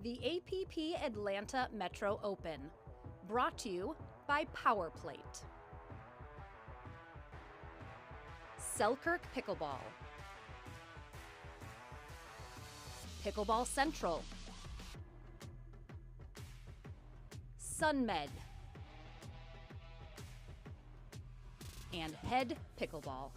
The APP Atlanta Metro Open, brought to you by Power Plate. Selkirk Pickleball. Pickleball Central. SunMed. And Head Pickleball.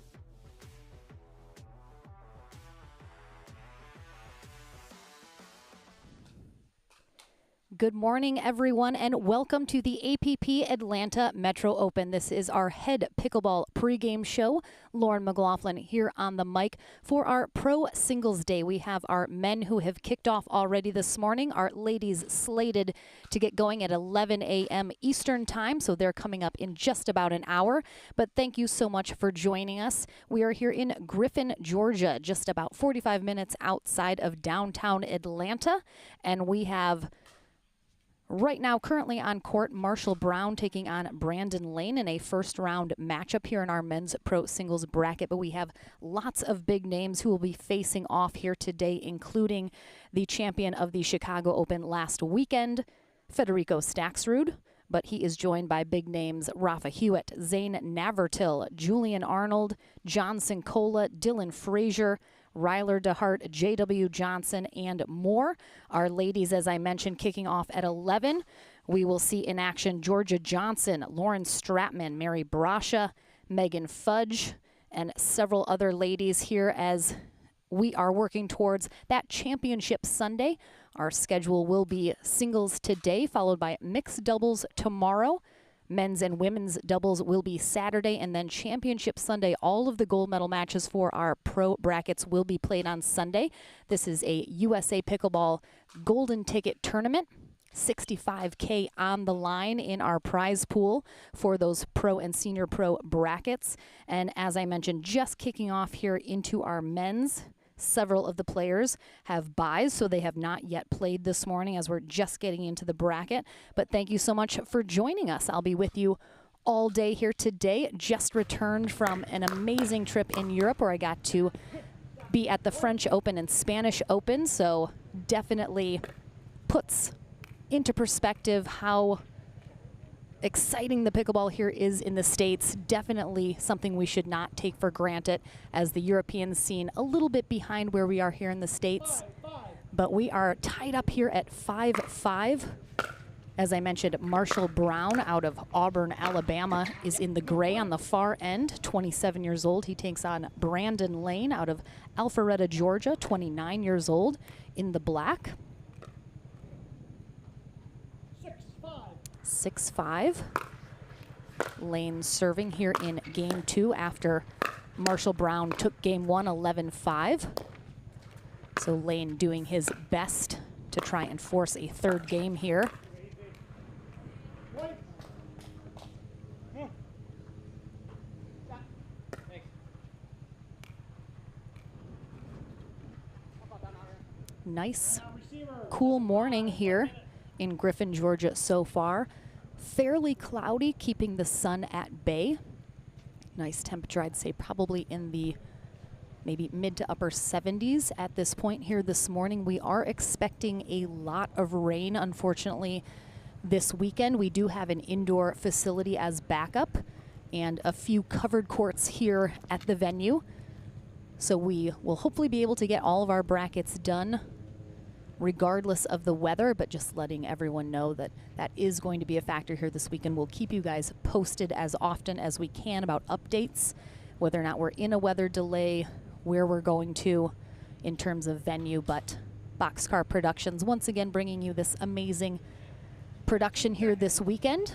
Good morning, everyone, and welcome to the APP Atlanta Metro Open. This is our Head Pickleball pregame show. Lauren McLaughlin here on the mic for our Pro Singles Day. We have our men who have kicked off already this morning, our ladies slated to get going at 11 a.m. Eastern Time, so they're coming up in just about an hour. But thank you so much for joining us. We are here in Griffin, Georgia, just about 45 minutes outside of downtown Atlanta, and we have right now, currently on court, Marshall Brown taking on Brandon Lane in a first-round matchup here in our men's pro singles bracket. But we have lots of big names who will be facing off here today, including the champion of the Chicago Open last weekend, Federico Staksrud. But he is joined by big names Rafa Hewitt, Zane Navratil, Julian Arnold, Johnson Cola, Dylan Fraser, Ryler DeHart, J.W. Johnson, and more. Our ladies, as I mentioned, kicking off at 11. We will see in action Georgia Johnson, Lauren Stratman, Mary Brasha, Megan Fudge, and several other ladies here as we are working towards that championship Sunday. Our schedule will be singles today, followed by mixed doubles tomorrow. Men's and women's doubles will be Saturday, and then Championship Sunday. All of the gold medal matches for our pro brackets will be played on Sunday. This is a USA Pickleball Golden Ticket Tournament. $65K on the line in our prize pool for those pro and senior pro brackets. And as I mentioned, just kicking off here into our men's. Several of the players have buys, so they have not yet played this morning as we're just getting into the bracket. But thank you so much for joining us. I'll be with you all day here today. Just returned from an amazing trip in Europe where I got to be at the French Open and Spanish Open, so definitely puts into perspective how exciting the pickleball here is in the States. Definitely something we should not take for granted, as the European scene a little bit behind where we are here in the States. But we are tied up here at 5-5. As I mentioned, Marshall Brown out of Auburn, Alabama is in the gray on the far end, 27 years old. He takes on Brandon Lane out of Alpharetta, Georgia, 29 years old, in the black. 6-5. Lane serving here in game 2 after Marshall Brown took game 1 11-5. So Lane doing his best to try and force a third game here. Nice, cool morning here in Griffin, Georgia so far. Fairly cloudy, keeping the sun at bay. Nice temperature, I'd say probably in the maybe mid to upper 70s at this point here this morning. We are expecting a lot of rain, unfortunately, this weekend. We do have an indoor facility as backup and a few covered courts here at the venue. So we will hopefully be able to get all of our brackets done regardless of the weather, but just letting everyone know that that is going to be a factor here this weekend. We'll keep you guys posted as often as we can about updates, whether or not we're in a weather delay, where we're going to in terms of venue. But Boxcar Productions once again bringing you this amazing production here this weekend.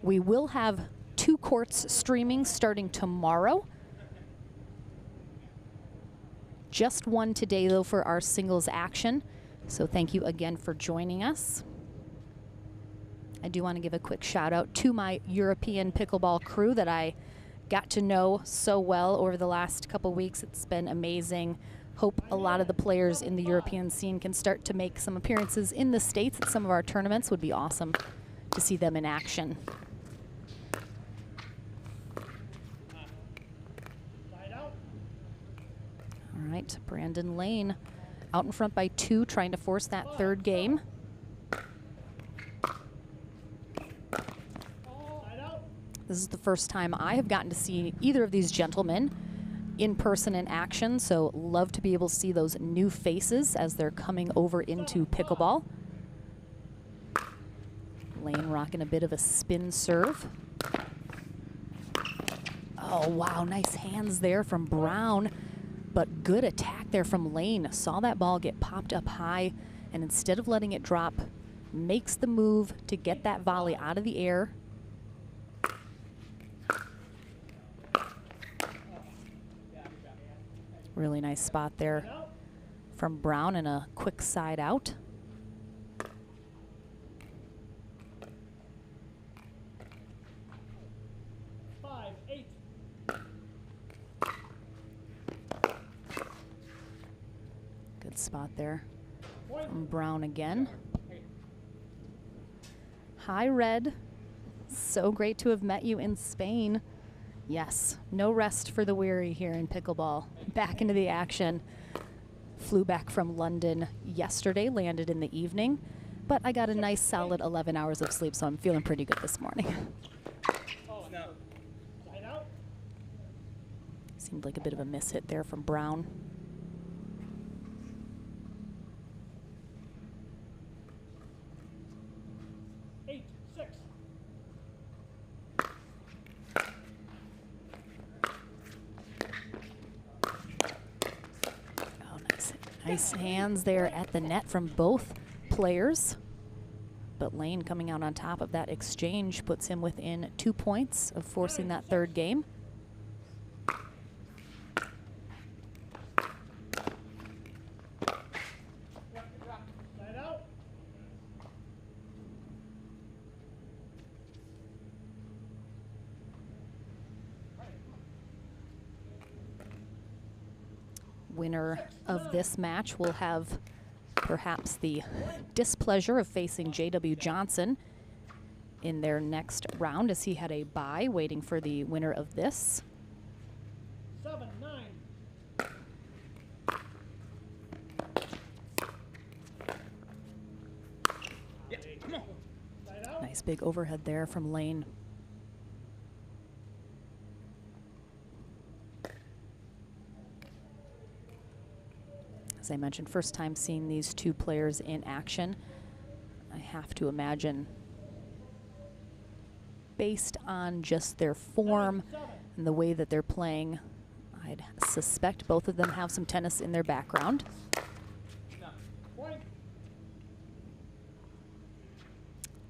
We will have 2 courts streaming starting tomorrow. Just one today though for our singles action. So thank you again for joining us. I do want to give a quick shout out to my European pickleball crew that I got to know so well over the last couple weeks. It's been amazing. Hope a lot of the players in the European scene can start to make some appearances in the States at some of our tournaments. Would be awesome to see them in action. All right, Brandon Lane out in front by 2, trying to force that third game. This is the first time I have gotten to see either of these gentlemen in person in action, so love to be able to see those new faces as they're coming over into pickleball. Lane rocking a bit of a spin serve. Oh, wow, nice hands there from Brown, but good attack there from Lane. Saw that ball get popped up high, and instead of letting it drop, makes the move to get that volley out of the air. Really nice spot there from Brown and a quick side out. Good spot there from Brown again. Hi, Red. So great to have met you in Spain. Yes, no rest for the weary here in pickleball. Back into the action. Flew back from London yesterday, landed in the evening, but I got a nice solid 11 hours of sleep, so I'm feeling pretty good this morning. Seemed like a bit of a miss hit there from Brown. Nice hands there at the net from both players. But Lane coming out on top of that exchange puts him within 2 points of forcing that third game. Winner of this match will have perhaps the displeasure of facing J.W. Johnson in their next round, as he had a bye waiting for the winner of this. 7-9. Yeah, come on. Nice big overhead there from Lane. As I mentioned, first time seeing these two players in action. I have to imagine, based on just their form and the way that they're playing, I'd suspect both of them have some tennis in their background.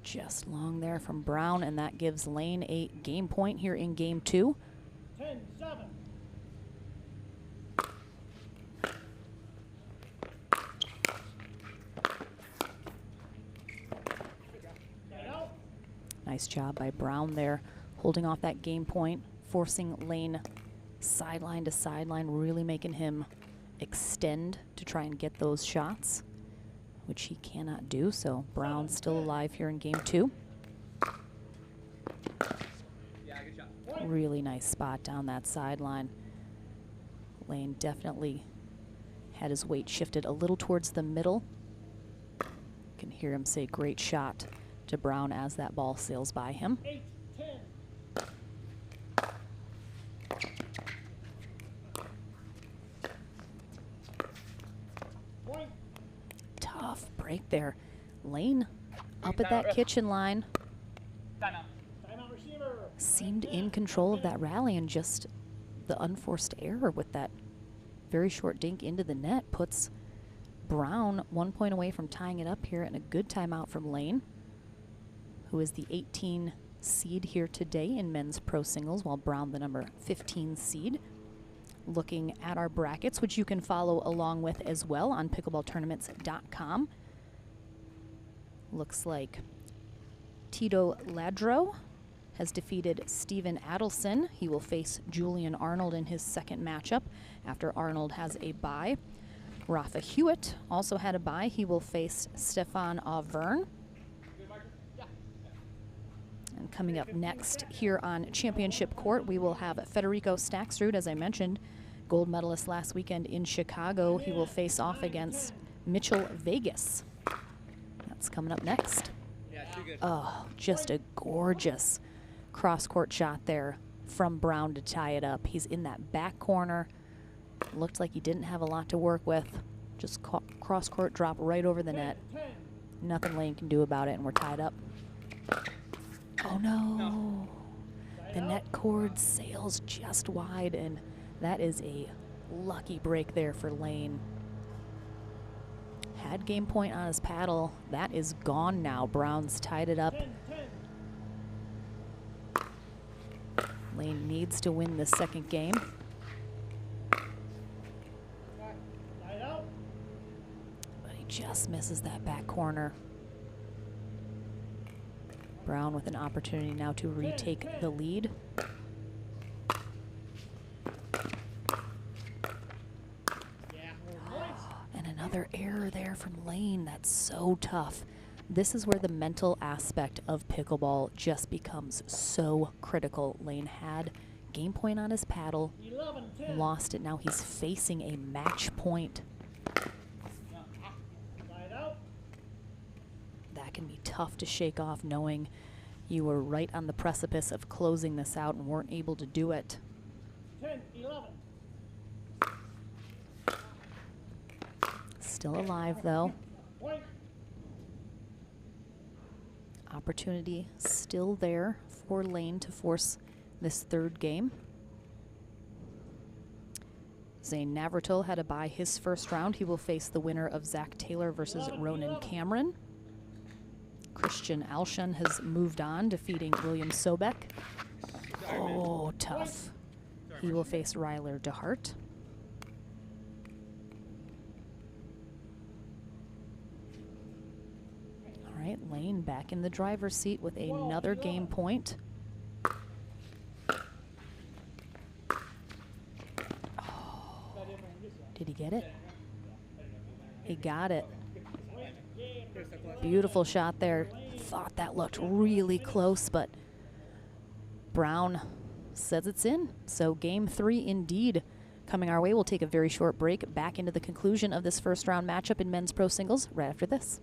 Just long there from Brown, and that gives Lane a game point here in game 2. 10-7. Nice job by Brown there, holding off that game point, forcing Lane sideline to sideline, really making him extend to try and get those shots, which he cannot do. So Brown still alive here in game 2. Yeah, good shot. Really nice spot down that sideline. Lane definitely had his weight shifted a little towards the middle. You can hear him say great shot to Brown as that ball sails by him. 8-10. Tough break there. Lane up at that kitchen line. Timeout. Timeout receiver. Seemed in control of that rally, and just the unforced error with that very short dink into the net puts Brown 1 point away from tying it up here, and a good timeout from Lane, who is the 18 seed here today in men's pro singles, while Brown the number 15 seed. Looking at our brackets, which you can follow along with as well on pickleballtournaments.com. Looks like Tito Ladro has defeated Steven Adelson. He will face Julian Arnold in his second matchup after Arnold has a bye. Rafa Hewitt also had a bye. He will face Stefan Auvergne. And coming up next here on Championship Court, we will have Federico Staksrud, as I mentioned, gold medalist last weekend in Chicago. He will face off against Mitchell Vegas. That's coming up next. Oh, just a gorgeous cross-court shot there from Brown to tie it up. He's in that back corner. Looked like he didn't have a lot to work with. Just cross-court drop right over the net. Nothing Lane can do about it, and we're tied up. Oh, no. The net cord sails just wide, and that is a lucky break there for Lane. Had game point on his paddle. That is gone now. Brown's tied it up. Lane needs to win the second game. But he just misses that back corner. Brown with an opportunity now to retake the lead. And another error there from Lane. That's so tough. This is where the mental aspect of pickleball just becomes so critical. Lane had game point on his paddle, lost it. Now he's facing a match point. That can be tough to shake off, knowing you were right on the precipice of closing this out and weren't able to do it. 10-11. Still alive, though. Opportunity still there for Lane to force this third game. Zane Navratil had to buy his first round. He will face the winner of Zach Taylor versus Ronan Cameron. Christian Alshon has moved on, defeating William Sobek. Oh, tough. He will face Ryler DeHart. All right, Lane back in the driver's seat with another game point. Oh, did he get it? He got it. Beautiful shot there. Thought that looked really close, but Brown says it's in. So game 3 indeed coming our way. We'll take a very short break, back into the conclusion of this first round matchup in men's pro singles right after this.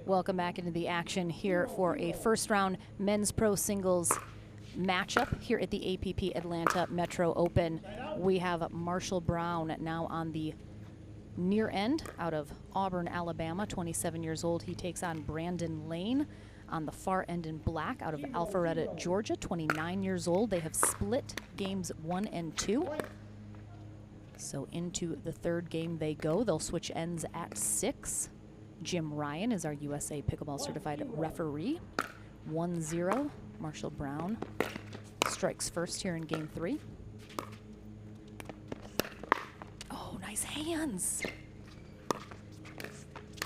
Welcome back into the action here for a first round men's pro singles matchup here at the APP Atlanta Metro Open. We have Marshall Brown now on the near end out of Auburn, Alabama, 27 years old. He takes on Brandon Lane on the far end in black out of Alpharetta, Georgia, 29 years old. They have split games 1 and 2. So into the third game they go. They'll switch ends at 6. Jim Ryan is our USA Pickleball Certified referee. 1-0. Marshall Brown strikes first here in game 3. Oh, nice hands.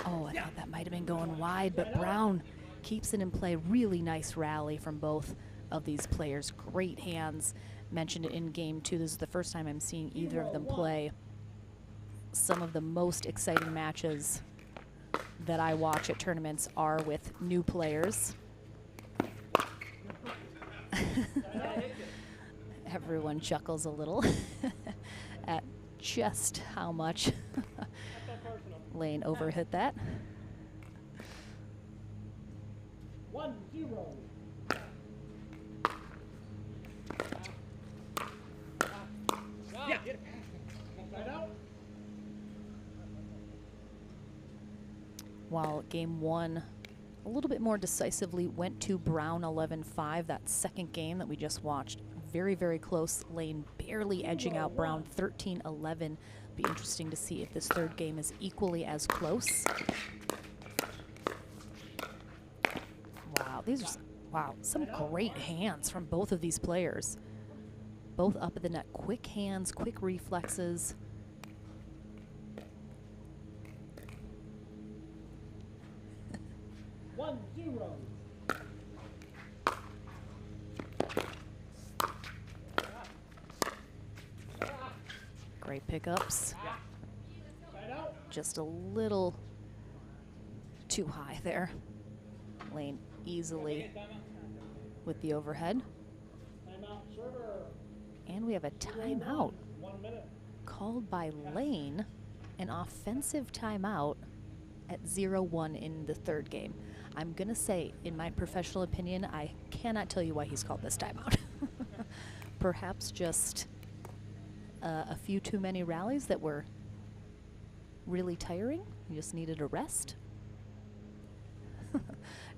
Oh, I thought that might have been going wide, but Brown keeps it in play. Really nice rally from both of these players. Great hands. Mentioned it in game 2. This is the first time I'm seeing either of them play. Some of the most exciting matches that I watch at tournaments are with new players. Everyone chuckles a little at just how much Lane overhit that. 1-0. Yeah. Get it. Side out. While game 1 a little bit more decisively went to Brown 11-5, that second game that we just watched, very, very close. Lane barely edging out Brown 13-11. Be interesting to see if this third game is equally as close. Wow, these are some great hands from both of these players. Both up at the net, quick hands, quick reflexes. Great pickups. Just a little too high there. Lane easily with the overhead. And we have a timeout called by Lane, an offensive timeout at 0-1 in the third game. I'm gonna say, in my professional opinion, I cannot tell you why he's called this timeout. Perhaps just a few too many rallies that were really tiring. You just needed a rest.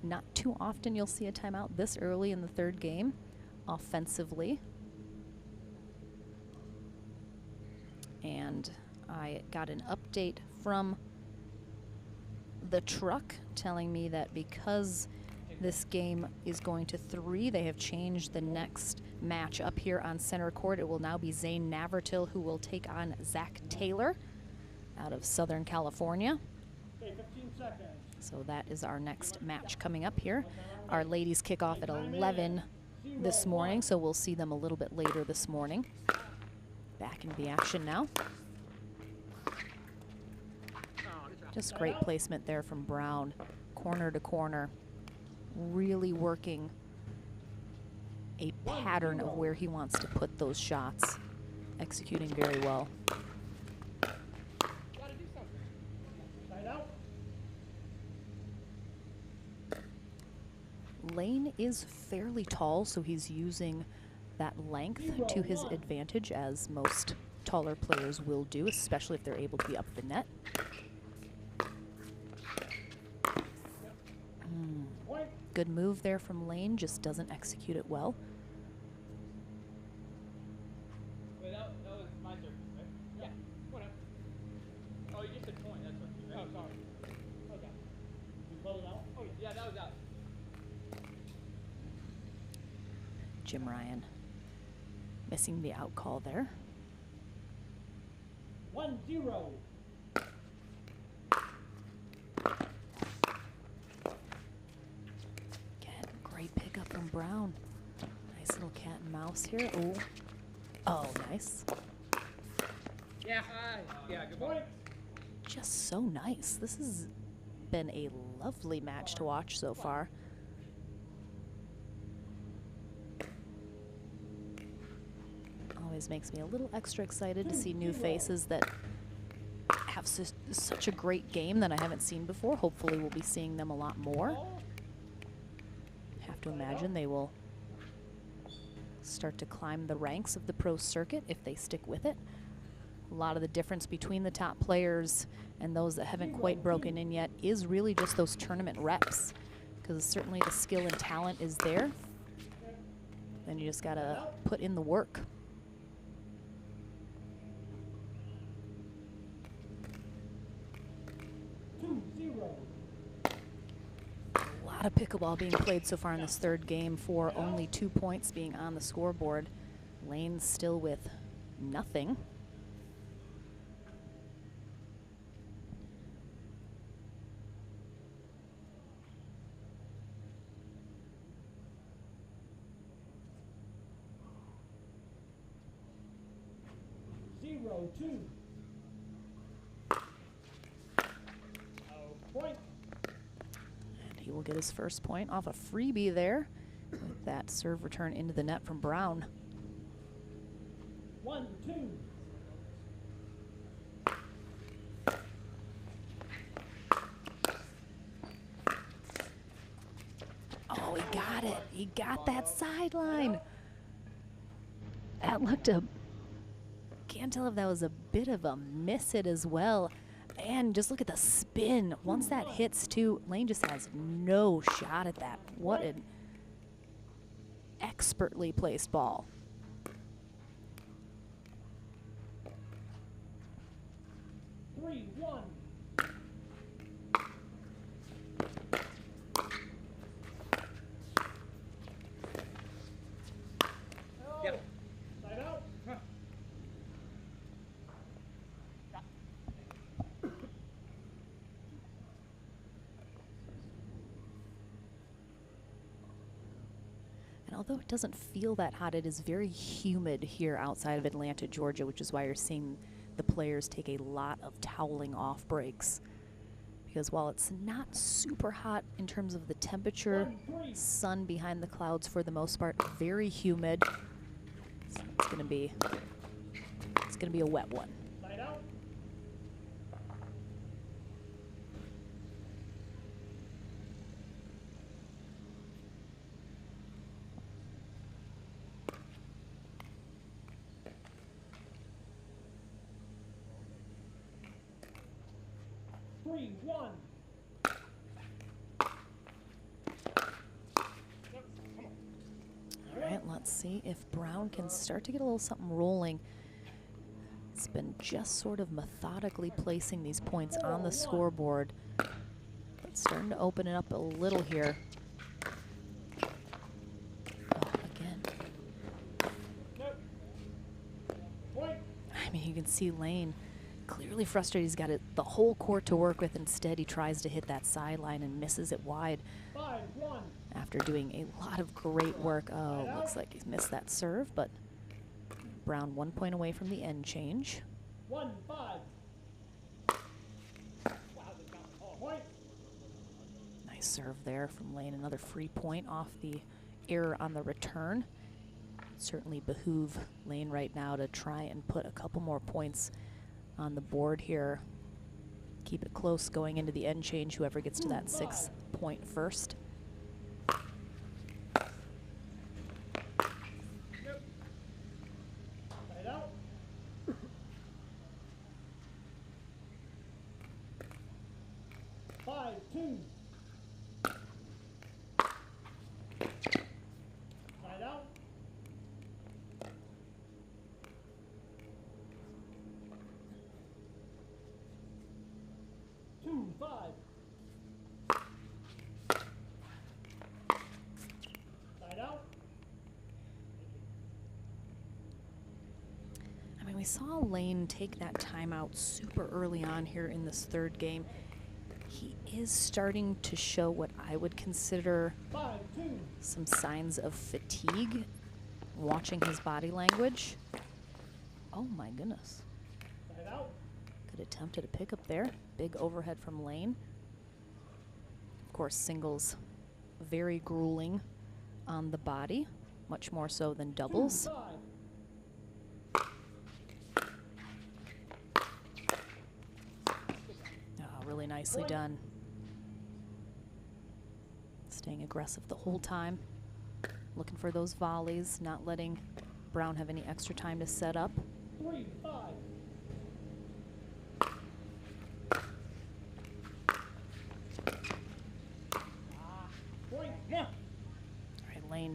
Not too often you'll see a timeout this early in the third game, offensively. And I got an update from the truck telling me that because this game is going to 3, they have changed the next match up here on center court. It will now be Zane Navratil who will take on Zach Taylor out of Southern California. Okay, 15 seconds. So that is our next match coming up here. Our ladies kick off at 11 this morning, so we'll see them a little bit later this morning. Back into the action now. Just great placement there from Brown, corner to corner, really working a pattern of where he wants to put those shots, executing very well. Lane is fairly tall, so he's using that length to his advantage, as most taller players will do, especially if they're able to be up the net. Good move there from Lane, just doesn't execute it well. Wait, that was my service, right? Yeah. Whatever. Oh, you just said point. That's what you meant. Oh, sorry. Okay. You close it out? Oh, yeah, that was out. Jim Ryan missing the out call there. 1-0. Great pickup from Brown. Nice little cat and mouse here. Oh, oh, nice. Yeah. Yeah, good point. Just so nice. This has been a lovely match to watch so far. Always makes me a little extra excited to see new faces that have such a great game that I haven't seen before. Hopefully we'll be seeing them a lot more. Have to imagine they will start to climb the ranks of the pro circuit if they stick with it. A lot of the difference between the top players and those that haven't quite broken in yet is really just those tournament reps, because certainly the skill and talent is there. Then you just gotta put in the work. A lot of pickleball being played so far in this third game for only 2 points being on the scoreboard. Lane still with nothing. Two. Point. And he will get his first point off a freebie there with that serve return into the net from Brown. 1-2. Oh, he got it. He got that sideline. That looked a... Can't tell if that was a bit of a miss it as well. And just look at the spin. Once that hits too, Lane just has no shot at that. What an expertly placed ball. Yep. Side out. And although it doesn't feel that hot, it is very humid here outside of Atlanta, Georgia, which is why you're seeing the players take a lot of toweling off breaks. Because while it's not super hot in terms of the temperature, sun behind the clouds for the most part, very humid. So it's gonna be a wet one. Side out. Three, one. All right, let's see if Brown can start to get a little something rolling. It's been just sort of methodically placing these points on the scoreboard, but starting to open it up a little here. Oh, again. I mean, you can see Lane clearly frustrated. He's got the whole court to work with. Instead, he tries to hit that sideline and misses it wide. 5-1. After doing a lot of great work. Oh, looks like he's missed that serve, but Brown 1 point away from the end change. 1-5. Point. Nice serve there from Lane. Another free point off the error on the return. Certainly behoove Lane right now to try and put a couple more points on the board here. Keep it close going into the end change, whoever gets to that 6 point first. Side out. Five, two. Side out. Two, 5. Side out. I mean, we saw Lane take that timeout super early on here in this third game. He is starting to show what I would consider 5-2. some signs of fatigue, watching his body language. Oh my goodness. Side out. Good attempt at a pickup there. Big overhead from Lane. Of course, singles very grueling on the body, much more so than doubles. 2-5. Oh, really nicely done. Staying aggressive the whole time. Looking for those volleys, not letting Brown have any extra time to set up. 3-5.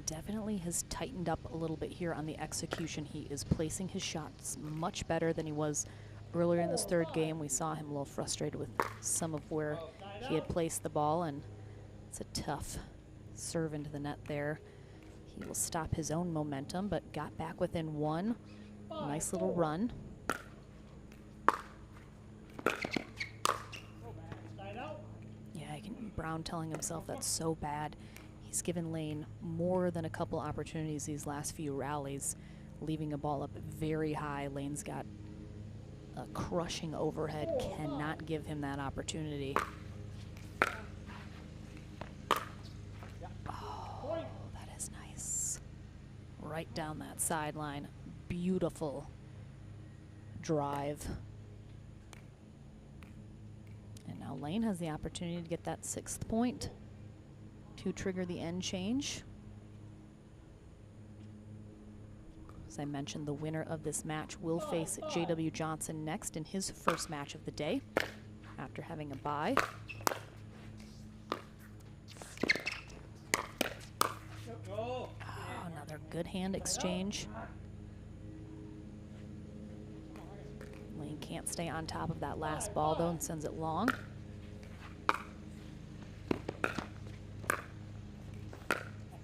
definitely has tightened up a little bit here on the execution. He is placing his shots much better than he was earlier in this third game. We saw him a little frustrated with some of where he had placed the ball, and it's a tough serve into the net there. He will stop his own momentum, but got back within one. Nice little run. Yeah, Brown telling himself that's so bad. He's given Lane more than a couple opportunities these last few rallies, leaving a ball up very high. Lane's got a crushing overhead, cannot give him that opportunity. Oh, that is nice. Right down that sideline. Beautiful drive. And now Lane has the opportunity to get that 6th point to trigger the end change. As I mentioned, the winner of this match will face J.W. Johnson next in his first match of the day after having a bye. Oh, another good hand exchange. Lane can't stay on top of that last ball, though, and sends it long.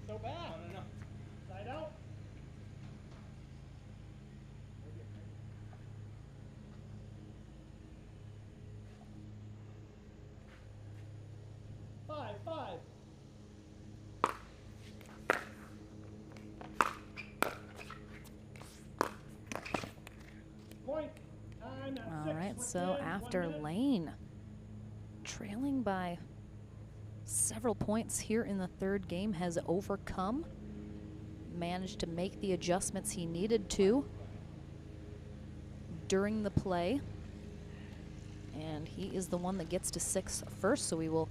So bad. No. Side out. Five. Point. All right, so after Lane trailing by several points here in the third game, has overcome, managed to make the adjustments he needed to during the play, and he is the one that gets to 6 first, so we will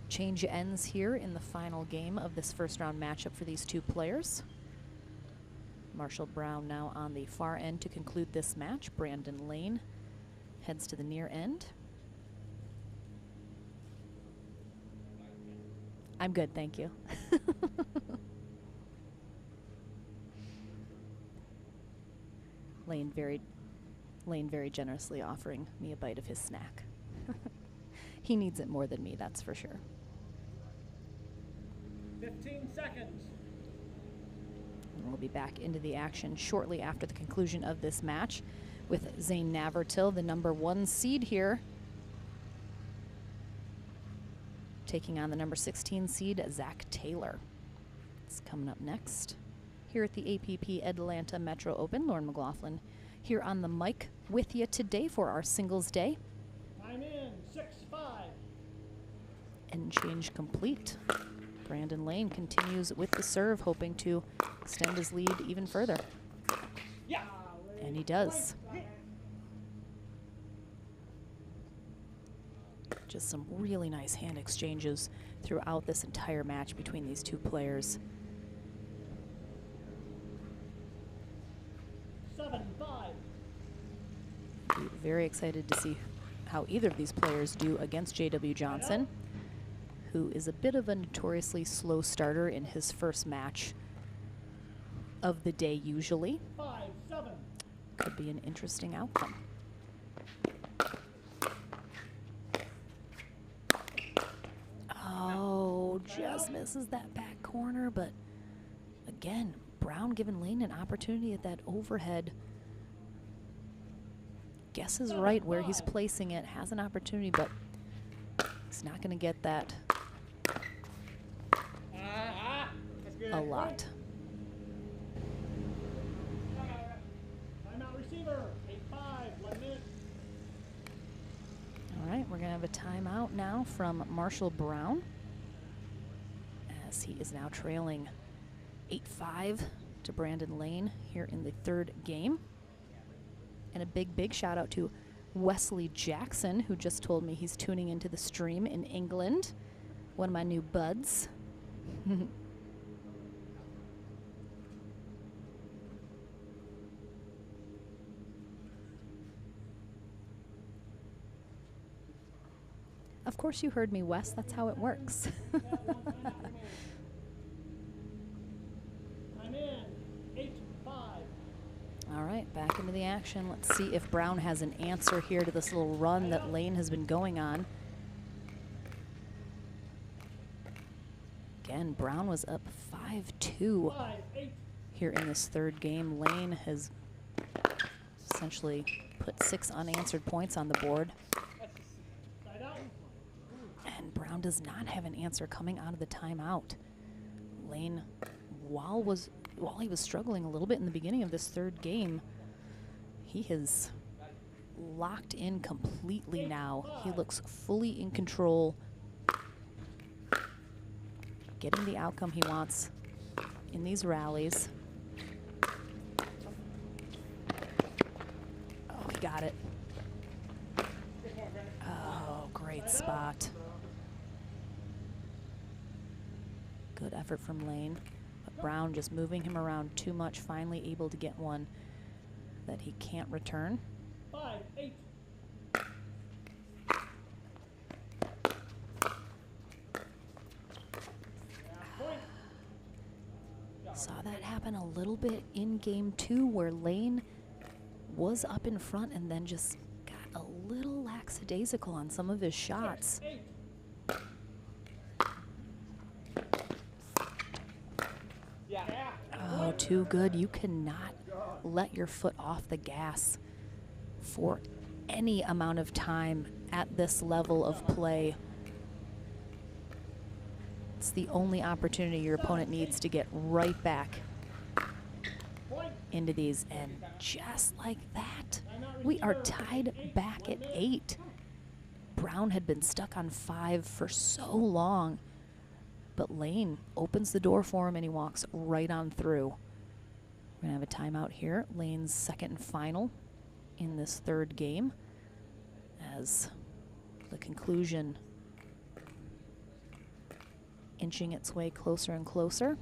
change ends here in the final game of this first round matchup for these two players. Marshall Brown now on the far end to conclude this match. Brandon Lane heads to the near end. I'm good, thank you. Lane very generously offering me a bite of his snack. He needs it more than me, that's for sure. 15 seconds. And we'll be back into the action shortly after the conclusion of this match with Zane Navratil, the #1 seed here, taking on the #16 seed, Zach Taylor. It's coming up next here at the APP Atlanta Metro Open. Lauren McLaughlin here on the mic with you today for our singles day. Time in. 6-5. End change complete. Brandon Lane continues with the serve, hoping to extend his lead even further. Yeah. And he does. Just some really nice hand exchanges throughout this entire match between these two players. 7-5. Very excited to see how either of these players do against J.W. Johnson, who is a bit of a notoriously slow starter in his first match of the day usually. 5-7. Could be an interesting outcome. Oh, just misses that back corner, but again, Brown giving Lane an opportunity at that overhead. Guesses right where he's placing it, has an opportunity, but he's not going to get that a lot. Timeout receiver. 8-5. 1 minute. All right, we're going to have a timeout now from Marshall Brown, as he is now trailing 8-5 to Brandon Lane here in the third game. And a big shout out to Wesley Jackson, who just told me he's tuning into the stream in England. One of my new buds. Of course you heard me, Wes. That's how it works. right, back into the action. Let's see if Brown has an answer here to this little run that Lane has been going on. Again, Brown was up 5-2 here in this third game. Lane has essentially put 6 unanswered points on the board. And Brown does not have an answer coming out of the timeout. Lane, while he was struggling a little bit in the beginning of this third game, he has locked in completely now. He looks fully in control, getting the outcome he wants in these rallies. Oh, he got it. Oh, great spot. Good effort from Lane. But Brown just moving him around too much, finally able to get one that he can't return. 5-8. Saw that happen a little bit in game 2 where Lane was up in front and then just got a little lackadaisical on some of his shots. Oh, too good. You cannot let your foot off the gas for any amount of time at this level of play. It's the only opportunity your opponent needs to get right back into these. And just like that, we are tied back at 8. Brown had been stuck on 5 for so long, but Lane opens the door for him and he walks right on through. We're gonna have a timeout here. Lane's second and final in this third game, as the conclusion inching its way closer and closer.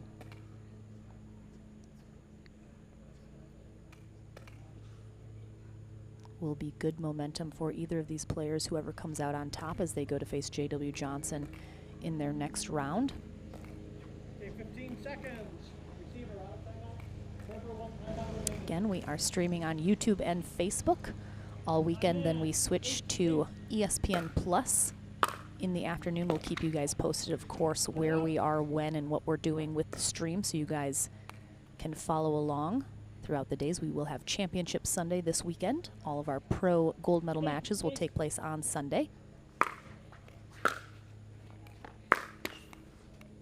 Will be good momentum for either of these players, whoever comes out on top, as they go to face J.W. Johnson in their next round. Okay, 15 seconds. Receiver out of timeout. Number 1 timeout remaining. Again, we are streaming on YouTube and Facebook all weekend. Then we switch to ESPN Plus in the afternoon. We'll keep you guys posted, of course, where we are, when, and what we're doing with the stream, so you guys can follow along throughout the days. We will have Championship Sunday this weekend. All of our pro gold medal matches will take place on Sunday.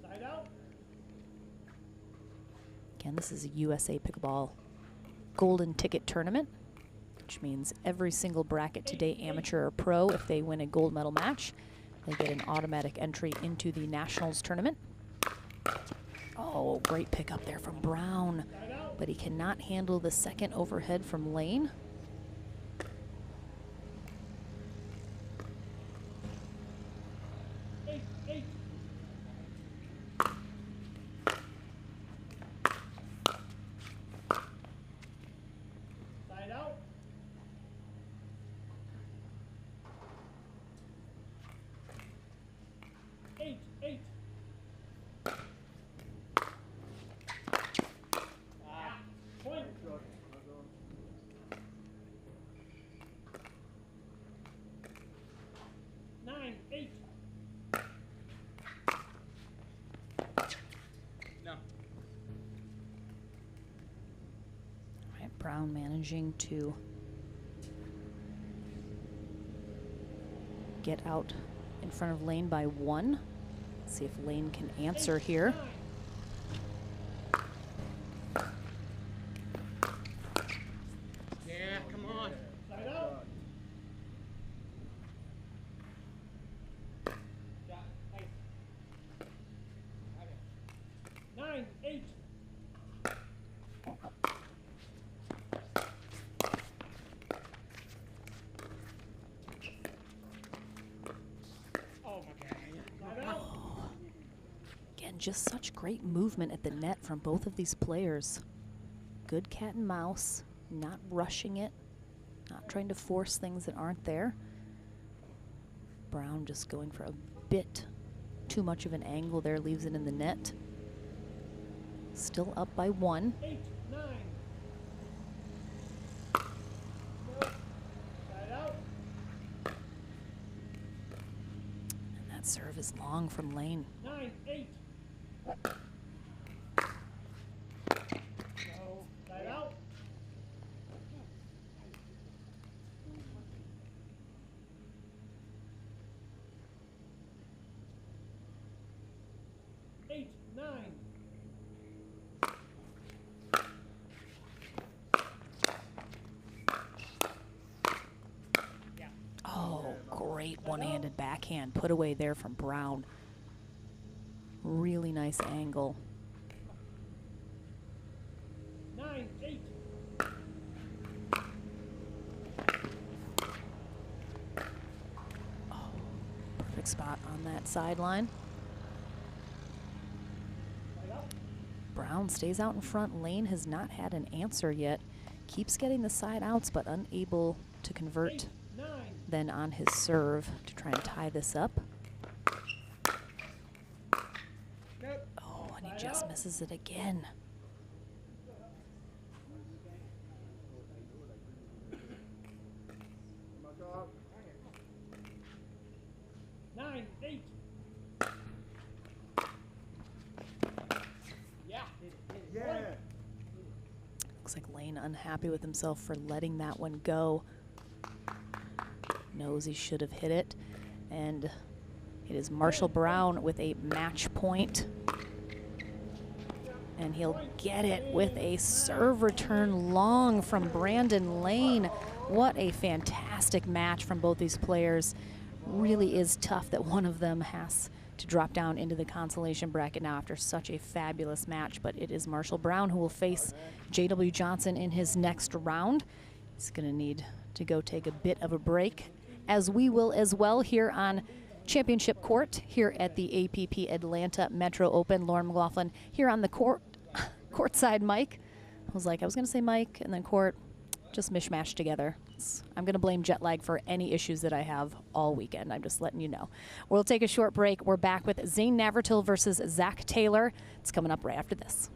Side out. Again, this is a USA Pickleball Golden Ticket Tournament, which means every single bracket today, amateur or pro, if they win a gold medal match, they get an automatic entry into the Nationals tournament. Oh, great pickup there from Brown, but he cannot handle the second overhead from Lane. Side out. 8-8. Point. 9-8. No. All right, Brown managing to get out in front of Lane by 1. See if Lane can answer here. Yeah, come on. Side out. Yeah, nice. Okay. 9-8. Oh my God. Side out. Again, just such great movement at the net from both of these players. Good cat and mouse, not rushing it, not trying to force things that aren't there. Brown just going for a bit too much of an angle there, leaves it in the net. Still up by 1. 8-9. That serve is long from Lane. 9-8. So, side out. Eight, 9. Oh, great one-handed backhand put away there from Brown. Really nice angle. 9-8. Perfect spot on that sideline. Brown stays out in front. Lane has not had an answer yet. Keeps getting the side outs, but unable to convert 8, 9. then on his serve to try and tie this up. Oh, and he just misses it again. Nine, 8. Yeah. Looks like Lane unhappy with himself for letting that one go. Knows he should have hit it. And it is Marshall Brown with a match point. And he'll get it with a serve return long from Brandon Lane. What a fantastic match from both these players. Really is tough that one of them has to drop down into the consolation bracket now after such a fabulous match, but it is Marshall Brown who will face J.W. Johnson in his next round. He's going to need to go take a bit of a break, as we will as well here on Championship Court here at the APP Atlanta Metro Open. Lauren McLaughlin here on the courtside mic. I was going to say mic and then court, just mishmashed together. I'm going to blame jet lag for any issues that I have all weekend. I'm just letting you know. We'll take a short break. We're back with Zane Navratil versus Zach Taylor. It's coming up right after this.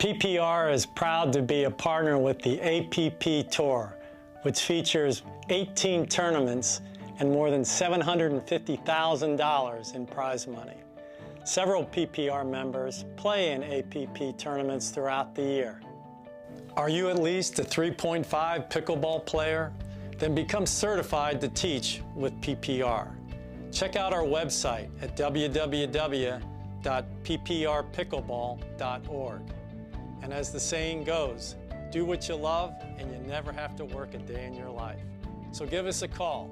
PPR is proud to be a partner with the APP Tour, which features 18 tournaments and more than $750,000 in prize money. Several PPR members play in APP tournaments throughout the year. Are you at least a 3.5 pickleball player? Then become certified to teach with PPR. Check out our website at www.pprpickleball.org. And as the saying goes, do what you love and you never have to work a day in your life. So give us a call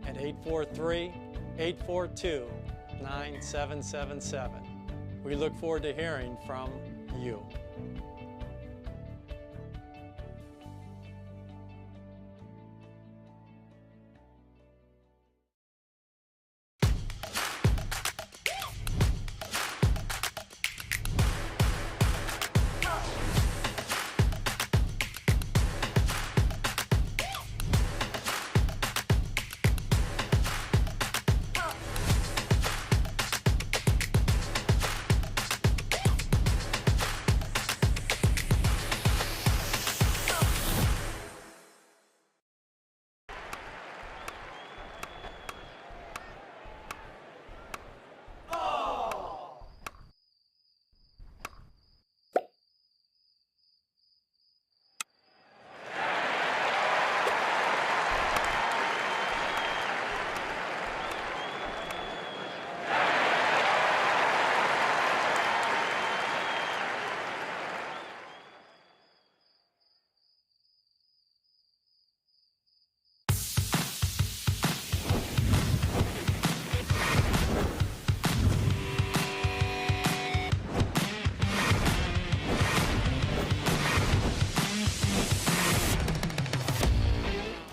at 843-842-9777. We look forward to hearing from you.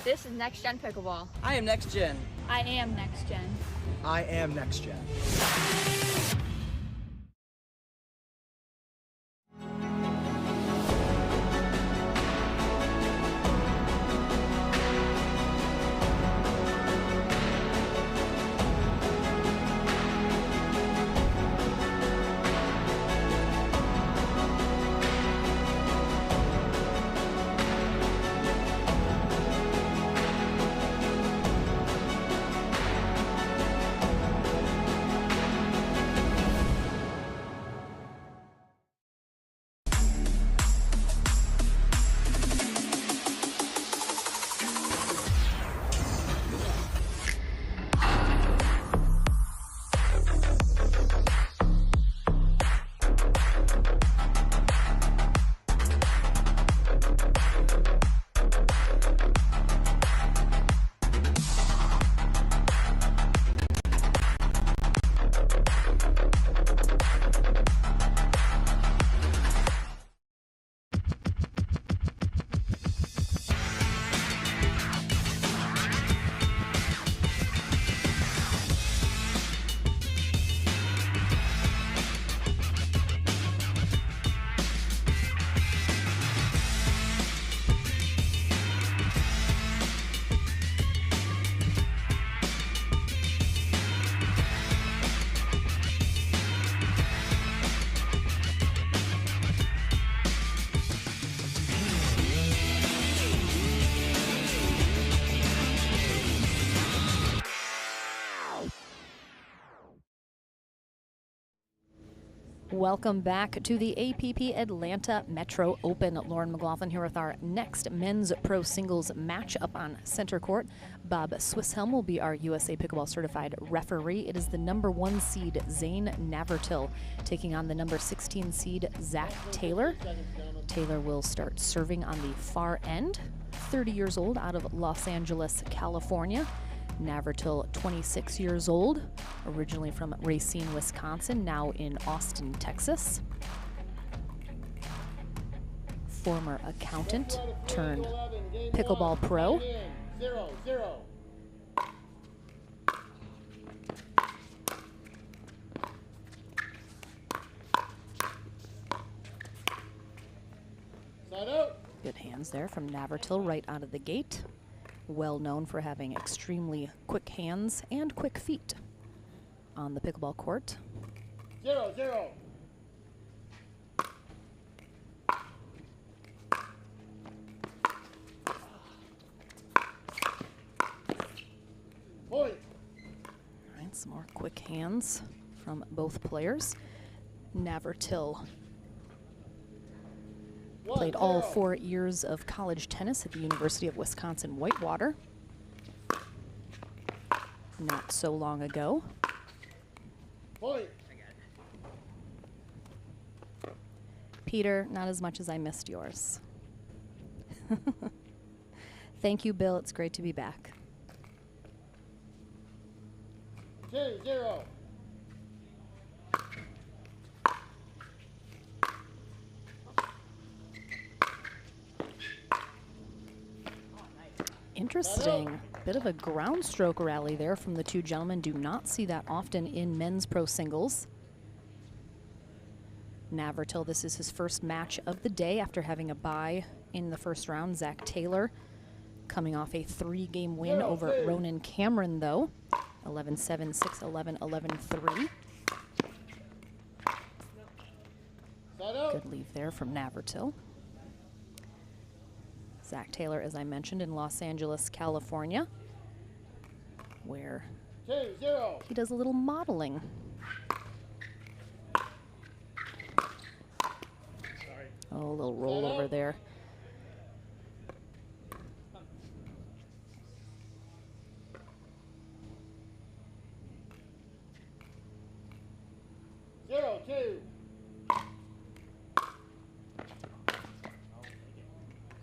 This is Next Gen Pickleball. I am Next Gen. I am Next Gen. I am Next Gen. Welcome back to the APP Atlanta Metro Open. Lauren McLaughlin here with our next men's pro singles match up on center court. Bob Swisshelm will be our USA Pickleball certified referee. It is the #1 seed Zane Navratil taking on the #16 seed Zach Taylor. Taylor will start serving on the far end. 30 years old, out of Los Angeles, California. Navratil, 26 years old, originally from Racine, Wisconsin, now in Austin, Texas. Former accountant turned pickleball pro. 0-0. Side out. Good hands there from Navratil right out of the gate. Well known for having extremely quick hands and quick feet on the pickleball court. 0-0. More quick hands from both players. Navratil played all 4 years of college tennis at the University of Wisconsin-Whitewater. Not so long ago. Peter, not as much as I missed yours. Thank you, Bill. It's great to be back. 2-0. Interesting. Bit of a ground stroke rally there from the two gentlemen. Do not see that often in men's pro singles. Navratil, this is his first match of the day after having a bye in the first round. Zach Taylor coming off a 3-game win over Ronan Cameron, though. 11-7, 6-11, 11-3. Good leave there from Navratil. Zach Taylor, as I mentioned, in Los Angeles, California, where he does a little modeling. Oh, a little roll over there.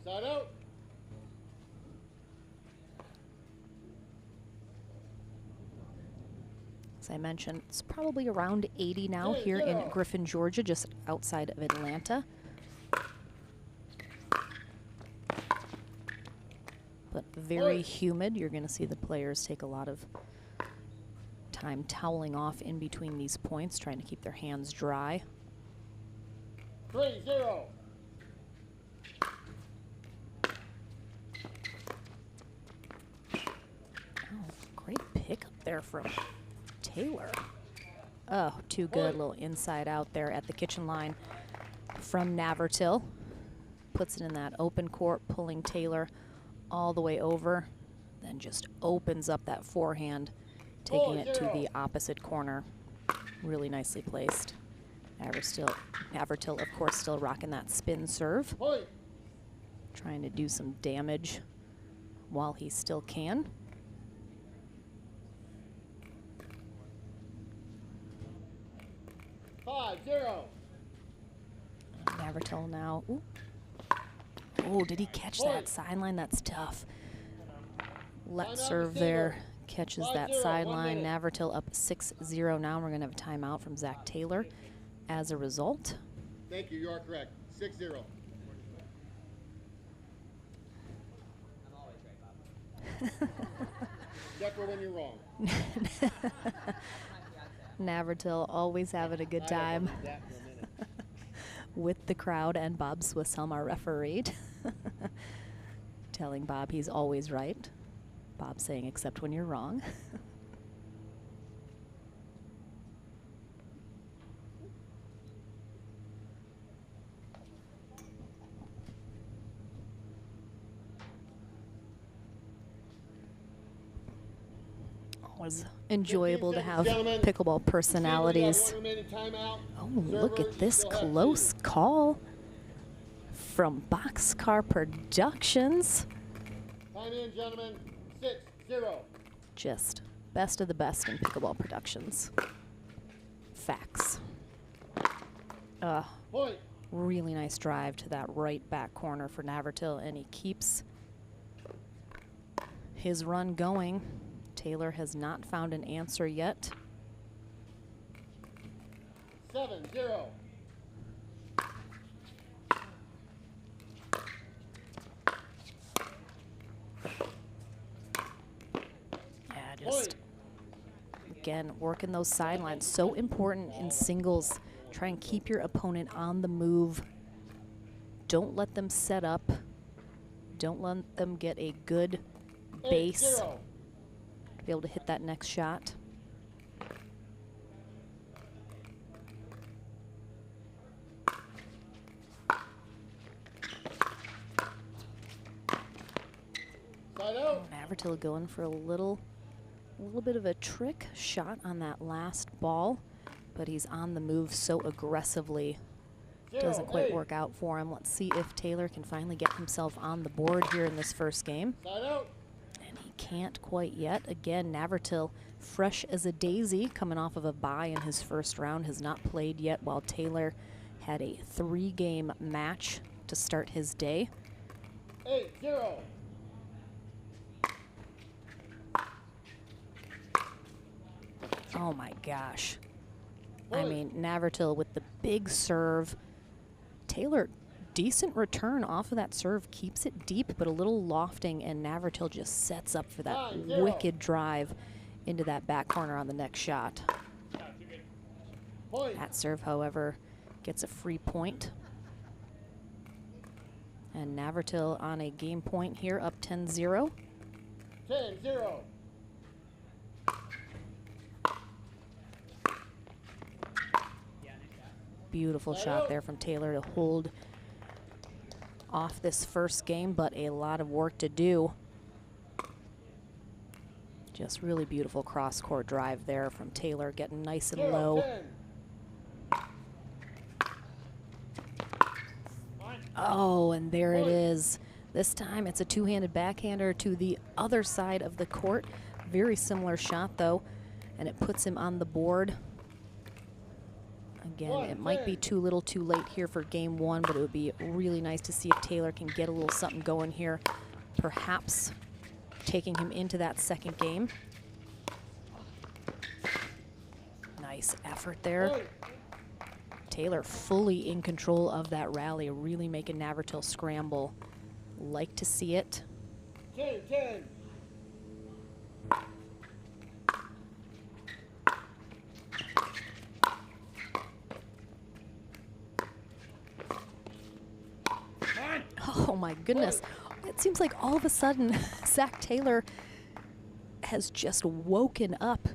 Side out. As I mentioned, it's probably around 80 now here in Griffin, Georgia, just outside of Atlanta. But very humid. You're going to see the players take a lot of time toweling off in between these points, trying to keep their hands dry. 3-0. Oh, great pick up there from Taylor. Oh, too good. Little inside out there at the kitchen line from Navratil. Puts it in that open court, pulling Taylor all the way over. Then just opens up that forehand, taking it to the opposite corner. Really nicely placed. Navratil, of course, still rocking that spin serve. Trying to do some damage while he still can. Navratil now. Ooh. Oh, did he catch that sideline? That's tough. Let serve there. Catches that sideline. Navratil up 6-0 now. We're going to have a timeout from Zach Taylor as a result. Thank you. You are correct. 6-0. Except for when you're wrong. Navratil always having a good time with the crowd, and Bob Swisshelm, our referee, telling Bob he's always right. Bob saying, except when you're wrong. Always enjoyable to have pickleball personalities. Oh, look at this close call from Boxcar Productions. Time in, gentlemen. 6-0. Just best of the best in pickleball productions. Facts. Really nice drive to that right back corner for Navratil, and he keeps his run going. Taylor has not found an answer yet. 7-0. Yeah, just again working those sidelines. So important in singles. Try and keep your opponent on the move. Don't let them set up. Don't let them get a good base. Be able to hit that next shot. Navratil going for a little A little bit of a trick shot on that last ball, but he's on the move so aggressively. Doesn't quite work out for him. Let's see if Taylor can finally get himself on the board here in this first game. And he can't quite yet. Again, Navratil, fresh as a daisy, coming off of a bye in his first round, has not played yet, while Taylor had a 3-game match to start his day. 8-0. Oh my gosh. I mean, Navratil with the big serve. Taylor, decent return off of that serve, keeps it deep, but a little lofting, and Navratil just sets up for that wicked drive into that back corner on the next shot. That serve, however, gets a free point. And Navratil on a game point here, up 10-0. 10-0. Beautiful shot there from Taylor to hold off this first game, but a lot of work to do. Just really beautiful cross-court drive there from Taylor, getting nice and low. Oh, and there it is. This time it's a two-handed backhander to the other side of the court. Very similar shot, though, and it puts him on the board. Again, it might be too little too late here for game one, but it would be really nice to see if Taylor can get a little something going here, perhaps taking him into that second game. Nice effort there. Taylor fully in control of that rally, really making Navratil scramble. Like to see it. 10-10. Oh my goodness. It seems like all of a sudden Zach Taylor has just woken up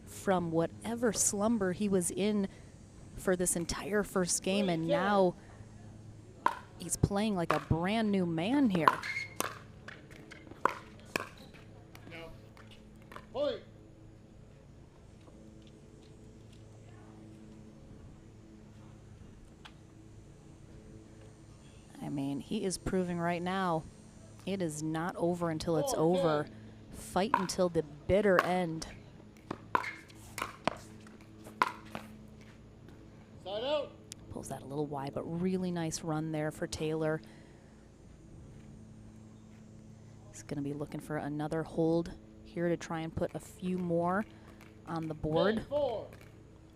from whatever slumber he was in for this entire first game, and now he's playing like a brand new man here. Point. I mean, he is proving right now it is not over until it's over. Fight until the bitter end. Side out. Pulls that a little wide, but really nice run there for Taylor. He's going to be looking for another hold here to try and put a few more on the board. 10-4.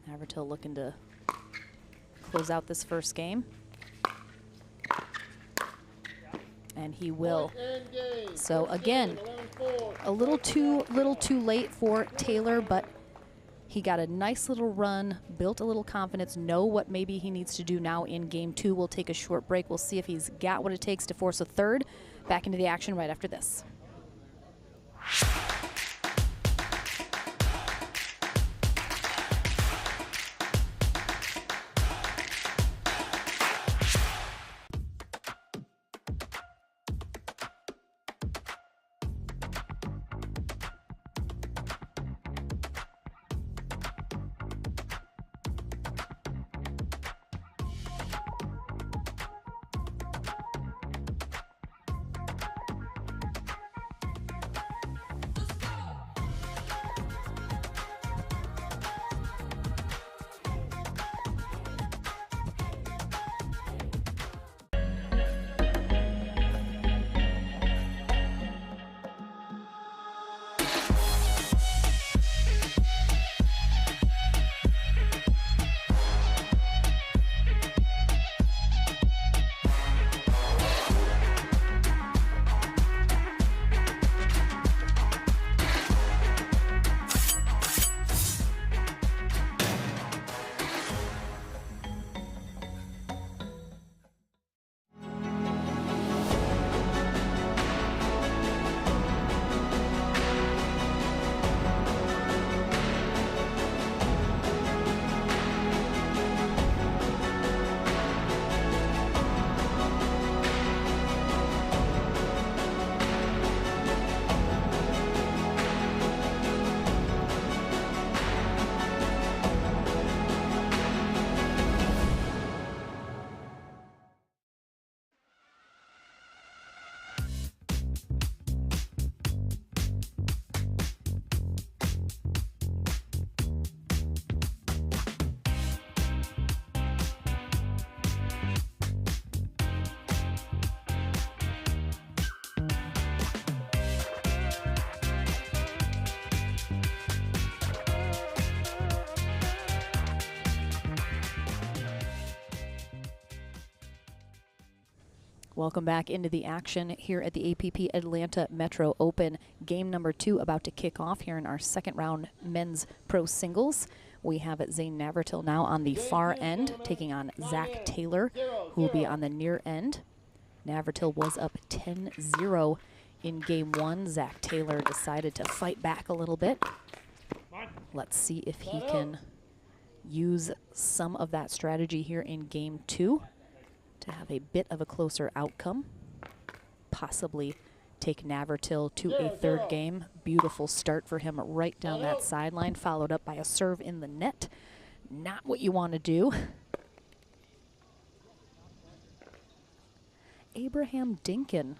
Navratil looking to close out this first game. And he will. So again, a little too late for Taylor, but he got a nice little run, built a little confidence, know what maybe he needs to do now in game two. We'll take a short break. We'll see if he's got what it takes to force a third. Back into the action right after this. Welcome back into the action here at the APP Atlanta Metro Open. Game number 2 about to kick off here in our second round men's pro singles. We have Zane Navratil now on the far end, taking on Zach Taylor, who will be on the near end. Navratil was up 10-0 in game 1. Zach Taylor decided to fight back a little bit. Let's see if he can use some of that strategy here in game 2 to have a bit of a closer outcome. Possibly take Navratil to a third game. Beautiful start for him right down that sideline, followed up by a serve in the net. Not what you want to do. Abraham Dinkin.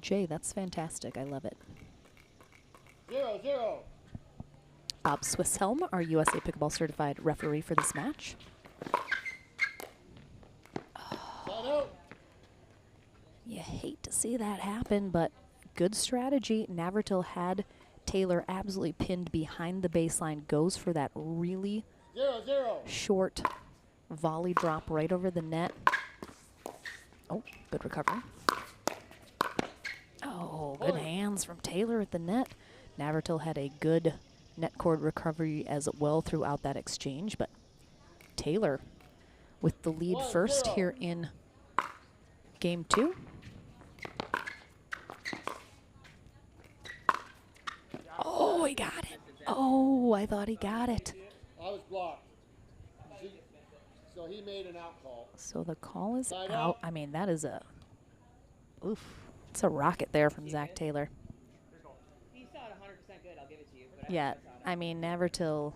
Jay, that's fantastic. I love it. 0-0. Bob Swisshelm, our USA Pickleball certified referee for this match. You hate to see that happen, but good strategy. Navratil had Taylor absolutely pinned behind the baseline, goes for that really 0-0. short volley drop right over the net. Oh, good recovery. Oh, good hands from Taylor at the net. Navratil had a good net cord recovery as well throughout that exchange, but Taylor with the lead first here in game 2. Oh, he got it. Oh, I thought he got it. I was blocked. So he made an out call. So the call is out. I mean, that is a, oof. It's a rocket there from Zach Taylor. He saw it 100% good. I'll give it to you. But Yeah, I mean, Navratil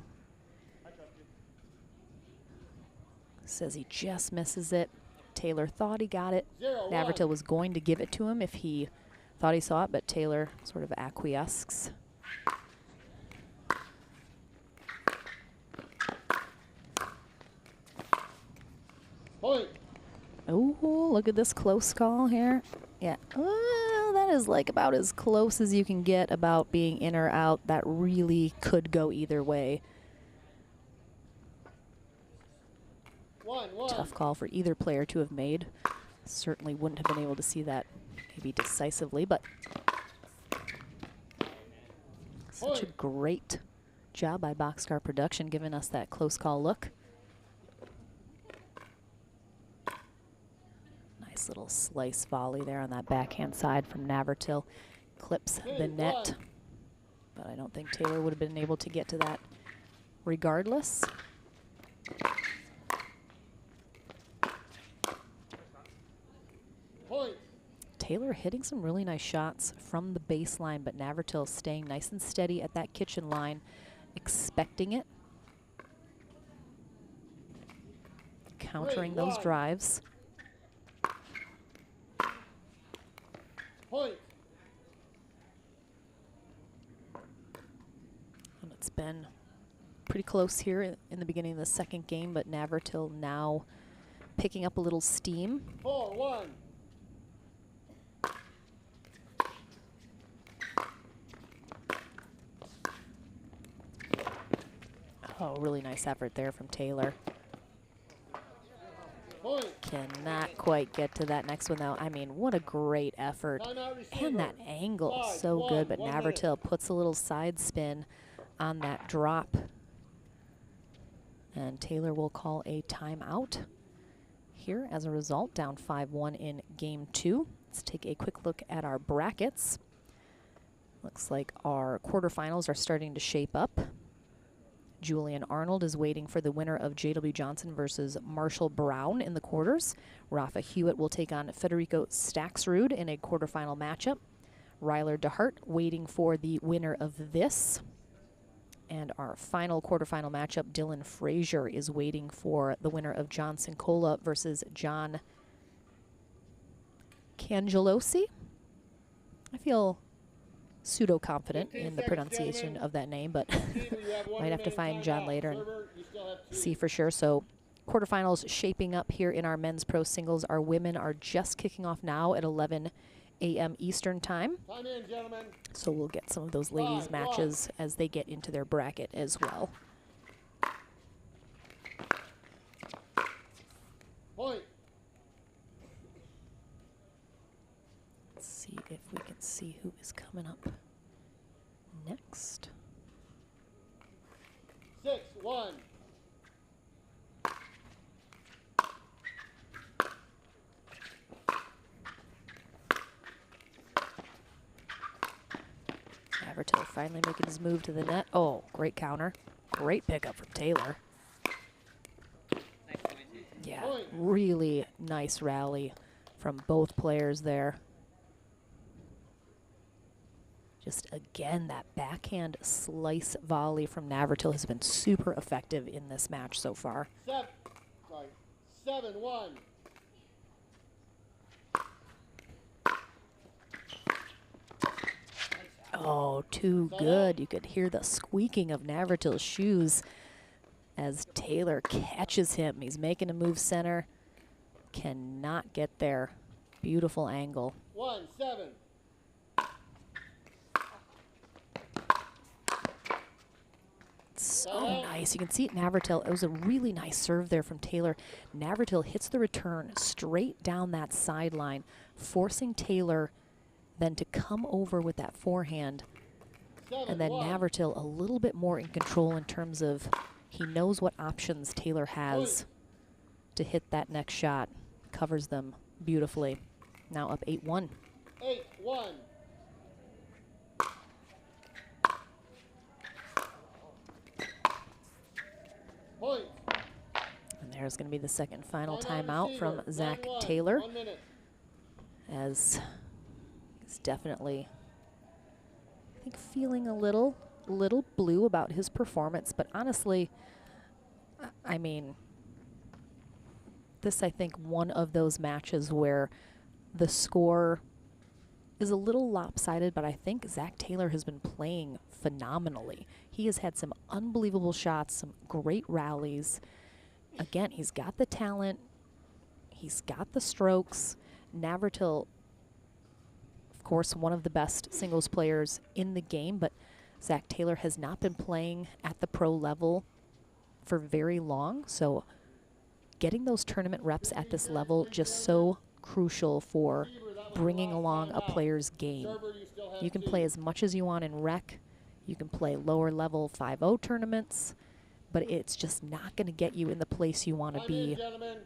says he just misses it. Taylor thought he got it. Navratil was going to give it to him if he thought he saw it, but Taylor sort of acquiesces. Point. Oh, look at this close call here. Yeah, that is like about as close as you can get about being in or out. That really could go either way. 1-1. Tough call for either player to have made. Certainly wouldn't have been able to see that maybe decisively, but such a great job by Boxcar Production giving us that close call look. Nice little slice volley there on that backhand side from Navratil. Clips the net, but I don't think Taylor would have been able to get to that regardless. Point. Taylor hitting some really nice shots from the baseline, but Navratil staying nice and steady at that kitchen line, expecting it. Countering those drives. Point. And it's been pretty close here in the beginning of the second game, but Navratil now picking up a little steam. 4-1. Oh, really nice effort there from Taylor. Point. Cannot quite get to that next one, though. I mean, what a great effort. And that angle, so good, but Navratil puts a little side spin on that drop. And Taylor will call a timeout here as a result, down 5-1 in game 2. Let's take a quick look at our brackets. Looks like our quarterfinals are starting to shape up. Julian Arnold is waiting for the winner of J.W. Johnson versus Marshall Brown in the quarters. Rafa Hewitt will take on Federico Staxrud in a quarterfinal matchup. Ryler DeHart waiting for the winner of this. And our final quarterfinal matchup, Dylan Fraser is waiting for the winner of John Sincola versus John Cangelosi. I feel pseudo-confident in the pronunciation of that name, but might have to find John later and see for sure. So quarterfinals shaping up here in our men's pro singles. Our women are just kicking off now at 11 a.m. Eastern time. Time in, gentlemen. So we'll get some of those ladies' matches as they get into their bracket as well. Point. Let's see who is coming up next. 6-1. Navratil finally making his move to the net. Oh, great counter. Great pickup from Taylor. Yeah, really nice rally from both players there. Just again, that backhand slice volley from Navratil has been super effective in this match so far. 7-1. Oh, too good. You could hear the squeaking of Navratil's shoes as Taylor catches him. He's making a move center. Cannot get there. Beautiful angle. 1-7. So nice. You can see Navratil. It was a really nice serve there from Taylor. Navratil hits the return straight down that sideline, forcing Taylor then to come over with that forehand. And then Navratil a little bit more in control in terms of he knows what options Taylor has to hit that next shot. Covers them beautifully. Now up 8-1. 8-1. Point. And there's going to be the second final timeout from Zach Taylor, 1 minute. as he's definitely, I think, feeling a little blue about his performance. But honestly, I mean, this, I think, one of those matches where the score is a little lopsided, but I think Zach Taylor has been playing phenomenally. He has had some unbelievable shots, some great rallies. Again, he's got the talent. He's got the strokes. Navratil, of course, one of the best singles players in the game, but Zach Taylor has not been playing at the pro level for very long. So getting those tournament reps at this level just so crucial for bringing along a player's game. You can play as much as you want in rec. You can play lower level 5-0 tournaments, but it's just not going to get you in the place you want to be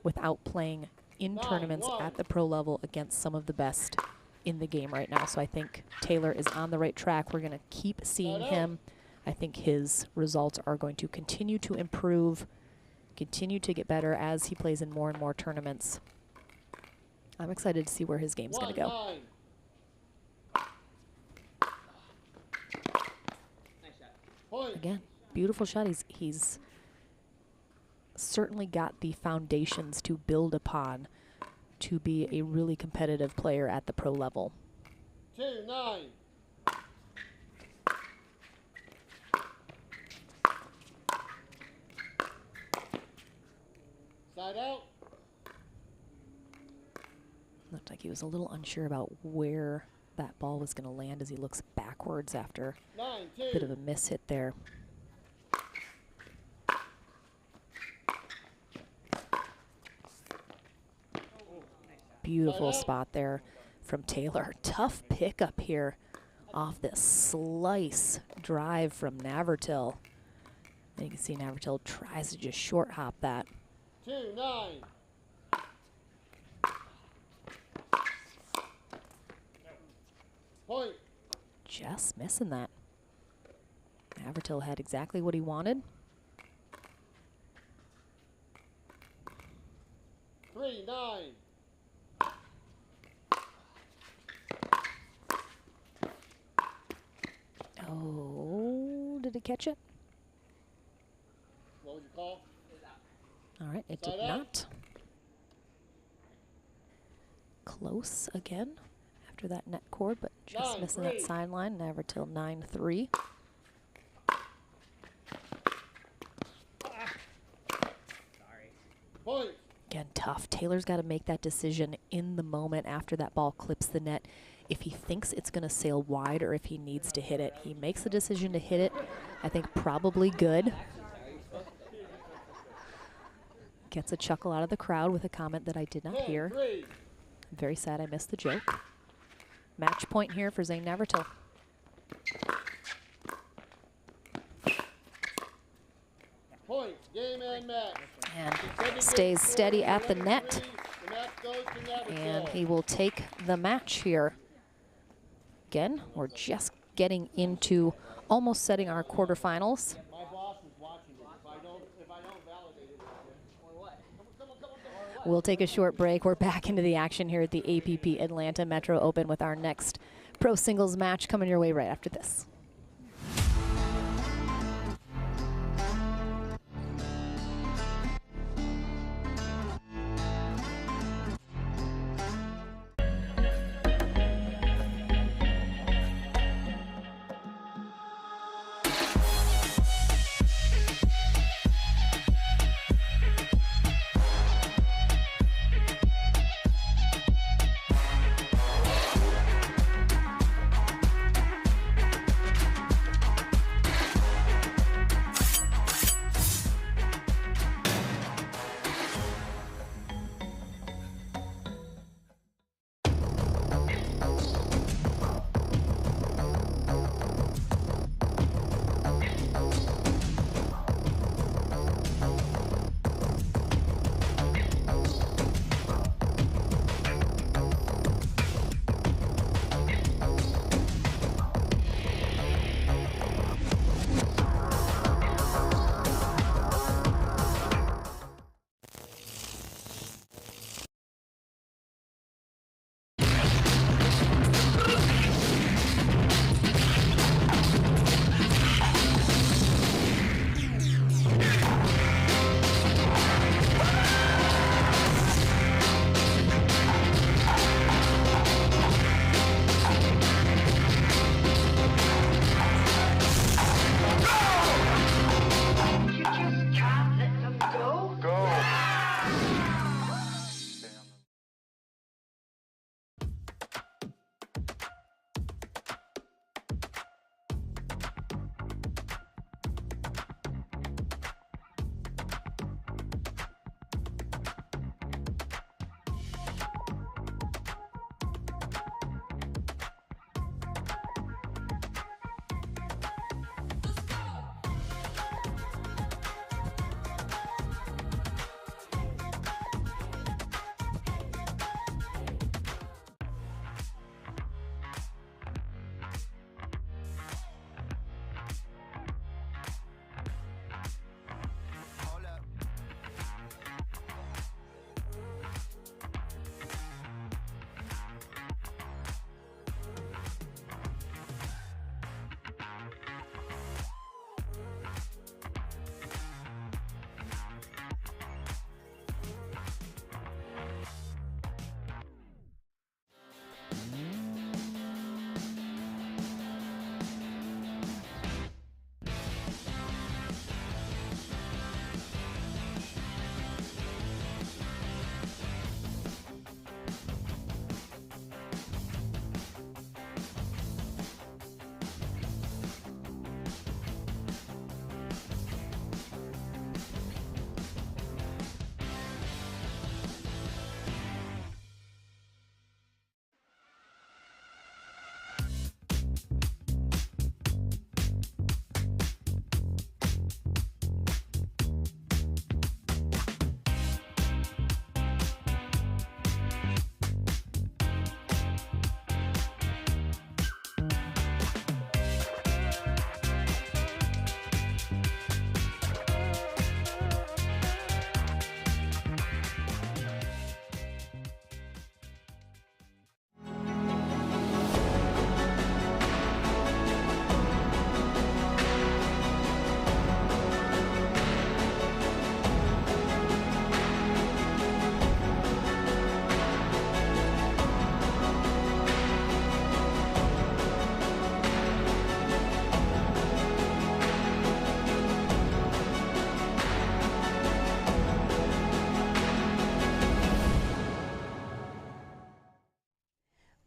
without playing in tournaments at the pro level against some of the best in the game right now. So I think Taylor is on the right track. We're going to keep seeing him. I think his results are going to continue to improve, continue to get better as he plays in more and more tournaments. I'm excited to see where his game's going to go. Again, beautiful shot. He's certainly got the foundations to build upon to be a really competitive player at the pro level. 2-9. Side out. Looked like he was a little unsure about where that ball was going to land as he looks backwards after a bit of a miss hit there. Beautiful spot there from Taylor. Tough pickup here off this slice drive from Navratil. And you can see Navratil tries to just short hop that. 2-9. Point. Just missing that. Navratil had exactly what he wanted. 3-9. Oh, did it catch it? What was your call? All right, it did Side out. not. Close again after that net cord, but just missing that 9-3. sideline. Navratil 9-3. Point. Again, tough. Taylor's got to make that decision in the moment after that ball clips the net. If he thinks it's going to sail wide or if he needs to hit it. He makes the decision to hit it. I think probably good. Gets a chuckle out of the crowd with a comment that I did not hear. 10-3. I'm very sad I missed the joke. Match point here for Zane Navratil. Point, game and match. And stays steady at the net. The match goes to Navratil. And he will take the match here. Again, we're just getting into almost setting our quarterfinals. My boss is watching it. If I don't validate it, or what? Come on. We'll take a short break. We're back into the action here at the APP Atlanta Metro Open with our next pro singles match coming your way right after this.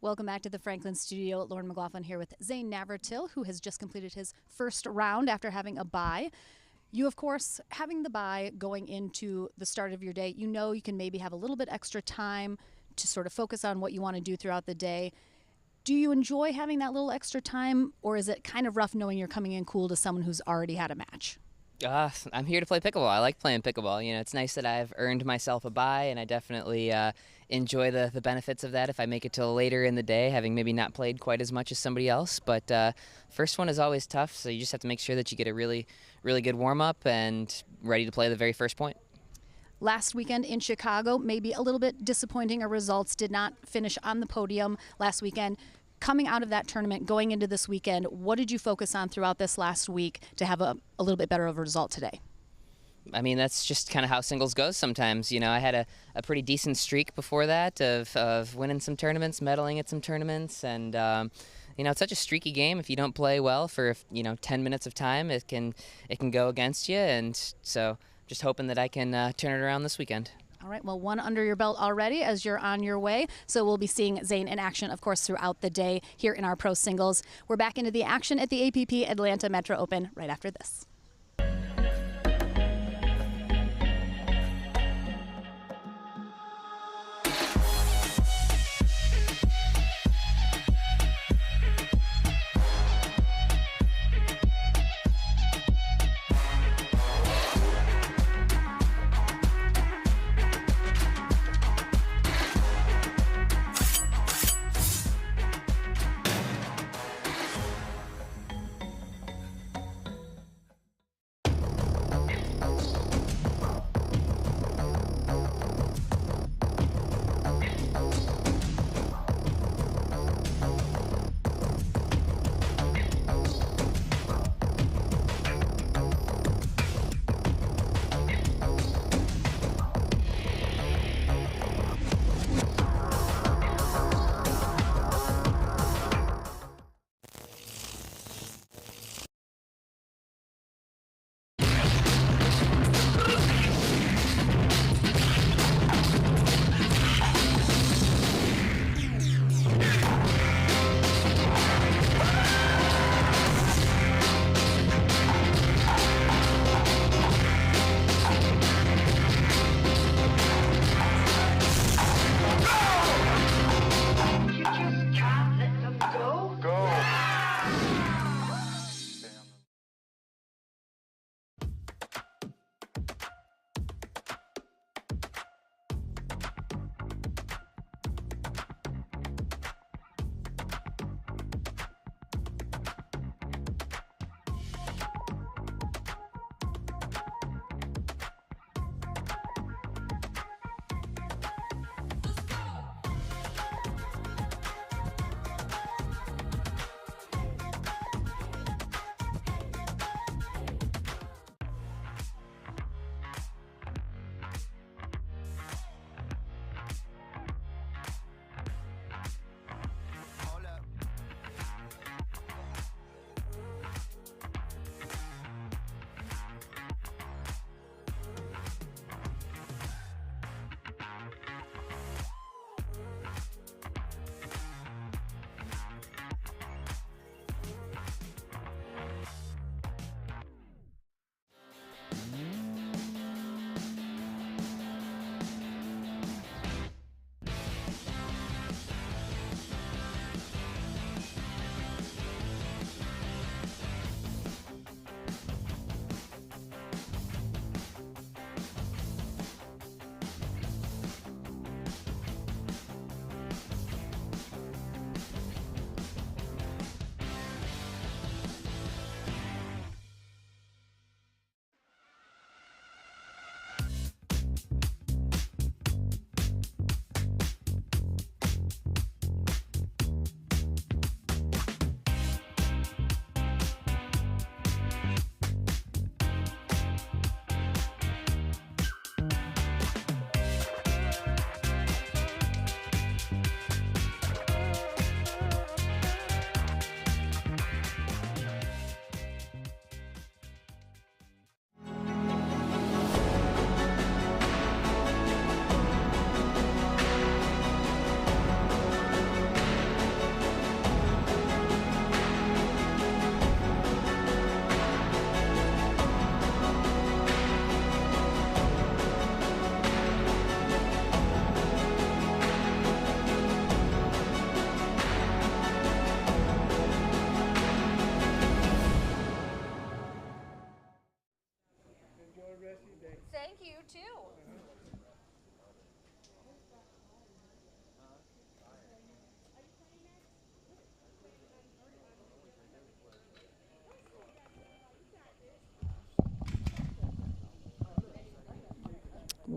Welcome back to the Franklin studio. Lauren McLaughlin here with Zane Navratil, who has just completed his first round after having a bye. You, of course, having the bye going into the start of your day, you know you can maybe have a little bit extra time to sort of focus on what you want to do throughout the day. Do you enjoy having that little extra time, or is it kind of rough knowing you're coming in cool to someone who's already had a match? I'm here to play pickleball. I like playing pickleball. You know, it's nice that I've earned myself a bye, and I definitely enjoy the benefits of that if I make it till later in the day, having maybe not played quite as much as somebody else. But first one is always tough, so you just have to make sure that you get a really, really good warm-up and ready to play the very first point. Last weekend in Chicago, maybe a little bit disappointing. Our results did not finish on the podium last weekend. Coming out of that tournament, going into this weekend, what did you focus on throughout this last week to have a little bit better of a result today? I mean, that's just kind of how singles goes sometimes. You know, I had a pretty decent streak before that of winning some tournaments, medaling at some tournaments, and you know, it's such a streaky game. If you don't play well for 10 minutes of time, it can go against you. And so, just hoping that I can turn it around this weekend. All right, well, one under your belt already as you're on your way. So we'll be seeing Zane in action, of course, throughout the day here in our pro singles. We're back into the action at the APP Atlanta Metro Open right after this.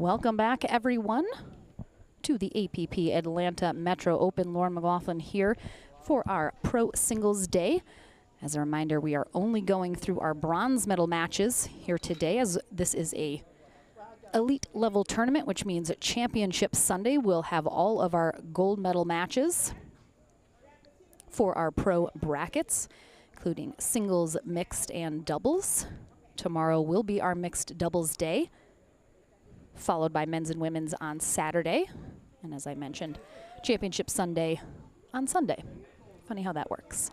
Welcome back, everyone, to the APP Atlanta Metro Open. Lauren McLaughlin here for our Pro Singles Day. As a reminder, we are only going through our bronze medal matches here today, as this is a elite level tournament, which means Championship Sunday we'll have all of our gold medal matches for our pro brackets, including singles, mixed, and doubles. Tomorrow will be our mixed doubles day, followed by men's and women's on Saturday. And as I mentioned, Championship Sunday on Sunday. Funny how that works.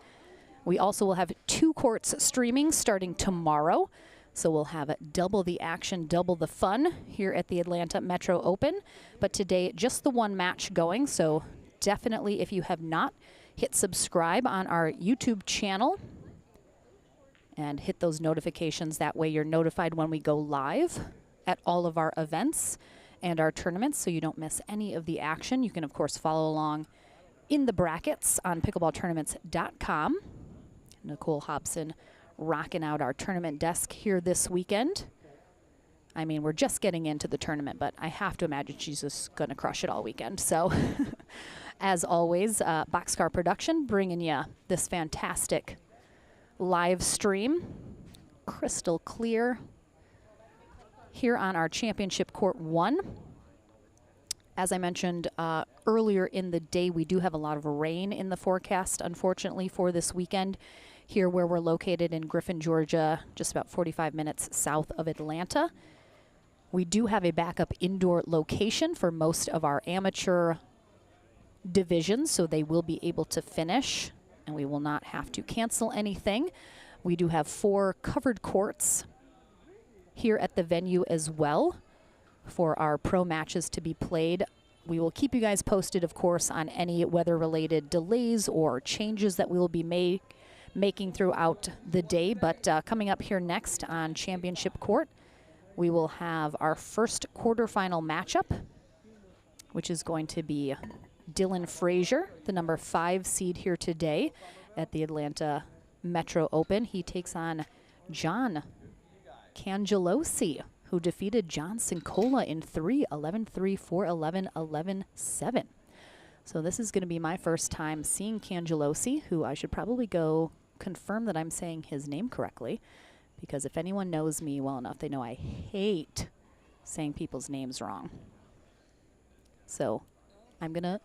We also will have 2 courts streaming starting tomorrow. So we'll have double the action, double the fun here at the Atlanta Metro Open. But today, just the 1 match going. So definitely, if you have not, hit subscribe on our YouTube channel and hit those notifications. That way you're notified when we go live at all of our events and our tournaments, so you don't miss any of the action. You can, of course, follow along in the brackets on pickleballtournaments.com. Nicole Hobson rocking out our tournament desk here this weekend. I mean, we're just getting into the tournament, but I have to imagine she's just going to crush it all weekend. So, as always, Boxcar Production bringing you this fantastic live stream, crystal clear, here on our Championship Court 1. As I mentioned earlier in the day, we do have a lot of rain in the forecast, unfortunately, for this weekend here where we're located in Griffin, Georgia, just about 45 minutes south of Atlanta. We do have a backup indoor location for most of our amateur divisions, so they will be able to finish, and we will not have to cancel anything. We do have 4 covered courts here at the venue as well for our pro matches to be played. We will keep you guys posted, of course, on any weather-related delays or changes that we will be making throughout the day. But coming up here next on Championship Court, we will have our first quarterfinal matchup, which is going to be Dylan Fraser, the number 5 seed here today at the Atlanta Metro Open. He takes on John Cangelosi, who defeated John Sincola in 3, 11-3, 4-11, 11-7. So this is going to be my first time seeing Cangelosi, who I should probably go confirm that I'm saying his name correctly, because if anyone knows me well enough, they know I hate saying people's names wrong. So I'm gonna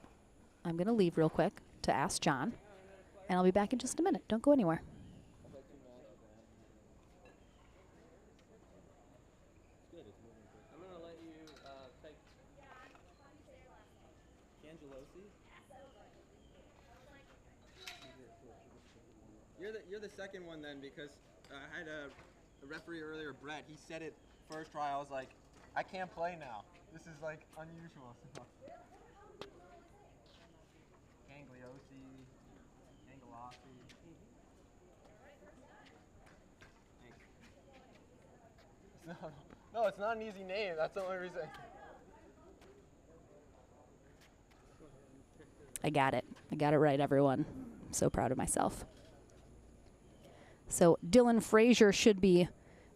leave real quick to ask John, and I'll be back in just a minute. Don't go anywhere. I'm gonna let you take Cangelosi. You're the second one then, because I had a referee earlier, Brett. He said it first try. I was like, I can't play now. This is like unusual. Cangelosi. No, it's not an easy name. That's the only reason. I got it. I got it right, everyone. I'm so proud of myself. So Dylan Fraser should be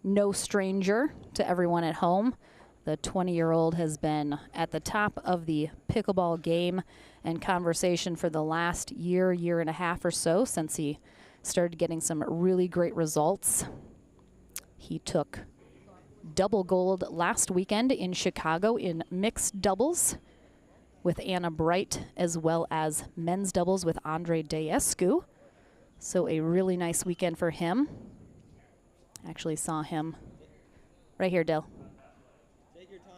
no stranger to everyone at home. The 20-year-old has been at the top of the pickleball game and conversation for the last year and a half or so, since he started getting some really great results. He took double gold last weekend in Chicago in mixed doubles with Anna Bright, as well as men's doubles with Andre Daescu. So a really nice weekend for him. Actually saw him right here, Dill.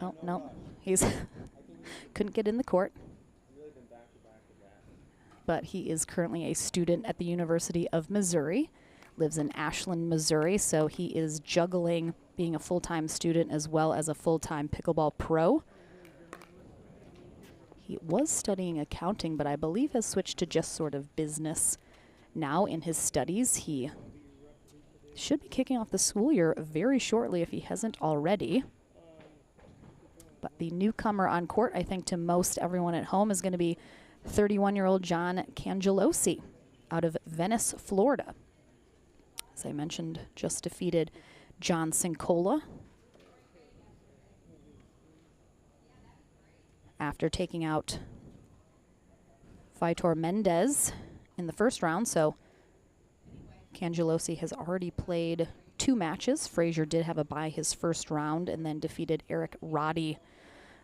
Oh, no. He's couldn't get in the court. But he is currently a student at the University of Missouri. Lives in Ashland, Missouri, so he is juggling being a full-time student as well as a full-time pickleball pro. He was studying accounting, but I believe has switched to just sort of business now in his studies. He should be kicking off the school year very shortly if he hasn't already. But the newcomer on court, I think to most everyone at home, is going to be 31-year-old John Cangelosi out of Venice, Florida. As I mentioned, just defeated John Sincola after taking out Vitor Mendez in the first round. So Cangelosi has already played 2 matches. Fraser did have a bye his first round and then defeated Eric Roddy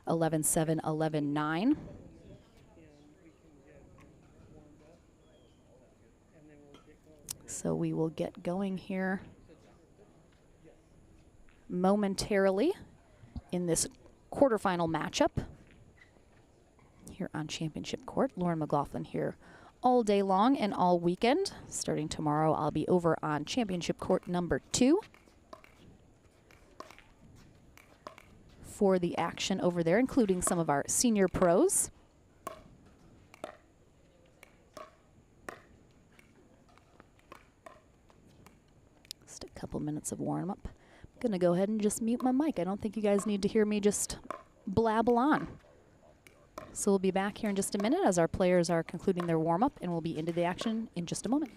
11-7, 11-9. So we will get going here momentarily in this quarterfinal matchup here on Championship Court. Lauren McLaughlin here all day long and all weekend. Starting tomorrow, I'll be over on Championship Court number 2 for the action over there, including some of our senior pros. Just a couple minutes of warm-up. I'm going to go ahead and just mute my mic. I don't think you guys need to hear me just blabble on. So we'll be back here in just a minute as our players are concluding their warm-up, and we'll be into the action in just a moment.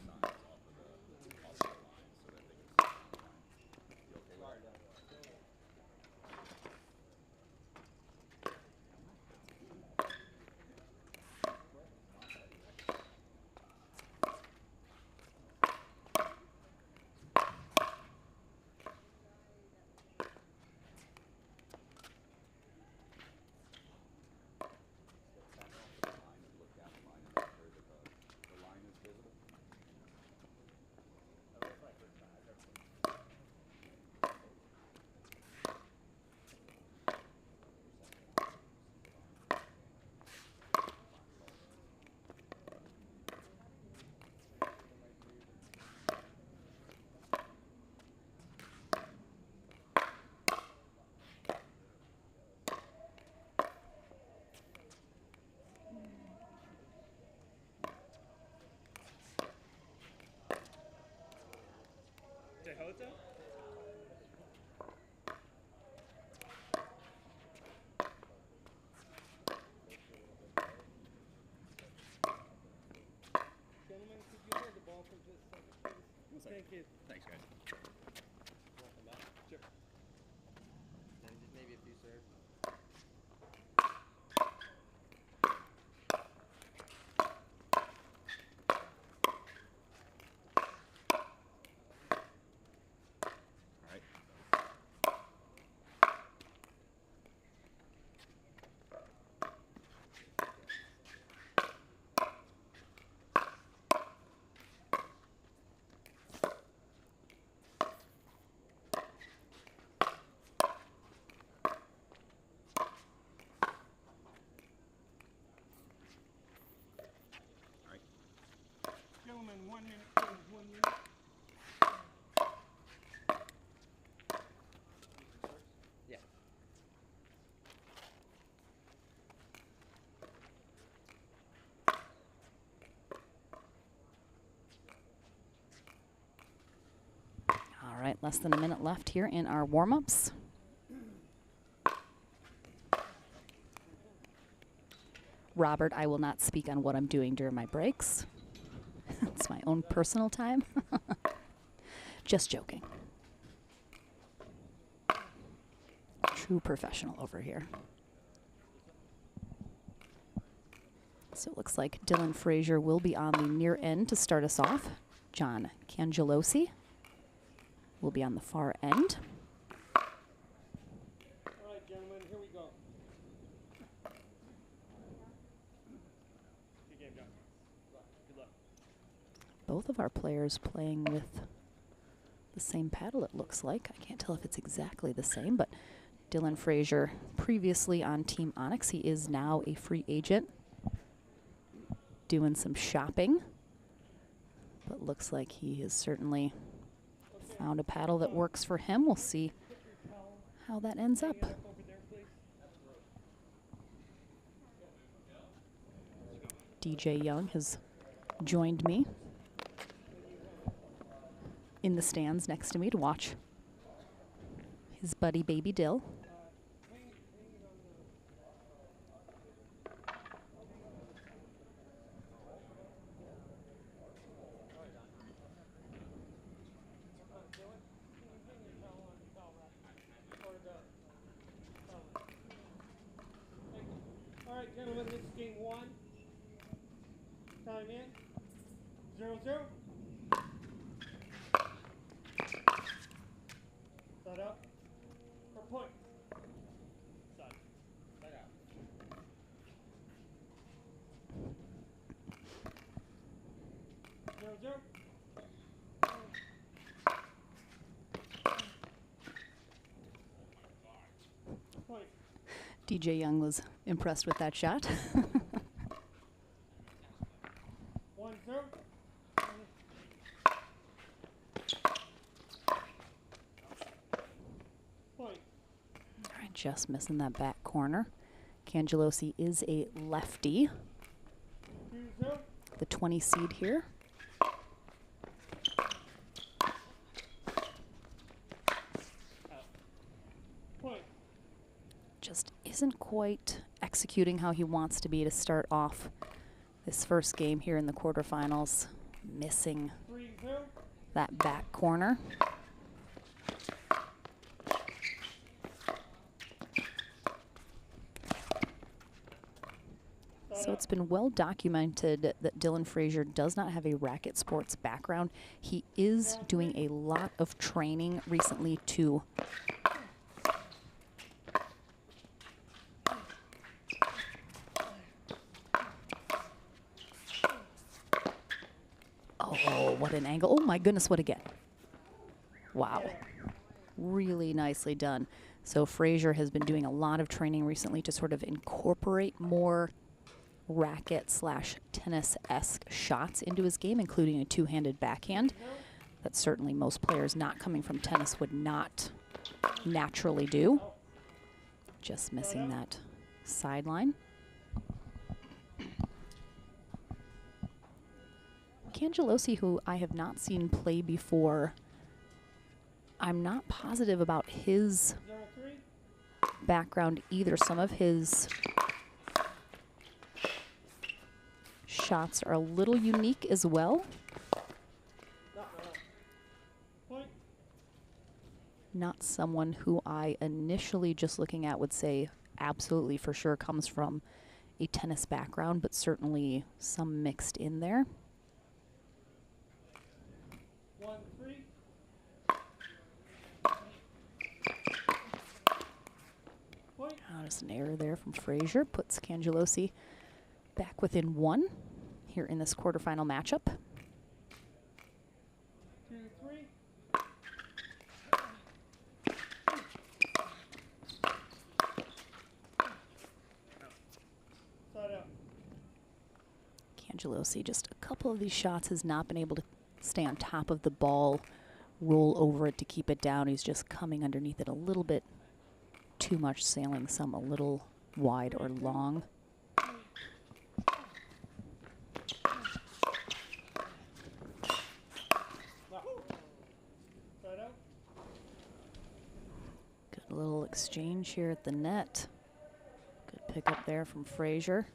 Gentlemen, could you hold the ball for just a second, please? Thank you. Thanks, guys. Welcome back. Sure. And just maybe a few serves. Gentlemen, 1 minute, please, 1 minute. Yeah. All right, less than a minute left here in our warm-ups. Robert, I will not speak on what I'm doing during my breaks. It's my own personal time. Just joking. True professional over here. So it looks like Dylan Fraser will be on the near end to start us off. John Cangelosi will be on the far end. All right, gentlemen, here we go. Good game, John. Good luck. Both of our players playing with the same paddle, it looks like. I can't tell if it's exactly the same, but Dylan Fraser, previously on Team Onyx, he is now a free agent, doing some shopping. But looks like he has certainly found a paddle that works for him. We'll see how that ends up. DJ Young has joined me in the stands next to me to watch his buddy Baby Dill. All Gentlemen, this is game 1. Time in. 0-0. Side up. For point. Side. Side out. 0-0. Point. DJ Young was impressed with that shot. 1-0. Point. All right, just missing that back corner. Cangelosi is a lefty, 2-0. the 20 seed here. Point. Just isn't quite executing how he wants to be to start off this first game here in the quarterfinals. Missing 3-0. that back corner. So it's been well documented that Dylan Fraser does not have a racket sports background. He is doing a lot of training recently to oh, what an angle. Oh my goodness, what again? Wow. Really nicely done. So Fraser has been doing a lot of training recently to sort of incorporate more racket slash tennis-esque shots into his game, including a two-handed backhand. That certainly most players not coming from tennis would not naturally do. Just missing that sideline. Cangelosi, who I have not seen play before, I'm not positive about his 0-3. background either. Some of his shots are a little unique as well. Point. Not someone who I initially just looking at would say absolutely for sure comes from a tennis background, but certainly some mixed in there. 1-3. Point. Just an error there from Fraser. Puts Cangelosi back within 1 here in this quarterfinal matchup. 2-3. Side out. Cangelosi, just a couple of these shots has not been able to stay on top of the ball, roll over it to keep it down. He's just coming underneath it a little bit too much, sailing some a little wide or long. Side out. Good little exchange here at the net. Good pickup there from Fraser.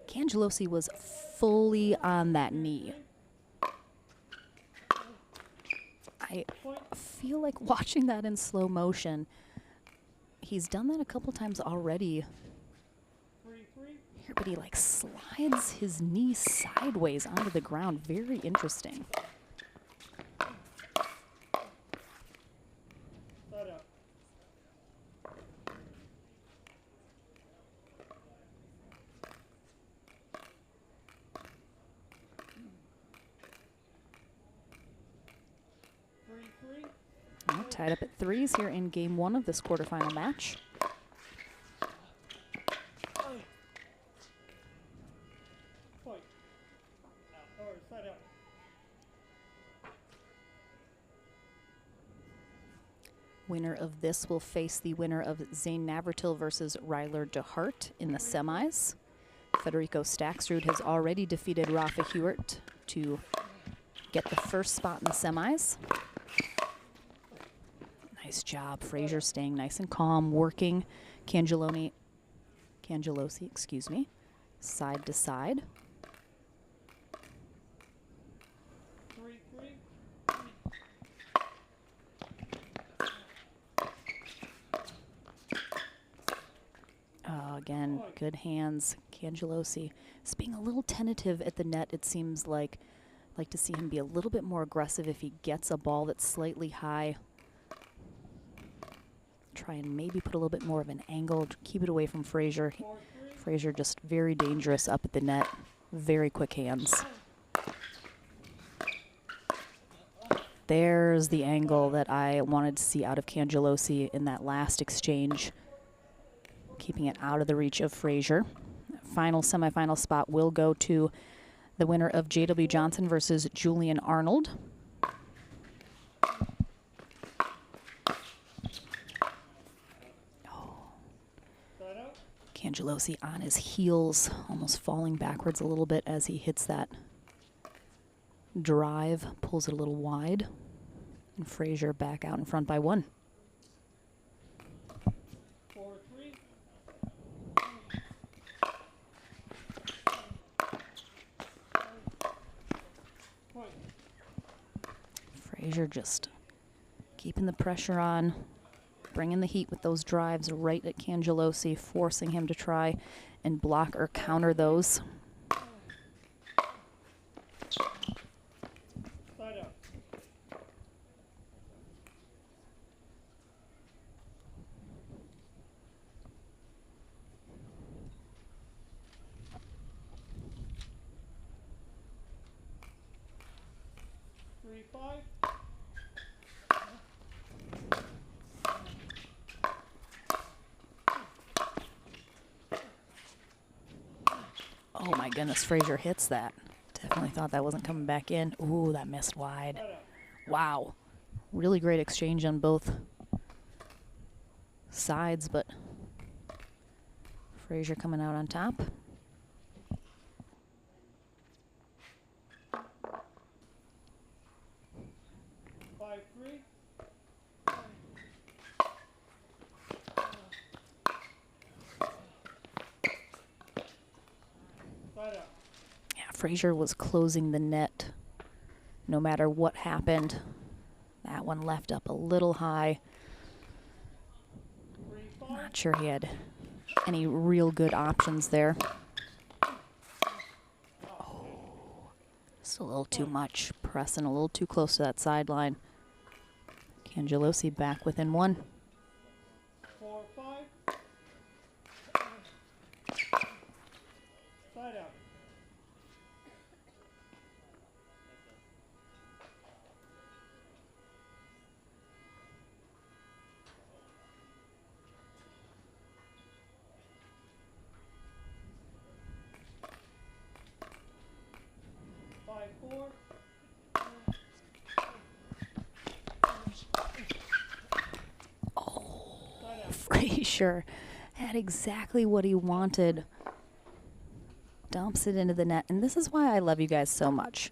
Cangelosi was fully on that knee. I feel like watching that in slow motion. He's done that a couple times already 3-3. here, but he like slides his knee sideways onto the ground. Very interesting. Side out. Well, tied up at 3s here in game 1 of this quarterfinal match. Point. Out. Or side out. Winner of this will face the winner of Zane Navratil versus Ryler DeHart in the semis. Federico Staksrud has already defeated Rafa Hewart to get the first spot in the semis. Nice job. Fraser staying nice and calm, working Cangelosi, excuse me, side to side. 3-3. Again, good hands. Cangelosi is being a little tentative at the net, it seems like. I'd like to see him be a little bit more aggressive if he gets a ball that's slightly high. Try and maybe put a little bit more of an angle to keep it away from Fraser. Fraser just very dangerous up at the net. Very quick hands. There's the angle that I wanted to see out of Cangelosi in that last exchange. Keeping it out of the reach of Fraser. Final semifinal spot will go to the winner of J.W. Johnson versus Julian Arnold. Cangelosi on his heels, almost falling backwards a little bit as he hits that drive, pulls it a little wide, and Fraser back out in front by 1. 4-3. Fraser just keeping the pressure on, bringing the heat with those drives right at Cangelosi, forcing him to try and block or counter those. Side out. Three, 5. Oh my goodness, Fraser hits that. Definitely thought that wasn't coming back in. Ooh, that missed wide. Wow. Really great exchange on both sides, but Fraser coming out on top. Fraser was closing the net no matter what happened. That one left up a little high. Not sure he had any real good options there. Oh, just a little too much. Pressing a little too close to that sideline. Cangelosi back within 1. 4, 5. Side out. Fraser had exactly what he wanted. Dumps it into the net, and this is why I love you guys so much.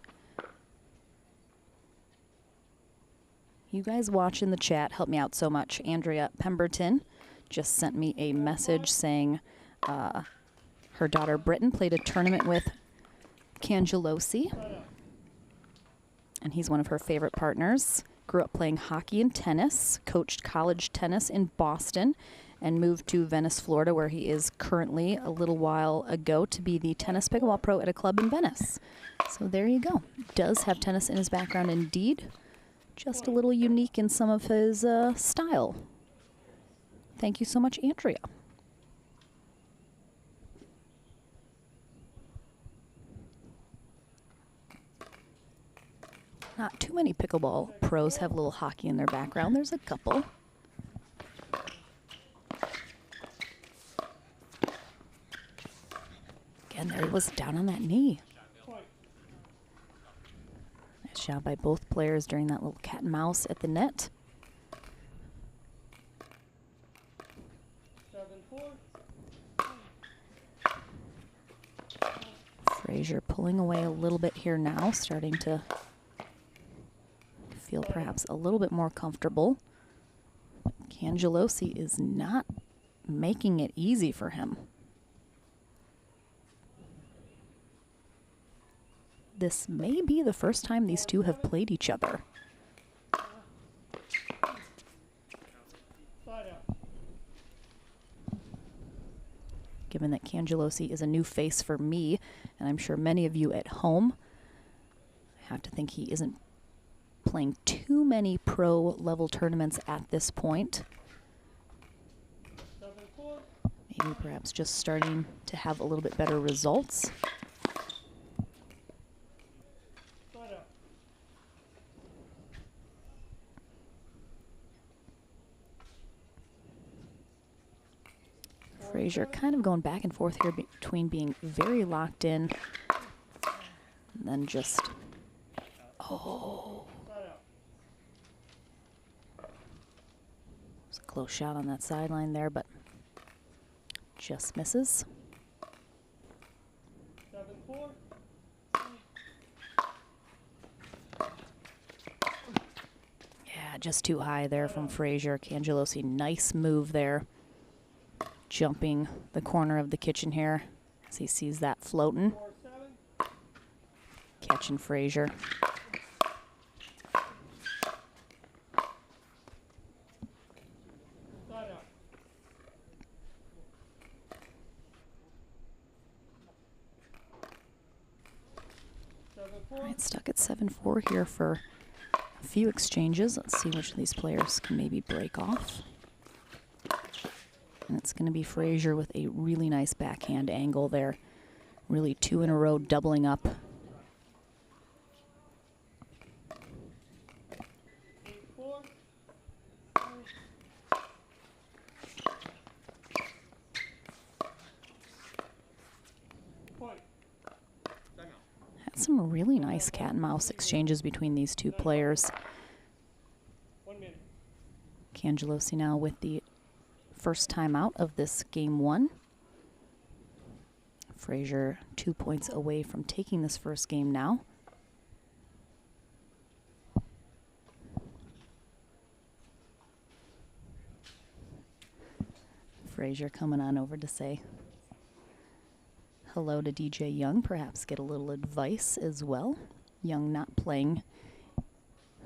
You guys watch in the chat help me out so much. Andrea Pemberton just sent me a message saying her daughter Britton played a tournament with Cangelosi, and he's one of her favorite partners. Grew up playing hockey and tennis, coached college tennis in Boston, and moved to Venice, Florida, where he is currently a little while ago to be the tennis pickleball pro at a club in Venice. So there you go. Does have tennis in his background indeed. Just a little unique in some of his style. Thank you so much, Andrea. Not too many pickleball pros have a little hockey in their background. There's a couple. Again, there he was down on that knee. Nice job by both players during that little cat and mouse at the net. 7-4. Fraser pulling away a little bit here now, starting to feel perhaps a little bit more comfortable. Cangelosi is not making it easy for him. This may be the first time these two have played each other. given that Cangelosi is a new face for me, and I'm sure many of you at home. I have to think he isn't playing too many pro-level tournaments at this point. Maybe perhaps just starting to have a little bit better results. Fraser kind of going back and forth here between being very locked in and then just, oh. It was a close shot on that sideline there, but just misses. 7-4. Yeah, just too high there from Fraser. Cangelosi, nice move there. Jumping the corner of the kitchen here as he sees that floating. Catching Fraser. All right, stuck at 7-4 here for a few exchanges. Let's see which of these players can maybe break off. And it's going to be Fraser with a really nice backhand angle there. Really 2 in a row doubling up. Had some really nice cat and mouse exchanges between these two players. Cangelosi now with the first time out of this game 1. Fraser 2 points away from taking this first game now. Fraser coming on over to say hello to DJ Young, perhaps get a little advice as well. Young not playing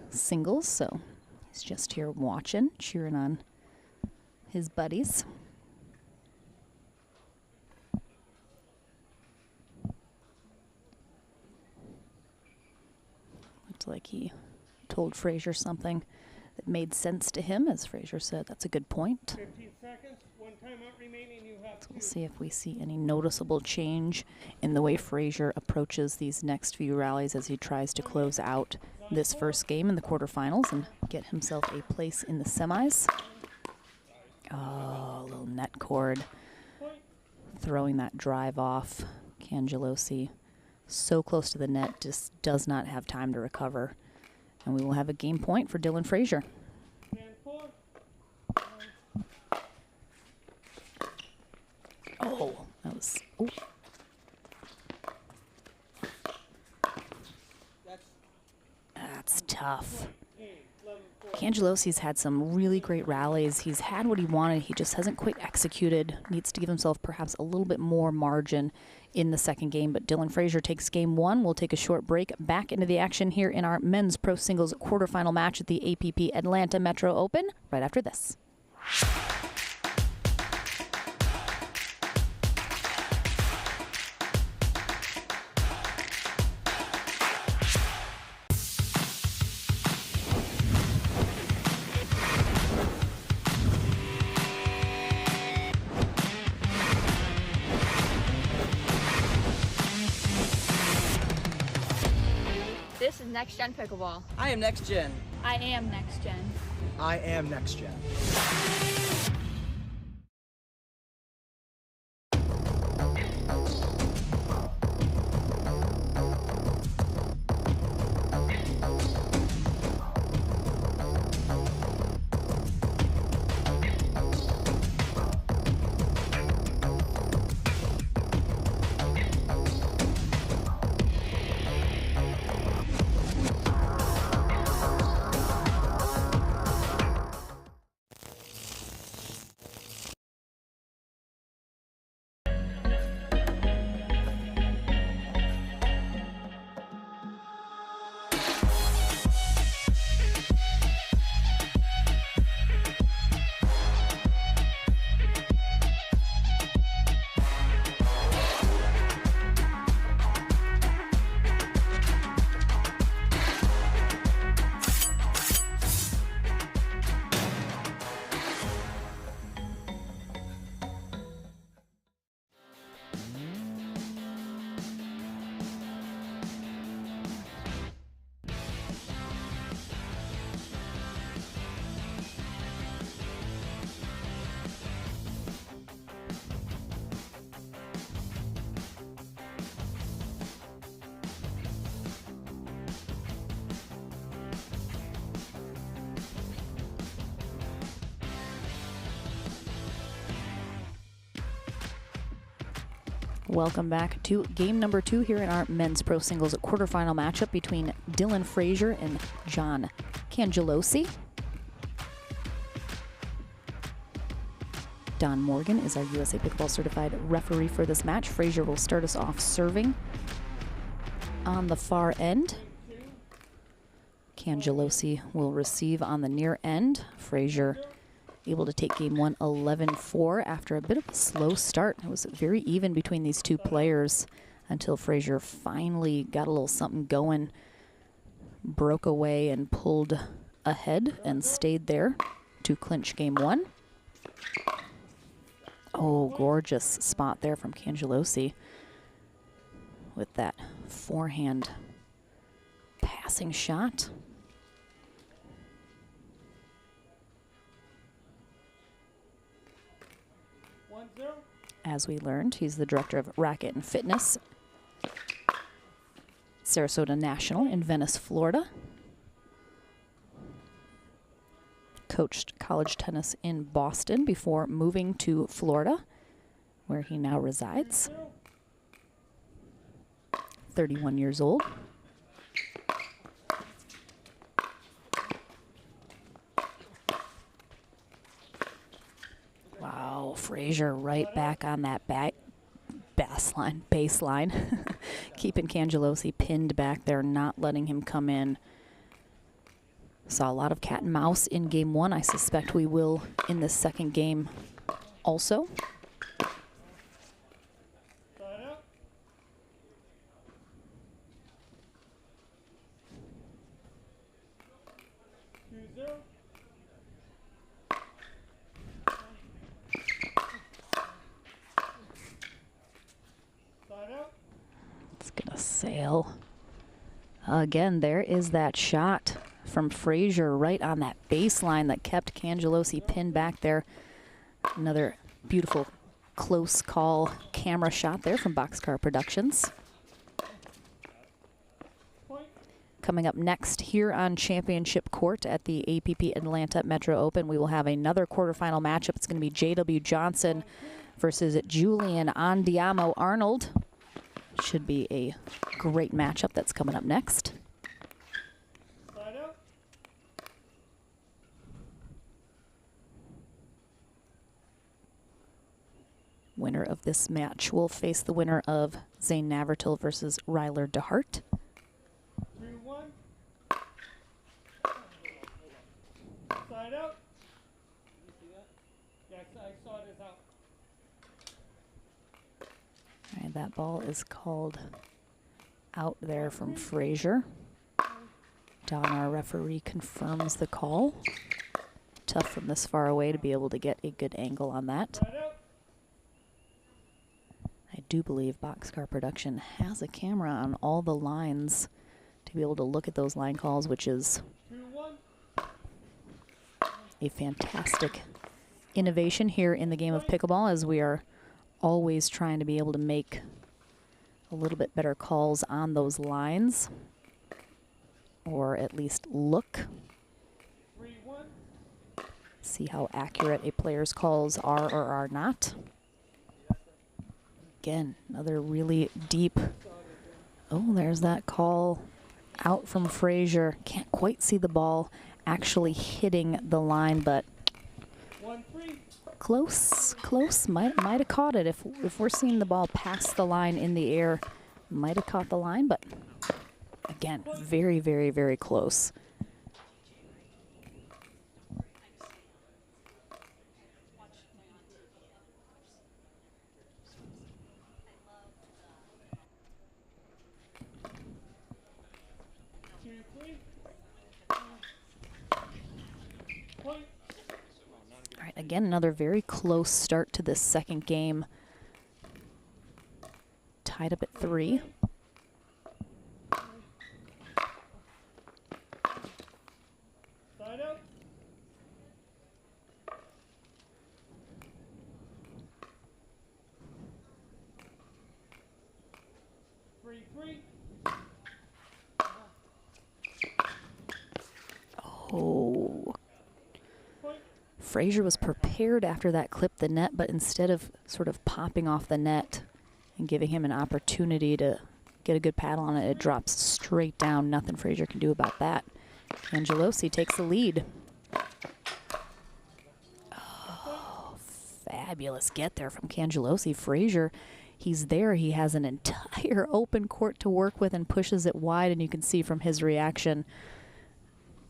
singles, so he's just here watching, cheering on his buddies. Looked like he told Fraser something that made sense to him, as Fraser said, that's a good point. 15 seconds, 1 timeout remaining, you have So we'll see if we see any noticeable change in the way Fraser approaches these next few rallies as he tries to close out this first game in the quarterfinals and get himself a place in the semis. Oh, a little net cord. Throwing that drive off. Cangelosi so close to the net, just does not have time to recover. And we will have a game point for Dylan Fraser. Oh, that was, oh. That's tough. Cangelosi's had some really great rallies. He's had what he wanted. He just hasn't quite executed. Needs to give himself perhaps a little bit more margin in the second game. But Dylan Fraser takes game 1. We'll take a short break. Back into the action here in our men's pro singles quarterfinal match at the APP Atlanta Metro Open right after this. This is Next Gen Pickleball. I am Next Gen. I am Next Gen. I am Next Gen. Welcome back to game number 2 here in our men's pro singles quarterfinal matchup between Dylan Fraser and John Cangelosi. Don Morgan is our USA Pickleball certified referee for this match. Fraser will start us off serving on the far end. Cangelosi will receive on the near end. Fraser able to take game 1 11-4 after a bit of a slow start. It was very even between these two players until Fraser finally got a little something going, broke away and pulled ahead and stayed there to clinch game 1. Oh, gorgeous spot there from Cangelosi with that forehand passing shot. As we learned, he's the director of racket and fitness, Sarasota National in Venice, Florida. Coached college tennis in Boston before moving to Florida, where he now resides. 31 years old. Wow, Fraser right back on that baseline, keeping Cangelosi pinned back there, not letting him come in. Saw a lot of cat and mouse in game 1. I suspect we will in the second game also. It's gonna sail. Again, there is that shot from Fraser right on that baseline that kept Cangelosi pinned back there. Another beautiful close call camera shot there from Boxcar Productions. Coming up next here on Championship Court at the APP Atlanta Metro Open, we will have another quarterfinal matchup. It's going to be J.W. Johnson versus Julian Andiamo Arnold. Should be a great matchup that's coming up next. Winner of this match will face the winner of Zane Navratil versus Ryler DeHart. 3-1. Side out. Did you see that? Yes, I saw it as out. All right, that ball is called out there from Fraser. Don, our referee, confirms the call. Tough from this far away to be able to get a good angle on that. I do believe Boxcar Production has a camera on all the lines to be able to look at those line calls, which is a fantastic innovation here in the game of pickleball, as we are always trying to be able to make a little bit better calls on those lines, or at least look. See how accurate a player's calls are or are not. Again, another really deep. Oh, there's that call out from Fraser. Can't quite see the ball actually hitting the line, but close, close. Might have caught it. If we're seeing the ball pass the line in the air, might have caught the line, but again, very, very, very close. All right, again, another very close start to this second game. Tied up at 3. Side out. Oh. Fraser was prepared after that clipped the net, but instead of sort of popping off the net and giving him an opportunity to get a good paddle on it. It drops straight down. Nothing Fraser can do about that. Cangelosi takes the lead. Oh, fabulous get there from Cangelosi. Fraser, he's there. He has an entire open court to work with and pushes it wide, and you can see from his reaction,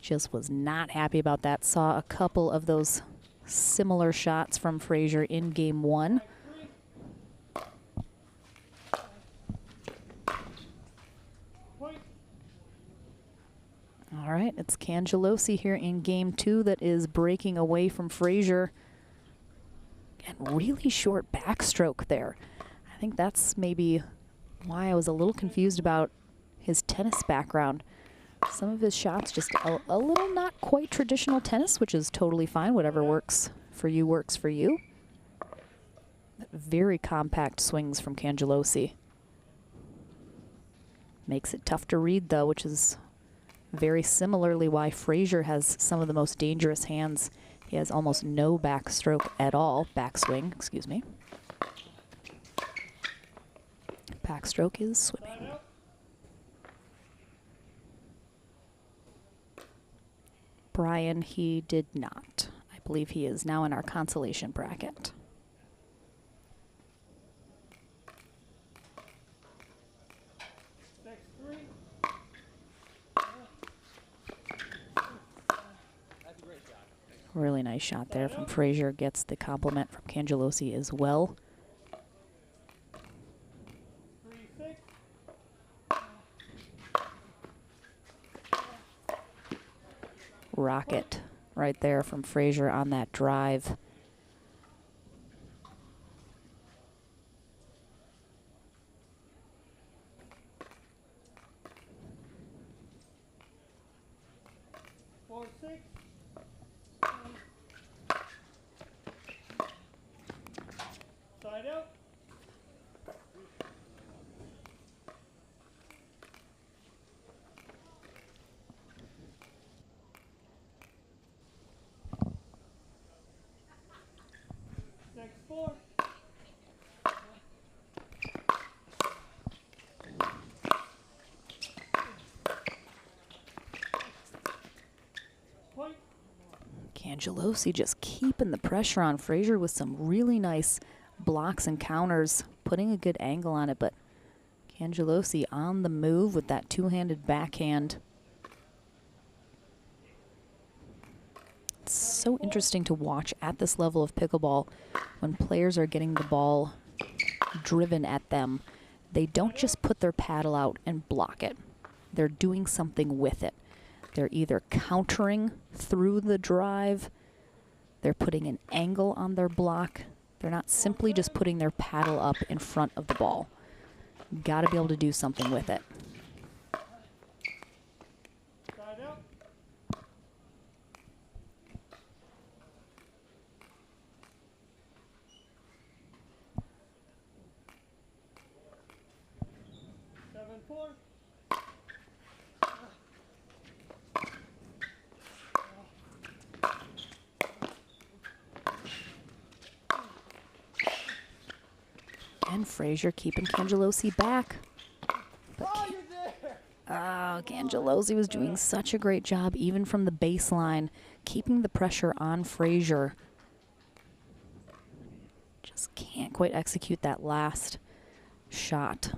just was not happy about that. Saw a couple of those similar shots from Fraser in game one. All right, it's Cangelosi here in game two that is breaking away from Fraser. And really short backstroke there. I think that's maybe why I was a little confused about his tennis background. Some of his shots just a little not quite traditional tennis, which is totally fine. Whatever works for you works for you. Very compact swings from Cangelosi. Makes it tough to read though, which is very similarly why Fraser has some of the most dangerous hands. He has almost no backstroke at all. Backswing, excuse me. Backstroke is swimming. Brian, he did not. I believe he is now in our consolation bracket. Really nice shot there from Fraser. Gets the compliment from Cangelosi as well. Rocket right there from Fraser on that drive. Cangelosi just keeping the pressure on Fraser with some really nice blocks and counters, putting a good angle on it, but Cangelosi on the move with that two-handed backhand. It's so interesting to watch at this level of pickleball when players are getting the ball driven at them. They don't just put their paddle out and block it. They're doing something with it. They're either countering through the drive, they're putting an angle on their block. They're not simply just putting their paddle up in front of the ball. Got to be able to do something with it. And Fraser keeping Cangelosi back. Cangelosi was doing such a great job, even from the baseline, keeping the pressure on Fraser. Just can't quite execute that last shot.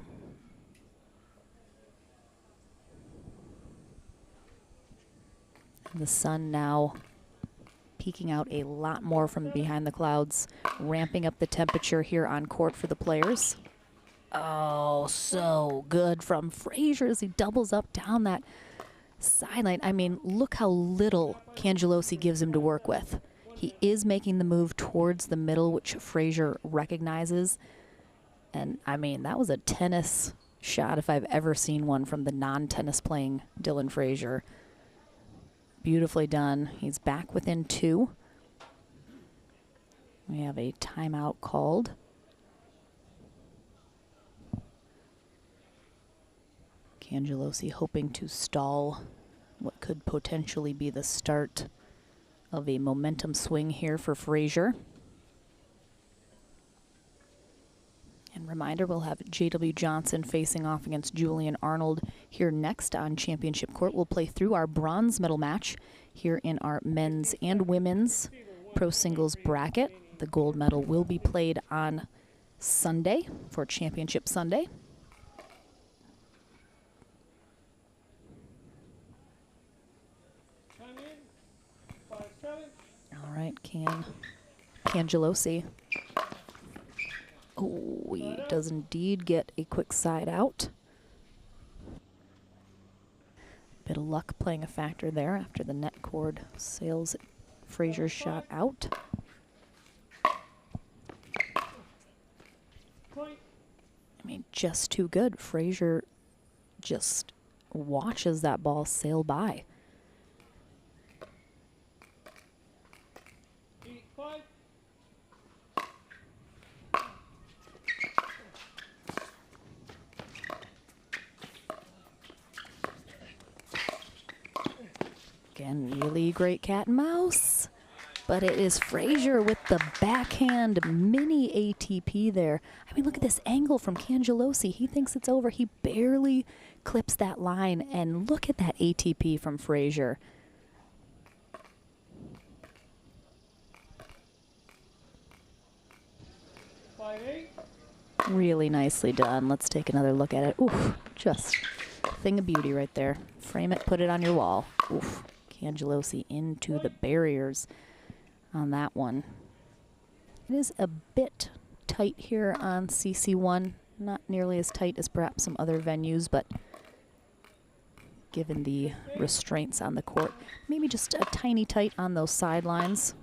The sun now peeking out a lot more from behind the clouds, ramping up the temperature here on court for the players. Oh, so good from Fraser as he doubles up down that sideline. I mean, look how little Cangelosi gives him to work with. He is making the move towards the middle, which Fraser recognizes. And, I mean, that was a tennis shot if I've ever seen one from the non-tennis playing Dylan Fraser. Beautifully done. He's back within two. We have a timeout called. Cangelosi hoping to stall what could potentially be the start of a momentum swing here for Fraser. And Reminder, we'll have J.W. Johnson facing off against Julian Arnold here next on Championship Court. We'll play through our bronze medal match here in our men's and women's pro singles bracket. The gold medal will be played on Sunday for Championship Sunday. All right, Cangelosi. Oh, he does indeed get a quick side out. Bit of luck playing a factor there after the net cord sails Fraser's shot out. I mean, just too good. Fraser just watches that ball sail by. Again, really great cat and mouse. But it is Fraser with the backhand mini ATP there. I mean, look at this angle from Cangelosi. He thinks it's over. He barely clips that line. And look at that ATP from Fraser. Really nicely done. Let's take another look at it. Oof, just a thing of beauty right there. Frame it, put it on your wall. Oof, Cangelosi into the barriers on that one. It is a bit tight here on CC1. Not nearly as tight as perhaps some other venues, but given the restraints on the court, maybe just a tiny tight on those sidelines.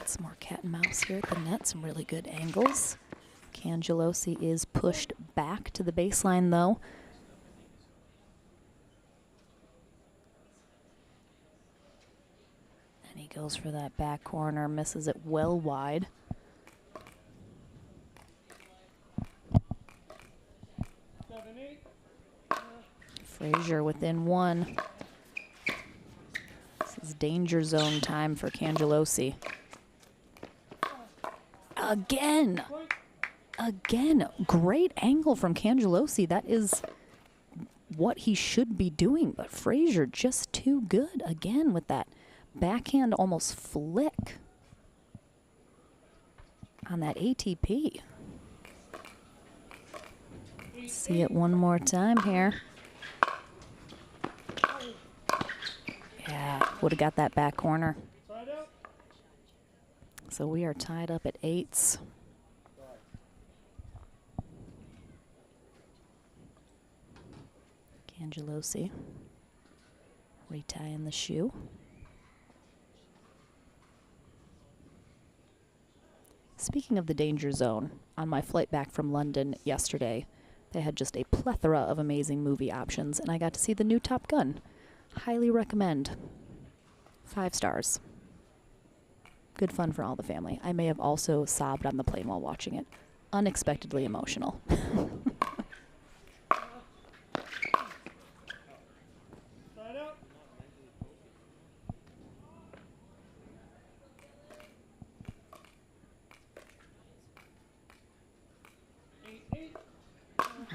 Some more cat and mouse here at the net, some really good angles. Cangelosi is pushed back to the baseline though. And he goes for that back corner, misses it well wide. Fraser within one. This is danger zone time for Cangelosi. Again, great angle from Cangelosi. That is what he should be doing, but Fraser just too good again with that backhand almost flick on that ATP. Let's see it one more time here. Yeah, would have got that back corner. So we are tied up at 8s. Cangelosi retying the shoe. Speaking of the danger zone, on my flight back from London yesterday, they had just a plethora of amazing movie options, and I got to see the new Top Gun. Highly recommend. 5 stars. Good fun for all the family. I may have also sobbed on the plane while watching it. Unexpectedly emotional.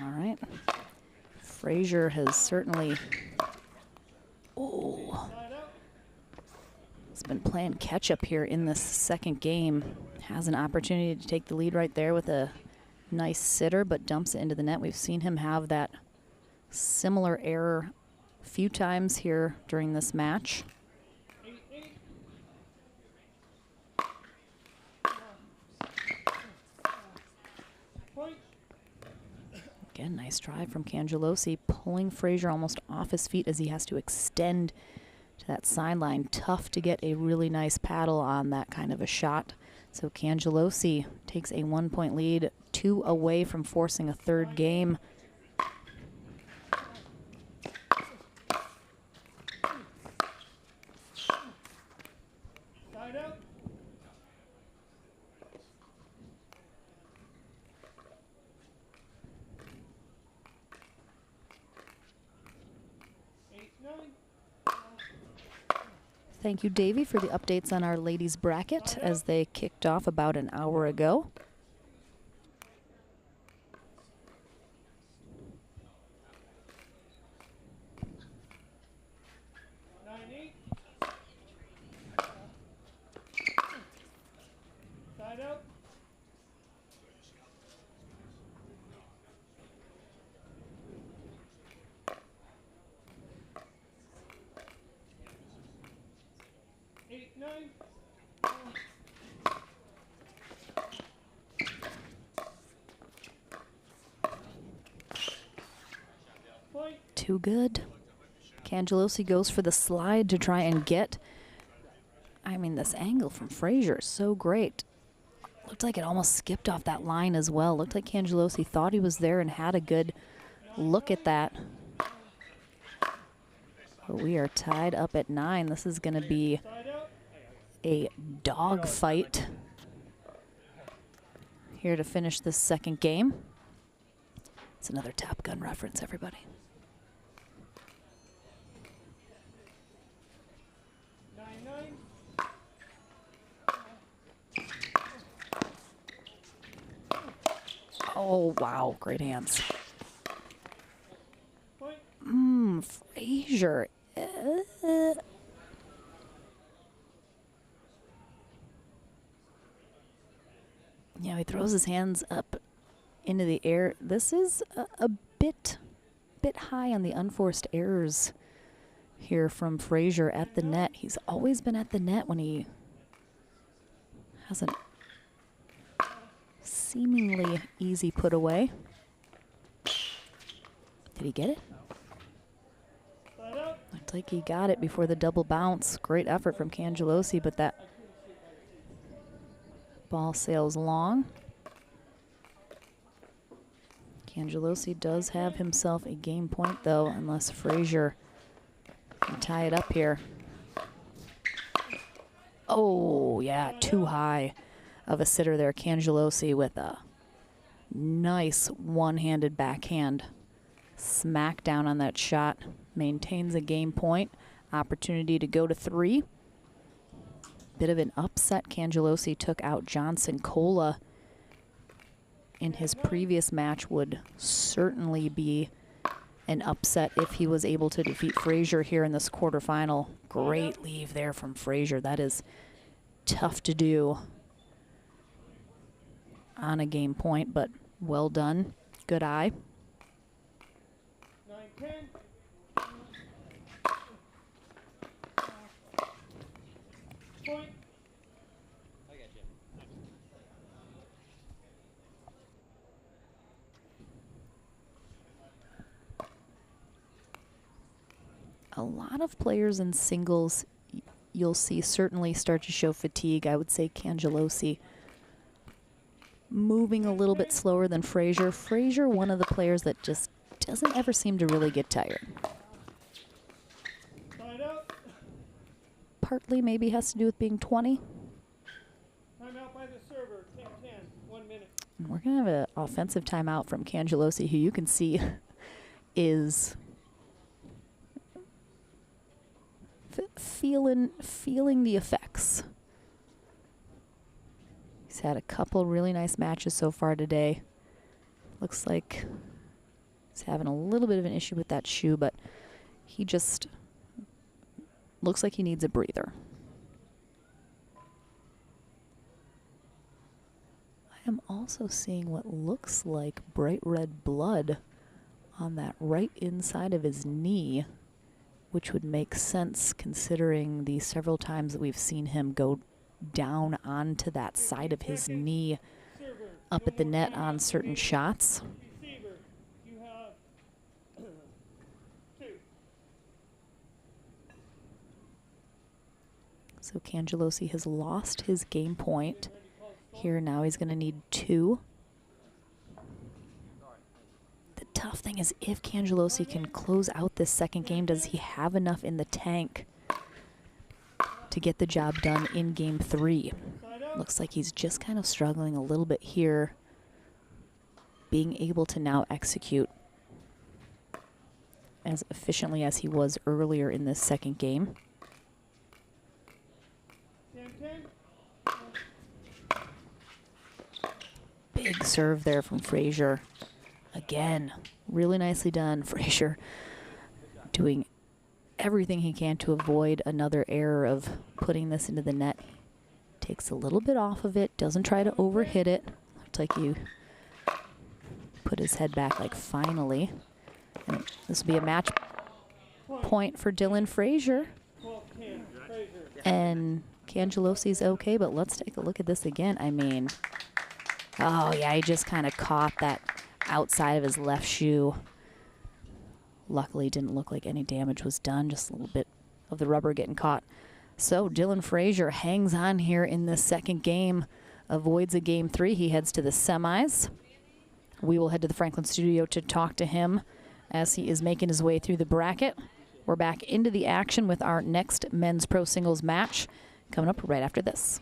All right. Fraser has certainly been playing catch up here in this second game. Has an opportunity to take the lead right there with a nice sitter, but dumps it into the net. We've seen him have that similar error a few times here during this match. Again, nice try from Cangelosi, pulling Fraser almost off his feet as he has to extend to that sideline. Tough to get a really nice paddle on that kind of a shot. So Cangelosi takes a 1-point lead, 2 away from forcing a third game. Thank you, Davey, for the updates on our ladies bracket as they kicked off about an hour ago. Side up. Eight, nine. Point. Too good. Cangelosi goes for the slide to try and get. I mean, this angle from Fraser is so great. Looked like it almost skipped off that line as well. Looked like Cangelosi thought he was there and had a good look at that. But we are tied up at 9. This is going to be a dog fight here to finish this second game. It's another Top Gun reference, everybody. Oh, wow. Great hands. Fraser. Yeah, he throws his hands up into the air. This is a bit high on the unforced errors here from Fraser at the net. He's always been at the net when he has a seemingly easy put away. Did he get it? Looked like he got it before the double bounce. Great effort from Cangelosi, but that ball sails long. Cangelosi does have himself a game point, though, unless Fraser can tie it up here. Oh, yeah, too high of a sitter there. Cangelosi with a nice one-handed backhand smack down on that shot. Maintains a game point. Opportunity to go to 3. Bit of an upset. Cangelosi took out Johnson. Cola in his previous match would certainly be an upset if he was able to defeat Fraser here in this quarterfinal. Great leave there from Fraser. That is tough to do on a game point, but well done. Good eye. 9-10. Point. A lot of players in singles you'll see certainly start to show fatigue. I would say Cangelosi moving a little bit slower than Fraser. Fraser, one of the players that just doesn't ever seem to really get tired. Partly maybe has to do with being 20. Timeout by the server. 10-10. 1 minute. And we're going to have an offensive timeout from Cangelosi, who you can see is feeling the effects. He's had a couple really nice matches so far today. Looks like he's having a little bit of an issue with that shoe, but he just looks like he needs a breather. I am also seeing what looks like bright red blood on that right inside of his knee, which would make sense considering the several times that we've seen him go down onto that side of his knee up at the net on certain shots. Receiver, you have 2. So Cangelosi has lost his game point. Here now he's going to need 2. The tough thing is if Cangelosi can close out this second game, does he have enough in the tank to get the job done in game 3? Looks like he's just kind of struggling a little bit here, being able to now execute as efficiently as he was earlier in this second game. serve there from Fraser. Again, really nicely done. Fraser doing everything he can to avoid another error of putting this into the net. Takes a little bit off of it, doesn't try to overhit it. Looks like you put his head back like finally. And this will be a match point for Dylan Fraser. And Cangelosi's okay, but let's take a look at this again. I mean, oh yeah, he just kind of caught that outside of his left shoe. Luckily, didn't look like any damage was done, just a little bit of the rubber getting caught. So Dylan Fraser hangs on here in this second game, avoids a game 3. He heads to the semis. We will head to the Franklin studio to talk to him as he is making his way through the bracket. We're back into the action with our next men's pro singles match coming up right after this.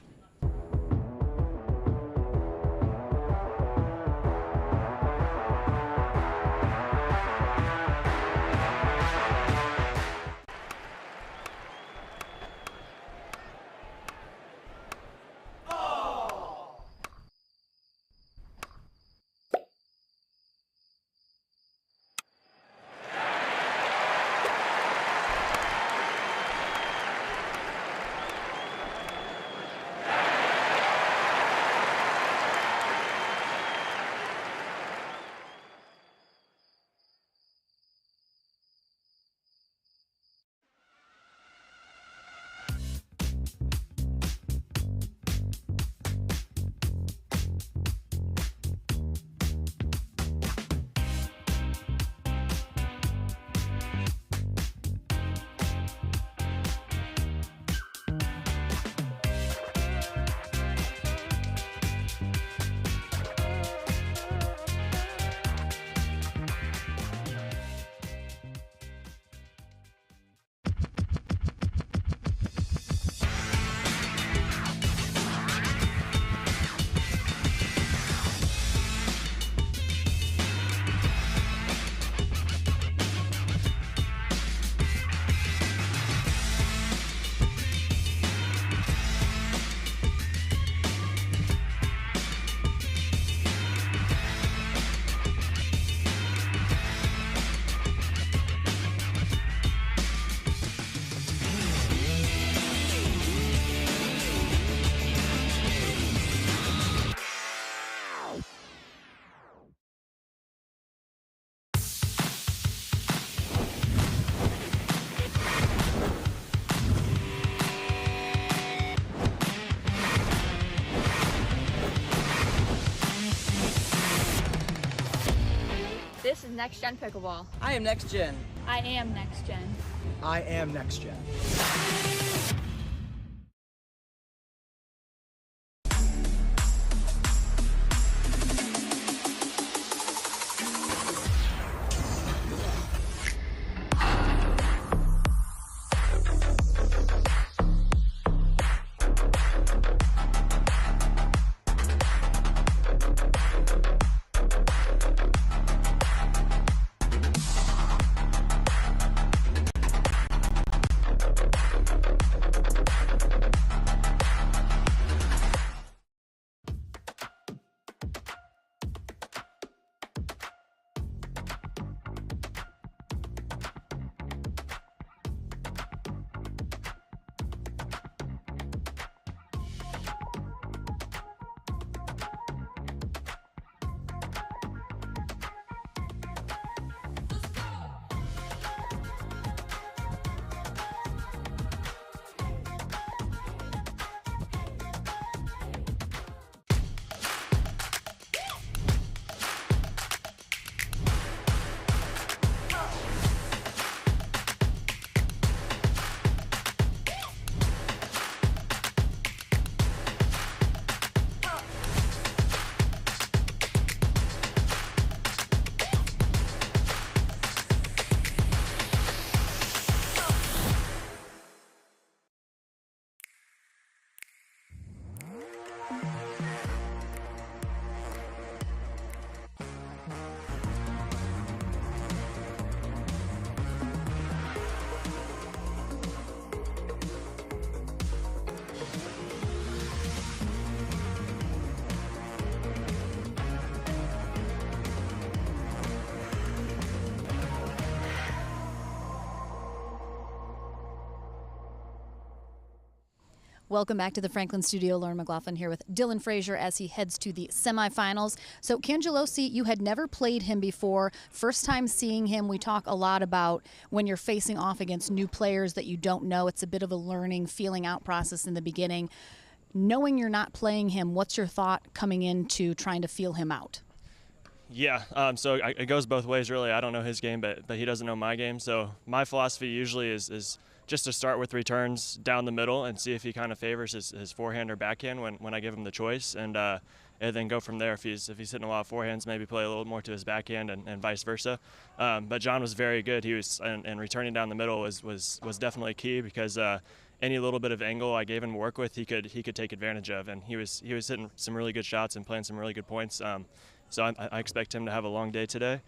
This is Next Gen Pickleball. I am next gen. I am Next Gen. I am next gen. Welcome back to the Franklin studio. Lauren McLaughlin here with Dylan Fraser as he heads to the semifinals. So Cangelosi, you had never played him before. First time seeing him. We talk a lot about when you're facing off against new players that you don't know. It's a bit of a learning, feeling out process in the beginning. Knowing you're not playing him, what's your thought coming into trying to feel him out? Yeah, so it goes both ways, really. I don't know his game, but he doesn't know my game. So my philosophy usually is just to start with returns down the middle and see if he kind of favors his forehand or backhand when I give him the choice, and then go from there. If he's hitting a lot of forehands, maybe play a little more to his backhand and vice versa. But John was very good. He was and returning down the middle was definitely key, because any little bit of angle I gave him work with, he could take advantage of, and he was hitting some really good shots and playing some really good points. So I expect him to have a long day today.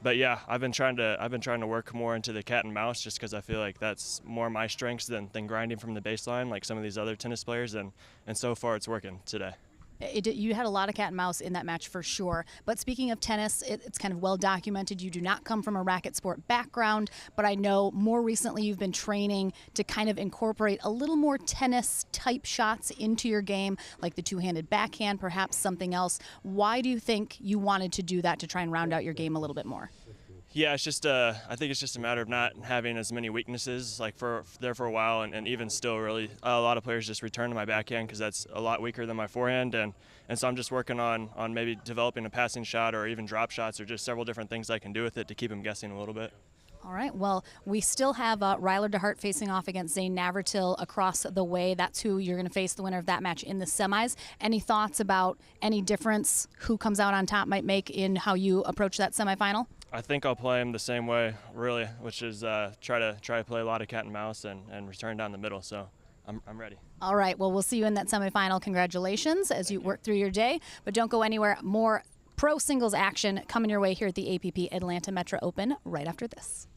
But yeah, I've been trying to work more into the cat and mouse, just because I feel like that's more my strengths than grinding from the baseline like some of these other tennis players, and so far it's working today. You had a lot of cat and mouse in that match for sure. But speaking of tennis, it's kind of well documented. You do not come from a racket sport background, but I know more recently you've been training to kind of incorporate a little more tennis type shots into your game, like the two-handed backhand, perhaps something else. Why do you think you wanted to do that to try and round out your game a little bit more? Yeah, it's just I think it's just a matter of not having as many weaknesses like for a while, and even still, really a lot of players just return to my backhand because that's a lot weaker than my forehand, and so I'm just working on maybe developing a passing shot or even drop shots, or just several different things I can do with it to keep him guessing a little bit. All right, well, we still have Ryler DeHart facing off against Zane Navratil across the way. That's who you're going to face, the winner of that match in the semis. Any thoughts about any difference who comes out on top might make in how you approach that semifinal? I think I'll play him the same way, really, which is try to play a lot of cat and mouse and return down the middle. So I'm ready. All right, well, we'll see you in that semifinal. Congratulations as you work through your day, but don't go anywhere. More pro singles action coming your way here at the APP Atlanta Metro Open right after this.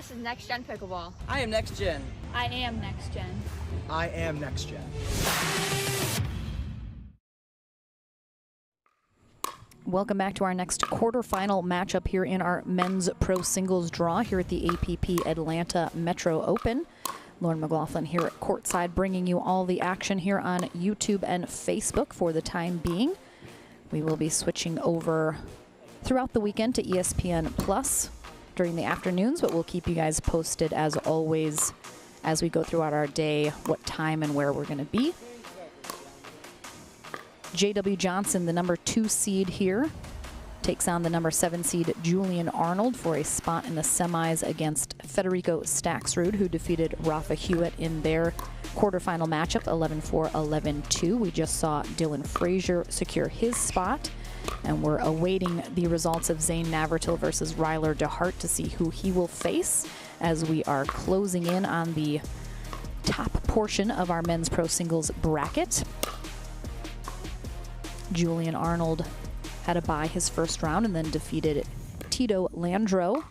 This is Next Gen Pickleball. I am next gen. I am Next Gen. I am next gen. Welcome back to our next quarterfinal matchup here in our men's pro singles draw here at the APP Atlanta Metro Open. Lauren McLaughlin here at courtside, bringing you all the action here on YouTube and Facebook for the time being. We will be switching over throughout the weekend to ESPN Plus during the afternoons, but we'll keep you guys posted as always as we go throughout our day, what time and where we're going to be. J.W. Johnson, the number 2 seed here, takes on the number 7 seed Julian Arnold for a spot in the semis against Federico Staxrud, who defeated Rafa Hewitt in their quarterfinal matchup, 11-4, 11-2. We just saw Dylan Fraser secure his spot, and we're awaiting the results of Zane Navratil versus Ryler DeHart to see who he will face as we are closing in on the top portion of our men's pro singles bracket. Julian Arnold had to bye his first round and then defeated Tito Landro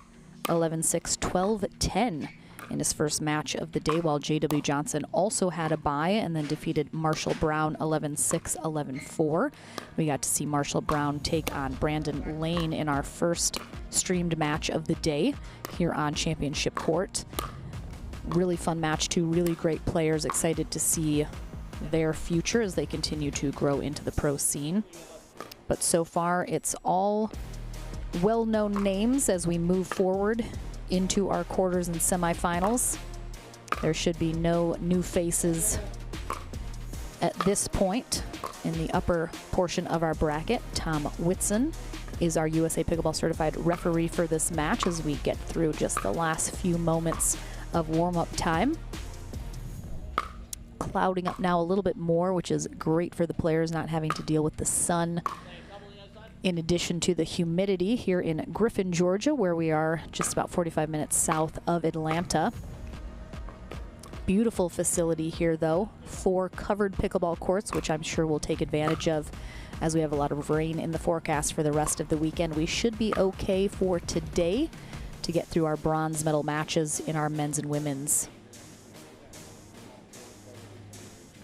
11-6, 12-10 in his first match of the day, while J.W. Johnson also had a bye and then defeated Marshall Brown 11-6, 11-4. We got to see Marshall Brown take on Brandon Lane in our first streamed match of the day here on Championship Court. Really fun match, two really great players. Excited to see their future as they continue to grow into the pro scene. But so far, it's all well-known names as we move forward into our quarters and semifinals. There should be no new faces at this point in the upper portion of our bracket. Tom Whitson is our USA Pickleball Certified referee for this match as we get through just the last few moments of warm-up time. Clouding up now a little bit more, which is great for the players, not having to deal with the sun in addition to the humidity here in Griffin, Georgia, where we are just about 45 minutes south of Atlanta. Beautiful facility here, though. 4 covered pickleball courts, which I'm sure we'll take advantage of as we have a lot of rain in the forecast for the rest of the weekend. We should be okay for today to get through our bronze medal matches in our men's and women's,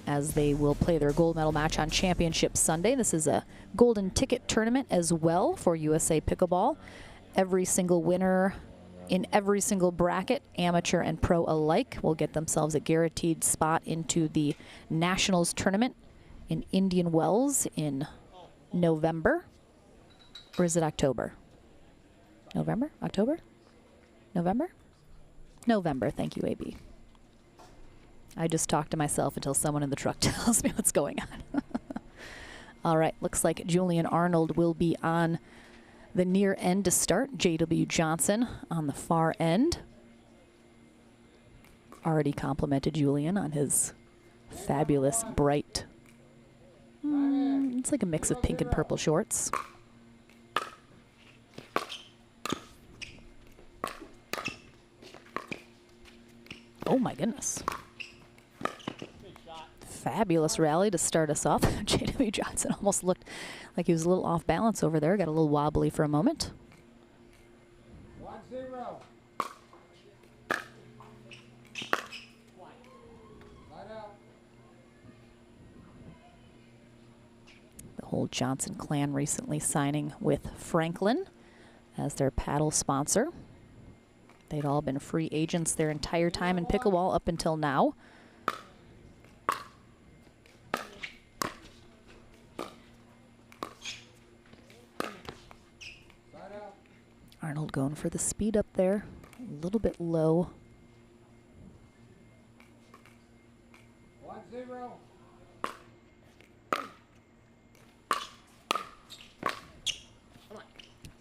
as they will play their gold medal match on Championship Sunday. This is a golden ticket tournament as well for USA Pickleball. Every single winner in every single bracket, amateur and pro alike, will get themselves a guaranteed spot into the Nationals tournament in Indian Wells in November. Or is it October? November? October? November? November, thank you, AB. I just talk to myself until someone in the truck tells me what's going on. All right, looks like Julian Arnold will be on the near end to start. J.W. Johnson on the far end. Already complimented Julian on his fabulous bright, it's like a mix of pink and purple shorts. Oh my goodness. Fabulous rally to start us off. J.W. Johnson almost looked like he was a little off balance over there. Got a little wobbly for a moment. 1-0. Line out. The whole Johnson clan recently signing with Franklin as their paddle sponsor. They'd all been free agents their entire time in pickleball up until now. Arnold going for the speed up there, a little bit low. 1-0.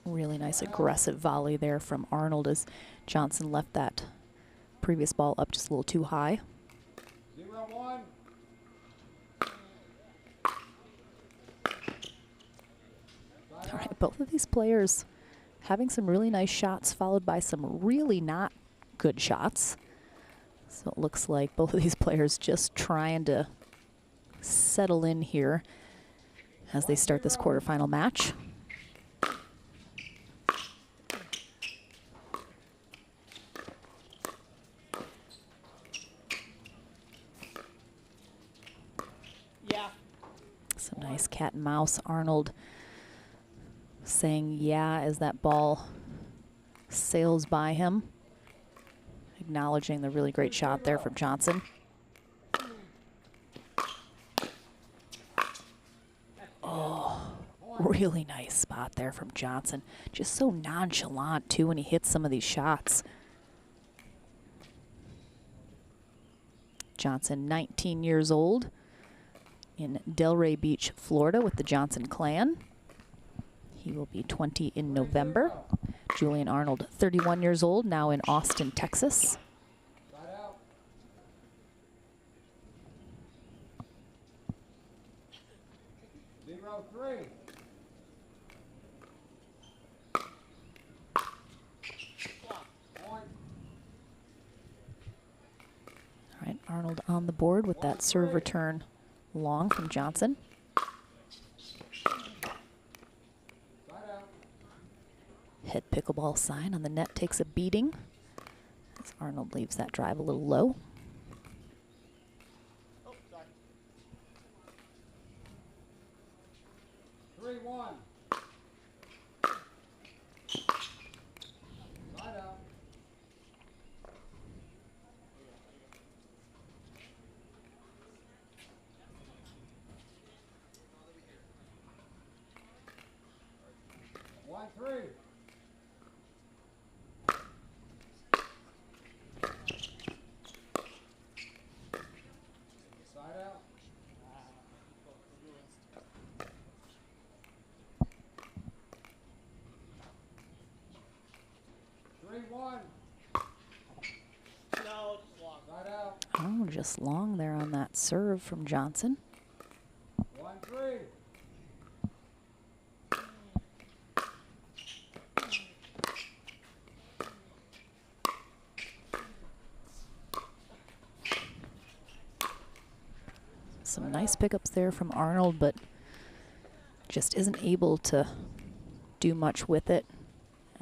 Really nice aggressive volley there from Arnold as Johnson left that previous ball up just a little too high. 0-1. All right, both of these players having some really nice shots followed by some really not good shots. So it looks like both of these players just trying to settle in here as they start this quarterfinal match. cat and mouse. Arnold saying yeah as that ball sails by him, acknowledging the really great shot there from Johnson. Oh, really nice spot there from Johnson. Just so nonchalant, too, when he hits some of these shots. Johnson, 19 years old, in Delray Beach, Florida, with the Johnson clan. He will be 20 in November. Julian Arnold, 31 years old, now in Austin, Texas. 0-3. All right, Arnold on the board with that serve return long from Johnson. Head pickleball sign on the net takes a beating as Arnold leaves that drive a little low. Oh, sorry. 3-1. Side out. One, 3. Side out. 3-1. No, just long. Side out. Oh, just long there on that serve from Johnson. 1-3. Some nice pickups there from Arnold, but just isn't able to do much with it.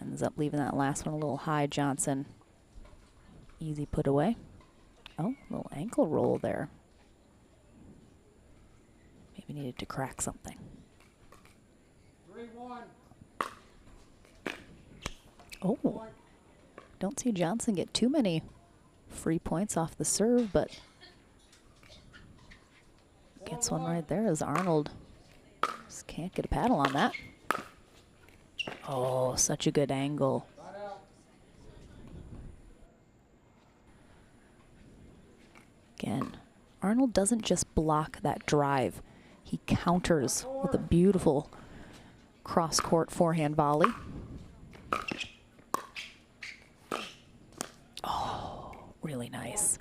Ends up leaving that last one a little high. Johnson, easy put away. Oh, little ankle roll there. Maybe needed to crack something. 3-1. Oh, don't see Johnson get too many free points off the serve, but gets one right there as Arnold just can't get a paddle on that. Oh, such a good angle. Again, Arnold doesn't just block that drive. He counters with a beautiful cross-court forehand volley. Oh, really nice.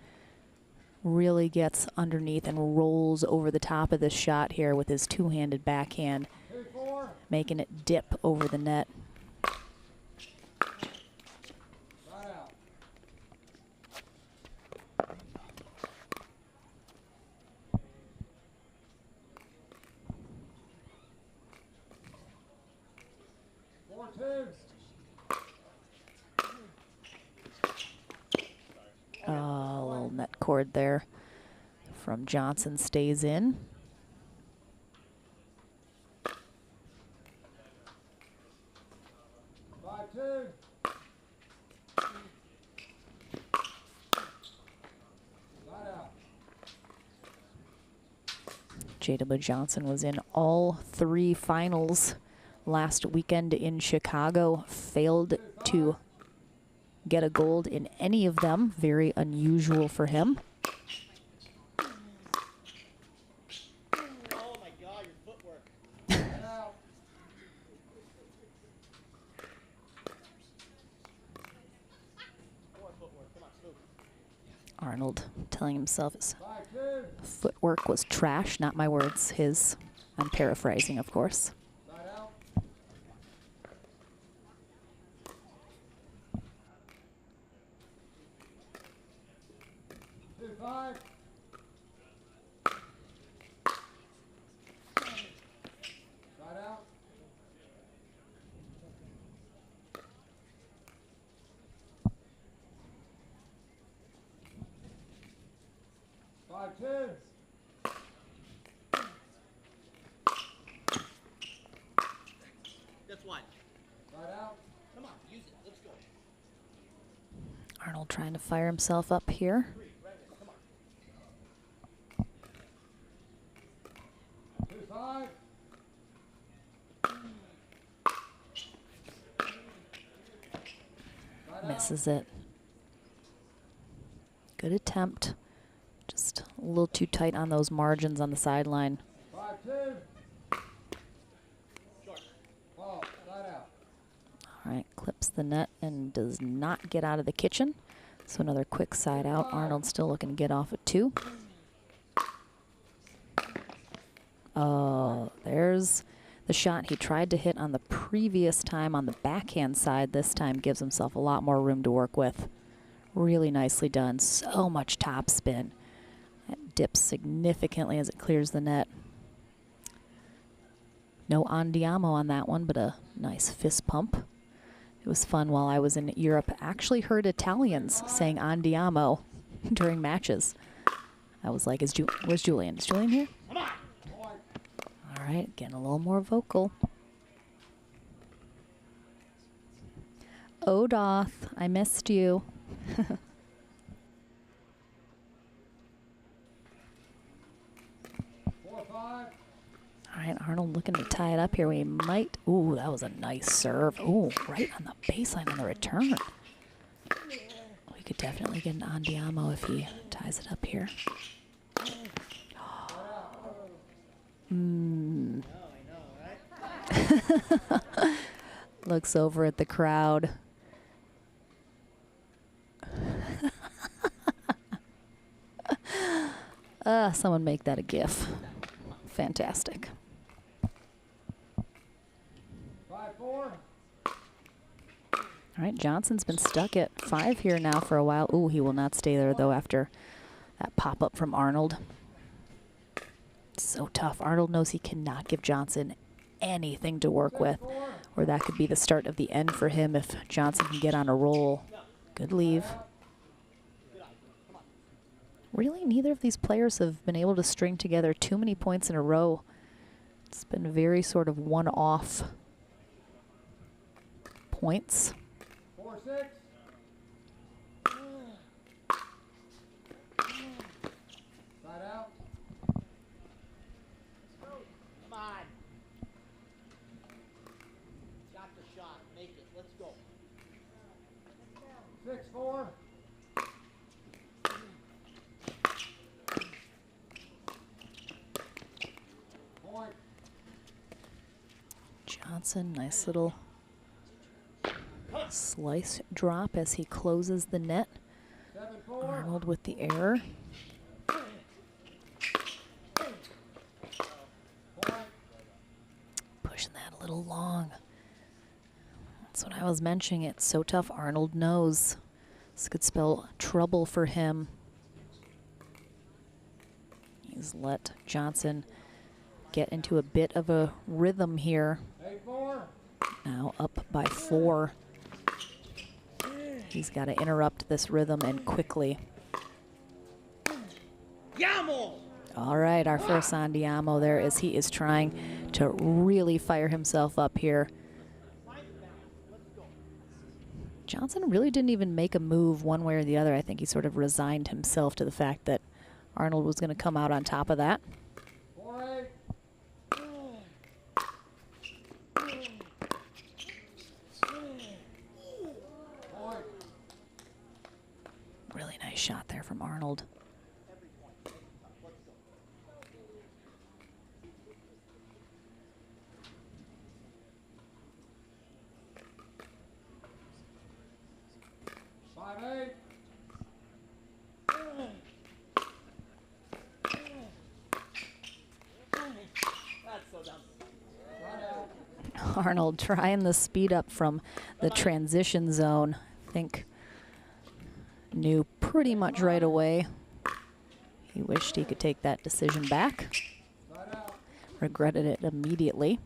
Really gets underneath and rolls over the top of this shot here with his two-handed backhand, making it dip over the net. A little net cord there from Johnson stays in. J.W. Johnson was in all 3 finals last weekend in Chicago. Failed to get a gold in any of them. Very unusual for him. Oh my God, your footwork. Arnold telling himself his footwork was trash. Not my words, his. I'm paraphrasing, of course. 5. Side out. 5-2. Arnold trying to fire himself up here. Misses it. Good attempt. Just a little too tight on those margins on the sideline. 5-2. Ball, side out. All right, clips the net and does not get out of the kitchen. So another quick side out. Arnold still looking to get off at 2. Oh, there's the shot he tried to hit on the previous time on the backhand side. This time gives himself a lot more room to work with. Really nicely done. So much top spin. That dips significantly as it clears the net. No Andiamo on that one, but a nice fist pump. It was fun while I was in Europe. I actually heard Italians saying Andiamo during matches. I was like, where's Julian? Is Julian here? All right, getting a little more vocal. Odoth, I missed you. All right, Arnold looking to tie it up here. We might. Ooh, that was a nice serve. Ooh, right on the baseline on the return. We could definitely get an Andiamo if he ties it up here. Looks over at the crowd. Someone make that a GIF. Fantastic. 5-4. All right, Johnson's been stuck at 5 here now for a while. Ooh, he will not stay there, though, after that pop-up from Arnold. So tough. Arnold knows he cannot give Johnson anything to work with, or that could be the start of the end for him if Johnson can get on a roll. Good leave. Really, neither of these players have been able to string together too many points in a row. It's been very sort of one-off points. 4-6. Side out. Come on. Got the shot. Make it. Let's go. 6-4. Point. Johnson, nice little slice drop as he closes the net. 7-4. Arnold with the error. Pushing that a little long. That's what I was mentioning. It's so tough. Arnold knows this could spell trouble for him. He's let Johnson get into a bit of a rhythm here. 8-4. Now up by 4. He's got to interrupt this rhythm and quickly. Yamo! All right, our first Andiamo there as he is trying to really fire himself up here. Johnson really didn't even make a move one way or the other. I think he sort of resigned himself to the fact that Arnold was going to come out on top of that. 4-8. Point. Really nice shot there from Arnold. Arnold trying the speed up from the transition zone. I think knew pretty much right away. He wished he could take that decision back. Regretted it immediately.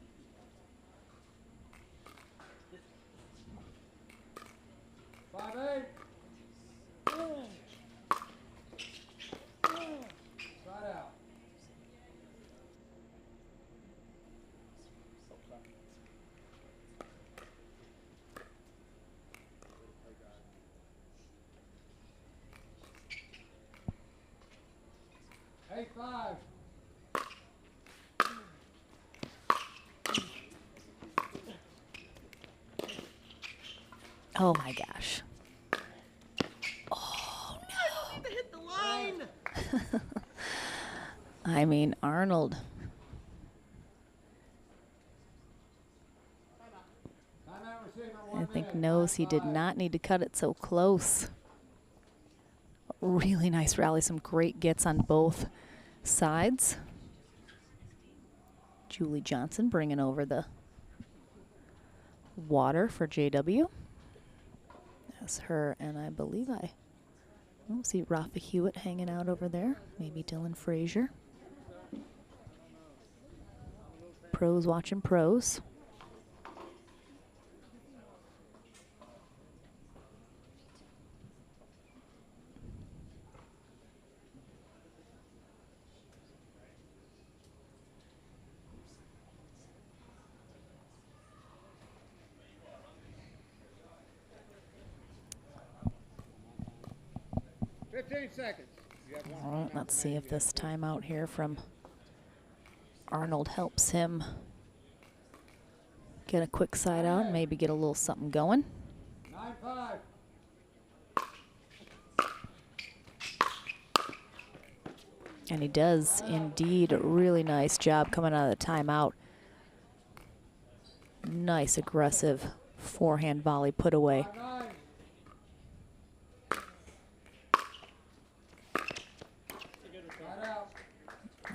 Oh my gosh. Oh no. To hit the line. I mean, Arnold. I think knows he did not need to cut it so close. Really nice rally, some great gets on both sides. Julie Johnson bringing over the water for JW. That's her, and I believe I see Rafa Hewitt hanging out over there. Maybe Dylan Fraser. Pros watching pros. Seconds. All right, let's see if this timeout here from Arnold helps him get a quick side out and maybe get a little something going. 9-5. And he does indeed a really nice job coming out of the timeout. Nice aggressive forehand volley put away.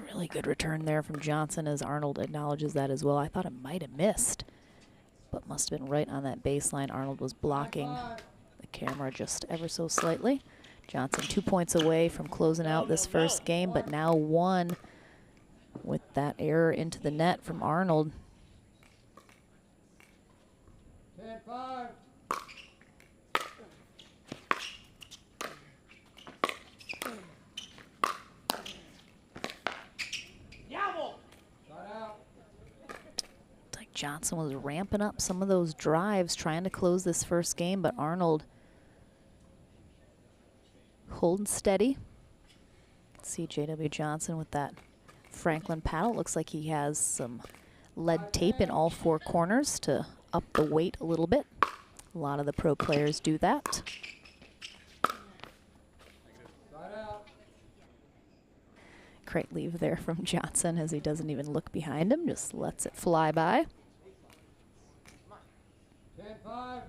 Really good return there from Johnson, as Arnold acknowledges that as well. I thought it might have missed, but must have been right on that baseline. Arnold was blocking the camera just ever so slightly. Johnson 2 points away from closing out this first game, but now 1 with that error into the net from Arnold. 10-5. Johnson was ramping up some of those drives, trying to close this first game, but Arnold holding steady. See JW Johnson with that Franklin paddle. Looks like he has some lead tape in all 4 corners to up the weight a little bit. A lot of the pro players do that. Great leave there from Johnson, as he doesn't even look behind him, just lets it fly by. 10-5.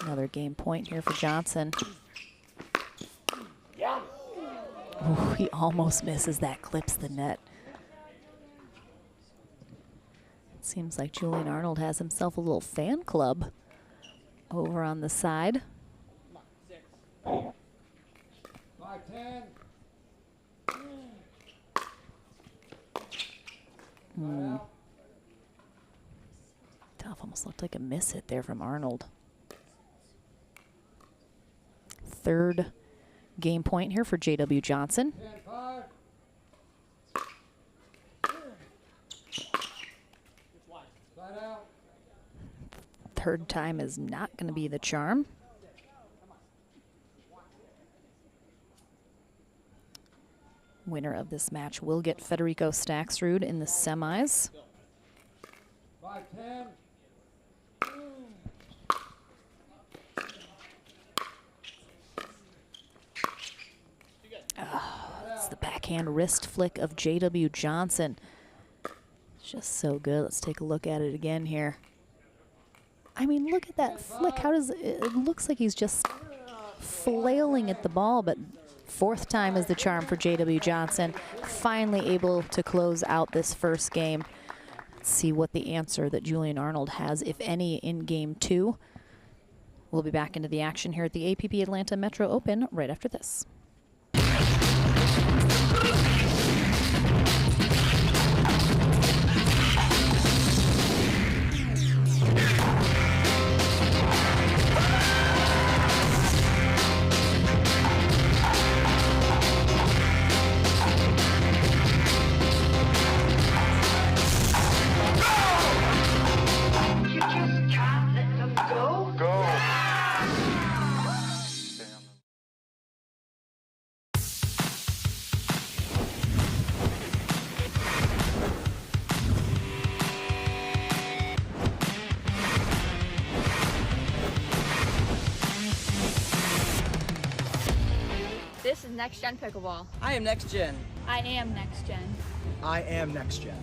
Another game point here for Johnson. Ooh, he almost misses that, clips the net. It seems like Julian Arnold has himself a little fan club over on the side. 5-10. Tough, almost looked like a miss hit there from Arnold. 3rd game point here for JW Johnson. 10-5. 3rd time is not going to be the charm. Winner of this match will get Federico Staksrud in the semis. 5-10. It's the backhand wrist flick of JW Johnson. It's just so good. Let's take a look at it again here. I mean, look at that flick. How does it looks like he's just flailing at the ball, but 4th time is the charm for JW Johnson. Finally able to close out this first game. Let's see what the answer that Julian Arnold has, if any, in game 2. We'll be back into the action here at the APP Atlanta Metro Open right after this. Next Gen Pickleball. I am Next Gen. I am Next Gen. I am Next Gen.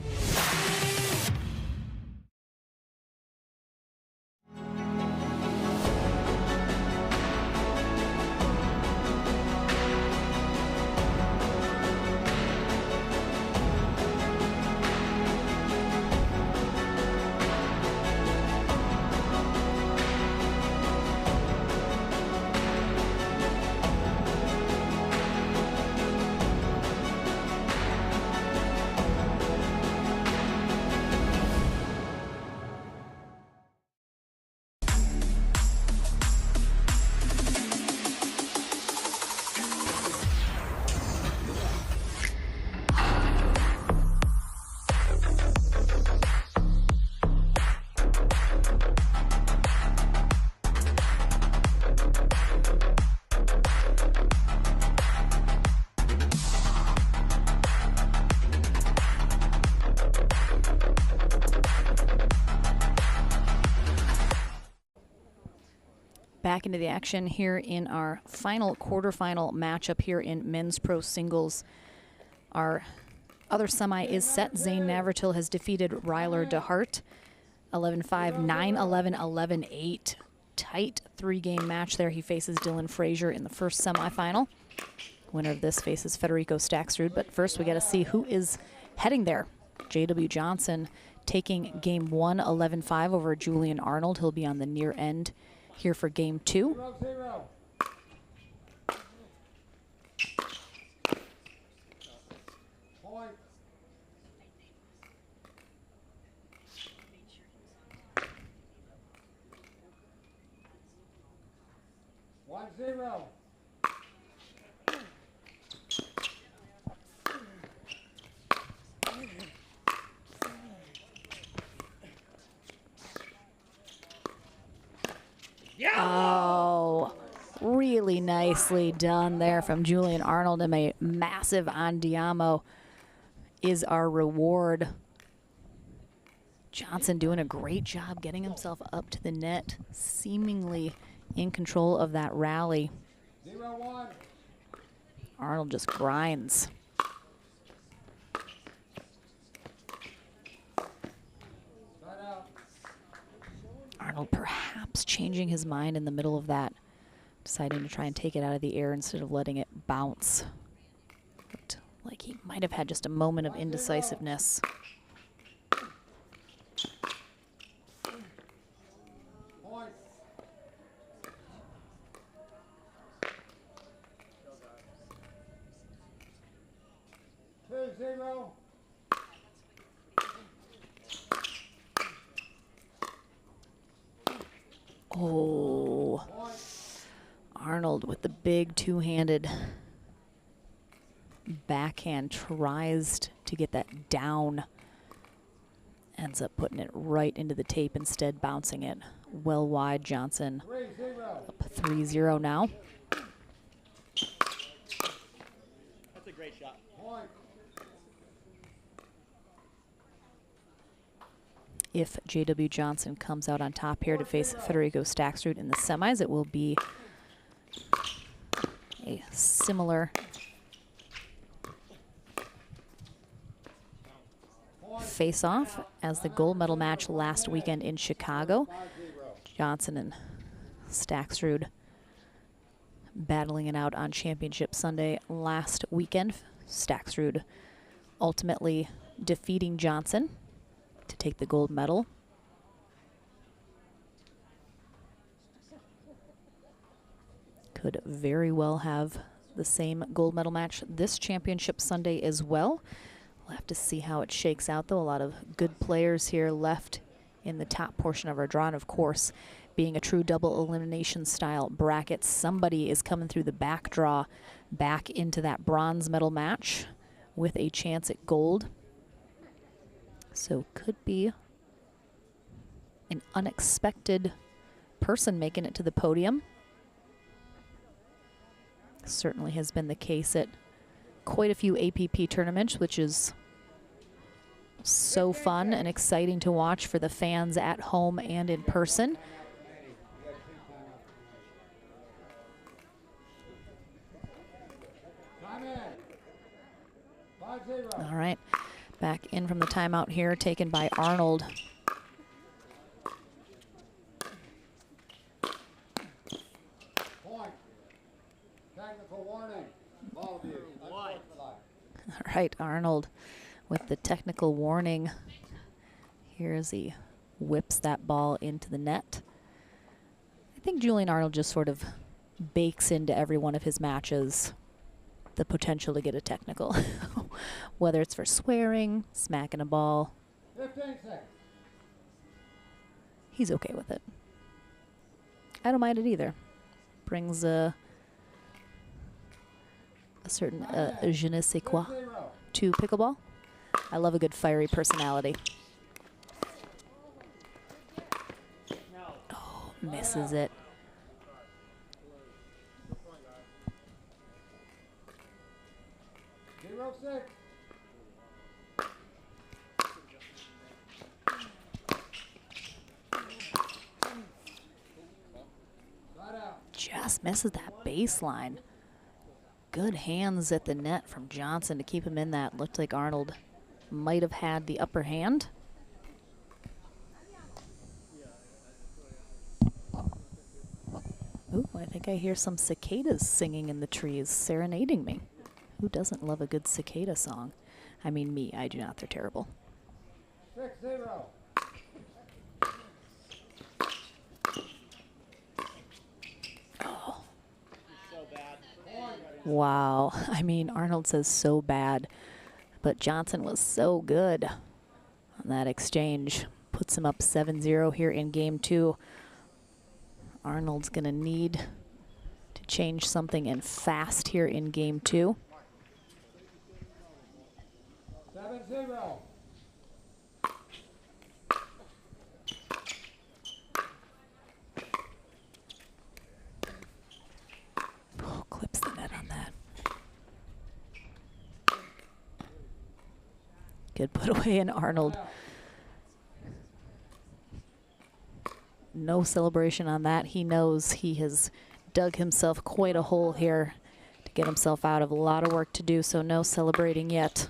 Back into the action here in our final quarterfinal matchup here in men's pro singles. Our other semi is set. Zane Navratil has defeated Ryler DeHart 11-5, 9-11, 11-8. Tight three-game match there. He faces Dylan Fraser in the first semifinal. Winner of this faces Federico Staksrud. But first we got to see who is heading there. J.W. Johnson taking game 1, 11-5 over Julian Arnold. He'll be on the near end here for game 2. 0-0. Point. One zero. Oh, really nicely done there from Julian Arnold, and a massive Andiamo is our reward. Johnson doing a great job getting himself up to the net, seemingly in control of that rally. 0-1. Arnold just grinds. Arnold perhaps changing his mind in the middle of that, deciding to try and take it out of the air instead of letting it bounce. Looked like he might have had just a moment of indecisiveness. Point. Two zero. Oh, Arnold with the big two-handed backhand tries to get that down. Ends up putting it right into the tape instead, bouncing it well wide. Johnson 3-0. up 3-0 now. That's a great shot. Point. If J.W. Johnson comes out on top here to face Federico Staksrud in the semis, it will be a similar face-off as the gold medal match last weekend in Chicago. Johnson and Staksrud battling it out on Championship Sunday last weekend. Staksrud ultimately defeating Johnson to take the gold medal. Could very well have the same gold medal match this Championship Sunday as well. We'll have to see how it shakes out, though. A lot of good players here left in the top portion of our draw. And of course, being a true double elimination style bracket, somebody is coming through the back draw back into that bronze medal match with a chance at gold. So could be an unexpected person making it to the podium. Certainly has been the case at quite a few APP tournaments, which is so fun and exciting to watch for the fans at home and in person. All right, back in from the timeout here, taken by Arnold. Point. Technical warning. Ball abuse. All right, Arnold with the technical warning. Here's he whips that ball into the net. I think Julian Arnold just sort of bakes into every one of his matches the potential to get a technical, whether it's for swearing, smacking a ball. 15 seconds. He's okay with it. I don't mind it either. Brings a certain je ne sais quoi to pickleball. I love a good fiery personality. Oh, misses it. Zero 6. Just misses that baseline. Good hands at the net from Johnson to keep him in that. Looked like Arnold might have had the upper hand. Ooh, I think I hear some cicadas singing in the trees, serenading me. Who doesn't love a good cicada song? I mean me, I do not, they're terrible. 6-0. Wow, I mean, Arnold says so bad, but Johnson was so good on that exchange. Puts him up 7-0 here in game 2. Arnold's gonna need to change something and fast here in game 2. 7-0. Oh, clips the net on that. Good put away in Arnold. No celebration on that. He knows he has dug himself quite a hole here to get himself out of. A lot of work to do, so no celebrating yet.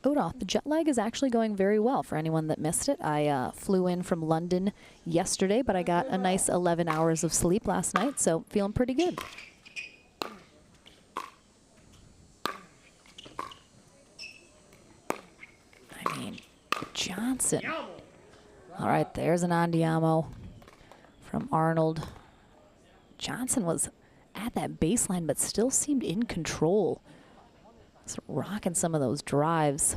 Odoth, the jet lag is actually going very well for anyone that missed it. I flew in from London yesterday, but I got a nice 11 hours of sleep last night, so feeling pretty good. I mean, Johnson. All right, there's an Andiamo from Arnold. Johnson was at that baseline, but still seemed in control. Rocking some of those drives.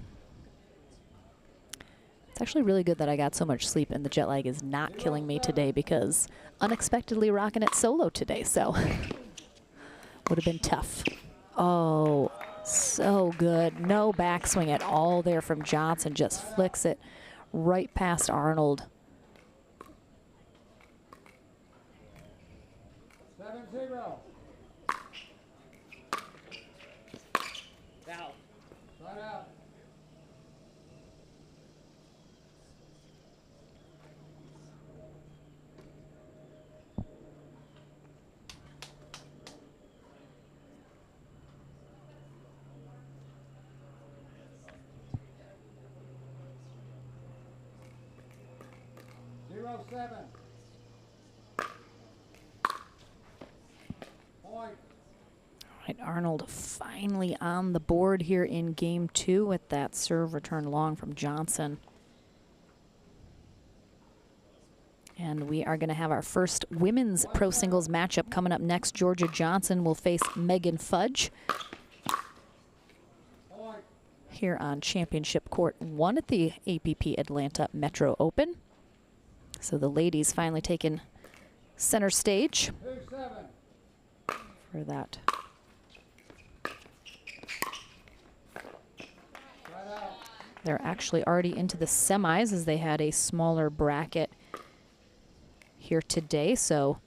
It's actually really good that I got so much sleep and the jet lag is not killing me today, because unexpectedly rocking it solo today, so would have been tough. Oh, so good. No backswing at all there from Johnson. Just flicks it right past Arnold. 7-0. Side out. Zero 7. Point. Right, Arnold finally on the board here in game 2 with that serve return long from Johnson. And we are going to have our first women's pro singles matchup coming up next. Georgia Johnson will face Megan Fudge here on Championship Court 1 at the APP Atlanta Metro Open. So the ladies finally taking center stage 2-7. for that. They're actually already into the semis, as they had a smaller bracket here today. So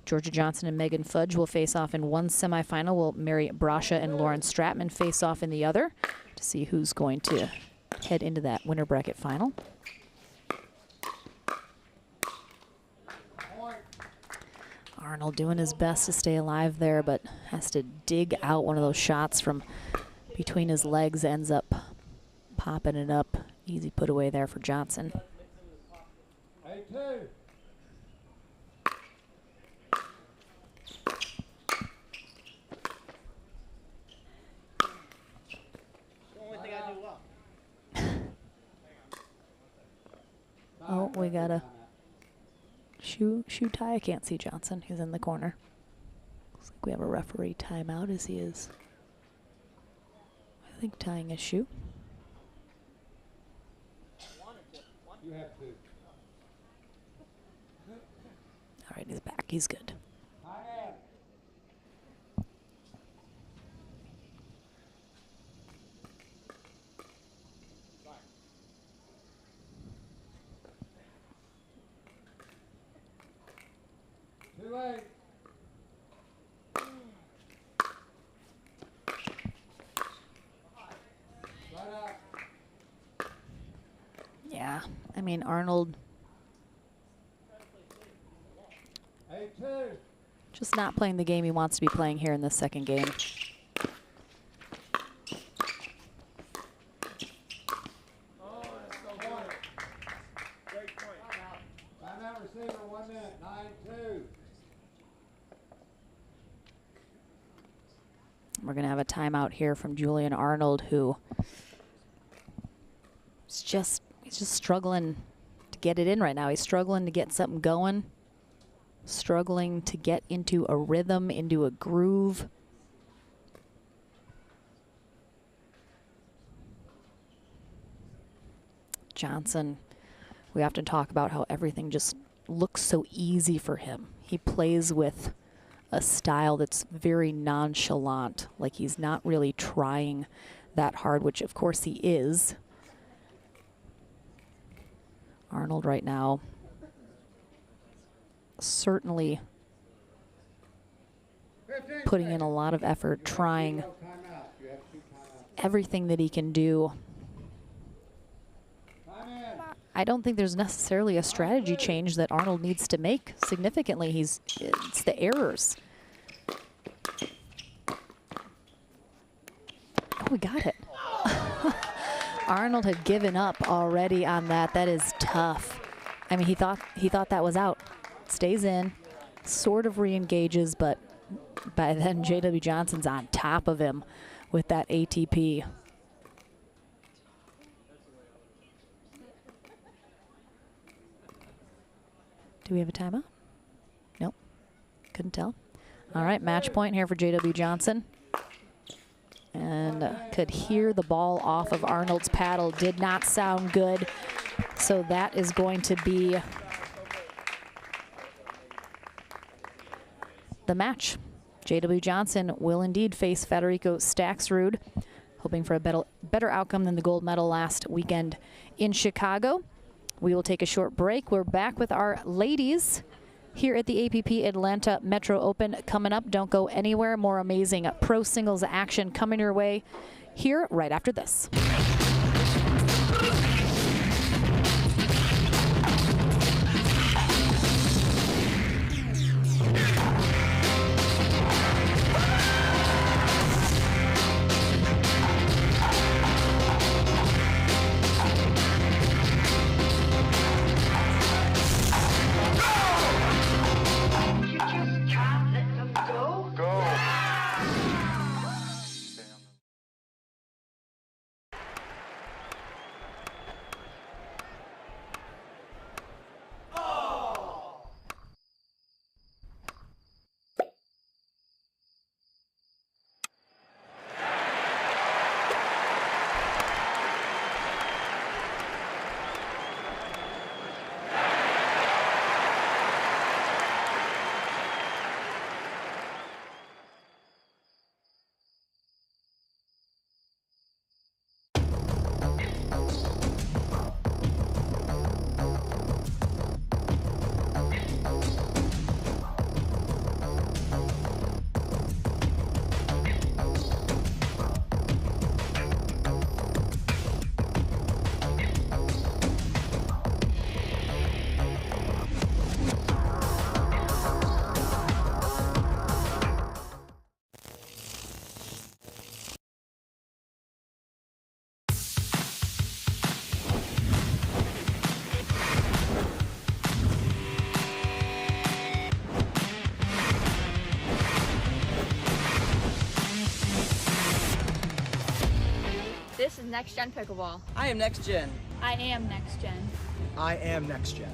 Georgia Johnson and Megan Fudge will face off in one semifinal, while Mary Brasha and Lauren Stratman face off in the other, to see who's going to head into that winner bracket final. Arnold doing his best to stay alive there, but has to dig out one of those shots from between his legs, ends up popping it up. Easy put away there for Johnson. A2. Oh, we got a shoe tie. I can't see Johnson. He's in the corner. Looks like we have a referee timeout as he is, I think, tying his shoe. You have to. All right, he's back. He's good. Too late. Right up. Yeah, I mean, Arnold A2. just not playing the game he wants to be playing here in this second game. Timeout receiver, 1 minute, 9-2. We're going to have a timeout here from Julian Arnold, who is he's just struggling to get it in right now. He's struggling to get something going, struggling to get into a rhythm, into a groove. Johnson, we often talk about how everything just looks so easy for him. He plays with a style that's very nonchalant, like he's not really trying that hard, which of course he is. Arnold right now certainly putting in a lot of effort, trying everything that he can do. I don't think there's necessarily a strategy change that Arnold needs to make significantly. It's the errors. Oh, we got it. Arnold had given up already on that. That is tough. I mean, he thought that was out. Stays in, sort of re-engages, but by then J.W. Johnson's on top of him with that ATP. Do we have a timeout? Nope. Couldn't tell. All right, match point here for J.W. Johnson. And could hear the ball off of Arnold's paddle. Did not sound good. So that is going to be the match. J.W. Johnson will indeed face Federico Staxrud, hoping for a better outcome than the gold medal last weekend in Chicago. We will take a short break. We're back with our ladies here at the APP Atlanta Metro Open coming up. Don't go anywhere. More amazing pro singles action coming your way here right after this. This is Next Gen Pickleball. I am Next Gen. I am Next Gen. I am Next Gen.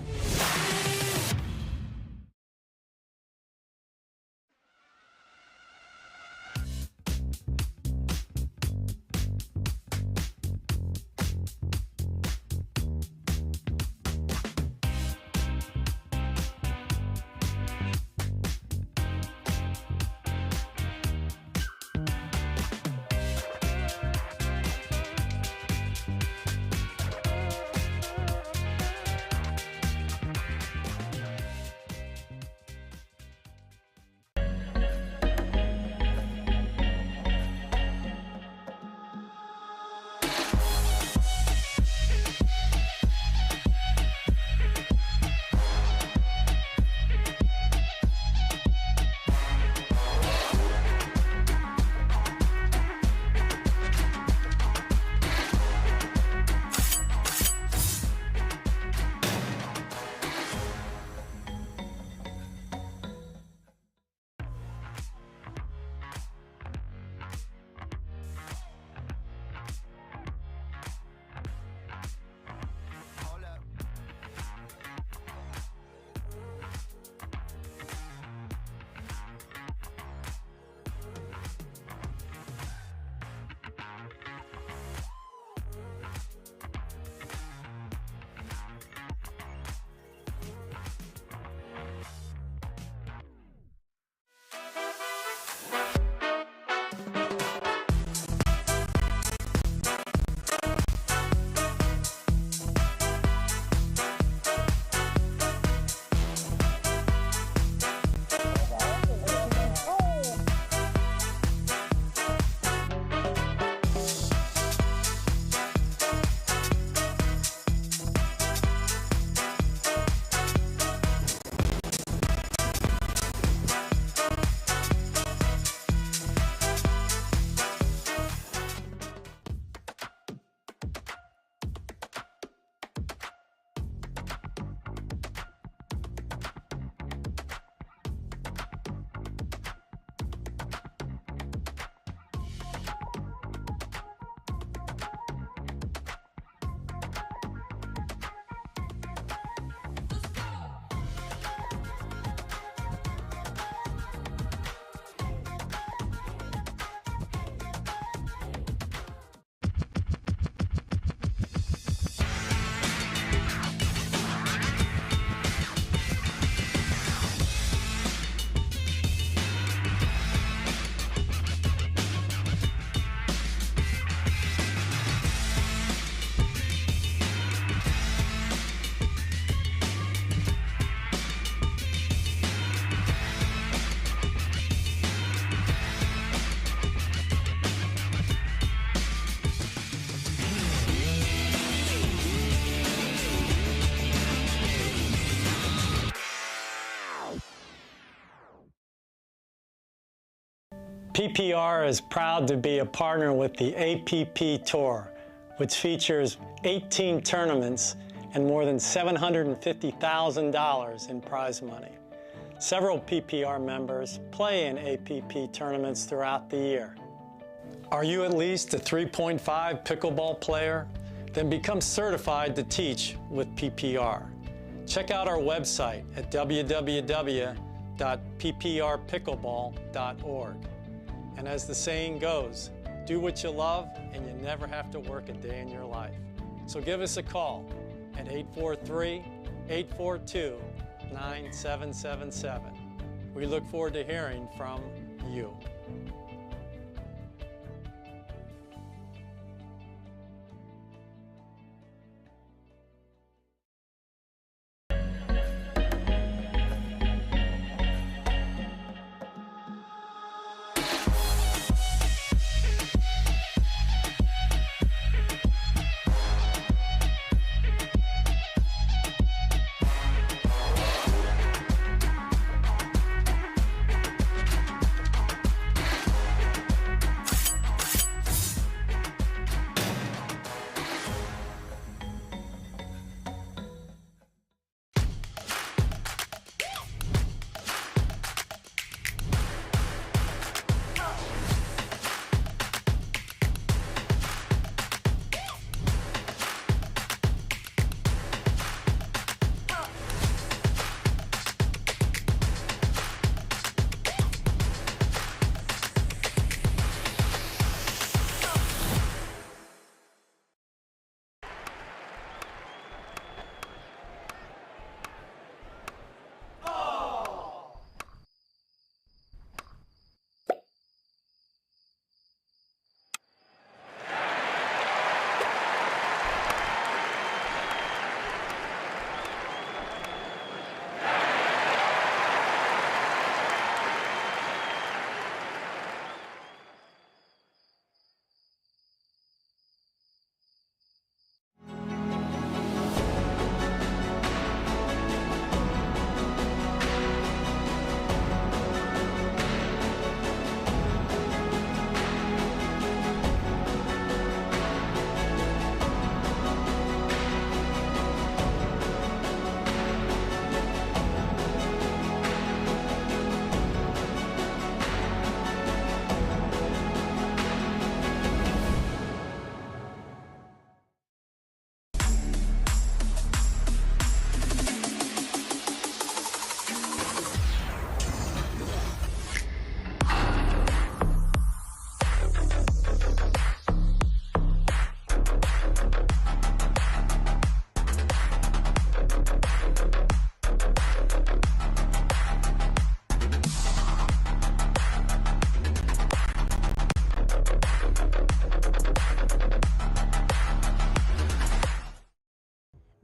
PPR is proud to be a partner with the APP Tour, which features 18 tournaments and more than $750,000 in prize money. Several PPR members play in APP tournaments throughout the year. Are you at least a 3.5 pickleball player? Then become certified to teach with PPR. Check out our website at www.pprpickleball.org. And as the saying goes, do what you love and you never have to work a day in your life. So give us a call at 843-842-9777. We look forward to hearing from you.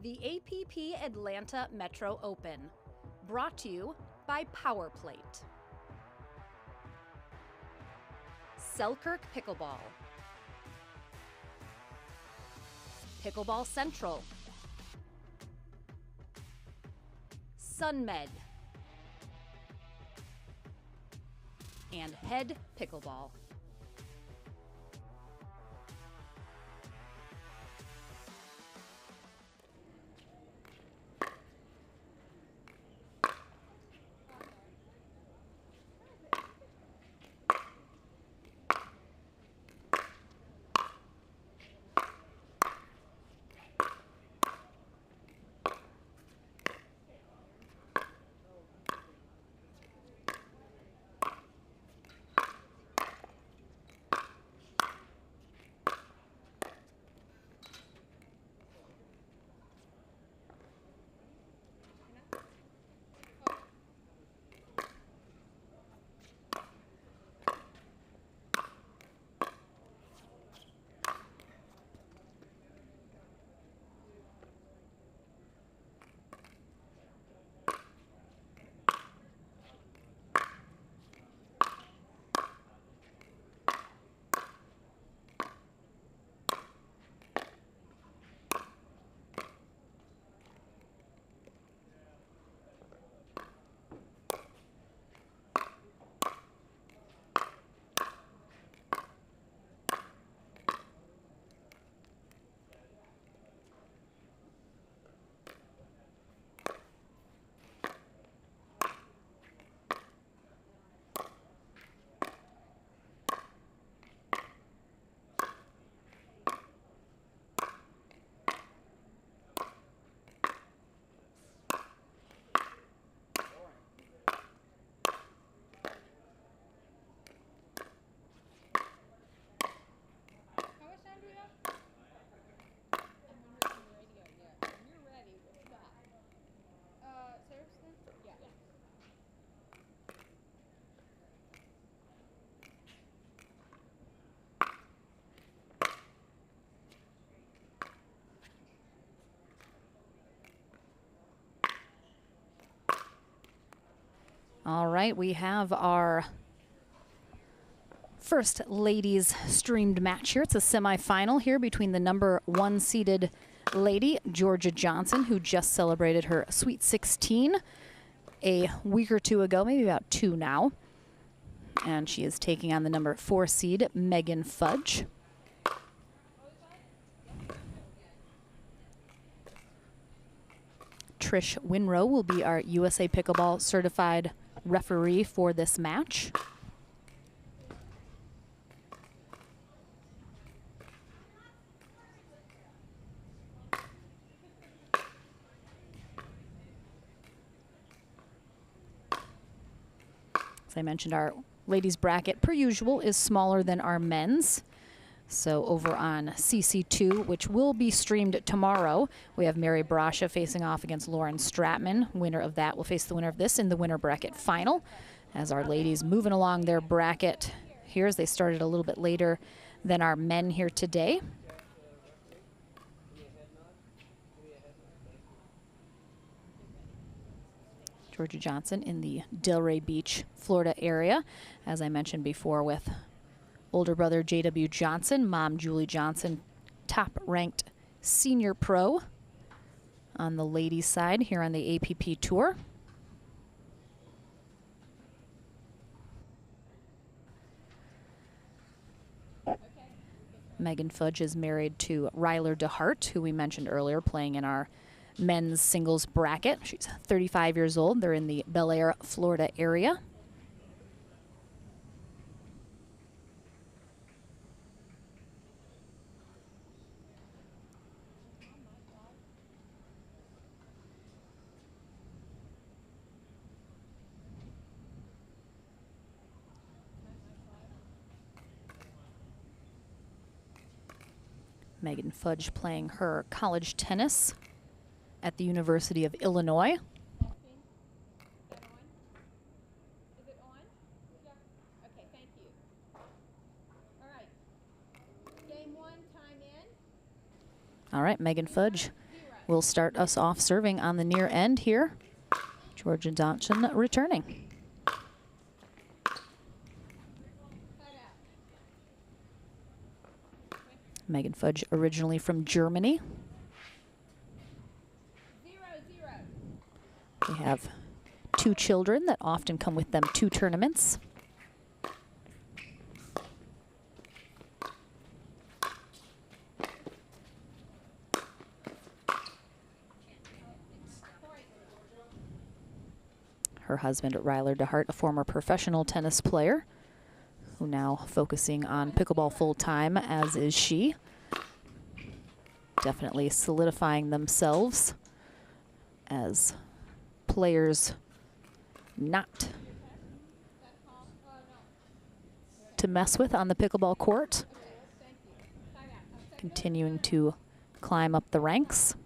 The APP Atlanta Metro Open, brought to you by Power Plate. Selkirk Pickleball. Pickleball Central. SunMed. And Head Pickleball. All right, we have our first ladies streamed match here. It's a semifinal here between the number 1 seeded lady, Georgia Johnson, who just celebrated her Sweet 16 a week or two ago, maybe about 2 now. And she is taking on the number 4 seed, Megan Fudge. Trish Winrow will be our USA Pickleball certified referee for this match. As I mentioned, our ladies bracket, per usual, is smaller than our men's. So over on CC2, which will be streamed tomorrow, we have Mary Brasha facing off against Lauren Stratman. Winner of that will face the winner of this in the winner bracket final. As our ladies moving along their bracket here, as they started a little bit later than our men here today. Georgia Johnson in the Delray Beach, Florida area, as I mentioned before, with older brother J.W. Johnson, mom Julie Johnson, top-ranked senior pro on the ladies' side here on the APP Tour. Megan Fudge is married to Ryler DeHart, who we mentioned earlier, playing in our men's singles bracket. She's 35 years old. They're in the Bel Air, Florida area. Megan Fudge playing her college tennis at the University of Illinois. All right, Megan Fudge will start us off serving on the near end here. Georgia Johnson returning. Megan Fudge originally from Germany. They have 2 children that often come with them to tournaments. Her husband, Ryler DeHart, a former professional tennis player, who now focusing on pickleball full-time, as is she. Definitely solidifying themselves as players not to mess with on the pickleball court. Continuing to climb up the ranks.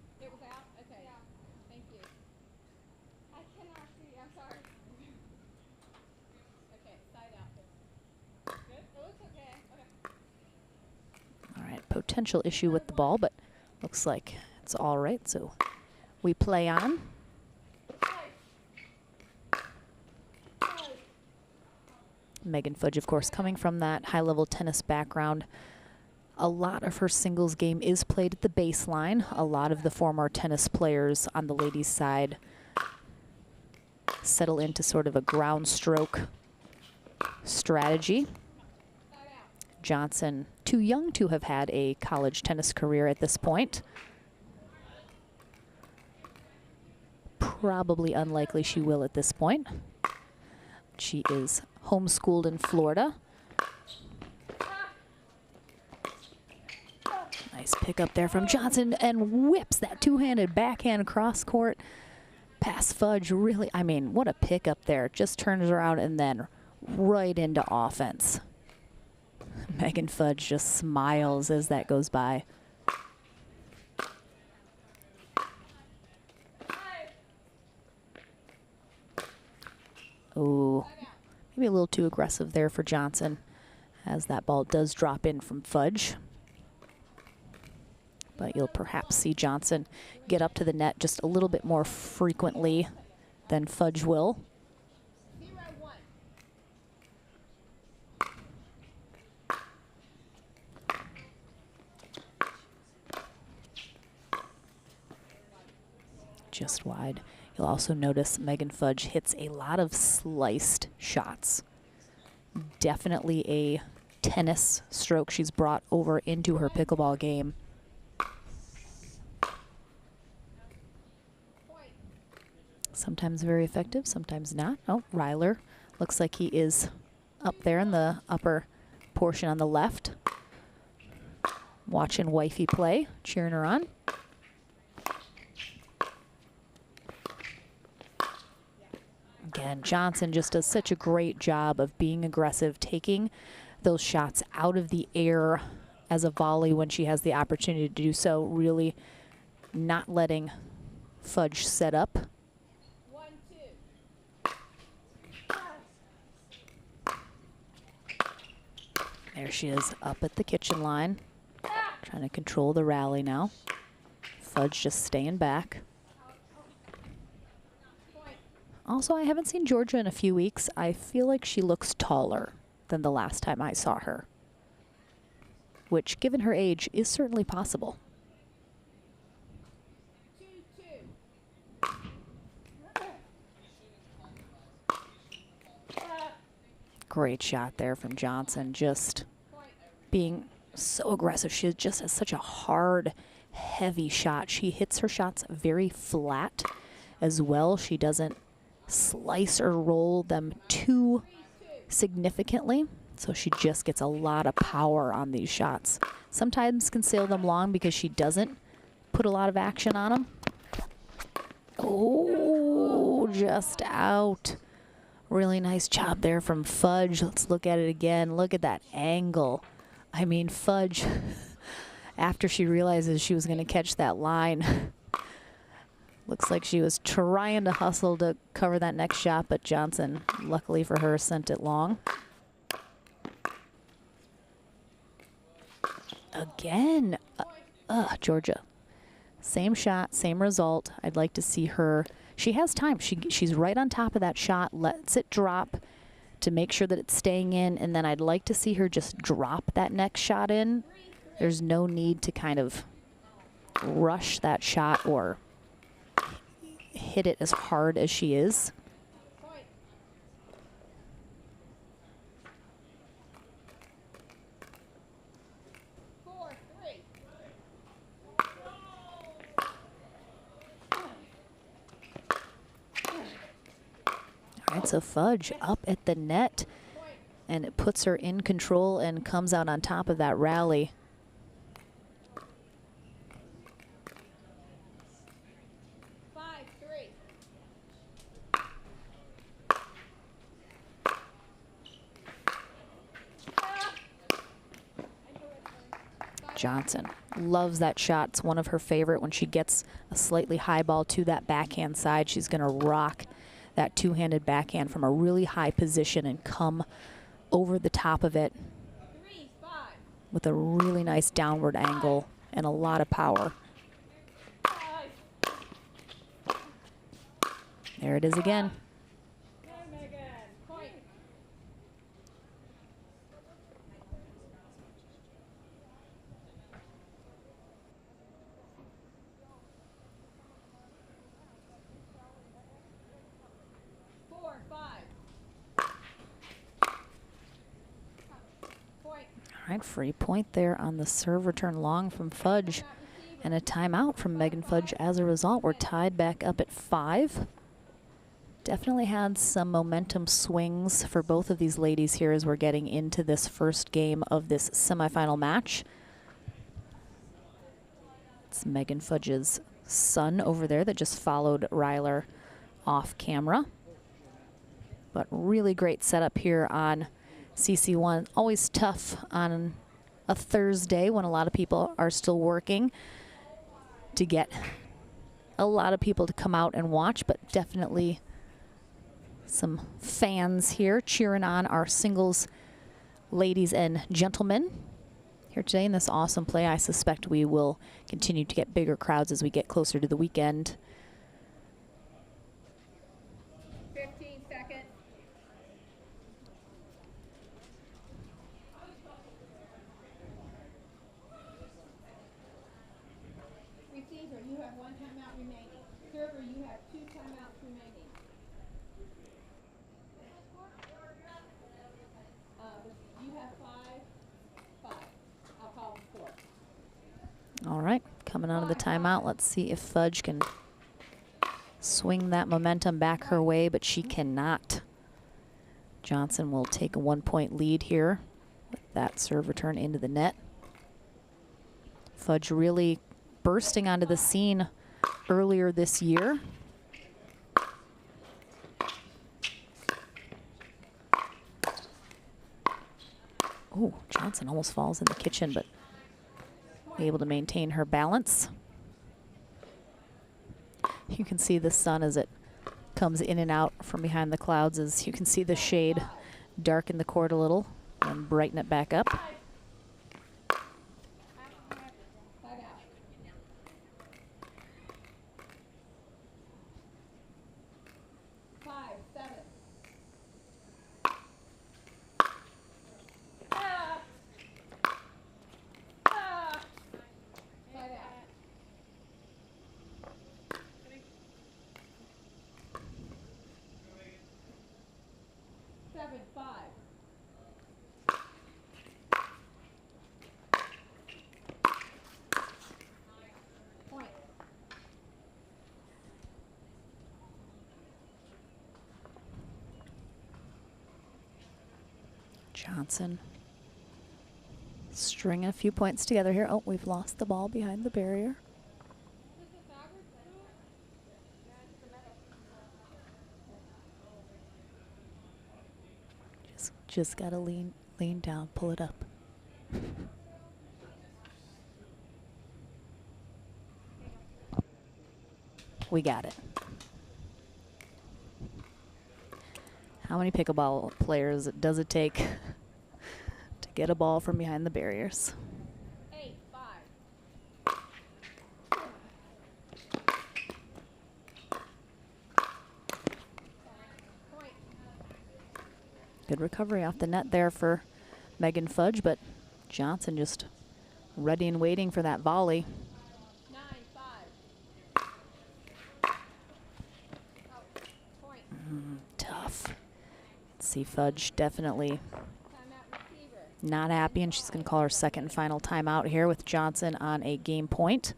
Potential issue with the ball, but looks like it's all right, so we play on. Megan Fudge, of course, coming from that high-level tennis background. A lot of her singles game is played at the baseline. A lot of the former tennis players on the ladies' side settle into sort of a ground stroke strategy. Johnson, too young to have had a college tennis career at this point. Probably unlikely she will at this point. She is homeschooled in Florida. Nice pick up there from Johnson, and whips that two-handed backhand cross court past Fudge. Really, I mean, what a pick up there. Just turns around and then right into offense. Megan Fudge just smiles as that goes by. Oh, maybe a little too aggressive there for Johnson, as that ball does drop in from Fudge. But you'll perhaps see Johnson get up to the net just a little bit more frequently than Fudge will. Just wide. You'll also notice Megan Fudge hits a lot of sliced shots. Definitely a tennis stroke she's brought over into her pickleball game. Sometimes very effective, sometimes not. Oh, Ryler looks like he is up there in the upper portion on the left. Watching wifey play, cheering her on. Again, Johnson just does such a great job of being aggressive, taking those shots out of the air as a volley when she has the opportunity to do so, really not letting Fudge set up. There she is up at the kitchen line, trying to control the rally now. Fudge just staying back. Also, I haven't seen Georgia in a few weeks. I feel like she looks taller than the last time I saw her, which, given her age, is certainly possible. Great shot there from Johnson, just being so aggressive. She just has such a hard, heavy shot. She hits her shots very flat as well. She doesn't slice or roll them too significantly, so she just gets a lot of power on these shots. Sometimes can sail them long because she doesn't put a lot of action on them. Oh, just out. Really nice job there from Fudge. Let's look at it again. Look at that angle. I mean, Fudge, after she realizes she was going to catch that line, looks like she was trying to hustle to cover that next shot, but Johnson, luckily for her, sent it long. Again, Georgia Same shot, same result. I'd like to see her. She has time. She's right on top of that shot, lets it drop to make sure that it's staying in, and then I'd like to see her just drop that next shot in. There's no need to kind of rush that shot or hit it as hard as she is. All right, so Fudge up at the net, and it puts her in control and comes out on top of that rally. Johnson loves that shot. It's one of her favorite. When she gets a slightly high ball to that backhand side, she's going to rock that two-handed backhand from a really high position and come over the top of it with a really nice downward angle and a lot of power. There it is again. All right, free point there on the serve return long from Fudge, and a timeout from Megan Fudge. As a result, we're tied back up at 5. Definitely had some momentum swings for both of these ladies here as we're getting into this first game of this semifinal match. It's Megan Fudge's son over there that just followed Ryler off camera. But really great setup here on CC1. Always tough on a Thursday when a lot of people are still working to get a lot of people to come out and watch, but definitely some fans here cheering on our singles ladies and gentlemen here today in this awesome play. I suspect we will continue to get bigger crowds as we get closer to the weekend. 15 seconds. Receiver, you have 1 timeout remaining. Server, you have 2 timeouts remaining. You have 5. I'll call 4. All right, coming out of the timeout, let's see if Fudge can swing that momentum back her way, but she cannot. Johnson will take a 1-point lead here with that serve return into the net. Fudge really bursting onto the scene earlier this year. Oh, Johnson almost falls in the kitchen, but able to maintain her balance. You can see the sun as it comes in and out from behind the clouds, as you can see the shade darken the court a little and brighten it back up. Johnson stringing a few points together here. Oh, we've lost the ball behind the barrier. Just gotta lean down, pull it up. We got it. How many pickleball players does it take to get a ball from behind the barriers? 8, 5. Good recovery off the net there for Megan Fudge, but Johnson just ready and waiting for that volley. 9-5. Point. Tough. See, Fudge definitely Timeout receiver. not happy, and she's going to call her second and final timeout here with Johnson on a game point.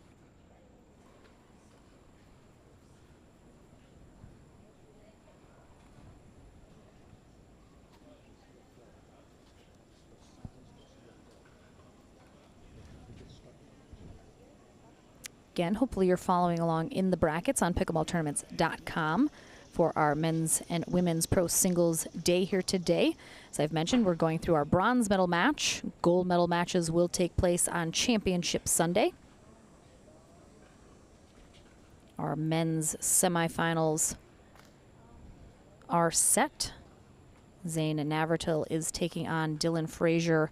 Again, hopefully you're following along in the brackets on pickleballtournaments.com for our men's and women's pro singles day here today. As I've mentioned, we're going through our bronze medal match. Gold medal matches will take place on Championship Sunday. Our men's semifinals are set. Zane Navratil is taking on Dylan Fraser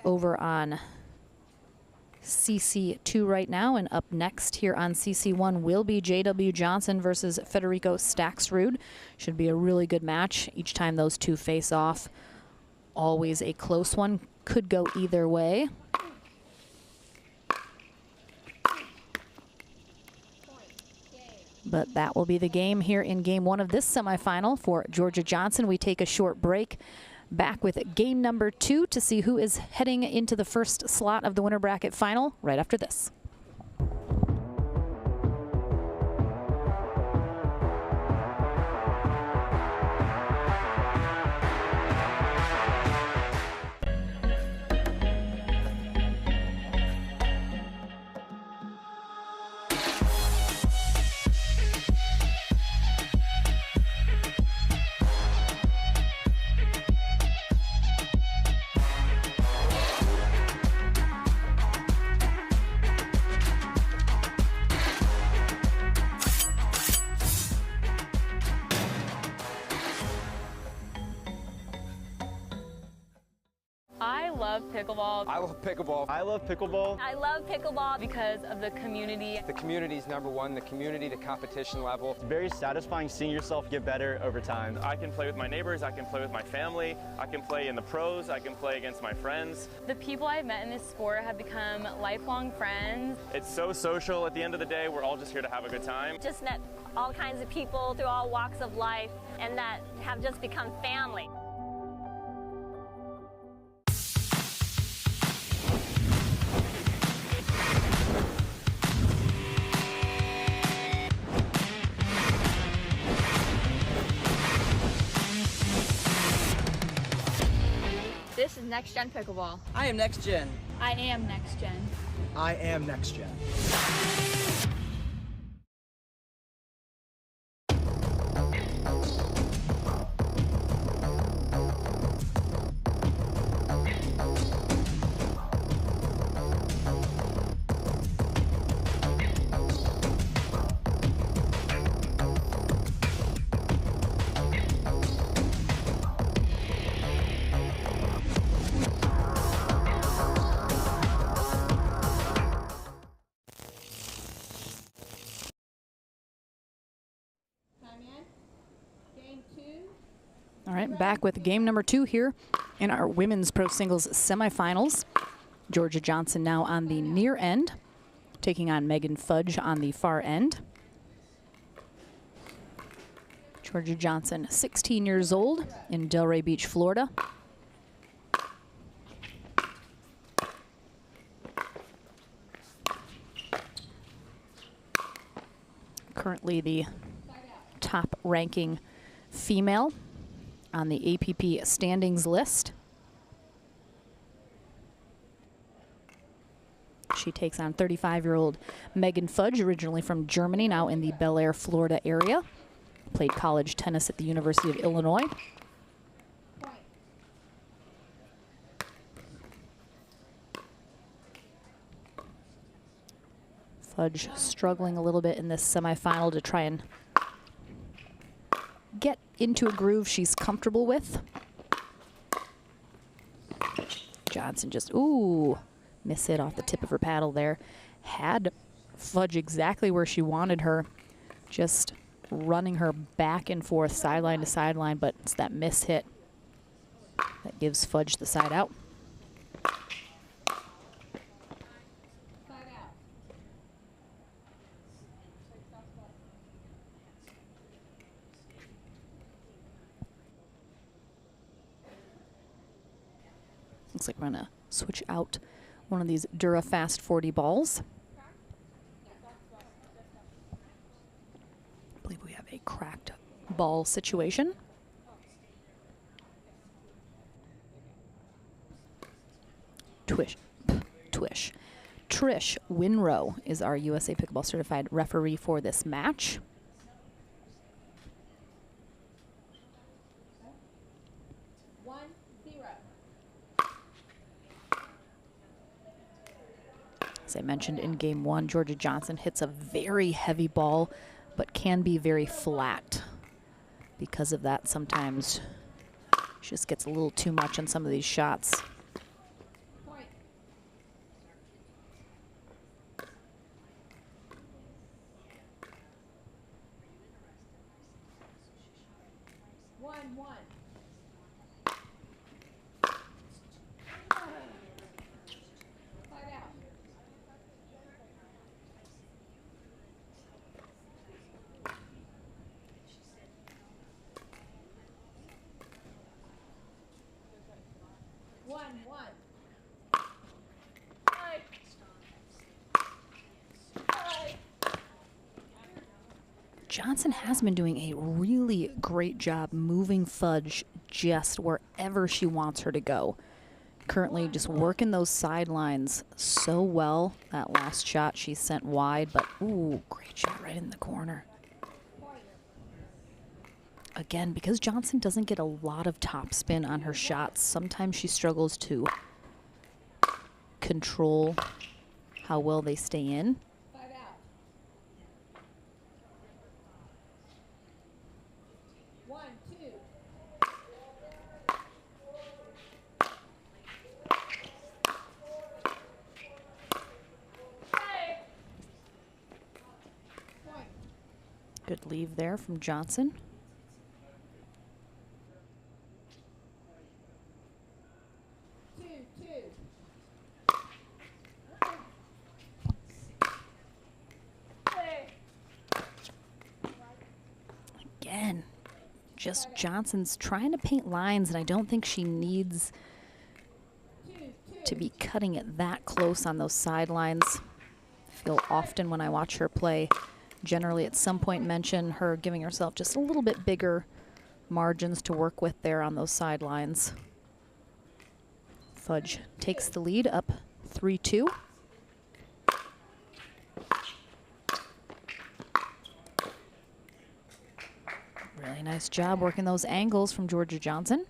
over on CC2 right now, and up next here on CC1 will be JW Johnson versus Federico Staxrud. Should be a really good match each time those two face off. Always a close one, could go either way. But that will be the game here in game one of this semifinal for Georgia Johnson. We take a short break. Back with game number 2 to see who is heading into the first slot of the winner bracket final right after this. I love pickleball. I love pickleball. I love pickleball. I love pickleball because of the community. The community's number one, the community to competition level. It's very satisfying seeing yourself get better over time. I can play with my neighbors, I can play with my family, I can play in the pros, I can play against my friends. The people I've met in this sport have become lifelong friends. It's so social. At the end of the day, we're all just here to have a good time. Just met all kinds of people through all walks of life, and that have just become family. This is Next Gen Pickleball. I am Next Gen. I am Next Gen. I am Next Gen. All right, back with game number 2 here in our women's pro singles semifinals. Georgia Johnson now on the near end, taking on Megan Fudge on the far end. Georgia Johnson, 16 years old, in Delray Beach, Florida. Currently the top ranking female on the APP standings list. She takes on 35-year-old Megan Fudge, originally from Germany, now in the Bel Air, Florida area. Played college tennis at the University of Illinois. Fudge struggling a little bit in this semifinal to try and get into a groove she's comfortable with. Johnson just, ooh, miss it off the tip of her paddle there. Had Fudge exactly where she wanted her, just running her back and forth, sideline to sideline, but it's that miss hit That gives Fudge the side out. Looks like we're gonna switch out one of these DuraFast 40 balls. I believe we have a cracked ball situation. Trish Winrow is our USA Pickleball Certified referee for this match. As I mentioned in game one, Georgia Johnson hits a very heavy ball, but can be very flat. Because of that, sometimes she just gets a little too much on some of these shots. Johnson has been doing a really great job moving Fudge just wherever she wants her to go. Currently just working those sidelines so well. That last shot she sent wide, but ooh, great shot right in the corner. Again, because Johnson doesn't get a lot of topspin on her shots, sometimes she struggles to control how well they stay in. Good leave there from Johnson. Again, just Johnson's trying to paint lines, and I don't think she needs to be cutting it that close on those sidelines. I feel often when I watch her play, generally at some point mention her giving herself just a little bit bigger margins to work with there on those sidelines. Fudge takes the lead up 3-2. Really nice job working those angles from Georgia Johnson.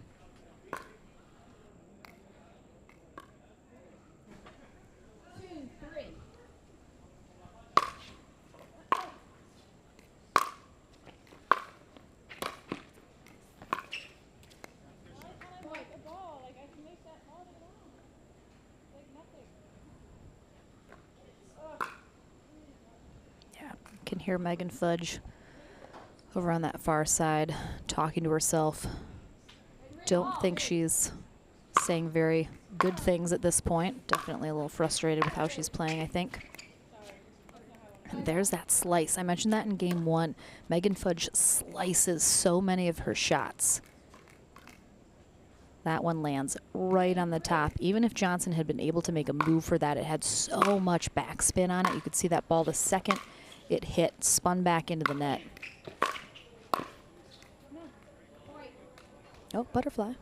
Can hear Megan Fudge over on that far side talking to herself. Don't think she's saying very good things at this point. Definitely a little frustrated with how she's playing, I think. And there's that slice. I mentioned that in game one. Megan Fudge slices so many of her shots. That one lands right on the top. Even if Johnson had been able to make a move for that, it had so much backspin on it. You could see that ball the second it hit, spun back into the net. Oh, butterfly.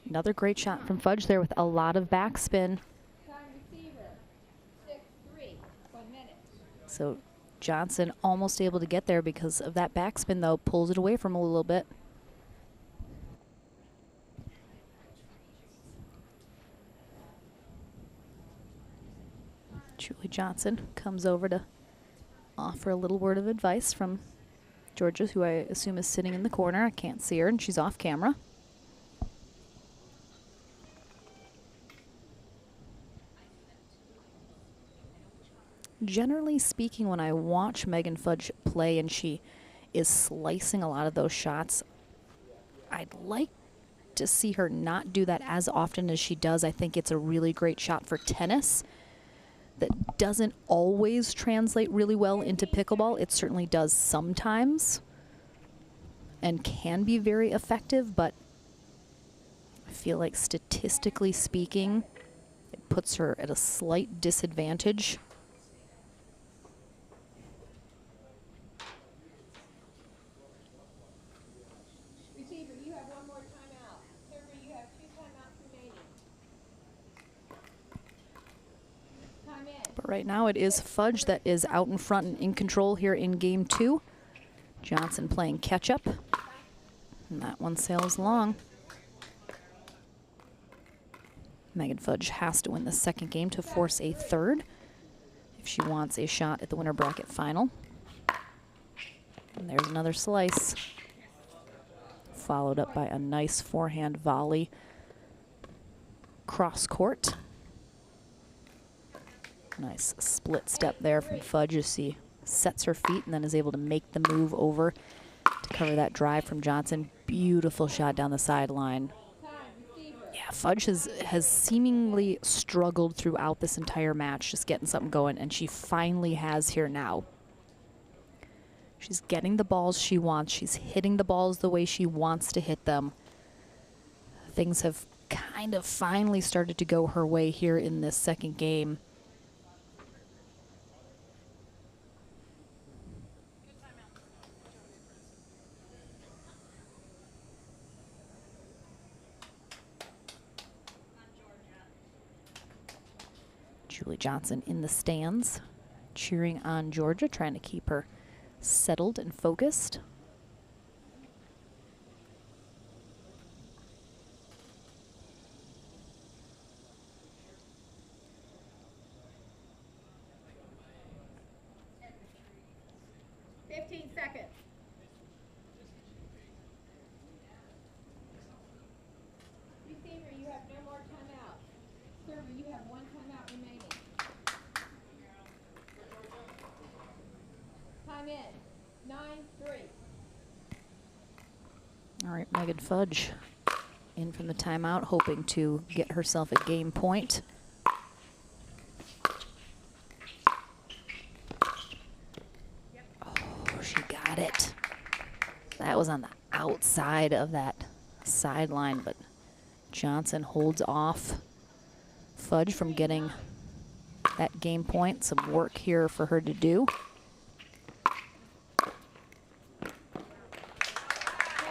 Another great shot from Fudge there with a lot of backspin. So Johnson almost able to get there because of that backspin, though, pulls it away from him a little bit. Johnson comes over to offer a little word of advice from Georgia, who I assume is sitting in the corner. I can't see her, and she's off camera. Generally speaking, when I watch Megan Fudge play and she is slicing a lot of those shots, I'd like to see her not do that as often as she does. I think it's a really great shot for tennis that doesn't always translate really well into pickleball. It certainly does sometimes and can be very effective, but I feel like statistically speaking, it puts her at a slight disadvantage. Receiver, you have one more timeout. Server, you have 2 timeouts remaining. Time in. But right now it is Fudge that is out in front and in control here in game 2. Johnson playing catch up. And that one sails long. Megan Fudge has to win the second game to force a third if she wants a shot at the winner bracket final. And there's another slice, followed up by a nice forehand volley cross court. Nice split step there from Fudge as she sets her feet and then is able to make the move over to cover that drive from Johnson. Beautiful shot down the sideline. Yeah, Fudge has seemingly struggled throughout this entire match, just getting something going, and she finally has here now. She's getting the balls she wants. She's hitting the balls the way she wants to hit them. Things have kind of finally started to go her way here in this second game. Julie Johnson in the stands, cheering on Georgia, trying to keep her settled and focused. Seconds. Receiver, you have no more timeouts. Server, you have 1 timeout remaining. Time in. 9-3. All right, Megan Fudge in from the timeout, hoping to get herself a game point. Oh, she got it. That was on the outside of that sideline, but Johnson holds off Fudge from getting that game point. Some work here for her to do.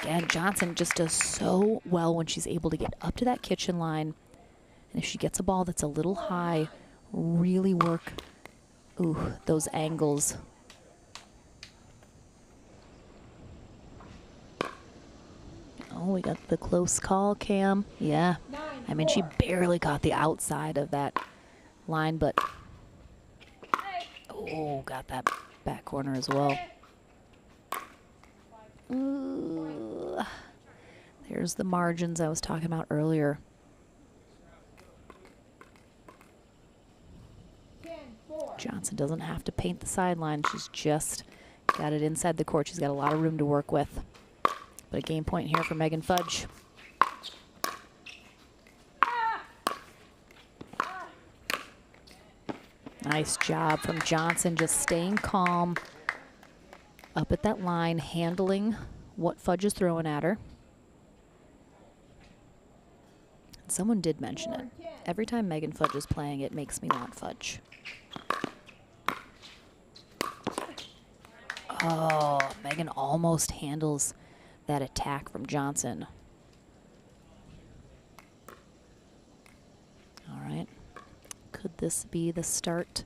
Again, Johnson just does so well when she's able to get up to that kitchen line. And if she gets a ball that's a little high, really work those angles. Oh, we got the close call, Cam. Yeah. I mean, she barely caught the outside of that line, but oh, got that back corner as well. Ooh. There's the margins I was talking about earlier. Johnson doesn't have to paint the sideline. She's just got it inside the court. She's got a lot of room to work with. But a game point here for Megan Fudge. Nice job from Johnson, just staying calm up at that line, handling what Fudge is throwing at her. Someone did mention it. Every time Megan Fudge is playing, it makes me want Fudge. Oh, Megan almost handles that attack from Johnson. All right. Could this be the start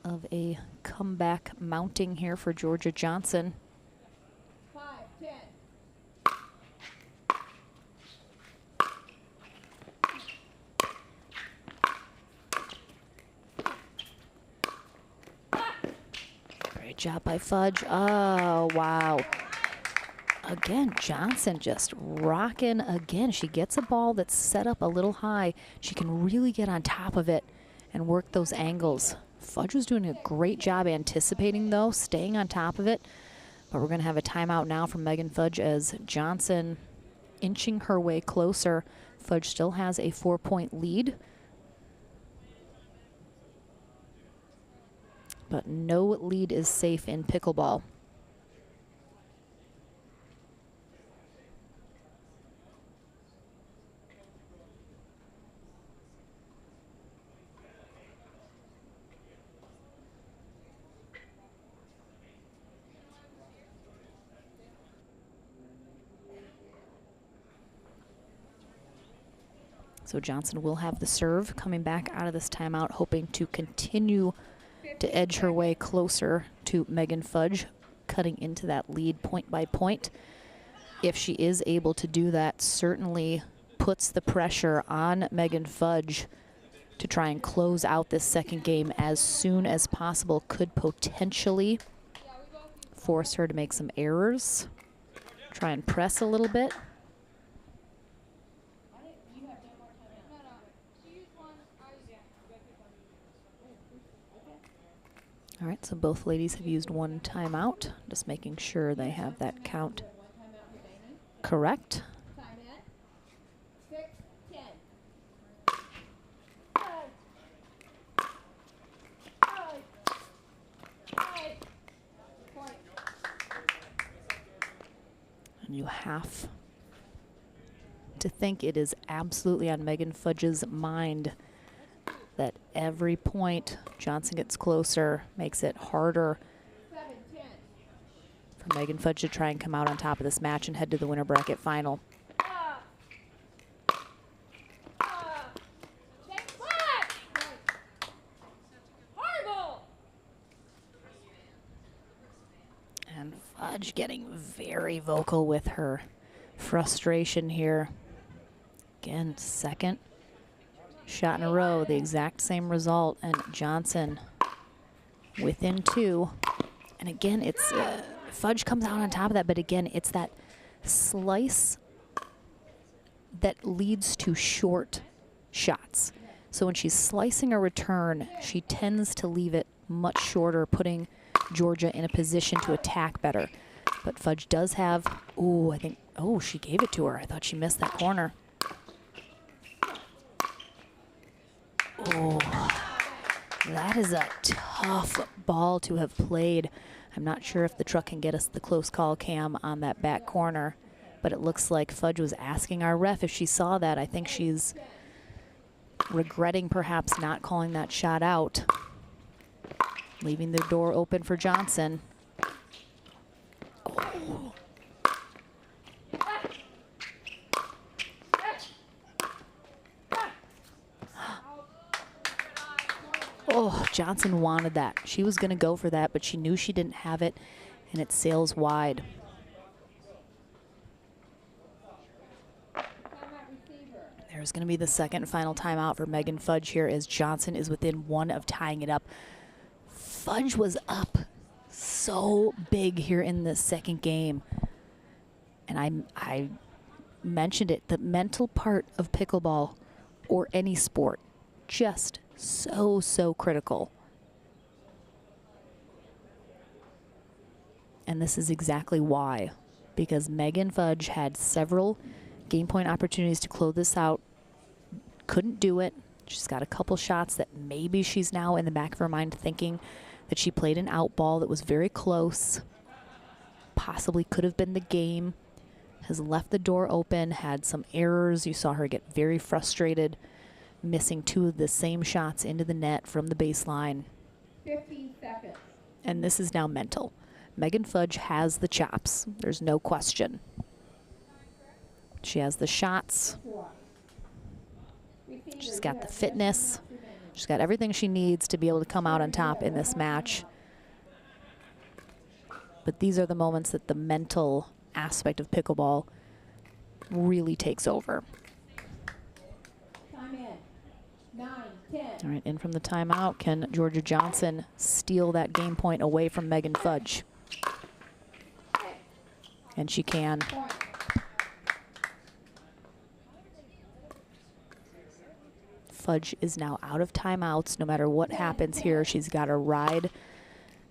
of a comeback mounting here for Georgia Johnson? 5-10. Great job by Fudge. Oh, wow. Again, Johnson just rocking again. She gets a ball that's set up a little high. She can really get on top of it and work those angles. Fudge was doing a great job anticipating, though, staying on top of it. But we're going to have a timeout now from Megan Fudge as Johnson inching her way closer. Fudge still has a 4-point lead. But no lead is safe in pickleball. So Johnson will have the serve coming back out of this timeout, hoping to continue to edge her way closer to Megan Fudge, cutting into that lead point by point. If she is able to do that, certainly puts the pressure on Megan Fudge to try and close out this second game as soon as possible. Could potentially force her to make some errors, try and press a little bit. All right, so both ladies have used one timeout. Just making sure they have that count correct. And you have to think it is absolutely on Megan Fudge's mind that every point Johnson gets closer makes it harder for Megan Fudge to try and come out on top of this match and head to the winner bracket final. And Fudge getting very vocal with her frustration here. Again, second shot in a row, the exact same result, and Johnson within two. And again, it's Fudge comes out on top of that, but again, it's that slice that leads to short shots. So when she's slicing a return, she tends to leave it much shorter, putting Georgia in a position to attack better. But Fudge does have, ooh, I think, oh, she gave it to her. I thought she missed that corner. Oh, that is a tough ball to have played. I'm not sure if the truck can get us the close call cam on that back corner, but it looks like Fudge was asking our ref if she saw that. I think she's regretting perhaps not calling that shot out, leaving the door open for Johnson. Oh. Oh, Johnson wanted that. She was going to go for that, but she knew she didn't have it, and it sails wide. There's going to be the second and final timeout for Megan Fudge here as Johnson is within one of tying it up. Fudge was up so big here in the second game. And I mentioned it, the mental part of pickleball or any sport, just so critical. And this is exactly why, because Megan Fudge had several game point opportunities to close this out, couldn't do it. She's got a couple shots that maybe she's now in the back of her mind thinking that she played an out ball that was very close, possibly could have been the game, has left the door open, had some errors. You saw her get very frustrated, missing two of the same shots into the net from the baseline. 15 seconds. And this is now mental. Megan Fudge has the chops. There's no question. She has the shots. She's got the fitness. She's got everything she needs to be able to come out on top in this match. But these are the moments that the mental aspect of pickleball really takes over. Time in. 9. All right, in from the timeout. Can Georgia Johnson steal that game point away from Megan Fudge? And she can. Fudge is now out of timeouts. No matter what happens here, she's got to ride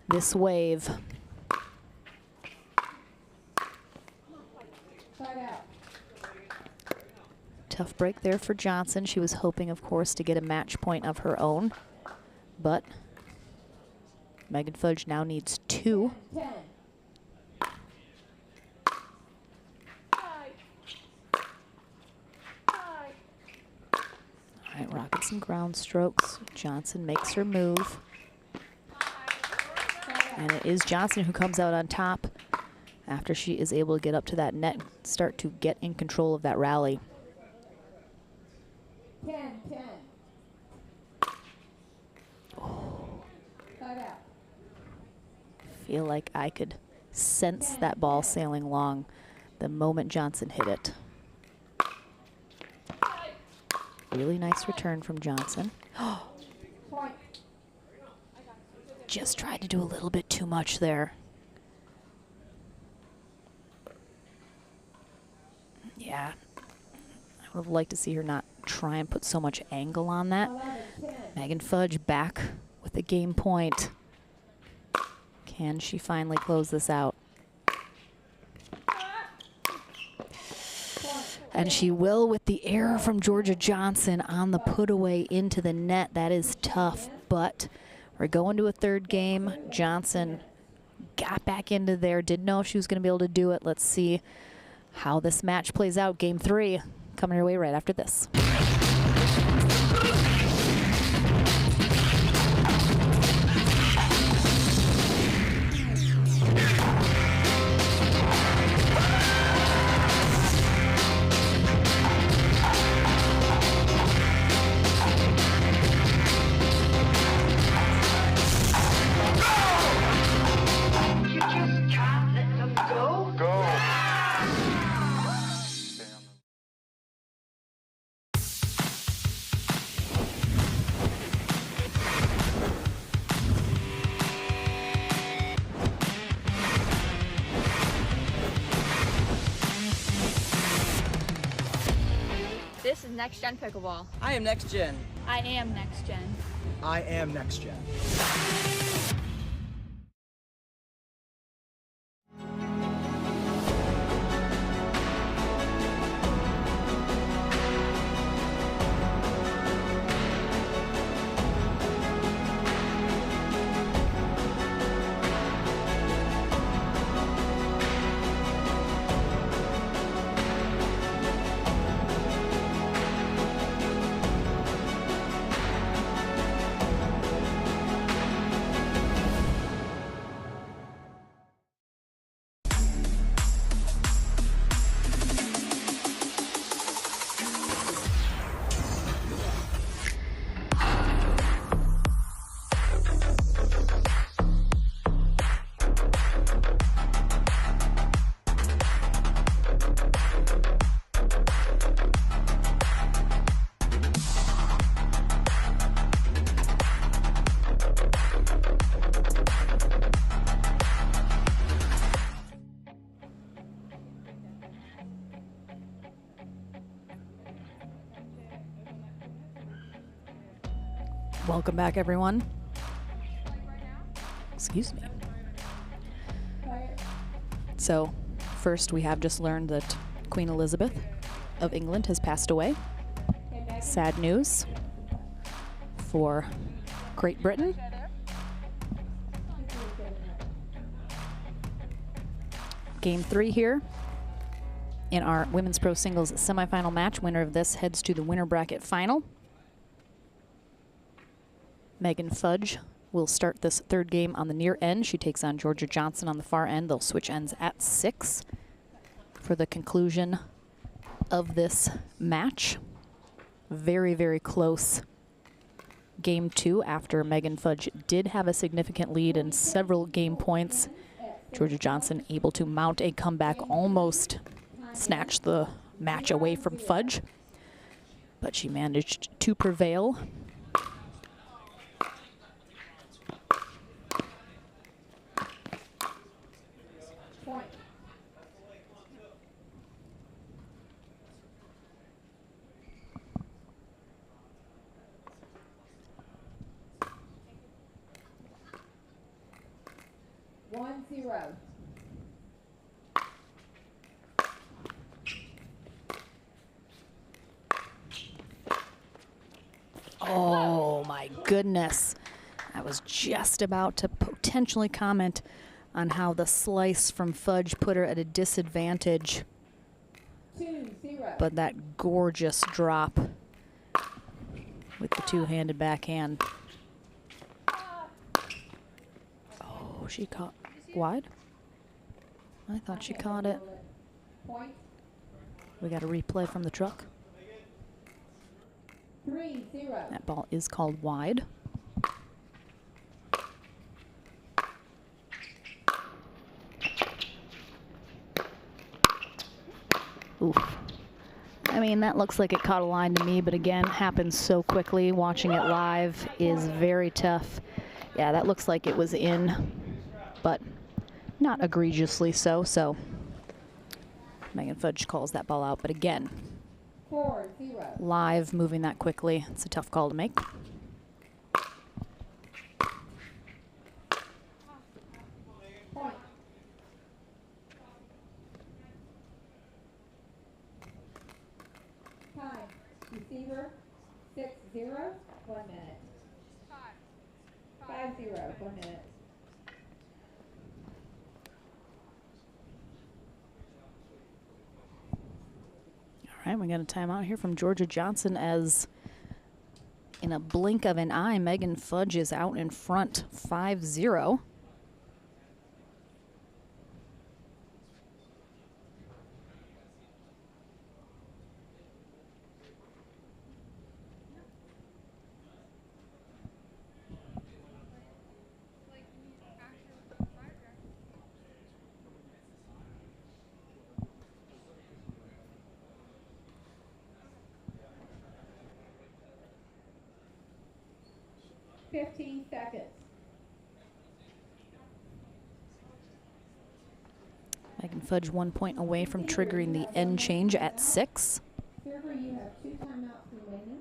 this wave. Tough break there for Johnson. She was hoping, of course, to get a match point of her own. But Megan Fudge now needs 2. All right, rocking some ground strokes. Johnson makes her move. And it is Johnson who comes out on top after she is able to get up to that net, start to get in control of that rally. 10-10. Feel like I could sense that ball sailing long the moment Johnson hit it. Really nice return from Johnson. Just tried to do a little bit too much there. Yeah, I would have liked to see her not try and put so much angle on that. Megan Fudge back with the game point. Can she finally close this out? And she will, with the error from Georgia Johnson on the put away into the net. That is tough, but we're going to a third game. Johnson got back into there, didn't know if she was going to be able to do it. Let's see how this match plays out. Game 3 coming your way right after this. This is Next Gen Pickleball. I am next gen. I am Next Gen. I am next gen. Welcome back, everyone. Excuse me. So, first we have just learned that Queen Elizabeth of England has passed away. Sad news for Great Britain. Game 3 here in our Women's Pro Singles semifinal match. Winner of this heads to the winner bracket final. Megan Fudge will start this third game on the near end. She takes on Georgia Johnson on the far end. They'll switch ends at 6 for the conclusion of this match. Very, very close game 2 after Megan Fudge did have a significant lead in several game points. Georgia Johnson able to mount a comeback, almost snatch the match away from Fudge, but she managed to prevail Point. One, 0. Oh my goodness. I was just about to potentially comment on how the slice from Fudge put her at a disadvantage. 2, 0. But that gorgeous drop with the two-handed backhand. Oh, she caught wide? I thought she caught it. Point. We got a replay from the truck. 3, 0. That ball is called wide. Oof. I mean, that looks like it caught a line to me, but again, happens so quickly. Watching it live is very tough. Yeah, that looks like it was in, but not egregiously so. So Megan Fudge calls that ball out, but again, 4, 0. live, moving that quickly, it's a tough call to make. Point. Time. Receiver 6, 0. 1 minute. 5, 0. 1 minute. All right, we got a timeout here from Georgia Johnson as in a blink of an eye, Megan Fudge is out in front 5-0. Seconds. Megan Fudge 1 point away from triggering the end change at 6. Server, you have 2 timeouts remaining.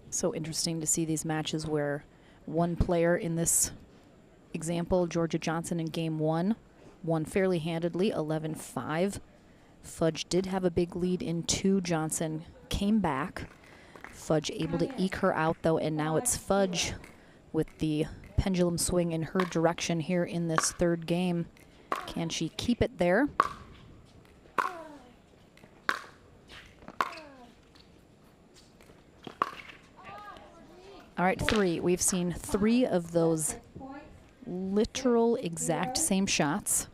So interesting to see these matches where one player in this example, Georgia Johnson in game 1, won fairly handedly, 11-5. Fudge did have a big lead in 2. Johnson came back. Fudge able to eke her out, though, and now it's Fudge with the pendulum swing in her direction here in this third game. Can she keep it there? All right, 3. We've seen 3 of those literal exact same shots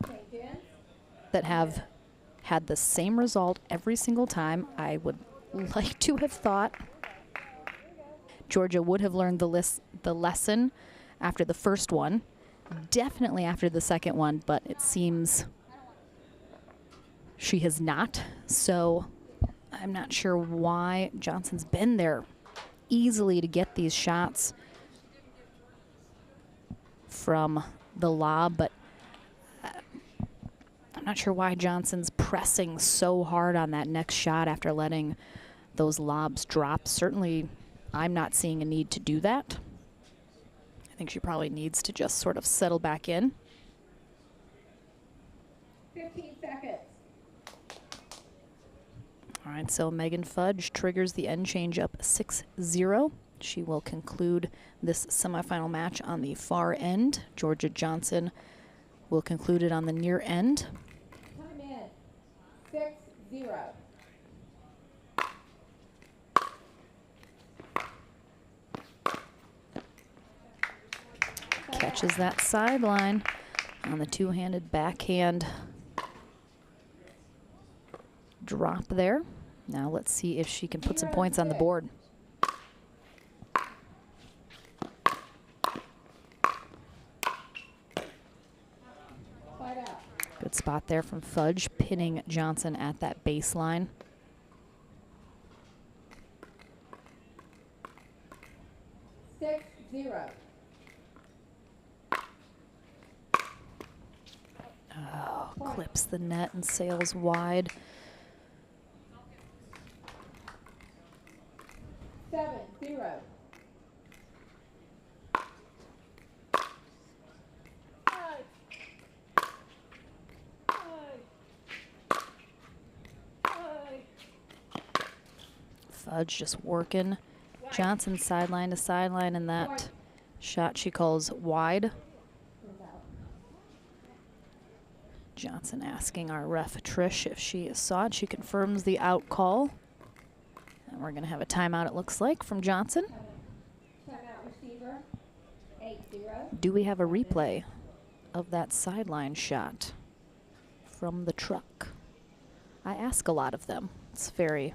that have had the same result every single time. I would like to have thought Georgia would have learned the lesson after the first one, definitely after the second one, but it seems she has not. So I'm not sure why Johnson's been there easily to get these shots from the lob, but I'm not sure why Johnson's pressing so hard on that next shot after letting those lobs drop. Certainly, I'm not seeing a need to do that. I think she probably needs to just sort of settle back in. 15 seconds. All right, so Megan Fudge triggers the end change up 6-0. She will conclude this semifinal match on the far end. Georgia Johnson will conclude it on the near end. Time in. 6-0. Catches that sideline on the two-handed backhand drop there. Now let's see if she can put some points on the board. Good spot there from Fudge, pinning Johnson at that baseline. 6-0. Oh, clips the net and sails wide. 7-0. Fudge just working Johnson sideline to sideline, and that shot she calls wide. Johnson asking our ref Trish if she saw it. She confirms the out call. And we're going to have a timeout, it looks like, from Johnson. Timeout receiver. 8-0. Do we have a replay of that sideline shot from the truck? I ask a lot of them. It's very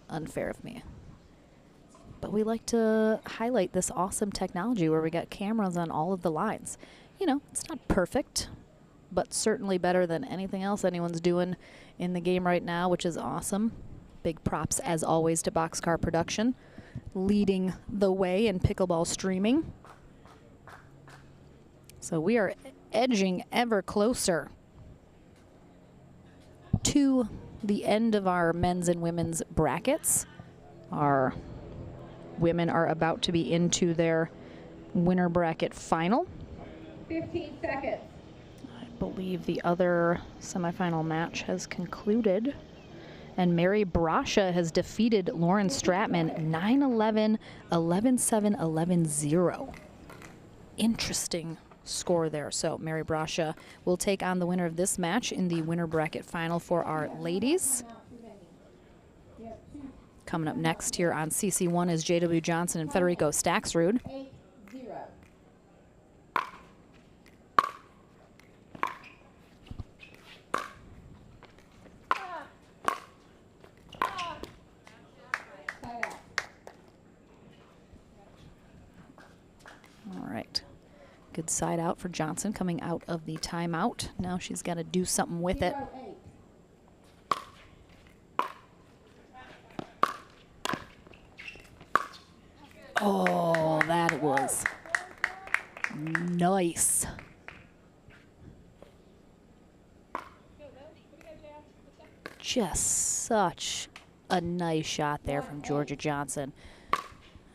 unfair of me. But we like to highlight this awesome technology where we got cameras on all of the lines. You know, it's not perfect, but certainly better than anything else anyone's doing in the game right now, which is awesome. Big props, as always, to Boxcar Production, leading the way in pickleball streaming. So we are edging ever closer to the end of our men's and women's brackets. Our women are about to be into their winner bracket final. 15 seconds. I believe the other semifinal match has concluded. And Mary Brasha has defeated Lauren Stratman 9-11, 11-7, 11-0. Interesting score there. So Mary Brasha will take on the winner of this match in the winner bracket final for our ladies. Coming up next here on CC1 is J.W. Johnson and Federico Staxrud. 8-0. All right. Good side out for Johnson coming out of the timeout. Now she's got to do something with it. 0-8. Oh, that was nice. Just such a nice shot there from Georgia Johnson.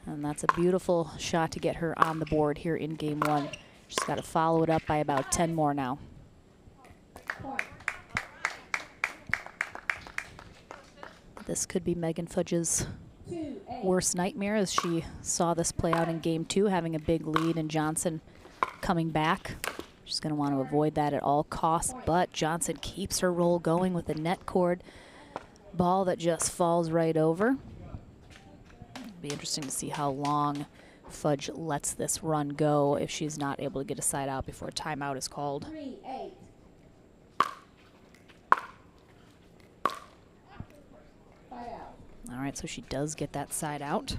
And that's a beautiful shot to get her on the board here in game one. She's got to follow it up by about 10 more now. This could be Megan Fudge's worst nightmare as she saw this play out in game two, having a big lead and Johnson coming back. She's going to want to avoid that at all costs, but Johnson keeps her roll going with a net cord ball that just falls right over. It'll be interesting to see how long Fudge lets this run go if she's not able to get a side out before timeout is called. 3-8. All right, so she does get that side out.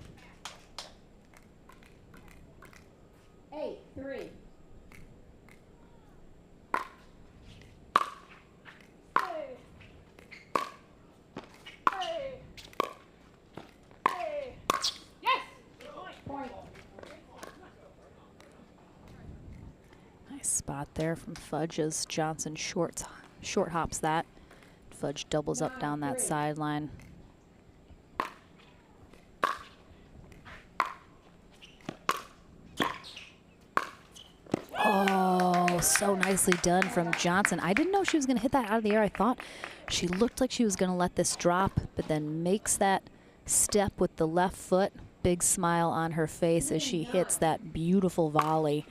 8-3. Nice spot there from Fudge as Johnson short hops that. Fudge doubles up down that sideline. Oh, so nicely done from Johnson. I didn't know she was going to hit that out of the air. I thought she looked like she was going to let this drop, but then makes that step with the left foot. Big smile on her face as she hits that beautiful volley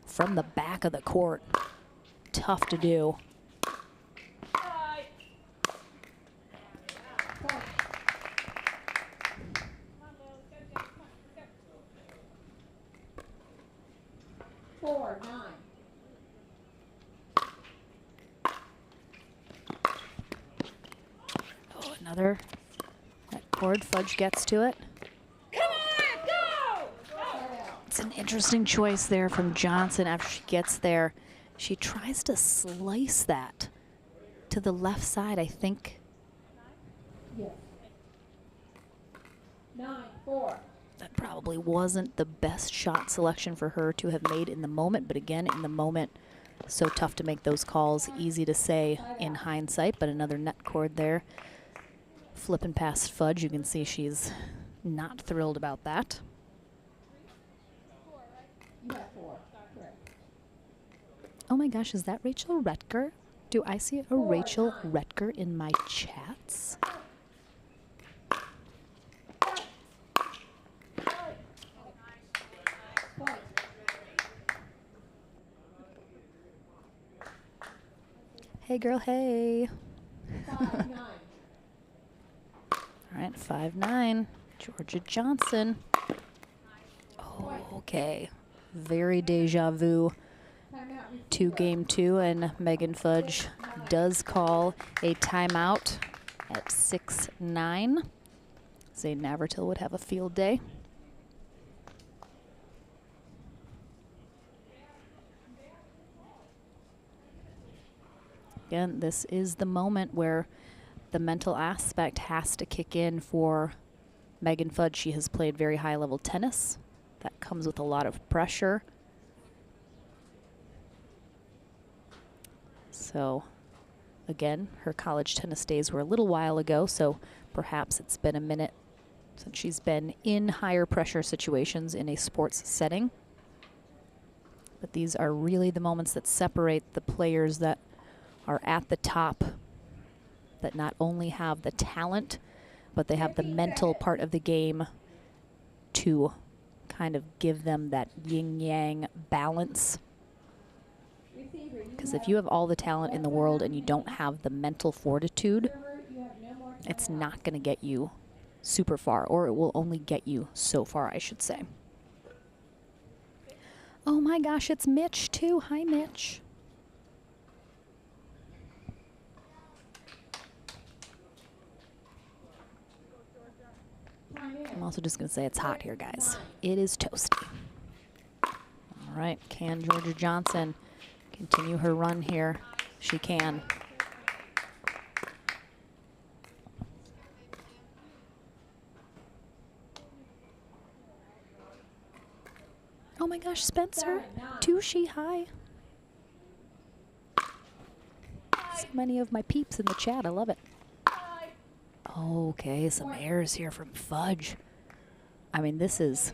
from the back of the court. Tough to do. Oh, another. That cord, Fudge gets to it. It's an interesting choice there from Johnson after she gets there. She tries to slice that to the left side, I think. Yes. 9-4. That probably wasn't the best shot selection for her to have made in the moment, but again, in the moment, so tough to make those calls. Easy to say in hindsight, but another net cord there. Flipping past Fudge, you can see she's not thrilled about that. Oh my gosh, is that Rachel Retker? Do I see a Rachel Retker in my chats? Hey girl, hey. All right, 5-9, Georgia Johnson. Oh, okay, very deja vu to game 2, and Megan Fudge does call a timeout at 6-9. Zane Navratil would have a field day. Again, this is the moment where the mental aspect has to kick in for Megan Fudge. She has played very high-level tennis. That comes with a lot of pressure. So, again, her college tennis days were a little while ago, so perhaps it's been a minute since she's been in higher pressure situations in a sports setting. But these are really the moments that separate the players that are at the top, that not only have the talent, but they have the mental part of the game to kind of give them that yin-yang balance. Because if you have all the talent in the world and you don't have the mental fortitude, it's not going to get you super far, or it will only get you so far, I should say. Oh my gosh, it's Mitch too. Hi, Mitch. I'm also just going to say it's hot here, guys. It is toasty. All right, can Georgia Johnson continue her run here? She can. Oh my gosh, Spencer, Tushy, hi. So many of my peeps in the chat, I love it. Okay, some airs here from Fudge. I mean, this is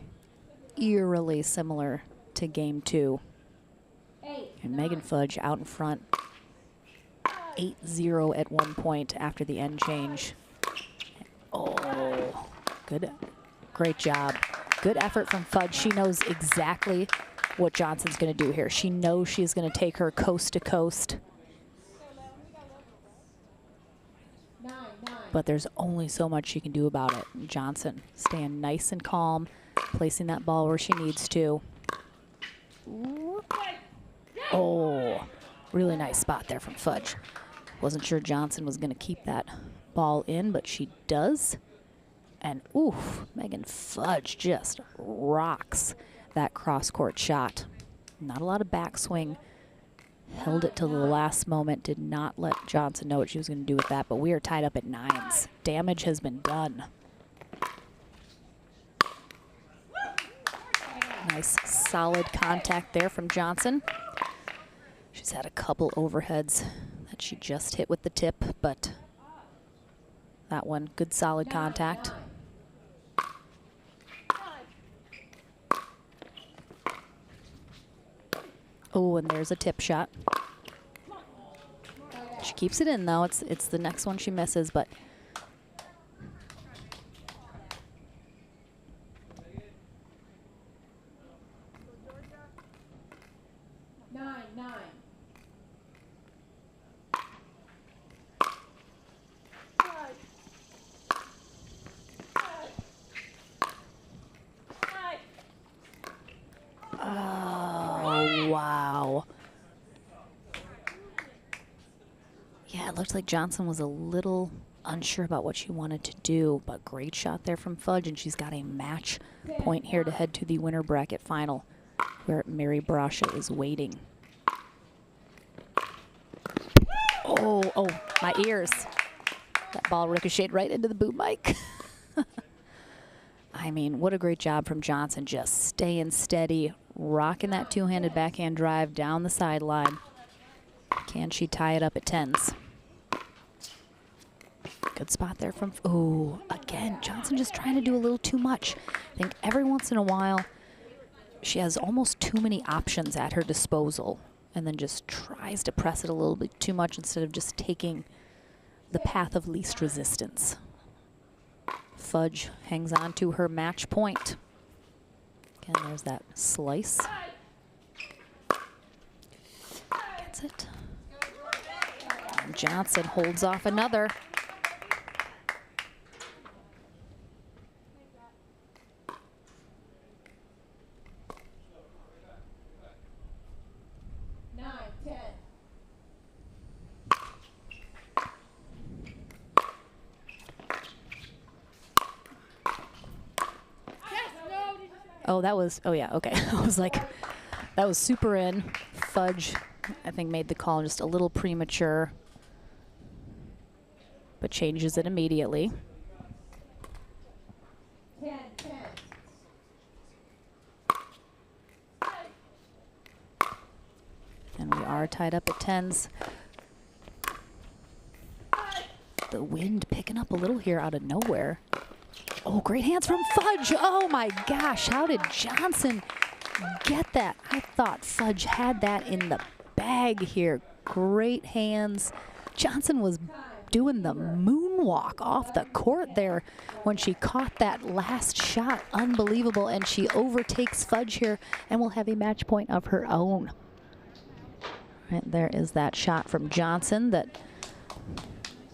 eerily similar to game 2. And Megan Fudge out in front, 8-0 at one point after the end change. Oh, good, great job. Good effort from Fudge. She knows exactly what Johnson's going to do here. She knows she's going to take her coast to coast. But there's only so much she can do about it. Johnson staying nice and calm, placing that ball where she needs to. Oh, really nice spot there from Fudge. Wasn't sure Johnson was going to keep that ball in, but she does. And oof, Megan Fudge just rocks that cross-court shot. Not a lot of backswing. Held it till the last moment, did not let Johnson know what she was going to do with that, but we are tied up at 9s. Damage has been done. Nice, solid contact there from Johnson. She's had a couple overheads that she just hit with the tip, but that one, good solid contact. Oh, and there's a tip shot. She keeps it in, though. It's the next one she misses, but looked like Johnson was a little unsure about what she wanted to do, but great shot there from Fudge, and she's got a match point here to head to the winner bracket final, where Mary Brasha is waiting. Oh, my ears. That ball ricocheted right into the boom mic. I mean, what a great job from Johnson, just staying steady, rocking that two-handed backhand drive down the sideline. Can she tie it up at 10s? Good spot there from, ooh, again, Johnson just trying to do a little too much. I think every once in a while, she has almost too many options at her disposal and then just tries to press it a little bit too much instead of just taking the path of least resistance. Fudge hangs on to her match point. Again, there's that slice. Gets it. And Johnson holds off another. Oh, that was, oh yeah, okay. I was like, that was super in. Fudge, I think, made the call just a little premature, but changes it immediately. 10-10. And we are tied up at 10s. The wind picking up a little here out of nowhere. Oh, great hands from Fudge. Oh my gosh, how did Johnson get that? I thought Fudge had that in the bag here. Great hands. Johnson was doing the moonwalk off the court there when she caught that last shot. Unbelievable, and she overtakes Fudge here and will have a match point of her own. Right, there is that shot from Johnson that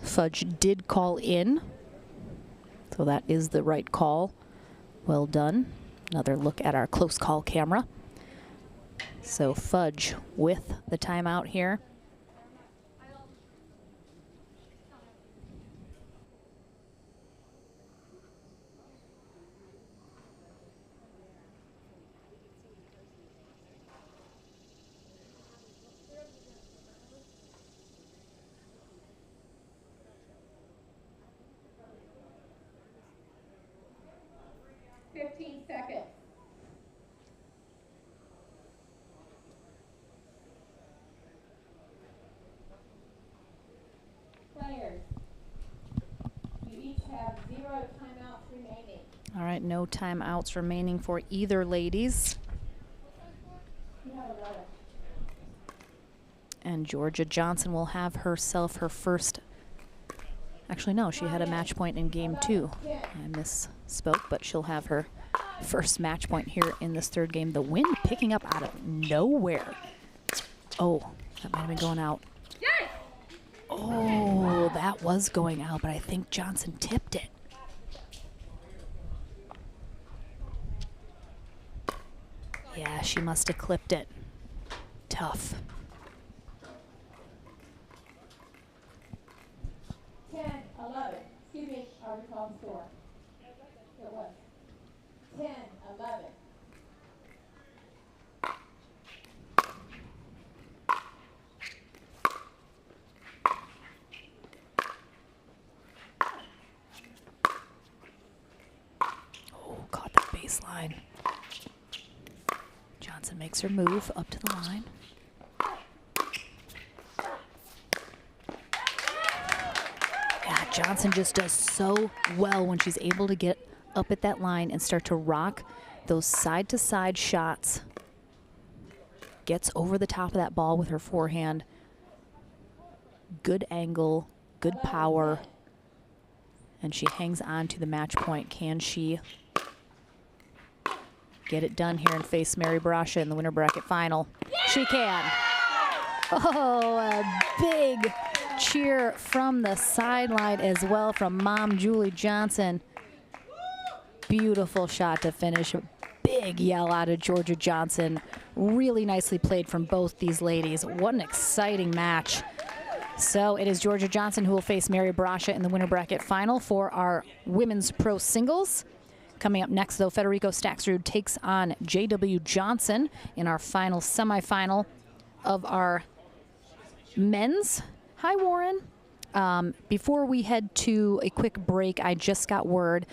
Fudge did call in. So that is the right call. Well done. Another look at our close call camera. So Fudge with the timeout here. Seconds. Players, you each have 0 timeouts remaining. All right, no timeouts remaining for either ladies. You have 11. And Georgia Johnson will have herself her first. Actually, no, she had a match point in game 2. I misspoke, but she'll have her first match point here in this third game. The wind picking up out of nowhere. Oh, that might have been going out. Oh, that was going out, but I think Johnson tipped it. Yeah, she must have clipped it. Tough. 10-11. Excuse me, I recall the score. It was 10-11. Oh, caught that baseline. Johnson makes her move up to the line. Yeah, Johnson just does so well when she's able to get up at that line and start to rock those side-to-side shots. Gets over the top of that ball with her forehand. Good angle, good power. And she hangs on to the match point. Can she get it done here and face Mary Brasha in the winner bracket final? She can. Oh, a big cheer from the sideline as well from Mom Julie Johnson. Beautiful shot to finish. A big yell out of Georgia Johnson. Really nicely played from both these ladies. What an exciting match. So it is Georgia Johnson who will face Mary Brasha in the winner bracket final for our women's pro singles. Coming up next, though, Federico Staxrud takes on J.W. Johnson in our final semifinal of our men's. Hi, Warren. Before we head to a quick break, I just got word,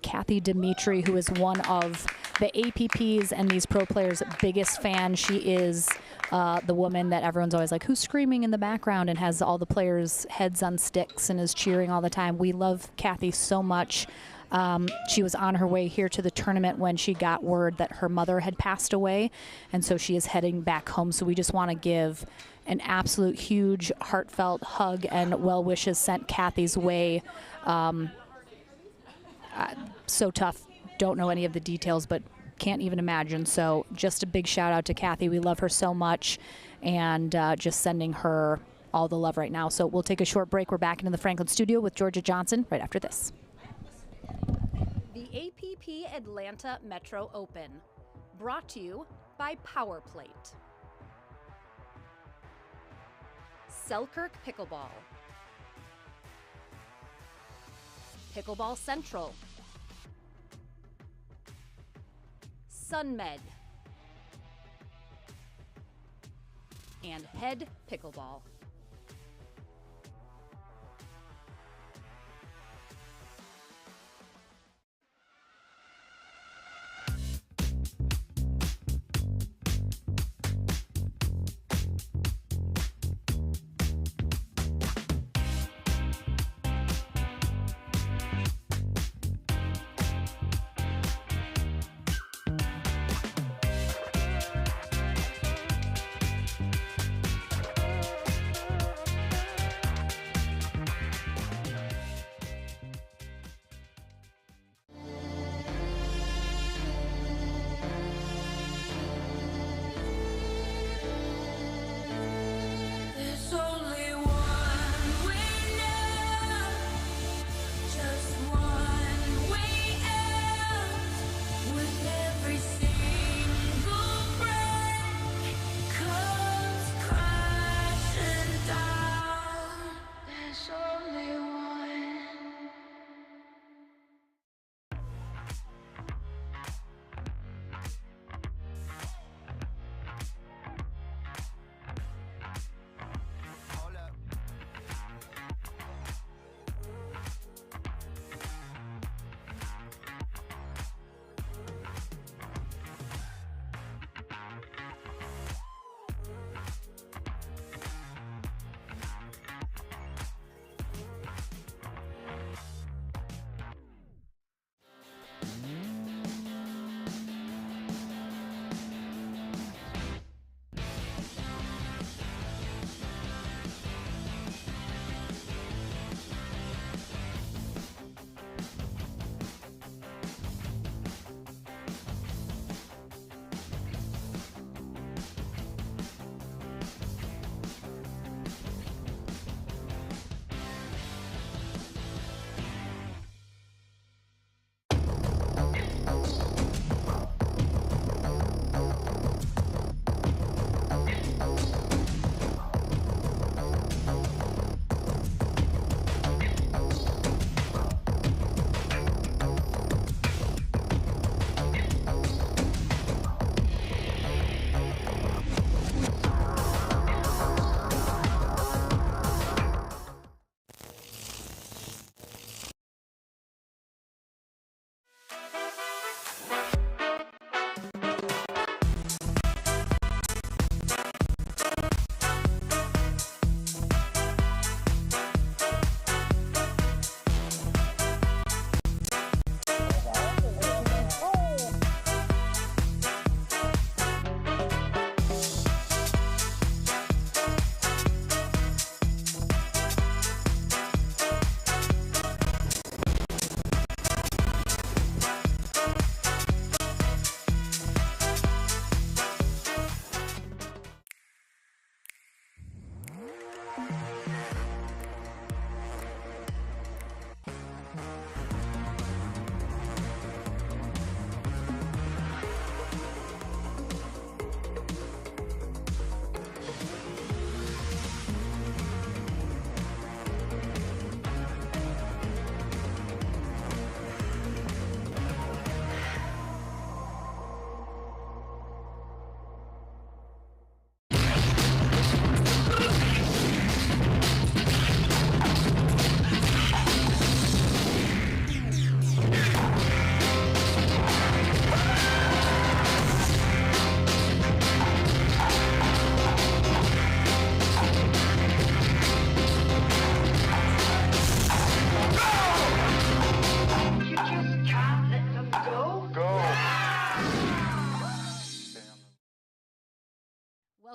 Kathy Dimitri, who is one of the APP's and these pro players' biggest fans. She is the woman that everyone's always like, who's screaming in the background, and has all the players' heads on sticks and is cheering all the time. We love Kathy so much. She was on her way here to the tournament when she got word that her mother had passed away, and so she is heading back home. So we just want to give an absolute huge heartfelt hug and well wishes sent Kathy's way. So tough. Don't know any of the details, but can't even imagine. So just a big shout out to Kathy. We love her so much, and just sending her all the love right now. So we'll take a short break. We're back into the Franklin studio with Georgia Johnson right after this. The APP Atlanta Metro Open, brought to you by Power Plate. Selkirk Pickleball. Pickleball Central. SunMed. And Head Pickleball.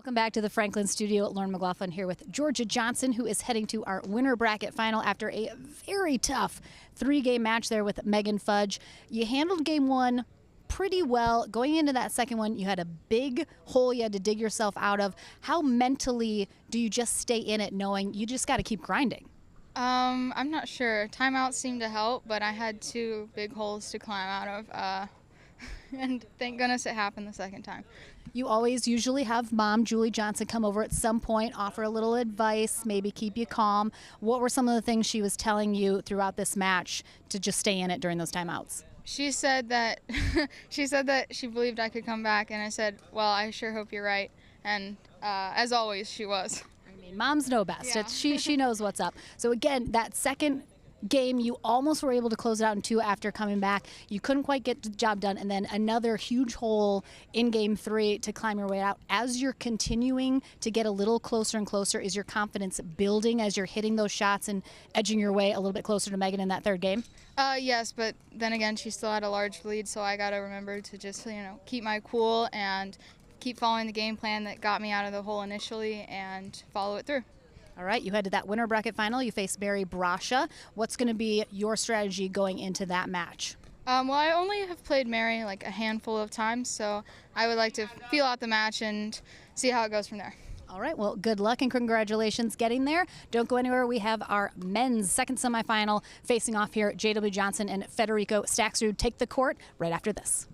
Welcome back to the Franklin studio. Lauren McLaughlin here with Georgia Johnson, who is heading to our winner bracket final after a very tough 3-game match there with Megan Fudge. You handled game 1 pretty well. Going into that second one, you had a big hole you had to dig yourself out of. How mentally do you just stay in it knowing you just got to keep grinding? I'm not sure. Timeouts seemed to help, but I had 2 big holes to climb out of, and thank goodness it happened the second time. You always usually have Mom, Julie Johnson, come over at some point, offer a little advice, maybe keep you calm. What were some of the things she was telling you throughout this match to just stay in it during those timeouts? She said that she believed I could come back, and I said, well, I sure hope you're right. And as always, she was. I mean, moms know best. Yeah. She knows what's up. So again, that second game, you almost were able to close it out in 2 after coming back. You couldn't quite get the job done, and then another huge hole in game 3 to climb your way out. As you're continuing to get a little closer and closer, is your confidence building as you're hitting those shots and edging your way a little bit closer to Megan in that third game? Yes, but then again, she still had a large lead, so I got to remember to just, keep my cool and keep following the game plan that got me out of the hole initially and follow it through. All right, you head to that winner bracket final. You face Barry Brasha. What's going to be your strategy going into that match? Well, I only have played Mary like a handful of times, so I would like to feel out the match and see how it goes from there. All right, well, good luck and congratulations getting there. Don't go anywhere. We have our men's second semifinal facing off here. J.W. Johnson and Federico Staxrud take the court right after this.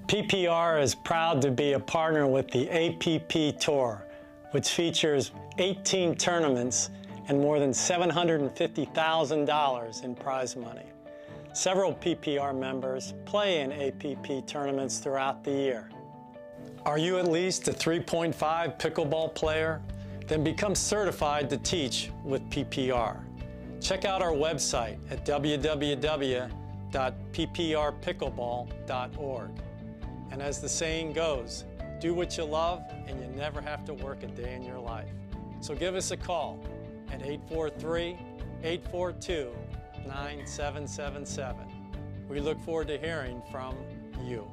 PPR is proud to be a partner with the APP Tour, which features 18 tournaments and more than $750,000 in prize money. Several PPR members play in APP tournaments throughout the year. Are you at least a 3.5 pickleball player? Then become certified to teach with PPR. Check out our website at www.pprpickleball.org. And as the saying goes, do what you love and you never have to work a day in your life. So give us a call at 843-842-9777. We look forward to hearing from you.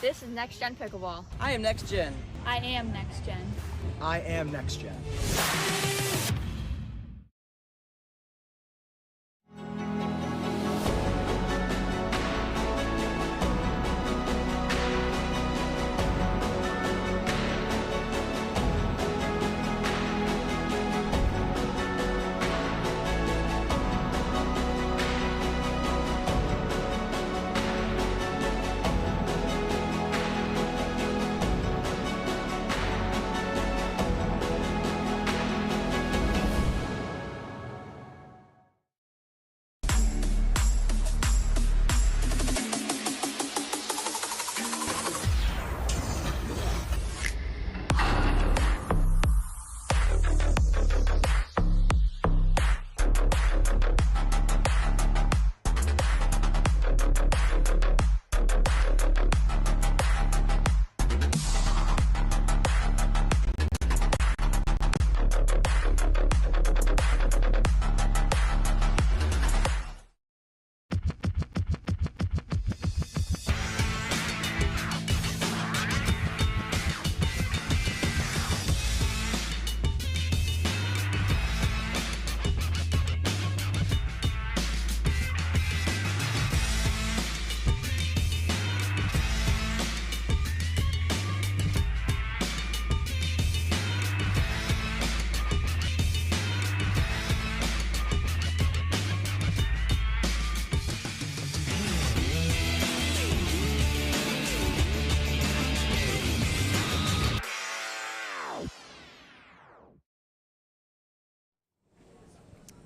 This is Next Gen Pickleball. I am Next Gen. I am Next Gen. I am Next Gen.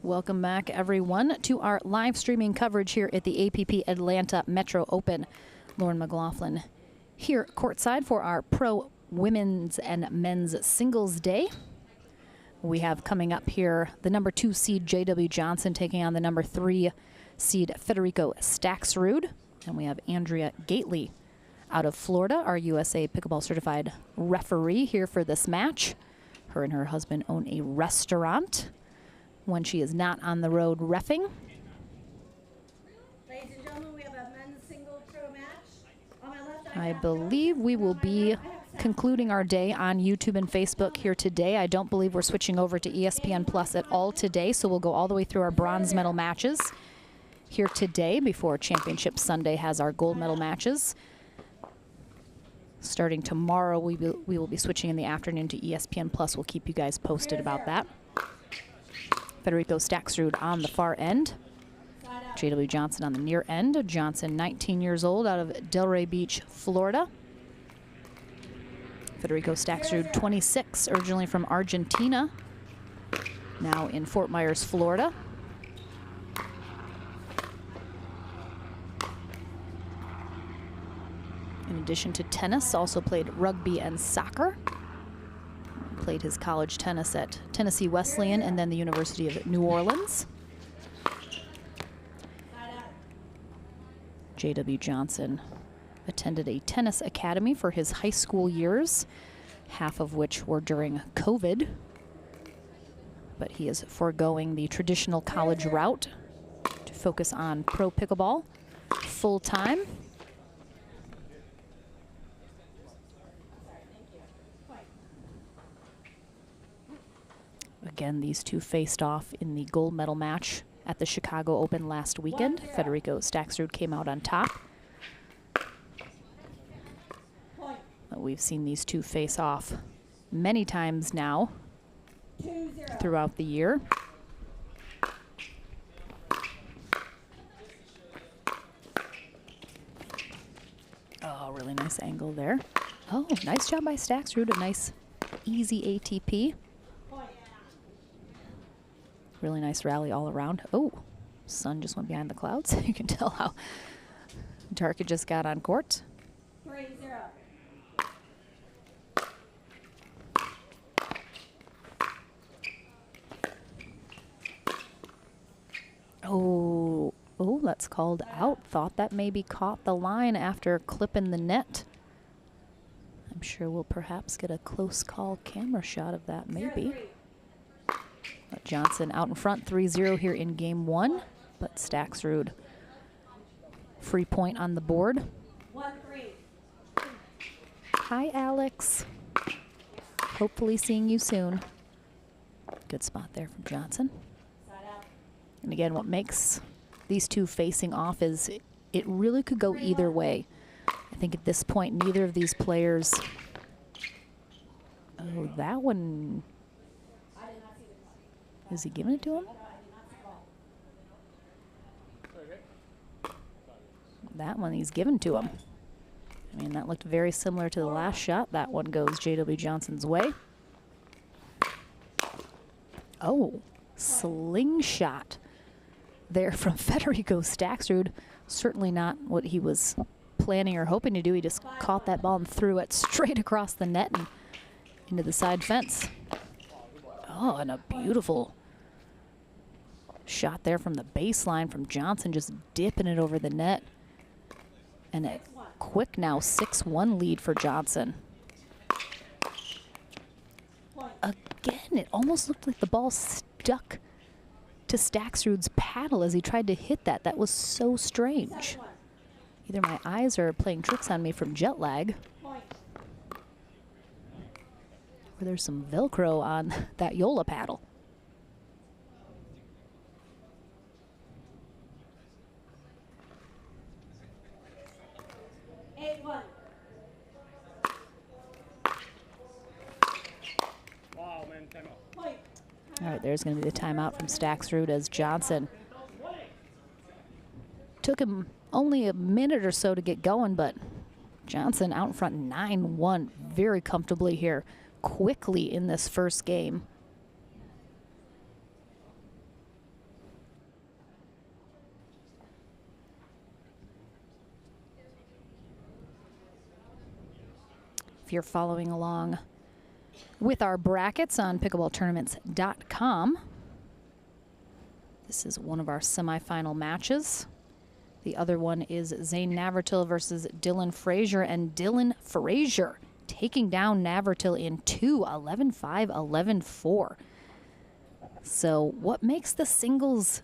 Welcome back, everyone, to our live streaming coverage here at the APP Atlanta Metro Open. Lauren McLaughlin here courtside for our Pro Women's and Men's Singles Day. We have coming up here the number 2 seed J.W. Johnson taking on the number 3 seed Federico Staxrud. And we have Andrea Gately out of Florida, our USA Pickleball Certified referee here for this match. Her and her husband own a restaurant when she is not on the road reffing. Ladies and gentlemen, we have a men's single pro match. On my left, I believe we will be concluding our day on YouTube and Facebook here today. I don't believe we're switching over to ESPN Plus at all today, so we'll go all the way through our bronze medal matches here today before Championship Sunday has our gold medal matches. Starting tomorrow, we will be switching in the afternoon to ESPN Plus. We'll keep you guys posted about that. Federico Staxrud on the far end. J.W. Johnson on the near end. Johnson, 19 years old, out of Delray Beach, Florida. Federico Staxrud, 26, originally from Argentina, now in Fort Myers, Florida. In addition to tennis, also played rugby and soccer. Played his college tennis at Tennessee Wesleyan and then the University of New Orleans. J.W. Johnson attended a tennis academy for his high school years, half of which were during COVID. But he is foregoing the traditional college route to focus on pro pickleball full time. Again, these two faced off in the gold medal match at the Chicago Open last weekend. Federico Staxrud came out on top. We've seen these two face off many times now throughout the year. Oh, really nice angle there. Oh, nice job by Staxrud. A nice, easy ATP. Really nice rally all around. Oh, sun just went behind the clouds. You can tell how dark it just got on court. 3-0. Oh, that's called out. Thought that maybe caught the line after clipping the net. I'm sure we'll perhaps get a close call camera shot of that, maybe. But Johnson out in front, 3-0 here in game 1. But Staxrud, free point on the board. 1-3. Hi, Alex. Hopefully seeing you soon. Good spot there from Johnson. And again, what makes these two facing off is it really could go either way. I think at this point, neither of these players... Oh, that one... Is he giving it to him? That one he's given to him. I mean, that looked very similar to the last shot. That one goes J.W. Johnson's way. Oh, slingshot there from Federico Staxrud. Certainly not what he was planning or hoping to do. He just caught that ball and threw it straight across the net and into the side fence. Oh, and a beautiful shot there from the baseline from Johnson, just dipping it over the net. And a quick now 6-1 lead for Johnson. Again, it almost looked like the ball stuck to Staxrud's paddle as he tried to hit that. That was so strange. Either my eyes are playing tricks on me from jet lag, or there's some Velcro on that Yola paddle. All right, there's going to be the timeout from Staxrud as Johnson took him only a minute or so to get going, but Johnson out in front 9-1 very comfortably here, quickly in this first game. if you're following along with our brackets on pickleballtournaments.com. This is one of our semifinal matches. The other one is Zane Navratil versus Dylan Fraser, and Dylan Fraser taking down Navratil in 2, 11-5, 11-4. So what makes the singles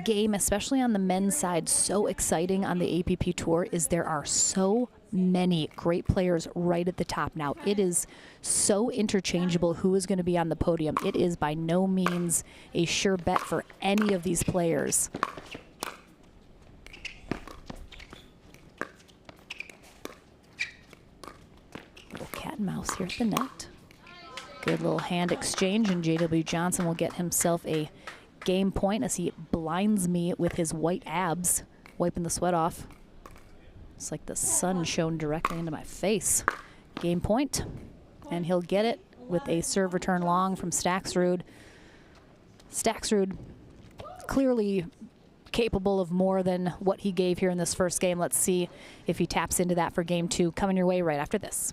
game, especially on the men's side, so exciting on the APP Tour is there are so many great players right at the top now. It is so interchangeable who is going to be on the podium. It is by no means a sure bet for any of these players. Little cat and mouse here at the net. Good little hand exchange, and J.W. Johnson will get himself a game point as he blinds me with his white abs, wiping the sweat off. It's like the sun shone directly into my face. Game point, and he'll get it with a serve return long from Staksrud. Staksrud clearly capable of more than what he gave here in this first game. Let's see if he taps into that for game 2. Coming your way right after this.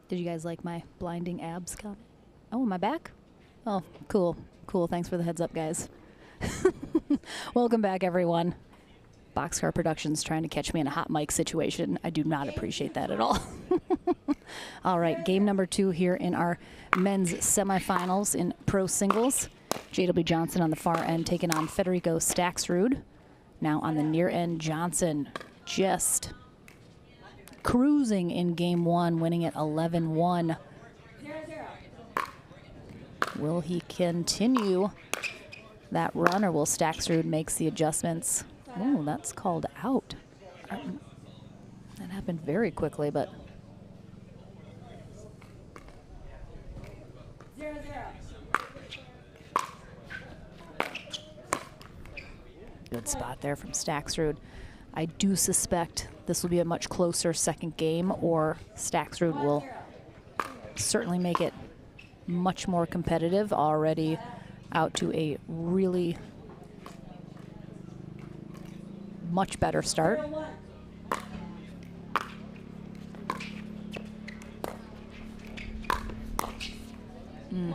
Did you guys like my blinding abs comment? Oh, am I back? Oh, cool. Cool. Thanks for the heads up, guys. Welcome back, everyone. Boxcar Productions trying to catch me in a hot mic situation. I do not appreciate that at all. All right, game number 2 here in our men's semifinals in pro singles. J.W. Johnson on the far end taking on Federico Staksrud. Now on the near end, Johnson just cruising in game 1, winning it 11-1. Will he continue that run, or will Staksrud makes the adjustments? Oh, that's called out. That happened very quickly, but 0-0. Good spot there from Staksrud. I do suspect this will be a much closer second game, or Staksrud will certainly make it much more competitive. Already out to a really much better start. Mm.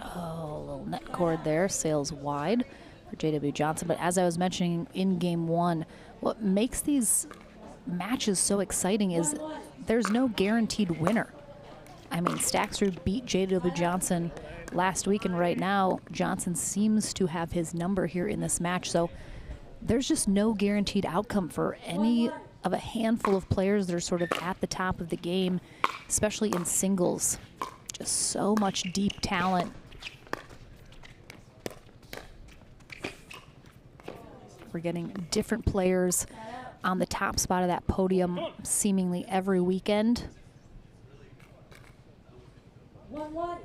Oh, a little net cord there, sails wide for J.W. Johnson. But as I was mentioning in game 1, what makes these matches so exciting is there's no guaranteed winner. I mean, Staxrud beat J.W. Johnson last week, and right now Johnson seems to have his number here in this match. So there's just no guaranteed outcome for any of a handful of players that are sort of at the top of the game, especially in singles. Just so much deep talent. We're getting different players on the top spot of that podium seemingly every weekend. 1-1.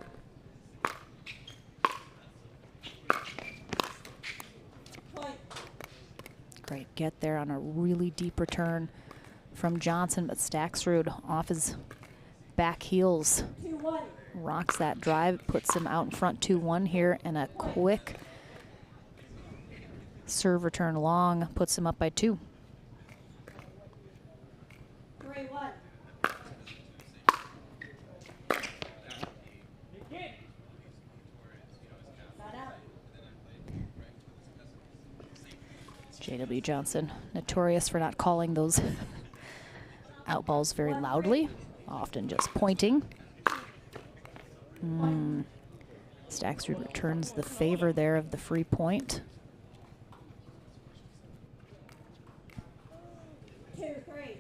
Great get there on a really deep return from Johnson, but Staxrud off his back heels. 2-1. Rocks that drive, puts him out in front 2-1 here, and a quick serve return long puts him up by 2. 3-1. J.W. Johnson, notorious for not calling those out balls very loudly, often just pointing. Staxrud returns the favor there of the free point. 2-3.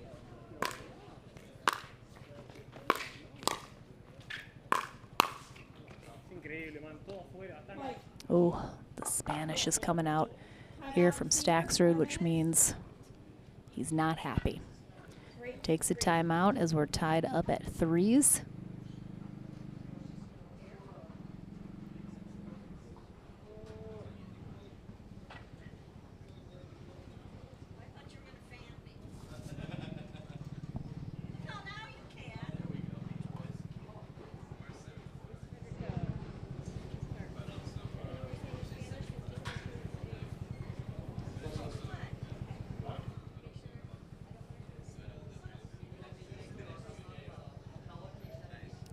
Oh, the Spanish is coming out here from Staxrud, which means he's not happy. Takes a timeout as we're tied up at 3s.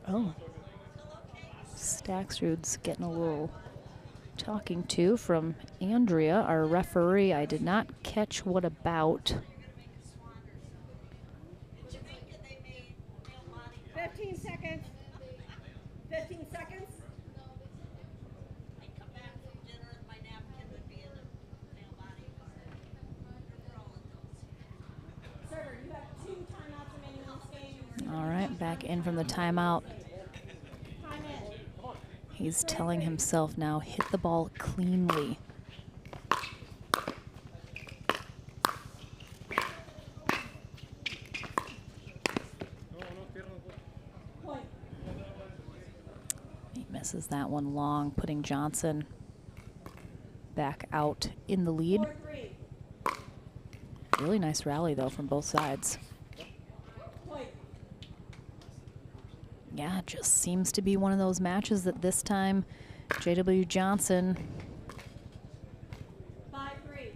Oh, Staxrud's getting a little talking to from Andrea, our referee. I did not catch what about. 15 seconds. 15 seconds. Server, you have 2 timeouts remaining in this game. All right, back in from the timeout. He's telling himself now, hit the ball cleanly. He misses that one long, putting Johnson back out in the lead. Really nice rally, though, from both sides. Yeah, it just seems to be one of those matches that this time J.W. Johnson 5-3.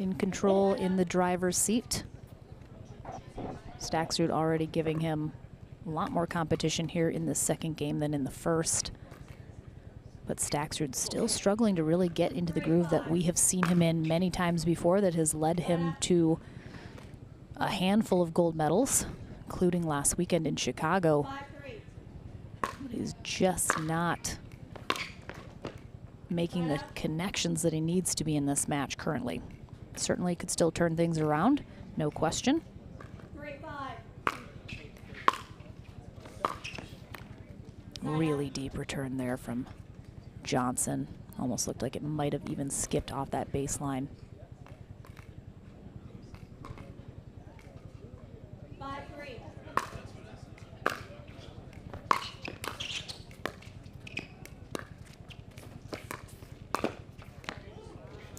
in control in the driver's seat. Staxrud already giving him a lot more competition here in the second game than in the first. But Staxrud still struggling to really get into the groove that we have seen him in many times before, that has led him to a handful of gold medals, including last weekend in Chicago. But he's just not making the connections that he needs to be in this match currently. Certainly could still turn things around, no question. 3-5. Really deep return there from Johnson. Almost looked like it might have even skipped off that baseline. 5-3.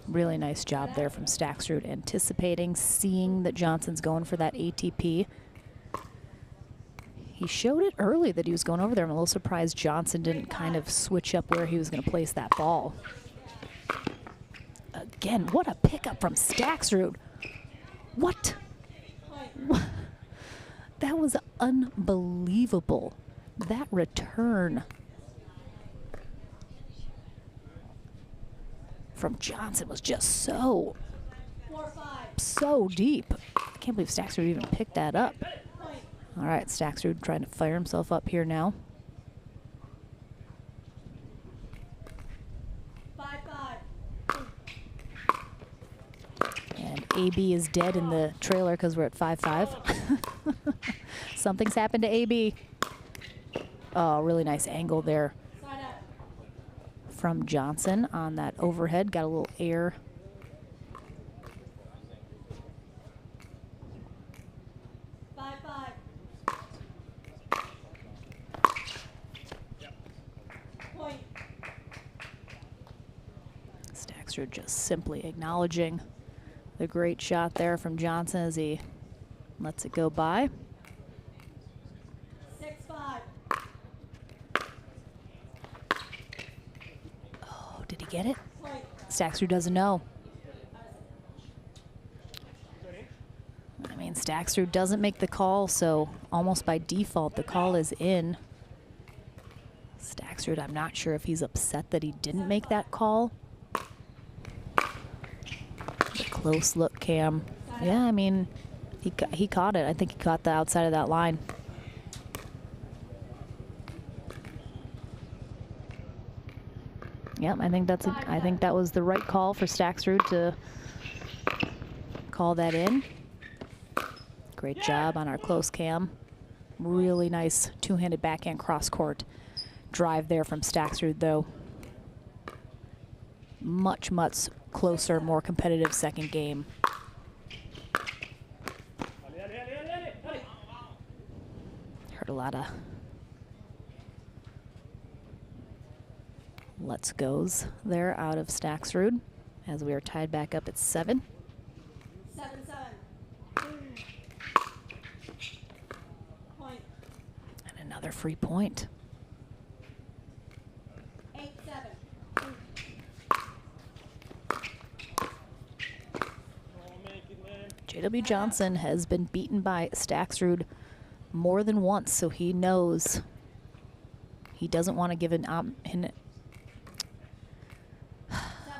Really nice job there from Staxrud, anticipating, seeing that Johnson's going for that ATP. He showed it early that he was going over there. I'm a little surprised Johnson didn't kind of switch up where he was going to place that ball. Again, what a pickup from Staxrud. What? That was unbelievable. That return from Johnson was just so deep. I can't believe Staxrud even picked that up. All right, Staksrud trying to fire himself up here now. 5-5. And AB is dead in the trailer because we're at 5-5. Something's happened to AB. Oh, really nice angle there from Johnson on that overhead. Got a little air. Staksrud just simply acknowledging the great shot there from Johnson as he lets it go by. 6-5. Oh, did he get it? Staksrud doesn't know. I mean, Staksrud doesn't make the call, so almost by default the call is in. Staksrud, I'm not sure if he's upset that he didn't make that call. A close look, Cam. Yeah, I mean, he caught it. I think he caught the outside of that line. Yep, I think that was the right call for Staksrud to call that in. Great job on our close cam. Really nice two-handed backhand cross-court drive there from Staksrud, though. Much, much closer, more competitive second game. Heard a lot of let's goes there out of Staksrud as we are tied back up at 7. 7-7. Point. And another free point. 8-7. J.W. Johnson has been beaten by Staksrud more than once, so he knows he doesn't want to give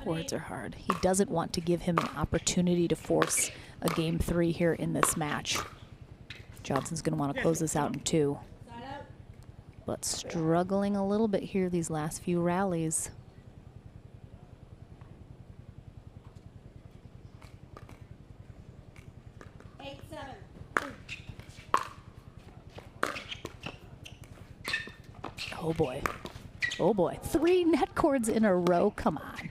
words are hard. He doesn't want to give him an opportunity to force a game 3 here in this match. Johnson's going to want to close this out in 2. But struggling a little bit here these last few rallies. Oh boy. Oh boy. 3 net cords in a row. Come on.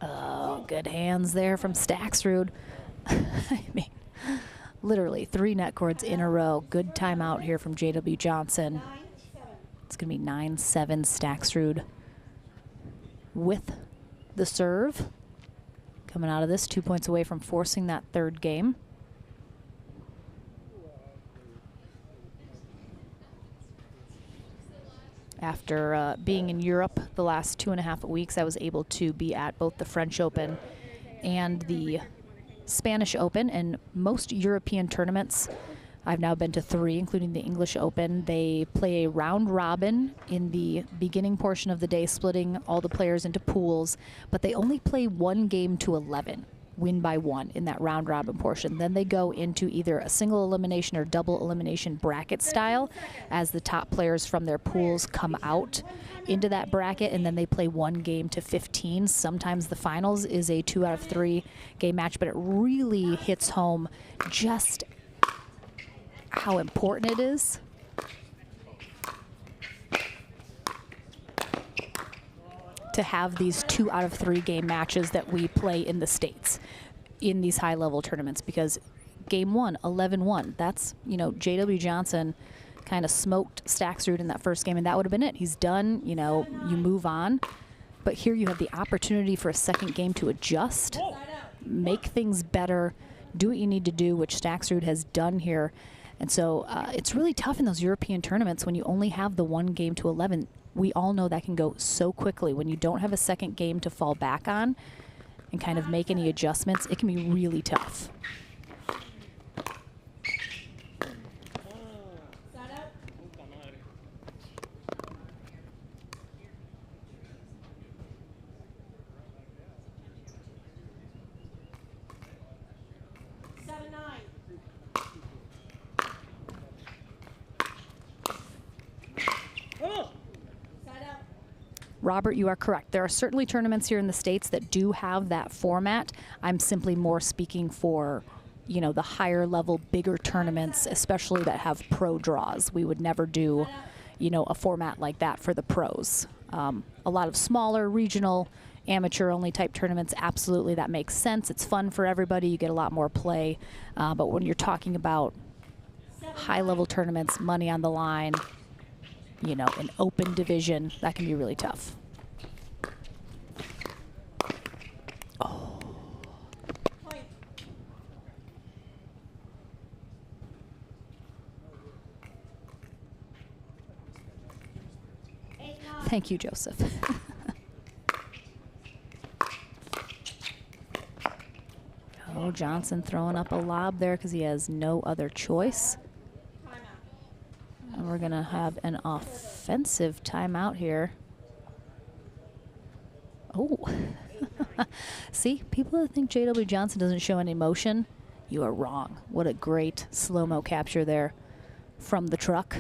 Oh, good hands there from Staksrud. I mean, literally 3 net cords in a row. Good timeout here from J.W. Johnson. It's going to be 9-7 Staksrud with the serve. Coming out of this, 2 points away from forcing that third game. After being in Europe the last 2.5 weeks, I was able to be at both the French Open and the Spanish Open, and most European tournaments, I've now been to 3, including the English Open. They play a round robin in the beginning portion of the day, splitting all the players into pools, but they only play 1 game to 11. Win by 1 in that round robin portion. Then they go into either a single elimination or double elimination bracket style as the top players from their pools come out into that bracket, and then they play 1 game to 15. Sometimes the finals is a 2 out of 3 game match, but it really hits home just how important it is to have these 2 out of 3 game matches that we play in the States in these high level tournaments, because game 1, 11-1, that's, you know, J.W. Johnson kind of smoked Staksrud in that first game, and that would have been it. He's done, you know, you move on. But here you have the opportunity for a second game to adjust, make things better, do what you need to do, which Staksrud has done here. And so it's really tough in those European tournaments when you only have the 1 game to 11. We all know that can go so quickly. When you don't have a second game to fall back on and kind of make any adjustments, it can be really tough. Robert, you are correct. There are certainly tournaments here in the States that do have that format. I'm simply more speaking for, you know, the higher level, bigger tournaments, especially that have pro draws. We would never do, you know, a format like that for the pros. A lot of smaller, regional, amateur-only type tournaments, absolutely, that makes sense. It's fun for everybody. You get a lot more play. But when you're talking about high-level tournaments, money on the line, you know, an open division, that can be really tough. Oh. Thank you, Joseph. Oh, Johnson throwing up a lob there because he has no other choice. And we're going to have an offensive timeout here. Oh. See, people that think J.W. Johnson doesn't show any motion, you are wrong. What a great slow-mo capture there from the truck.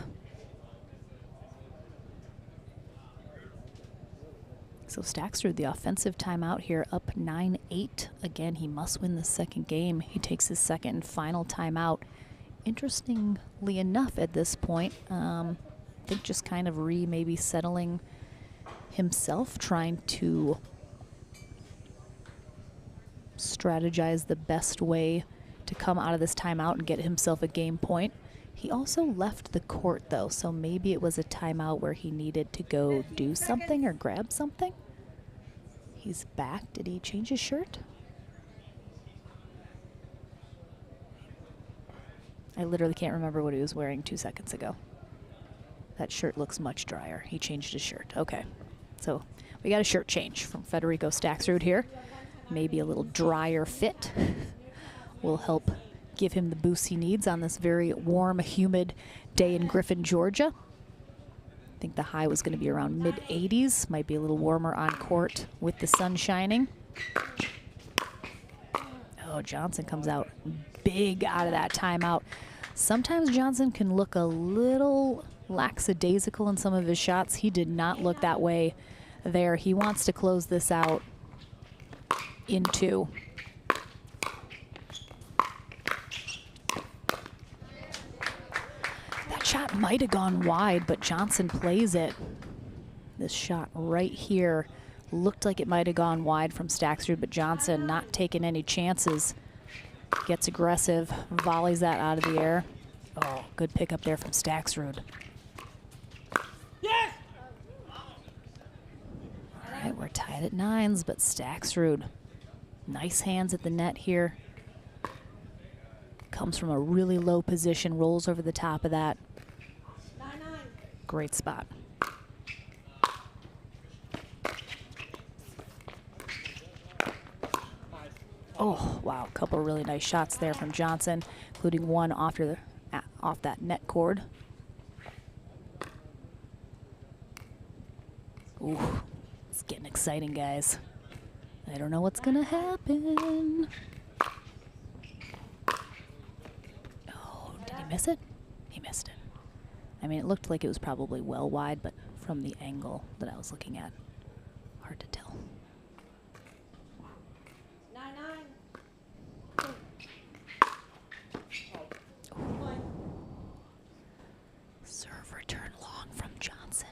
So Staxter, the offensive timeout here, up 9-8. Again, he must win the second game. He takes his second and final timeout. Interestingly enough, at this point, I think just kind of maybe settling himself, trying to strategize the best way to come out of this timeout and get himself a game point. He also left the court, though, so maybe it was a timeout where he needed to go do something or grab something. He's back. Did he change his shirt? I literally can't remember what he was wearing 2 seconds ago. That shirt looks much drier. He changed his shirt. Okay. So we got a shirt change from Federico Staxrud here. Maybe a little drier fit will help give him the boost he needs on this very warm, humid day in Griffin, Georgia. I think the high was going to be around mid-80s. Might be a little warmer on court with the sun shining. Oh, Johnson comes out big out of that timeout. Sometimes Johnson can look a little lackadaisical in some of his shots. He did not look that way there. He wants to close this out in 2. That shot might have gone wide, but Johnson plays it. This shot right here looked like it might have gone wide from Staxrud, but Johnson not taking any chances. Gets aggressive, volleys that out of the air. Oh, good pickup there from Staxrud. Yes! All right, we're tied at 9s, but Staxrud, nice hands at the net here. Comes from a really low position, rolls over the top of that. Great spot. Oh, wow, a couple of really nice shots there from Johnson, including one off that net cord. Ooh, it's getting exciting, guys. I don't know what's gonna happen. Oh, did he miss it? He missed it. I mean, it looked like it was probably well wide, but from the angle that I was looking at, hard to tell. Serve return long from Johnson.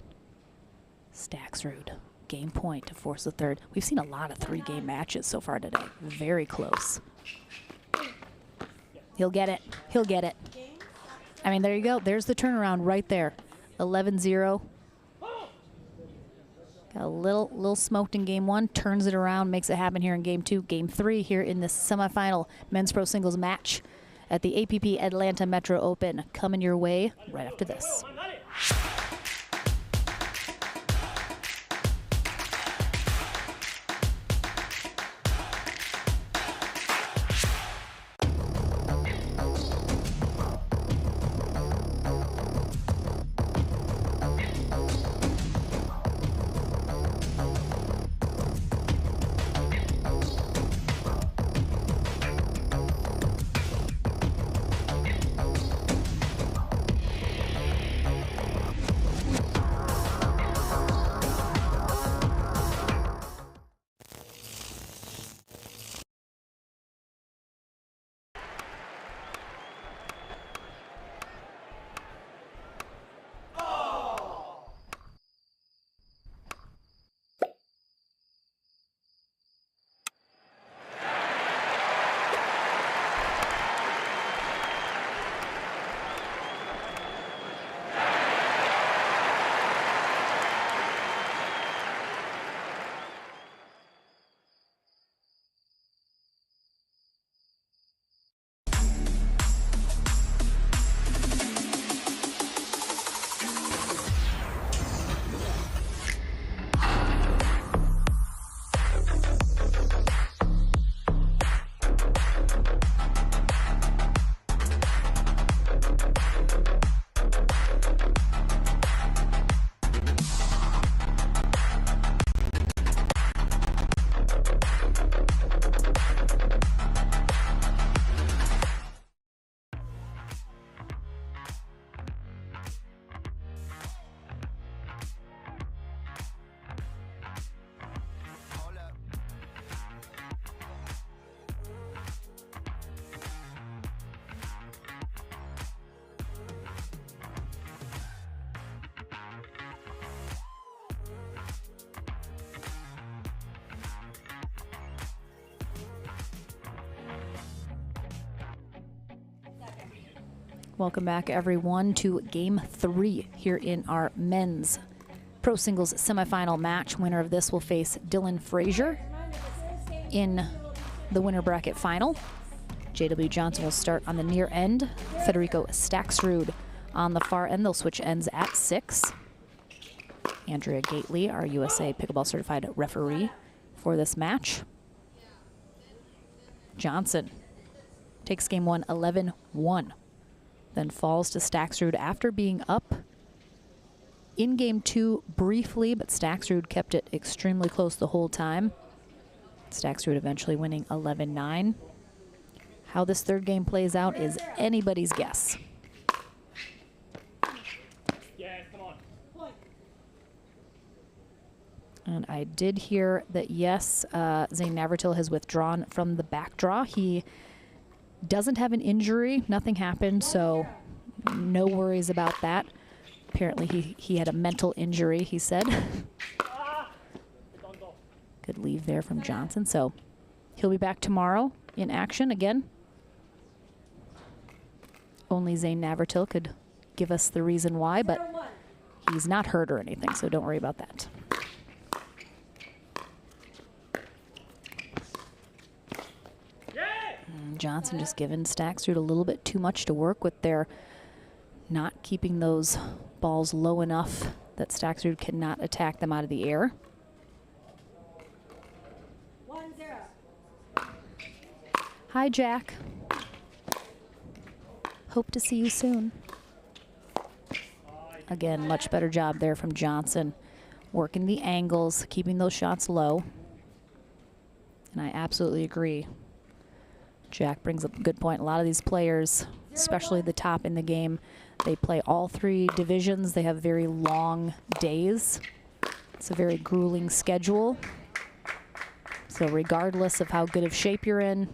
Staxrud, game point to force the third. We've seen a lot of 3-game matches so far today. Very close. He'll get it. He'll get it. I mean, there you go. There's the turnaround right there. 11-0. Got a little smoked in game 1, turns it around, makes it happen here in game 2. Game 3 here in this semifinal men's pro singles match at the APP Atlanta Metro Open. Coming your way right after this. Welcome back, everyone, to Game 3 here in our men's pro singles semifinal match. Winner of this will face Dylan Fraser in the winner bracket final. J.W. Johnson will start on the near end. Federico Staxrud on the far end. They'll switch ends at 6. Andrea Gately, our USA Pickleball Certified referee for this match. Johnson takes game 1 11-1. Then falls to Staxrud after being up in game 2 briefly, but Staxrud kept it extremely close the whole time. Staxrud eventually winning 11-9. How this third game plays out is anybody's guess. Yeah, come on. And I did hear that, yes, Zane Navratil has withdrawn from the back draw. He doesn't have an injury. Nothing happened, so no worries about that. Apparently he had a mental injury, he said. Good leave there from Johnson. So he'll be back tomorrow in action again. Only Zane Navratil could give us the reason why, but he's not hurt or anything, so don't worry about that. Johnson just giving Staxrud a little bit too much to work with there, not keeping those balls low enough that Staxrud cannot attack them out of the air. 1-0. Hi, Jack. Hope to see you soon. Again, much better job there from Johnson, working the angles, keeping those shots low. And I absolutely agree. Jack brings up a good point. A lot of these players, especially the top in the game, they play all 3 divisions. They have very long days. It's a very grueling schedule. So regardless of how good of shape you're in,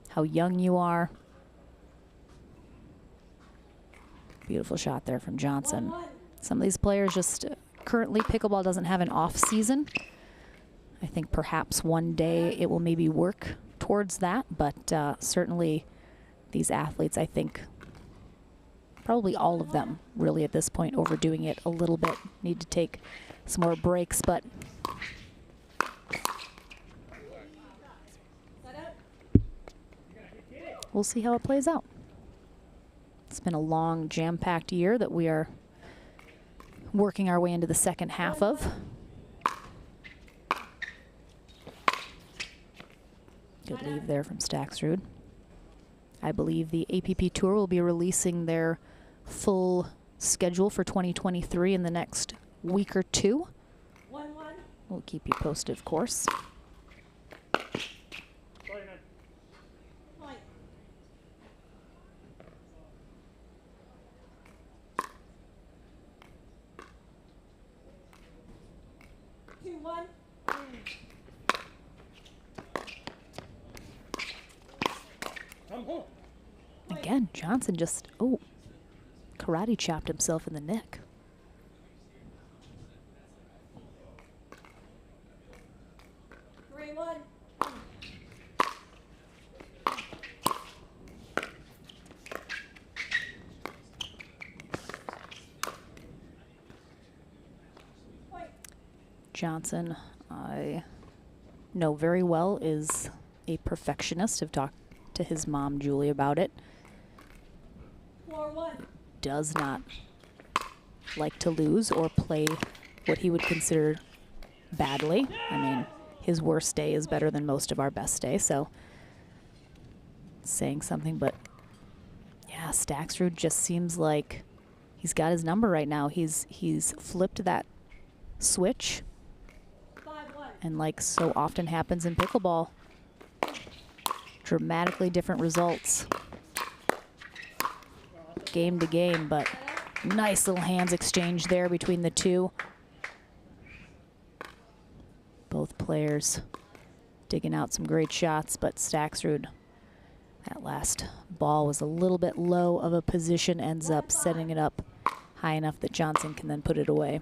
how young you are. Beautiful shot there from Johnson. Some of these players just, currently pickleball doesn't have an off season. I think perhaps one day it will maybe work towards that, but certainly these athletes, I think, probably all of them really at this point overdoing it a little bit, need to take some more breaks, but we'll see how it plays out. It's been a long, jam-packed year that we are working our way into the second half of. Good leave there from Staxrud. I believe the APP Tour will be releasing their full schedule for 2023 in the next week or 2. 1-1. We'll keep you posted, of course. Point. 2-1. Again, Johnson just, karate chopped himself in the neck. Johnson, I know very well, is a perfectionist. I've talked to his mom, Julie, about it. 4-1. Does not like to lose or play what he would consider badly. I mean, his worst day is better than most of our best day, so saying something, but yeah, Staxrud just seems like he's got his number right now. He's flipped that switch, 5-1. and like so often happens in pickleball, dramatically different results game to game, but nice little hands exchange there between the two. Both players digging out some great shots, but Staxrud, that last ball was a little bit low of a position, ends up setting it up high enough that Johnson can then put it away.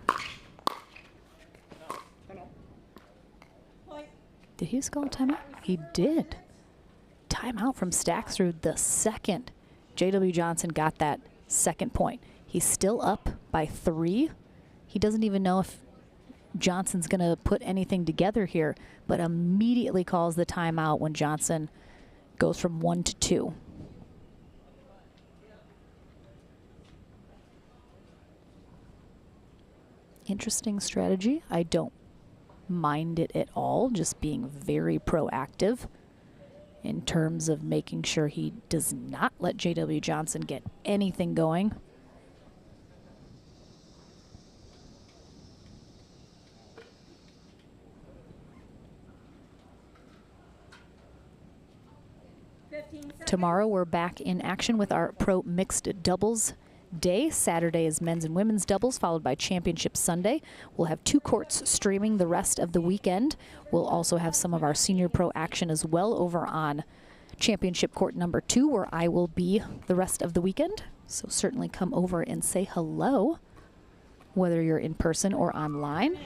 Did he just call a timeout? He did. Timeout from Staxrud, the second J.W. Johnson got that second point. He's still up by 3. He doesn't even know if Johnson's going to put anything together here, but immediately calls the timeout when Johnson goes from 1 to 2. Interesting strategy. I don't mind it at all, just being very proactive in terms of making sure he does not let J.W. Johnson get anything going. Tomorrow we're back in action with our pro mixed doubles day. Saturday is men's and women's doubles, followed by championship Sunday. We'll have 2 courts streaming the rest of the weekend. We'll also have some of our senior pro action as well over on championship court number 2, where I will be the rest of the weekend. So certainly come over and say hello, whether you're in person or online.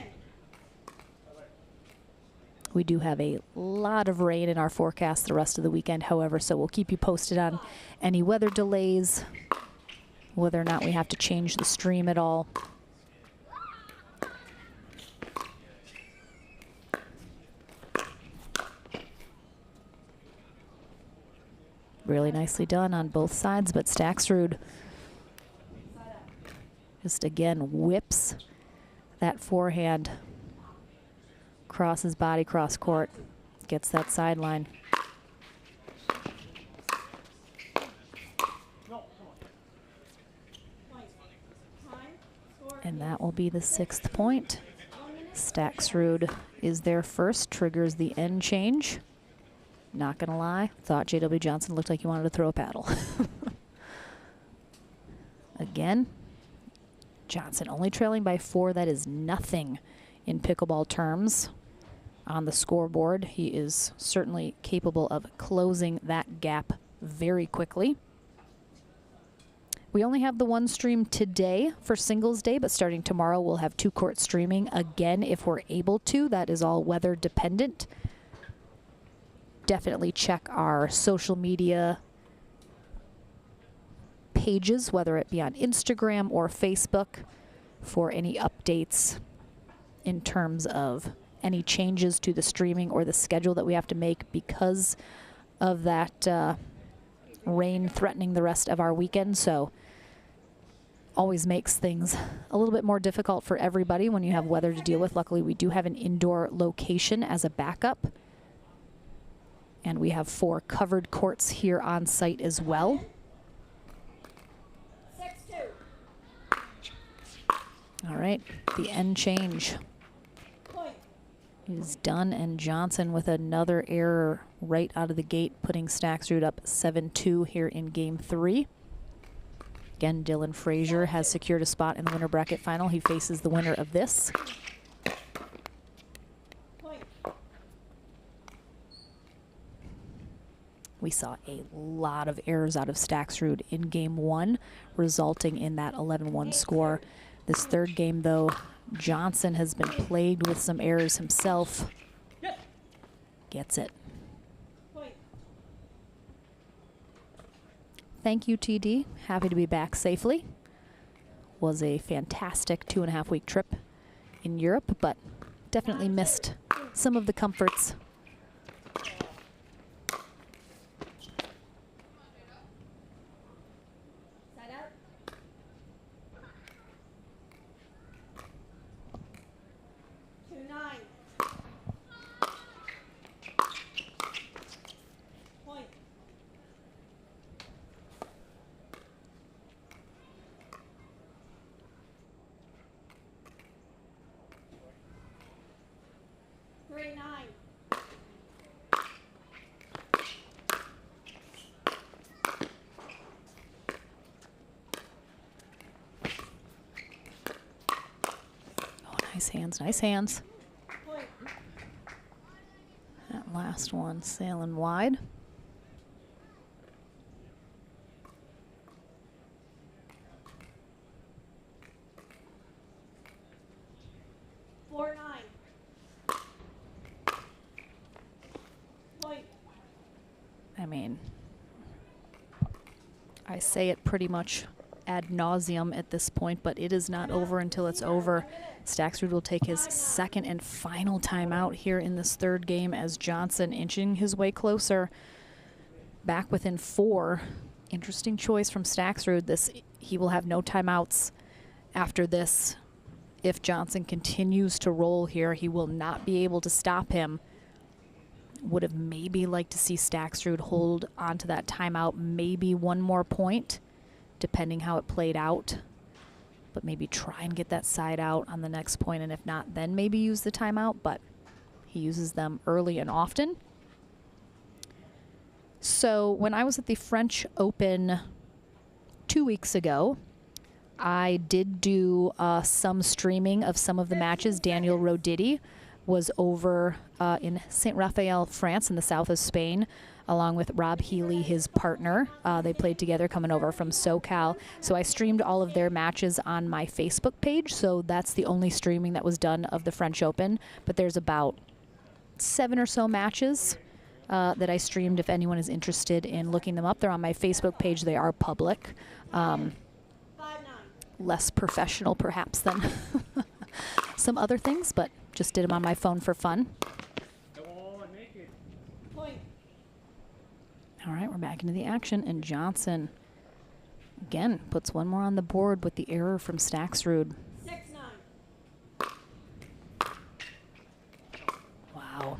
We do have a lot of rain in our forecast the rest of the weekend, however, so we'll keep you posted on any weather delays, whether or not we have to change the stream at all. Really nicely done on both sides, but Staksrud just again whips that forehand across his body, cross court, gets that sideline. And that will be the 6th point. Staksrud is there first, triggers the end change. Not gonna lie, thought J.W. Johnson looked like he wanted to throw a paddle. Again, Johnson only trailing by 4. That is nothing in pickleball terms on the scoreboard. He is certainly capable of closing that gap very quickly. We only have the 1 stream today for singles day, but starting tomorrow we'll have 2 court streaming again if we're able to. That is all weather dependent. Definitely check our social media pages, whether it be on Instagram or Facebook, for any updates in terms of any changes to the streaming or the schedule that we have to make because of that rain threatening the rest of our weekend. So always makes things a little bit more difficult for everybody when you have weather to deal with. Luckily, we do have an indoor location as a backup, and we have 4 covered courts here on site as well. 6-2. All right, the end change is done, and Johnson with another error right out of the gate, putting Staksrud up 7-2 here in game 3. Again, Dylan Fraser has secured a spot in the winner bracket final. He faces the winner of this. We saw a lot of errors out of Staksrud in game 1, resulting in that 11-1 score. This 3rd game, though, Johnson has been plagued with some errors himself. Gets it. Thank you, TD. Happy to be back safely. Was a fantastic 2.5-week trip in Europe, but definitely missed some of the comforts. Nice hands, nice hands. That last one sailing wide. I mean, I say it pretty much ad nauseum at this point, but it is not over until it's over. Staxrud will take his second and final timeout here in this third game as Johnson inching his way closer, back within 4. Interesting choice from Staxrud. He will have no timeouts after this. If Johnson continues to roll here, he will not be able to stop him. Would have maybe liked to see Staxrud hold onto that timeout, maybe one more point, depending how it played out. But maybe try and get that side out on the next point, and if not, then maybe use the timeout, but he uses them early and often. So when I was at the French Open 2 weeks ago, I did do some streaming of some of the matches. Daniel Roditi was over in Saint Raphael, France, in the south of Spain, along with Rob Healy, his partner. They played together coming over from SoCal. So I streamed all of their matches on my Facebook page. So that's the only streaming that was done of the French Open. But there's about 7 or so matches that I streamed. If anyone is interested in looking them up, they're on my Facebook page. They are public. Less professional, perhaps, than some other things, but just did them on my phone for fun. All right, we're back into the action, and Johnson, again, puts one more on the board with the error from Staxrud. 6-9. Wow.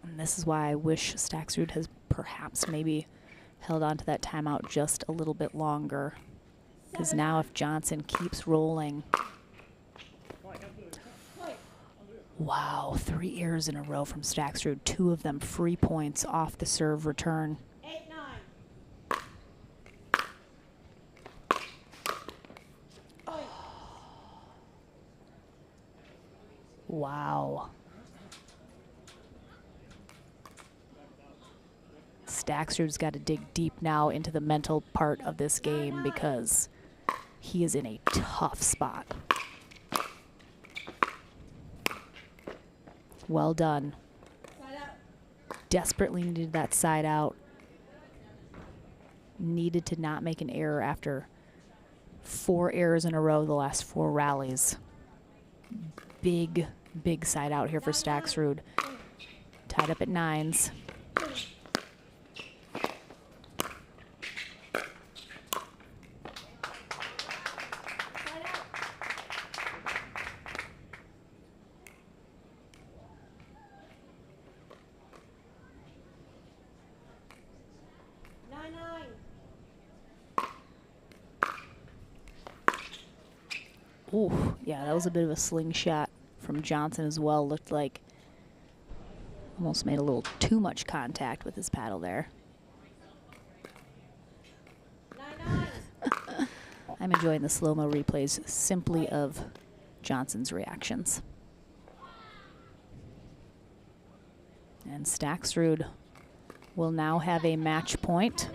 And this is why I wish Staxrud has perhaps maybe held on to that timeout just a little bit longer. Because now if Johnson keeps rolling. Wow, 3 errors in a row from Staxrud, 2 of them free points off the serve return. 8-9. Wow. Staxrud's got to dig deep now into the mental part of this game because he is in a tough spot. Well done. Desperately needed that side out. Needed to not make an error after 4 errors in a row the last 4 rallies. Big, big side out here for Staxrud. Tied up at 9s. Ooh, yeah, that was a bit of a slingshot from Johnson as well. Looked like almost made a little too much contact with his paddle there. I'm enjoying the slow-mo replays simply of Johnson's reactions. And Staxrud will now have a match point.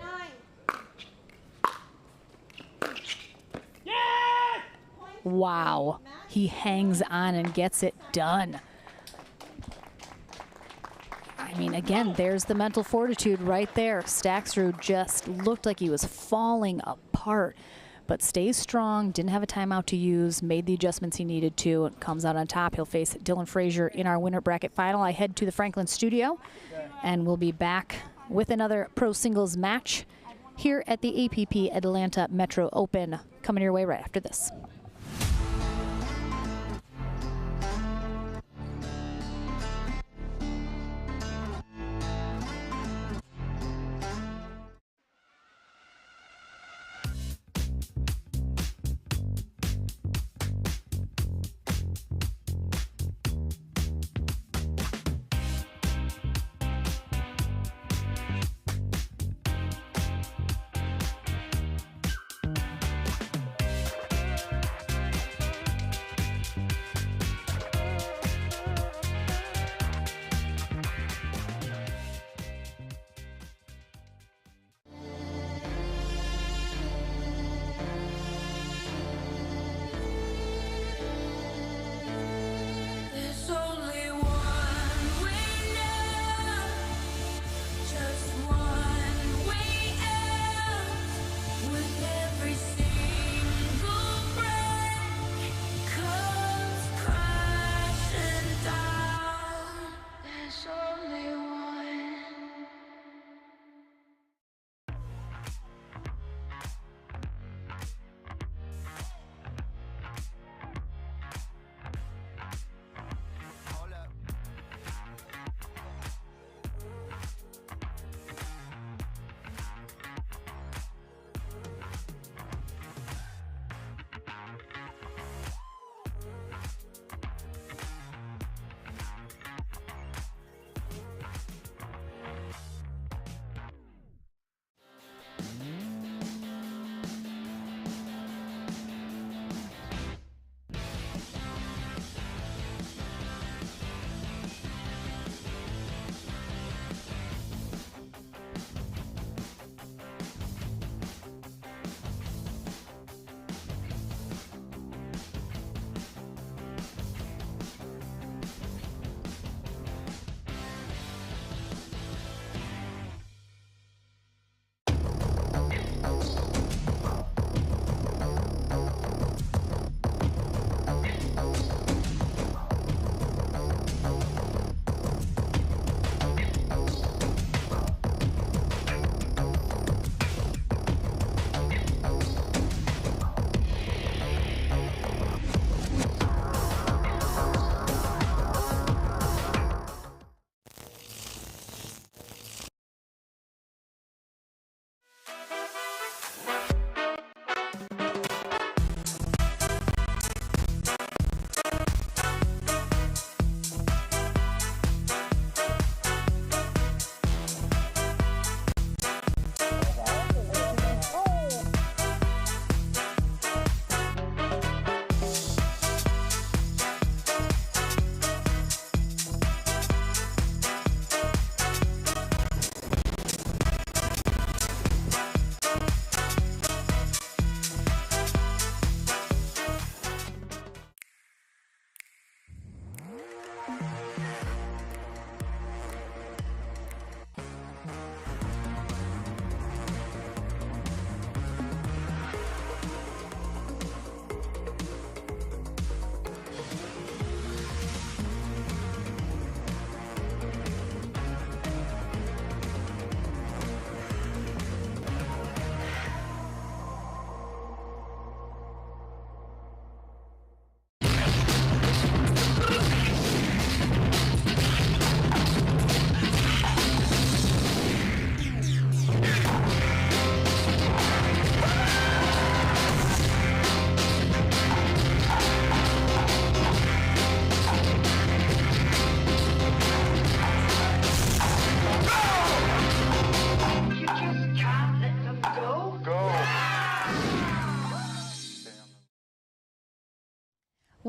Wow, he hangs on and gets it done. I mean, again, there's the mental fortitude right there. Staxrud just looked like he was falling apart, but stays strong, didn't have a timeout to use, made the adjustments he needed to, and comes out on top. He'll face Dylan Fraser in our winner bracket final. I head to the Franklin studio, and we'll be back with another pro singles match here at the APP Atlanta Metro Open, coming your way right after this.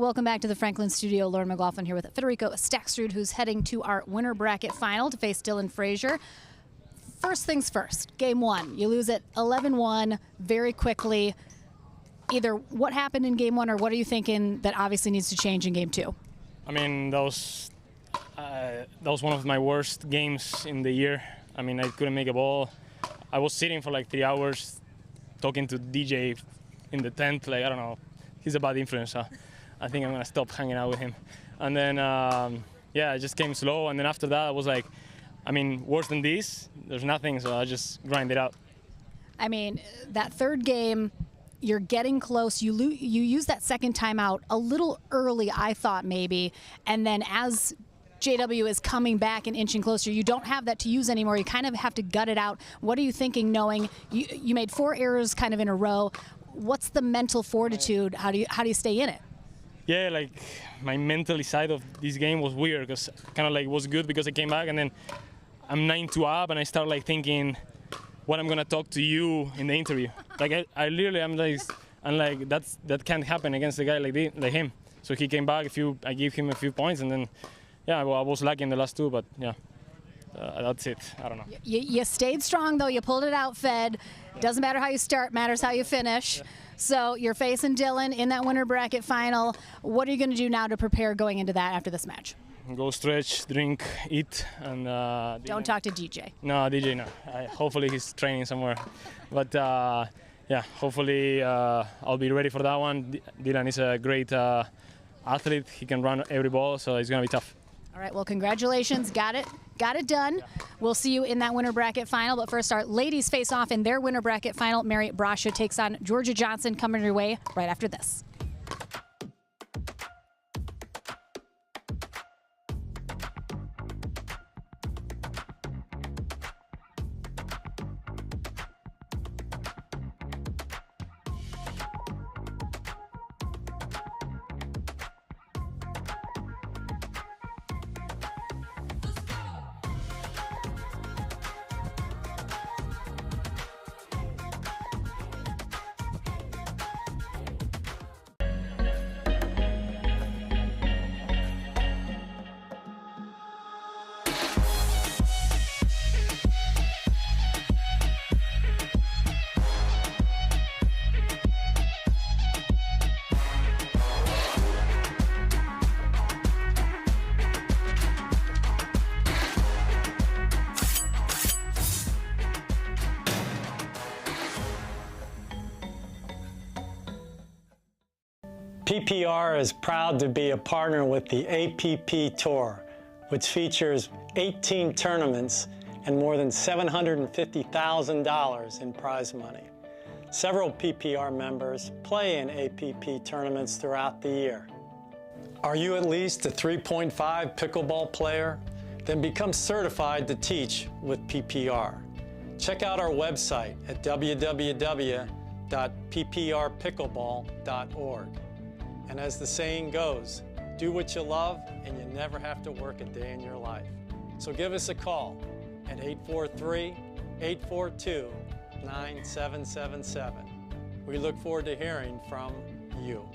Welcome back to the Franklin studio. Lauren McLaughlin here with Federico Stackstrud, who's heading to our winner bracket final to face Dylan Fraser. First things first, game one. You lose it 11-1 very quickly. Either what happened in game one or what are you thinking that obviously needs to change in game two? I mean, that was one of my worst games in the year. I mean, I couldn't make a ball. I was sitting for like 3 hours talking to DJ in the tent. Like, I don't know, he's a bad influence. So I think I'm going to stop hanging out with him. And then, yeah, it just came slow. And then after that, I was like, I mean, worse than this, there's nothing. So I just grind it out. I mean, that third game, you're getting close. You use that second timeout a little early, I thought maybe. And then as JW is coming back and inching closer, you don't have that to use anymore. You kind of have to gut it out. What are you thinking knowing you made 4 errors kind of in a row? What's the mental fortitude? How do you stay in it? Yeah, like my mental side of this game was weird because kind of like was good because I came back and then I'm 9-2 up and I start like thinking what I'm gonna talk to you in the interview. Like I literally I'm like that can't happen against a guy like him. So he came back I gave him a few points and then yeah, well, I was lucky in the last 2, but yeah. That's it. I don't know. You stayed strong, though. You pulled it out, Fed. Doesn't matter how you start, matters how you finish. Yeah. So you're facing Dylan in that winner bracket final. What are you going to do now to prepare going into that after this match? Go stretch, drink, eat, and... Don't talk to DJ. No, DJ, no. Hopefully he's training somewhere. But, yeah, hopefully I'll be ready for that one. Dylan is a great athlete. He can run every ball, so it's going to be tough. All right, well, congratulations. Got it done. Yeah. We'll see you in that winner bracket final. But first, our ladies face off in their winner bracket final. Mary Brasha takes on Georgia Johnson, coming your way right after this. PPR is proud to be a partner with the APP Tour, which features 18 tournaments and more than $750,000 in prize money. Several PPR members play in APP tournaments throughout the year. Are you at least a 3.5 pickleball player? Then become certified to teach with PPR. Check out our website at www.pprpickleball.org. And as the saying goes, do what you love and you never have to work a day in your life. So give us a call at 843-842-9777. We look forward to hearing from you.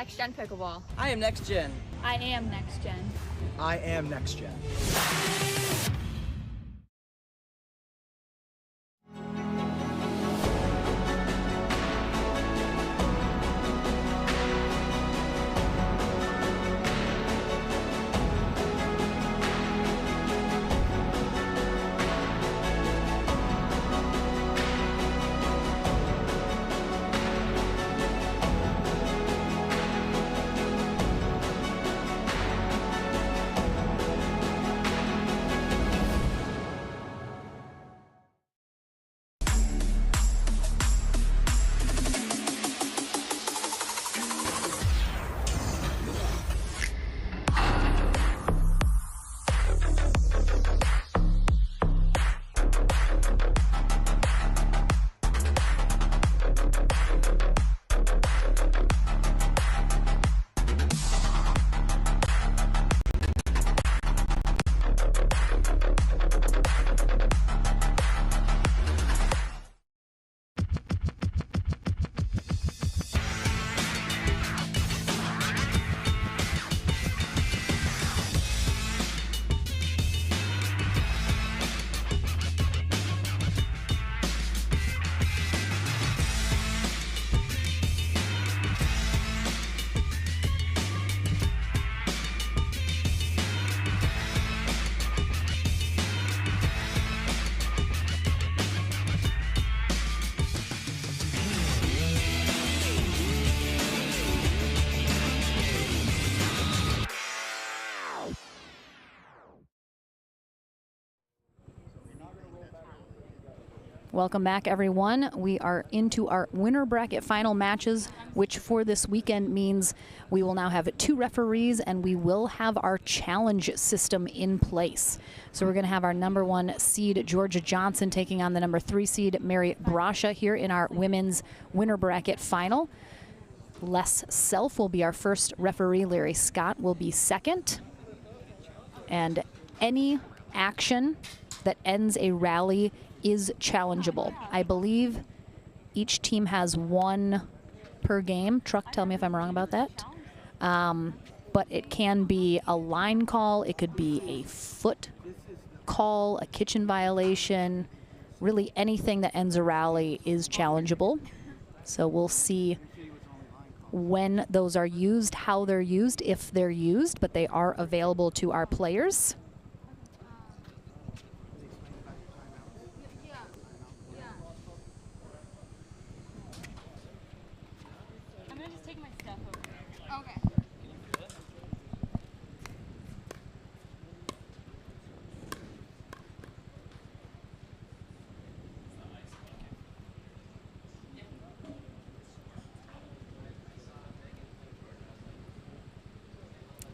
next gen pickleball. I am next gen. I am next gen. I am next gen. Welcome back, everyone. We are into our winner bracket final matches, which for this weekend means we will now have 2 referees and we will have our challenge system in place. So we're going to have our number 1 seed, Georgia Johnson, taking on the number 3 seed, Mary Brasha, here in our women's winner bracket final. Les Self will be our first referee. Larry Scott will be second. And any action that ends a rally is challengeable. I believe each team has 1 per game. Truck, tell me if I'm wrong about that. But it can be a line call, it could be a foot call, a kitchen violation. Really anything that ends a rally is challengeable. So we'll see when those are used, how they're used, if they're used, but they are available to our players.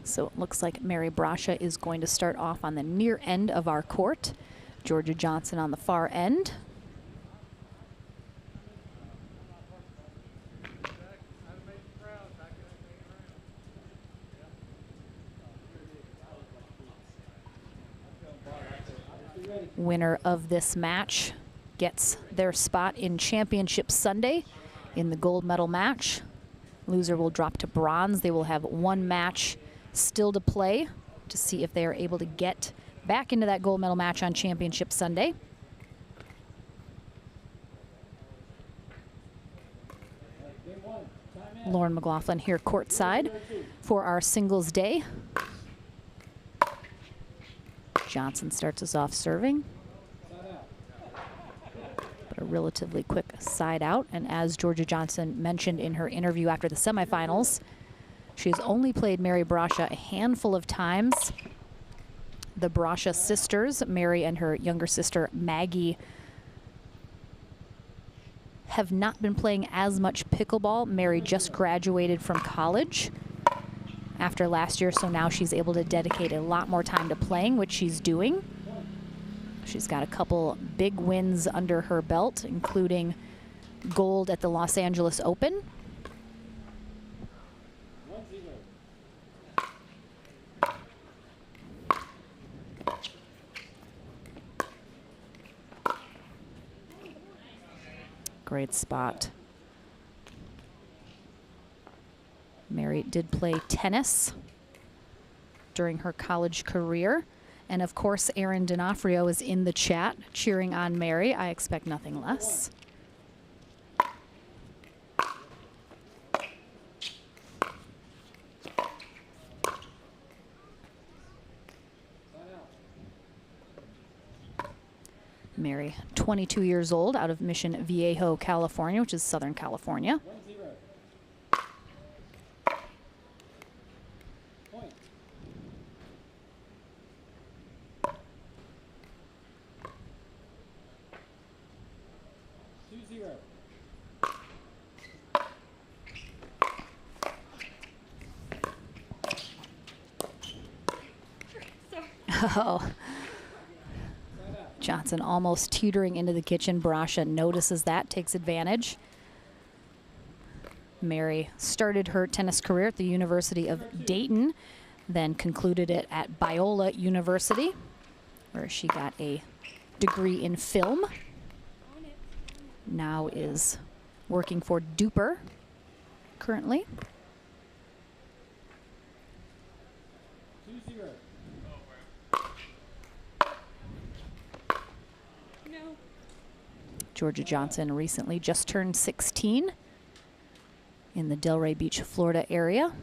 So it looks like Mary Brasha is going to start off on the near end of our court. Georgia Johnson on the far end. Winner of this match gets their spot in Championship Sunday in the gold medal match. Loser will drop to bronze. They will have 1 match still to play to see if they are able to get back into that gold medal match on Championship Sunday. Lauren McLaughlin here courtside for our singles day. Johnson starts us off serving. But a relatively quick side out. And as Georgia Johnson mentioned in her interview after the semifinals, she has only played Mary Brasha a handful of times. The Brasha sisters, Mary and her younger sister Maggie, have not been playing as much pickleball. Mary just graduated from college after last year, so now she's able to dedicate a lot more time to playing, which she's doing. She's got a couple big wins under her belt, including gold at the Los Angeles Open. Great spot. Mary Mary did play tennis during her college career. And of course, Aaron D'Onofrio is in the chat cheering on Mary. I expect nothing less. Mary, 22 years old, out of Mission Viejo, California, which is Southern California. 1-0. Point. 2-0. Oh. Johnson almost teetering into the kitchen. Brasha notices that, takes advantage. Mary started her tennis career at the University of Dayton, then concluded it at Biola University, where she got a degree in film. Now is working for Duper currently. 2-0. Georgia Johnson recently just turned 16 in the Delray Beach, Florida area.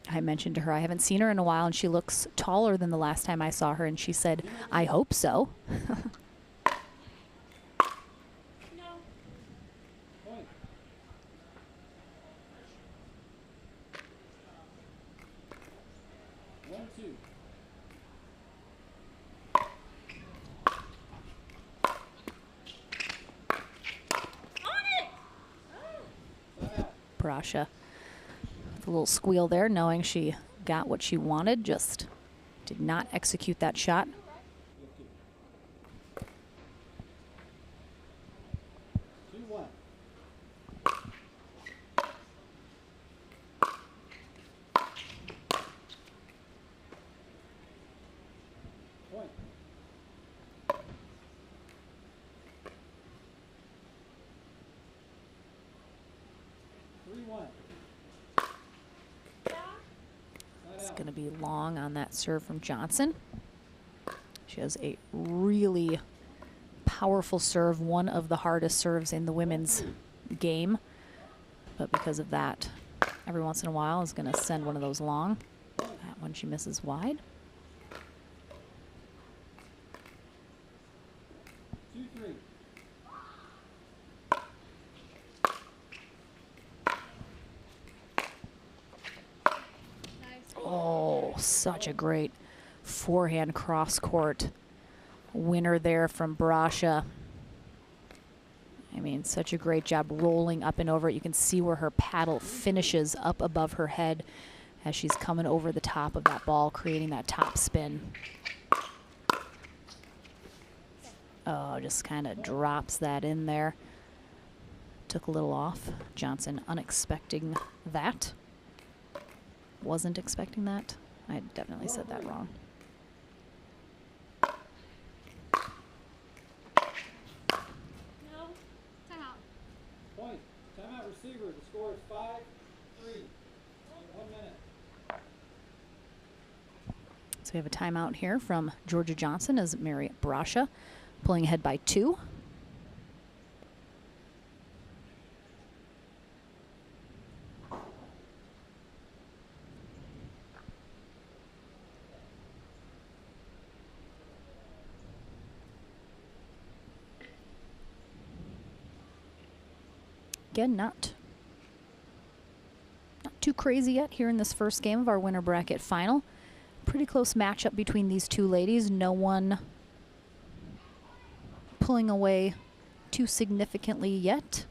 I mentioned to her I haven't seen her in a while, and she looks taller than the last time I saw her, and she said, I hope so. Point. 1-2. Brasha with a little squeal there, knowing she got what she wanted, just did not execute that shot. 2-1. Point. 3-1. It's going to be long on that serve from Johnson. She has a really powerful serve, one of the hardest serves in the women's game. But because of that, every once in a while is going to send one of those long. That one she misses wide. 2-3. Oh, such a great forehand cross-court winner there from Brasha. I mean, such a great job rolling up and over it. You can see where her paddle finishes up above her head as she's coming over the top of that ball, creating that top spin. Oh, just kind of drops that in there. Took a little off. Johnson unexpecting that. Wasn't expecting that. I definitely said that wrong. Point. Timeout receiver. The score is 5-3. 1 minute. So we have a timeout here from Georgia Johnson as Mary Brasha pulling ahead by 2. Again, not too crazy yet here in this first game of our winter bracket final. Pretty close matchup between these two ladies. No one pulling away too significantly yet.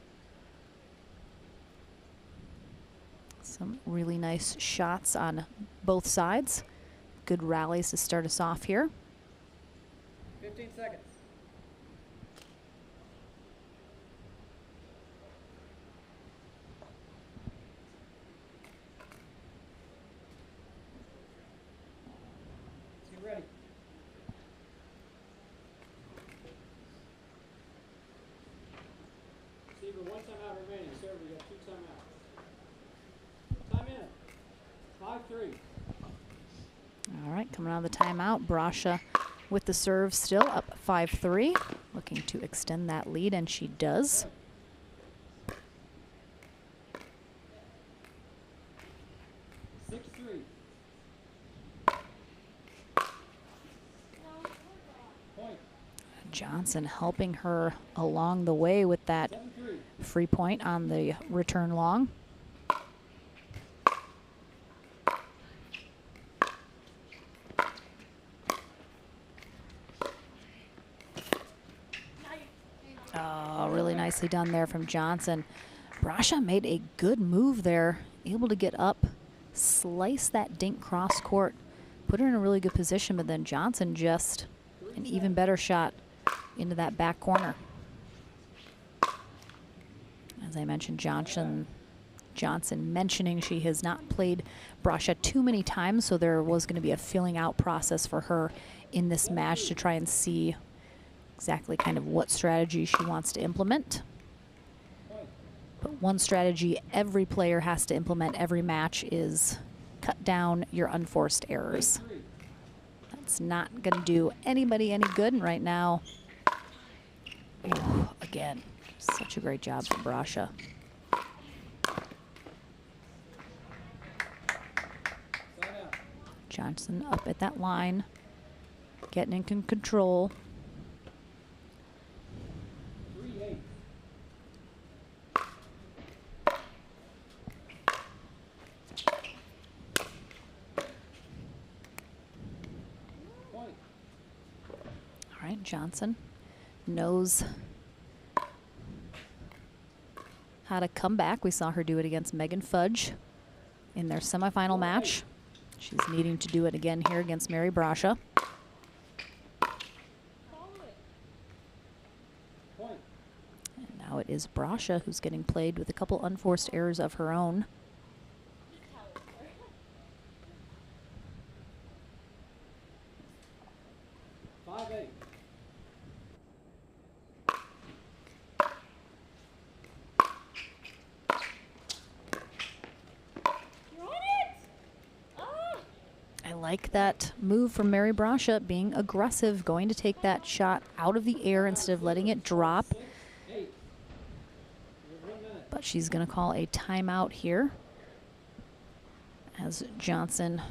Some really nice shots on both sides. Good rallies to start us off here. 15 seconds. Let's get ready. Receiver, 1 timeout remaining. Server, you have 2 timeouts. 5-3. All right, coming out of the timeout, Brasha with the serve still up 5-3, looking to extend that lead, and she does. Johnson helping her along the way with that free point on the return long. Oh, really nicely done there from Johnson. Brasha made a good move there, able to get up, slice that dink cross court, put her in a really good position, but then Johnson just an even better shot into that back corner. As I mentioned, Johnson mentioning she has not played Brasha too many times, so there was going to be a filling out process for her in this match to try and see exactly kind of what strategy she wants to implement. But one strategy every player has to implement every match is cut down your unforced errors. That's not going to do anybody any good, and right now, ooh, again, such a great job from Brasha. Johnson up at that line, getting in control. All right, Johnson knows how to come back. We saw her do it against Megan Fudge in their semifinal match. She's needing to do it again here against Mary Brasha. And now it is Brasha who's getting played with a couple unforced errors of her own. Like that move from Mary Brasha, being aggressive, going to take that shot out of the air instead of letting it drop. But she's going to call a timeout here as Johnson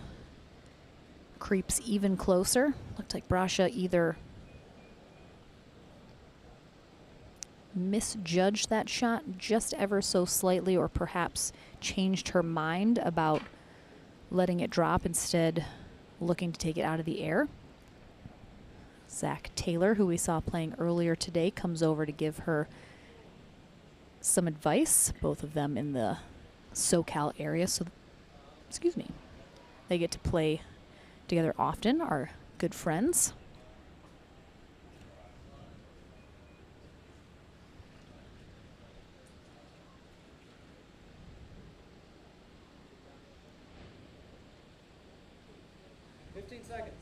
creeps even closer. Looked like Brasha either misjudged that shot just ever so slightly or perhaps changed her mind about letting it drop, instead looking to take it out of the air. Zach Taylor, who we saw playing earlier today, comes over to give her some advice, both of them in the SoCal area. So, excuse me, they get to play together often, are good friends. Seconds.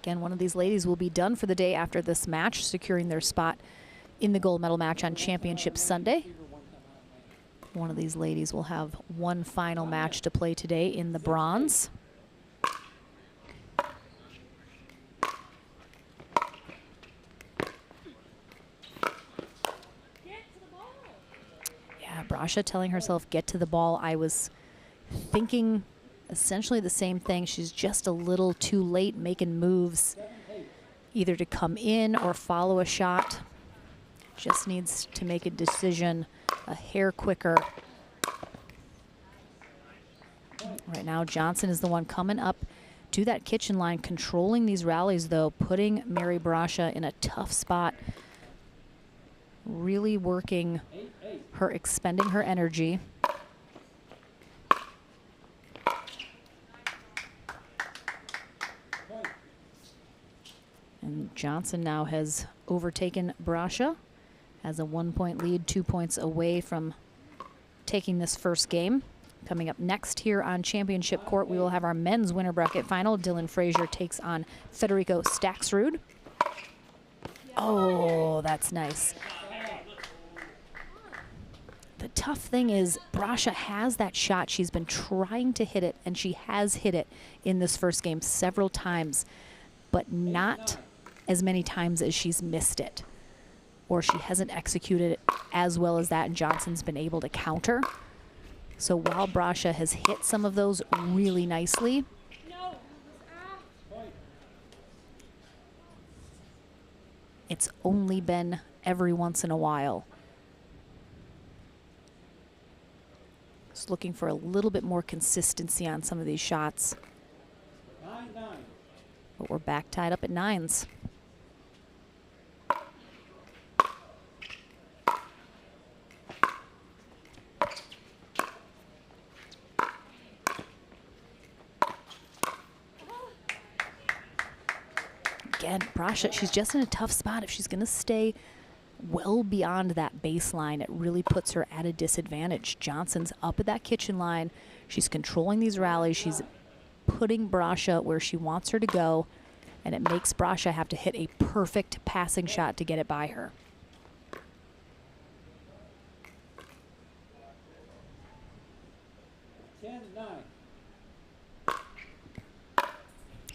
Again, one of these ladies will be done for the day after this match, securing their spot in the gold medal match on Championship Sunday. One of these ladies will have one final match to play today in the bronze. Brasha telling herself, get to the ball. I was thinking essentially the same thing. She's just a little too late making moves, either to come in or follow a shot. Just needs to make a decision a hair quicker. Right now, Johnson is the one coming up to that kitchen line, controlling these rallies, though, putting Mary Brasha in a tough spot. Really working her, expending her energy. And Johnson now has overtaken Brasha, has a 1-point lead, 2 points away from taking this first game. Coming up next here on Championship Court, we will have our men's winner bracket final. Dylan Fraser takes on Federico Staxrud. Oh, that's nice. The tough thing is Brasha has that shot. She's been trying to hit it, and she has hit it in this first game several times, but not as many times as she's missed it, or she hasn't executed it as well as that, and Johnson's been able to counter. So while Brasha has hit some of those really nicely, it's only been every once in a while. Just looking for a little bit more consistency on some of these shots. 9-9. But we're back tied up at 9s. Again, Brasha, she's just in a tough spot. If she's going to stay well beyond that baseline, it really puts her at a disadvantage. Johnson's up at that kitchen line. She's controlling these rallies. She's putting Brasha where she wants her to go, and it makes Brasha have to hit a perfect passing shot to get it by her.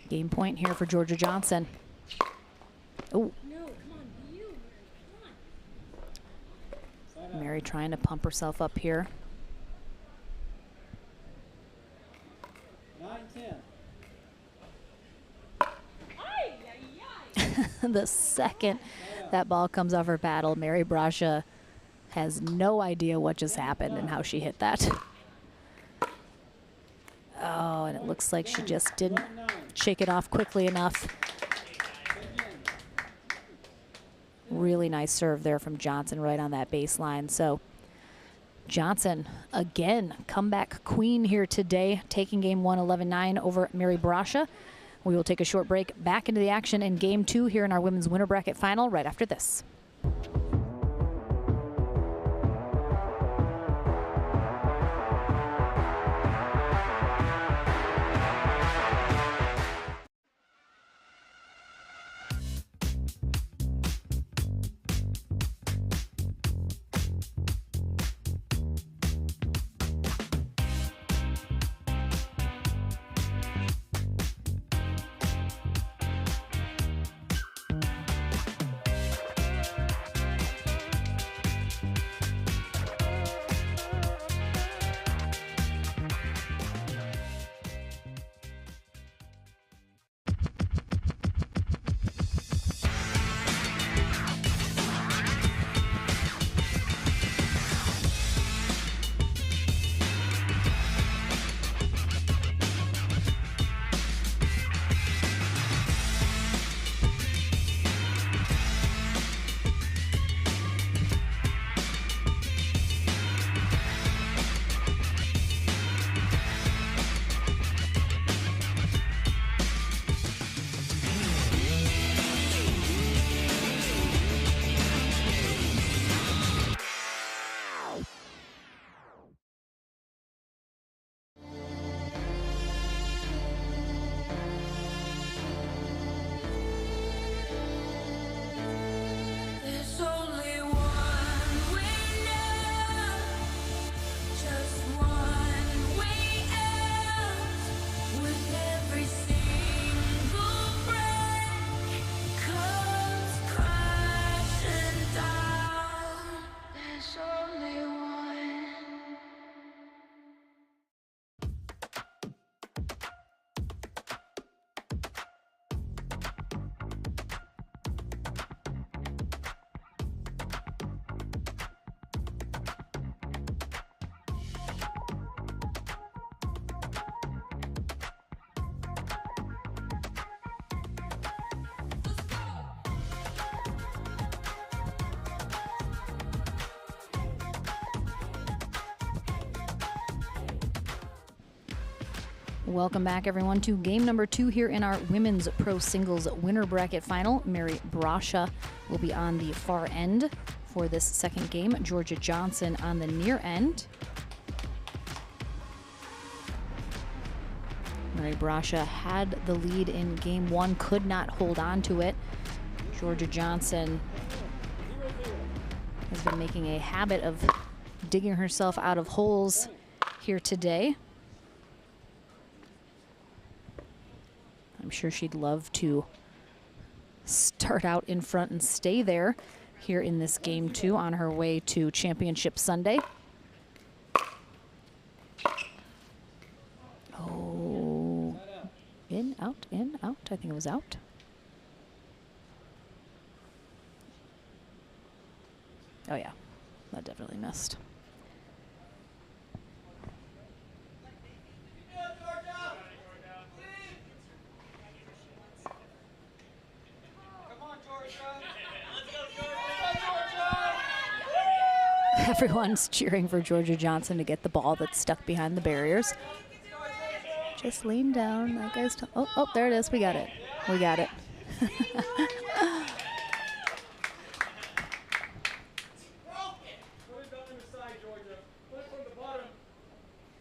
Game point here for Georgia Johnson. Oh. Mary trying to pump herself up here. 9-10. The second that ball comes off her paddle, Mary Brasha has no idea what just happened and how she hit that. Oh, and it looks like she just didn't shake it off quickly enough. Really nice serve there from Johnson right on that baseline. So Johnson, again, comeback queen here today, taking game 1 11-9 over Mary Brasha. We will take a short break, back into the action in game 2 here in our women's winner bracket final right after this. Welcome back, everyone, to game number 2 here in our women's pro singles winner bracket final. Mary Brasha will be on the far end for this second game. Georgia Johnson on the near end. Mary Brasha had the lead in game one, could not hold on to it. Georgia Johnson has been making a habit of digging herself out of holes here today. I'm sure she'd love to start out in front and stay there here in this game two on her way to Championship Sunday. Oh, in, out, I think it was out. Oh yeah, that definitely missed. Everyone's cheering for Georgia Johnson to get the ball that's stuck behind the barriers. Just lean down. That guy's oh, there it is. We got it. We got it. Put it on the side, Georgia. Put it from the bottom.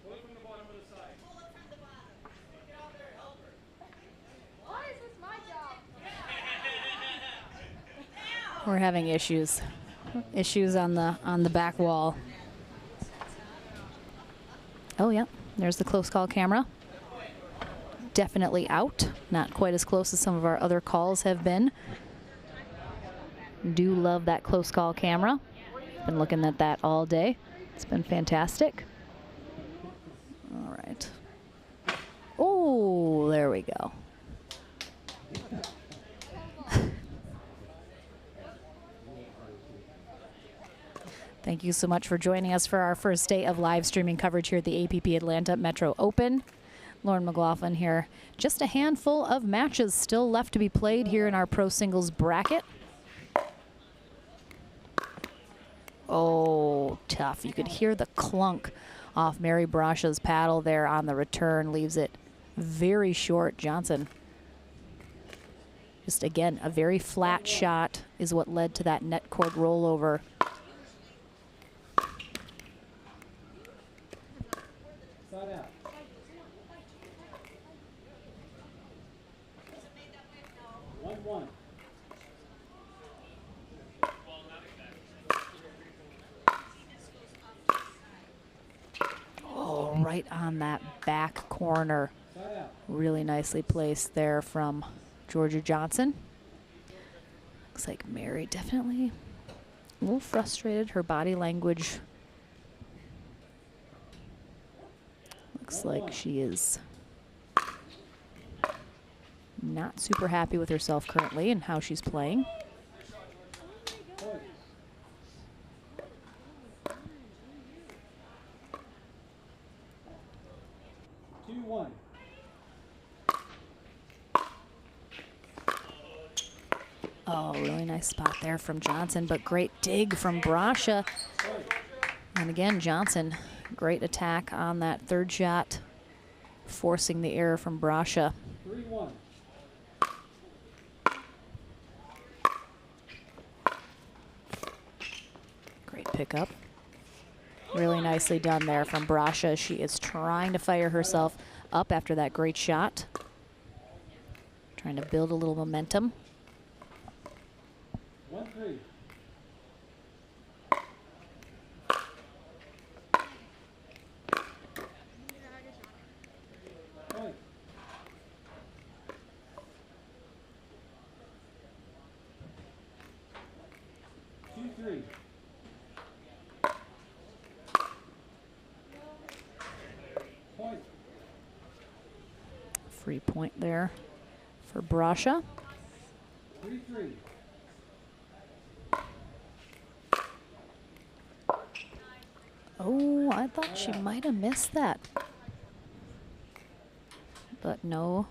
Put it from the bottom of the side. Pull it from the bottom. Get out there, help her. Why is this my job? We're having issues. Issues on the back wall. Oh yeah, there's the close call camera. Definitely out. Not quite as close as some of our other calls have been. Do love that close call camera. Been looking at that all day. It's been fantastic. All right. Oh, there we go. Thank you so much for joining us for our first day of live streaming coverage here at the APP Atlanta Metro Open. Lauren McLaughlin here. Just a handful of matches still left to be played here in our pro singles bracket. Oh, tough. You could hear the clunk off Mary Brasha's paddle there on the return. Leaves it very short. Johnson, just again, a very flat shot is what led to that net cord rollover. Oh, right on that back corner. Really nicely placed there from Georgia Johnson. Looks like Mary definitely a little frustrated. Her body language looks like she is not super happy with herself currently and how she's playing. Oh, really nice spot there from Johnson, but great dig from Brasha. And again, Johnson, great attack on that third shot, forcing the error from Brasha. 3-1. Great pickup. Really nicely done there from Brasha. She is trying to fire herself up after that great shot. Trying to build a little momentum. 1-3. Point. 2-3. Point. Free point there for Brasha. 3-3. Oh, I thought she might have missed that. But no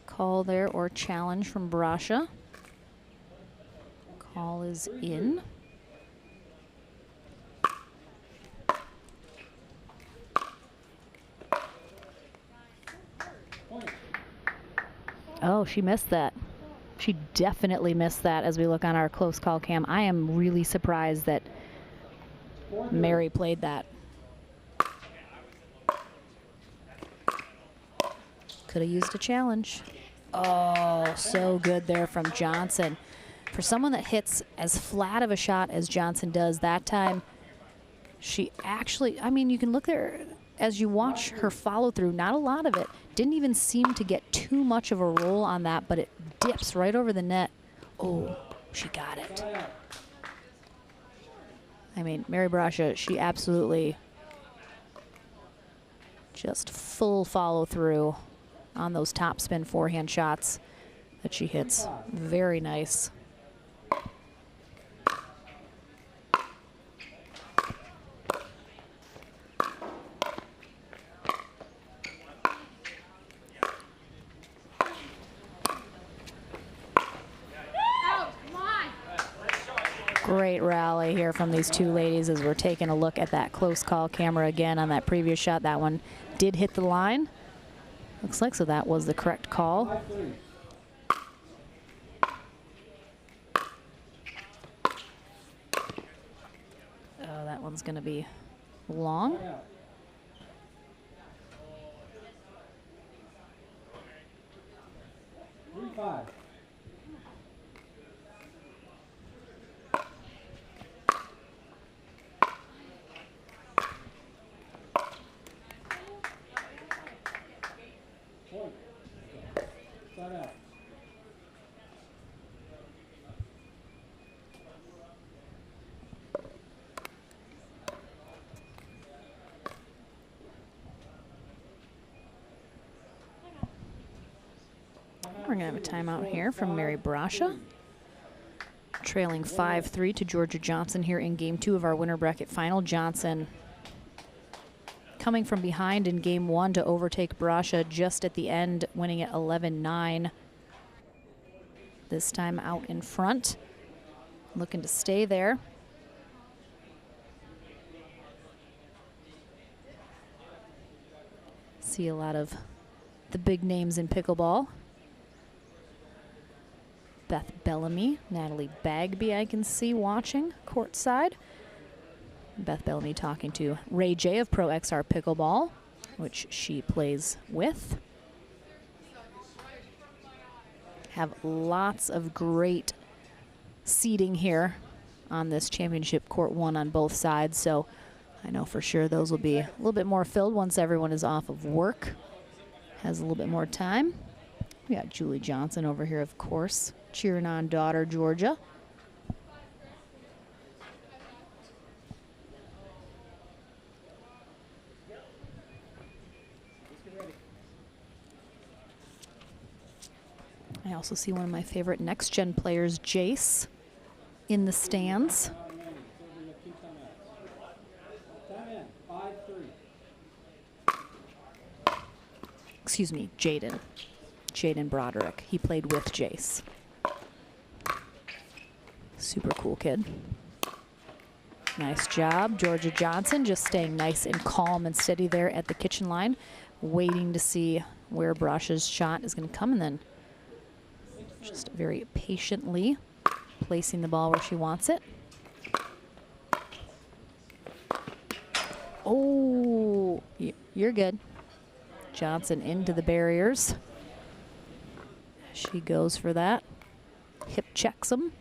call there or challenge from Brasha. Call is in. Oh, she missed that. She definitely missed that as we look on our close call cam. I am really surprised that Mary played that. Could have used a challenge. Oh, so good there from Johnson. For someone that hits as flat of a shot as Johnson does, that time she actually, I mean, you can look there as you watch her follow through, not a lot of it. Didn't even seem to get too much of a roll on that, but it dips right over the net. Oh, she got it. I mean, Mary Brasha, she absolutely just full follow through on those top spin forehand shots that she hits. Very nice. Great rally here from these two ladies as we're taking a look at that close call camera again on that previous shot. That one did hit the line. Looks like so that was the correct call. Oh, that one's going to be long. We're going to have a timeout here from Mary Brasha. Trailing 5-3 to Georgia Johnson here in game 2 of our winner bracket final. Johnson coming from behind in game 1 to overtake Brasha just at the end, winning at 11-9. This time out in front, looking to stay there. See a lot of the big names in pickleball. Beth Bellamy, Natalie Bagby I can see watching courtside. Beth Bellamy talking to Ray J of Pro XR Pickleball, which she plays with. Have lots of great seating here on this championship court 1 on both sides, so I know for sure those will be a little bit more filled once everyone is off of work, has a little bit more time. We got Julie Johnson over here, of course, cheering on daughter Georgia. I also see one of my favorite next-gen players, Jace, in the stands. Excuse me, Jaden Broderick. He played with Jace. Super cool kid. Nice job, Georgia Johnson, just staying nice and calm and steady there at the kitchen line, waiting to see where Brasha's shot is going to come, and then just very patiently placing the ball where she wants it. Oh, you're good. Johnson into the barriers. She goes for that. Hip checks him.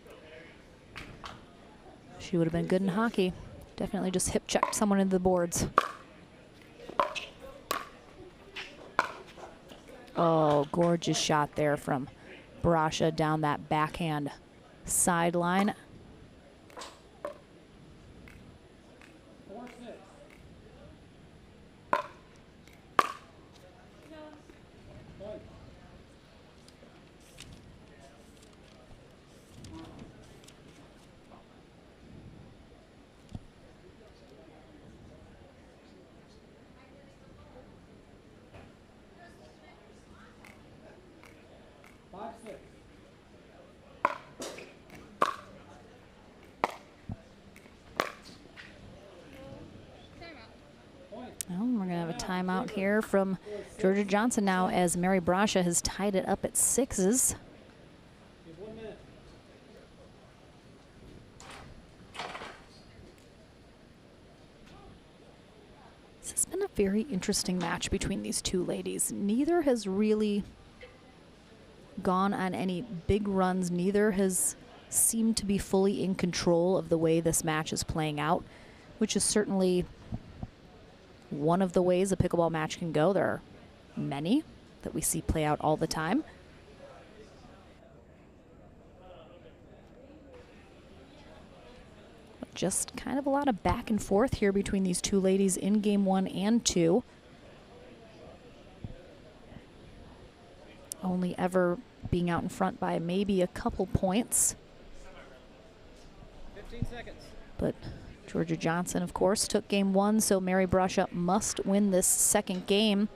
She would have been good in hockey. Definitely just hip checked someone into the boards. Oh, gorgeous shot there from Brasha down that backhand sideline. Well, we're going to have a timeout here from Georgia Johnson now as Mary Brasha has tied it up at 6s. This has been a Very interesting match between these two ladies. Neither has really gone on any big runs. Neither has seemed to be fully in control of the way this match is playing out, which is certainly one of the ways a pickleball match can go. There are many that we see play out all the time. But just kind of a lot of back and forth here between these two ladies in game 1 and 2. Only ever being out in front by maybe a couple points. 15 seconds. But Georgia Johnson, of course, took game 1, so Mary Bruscia must win this second game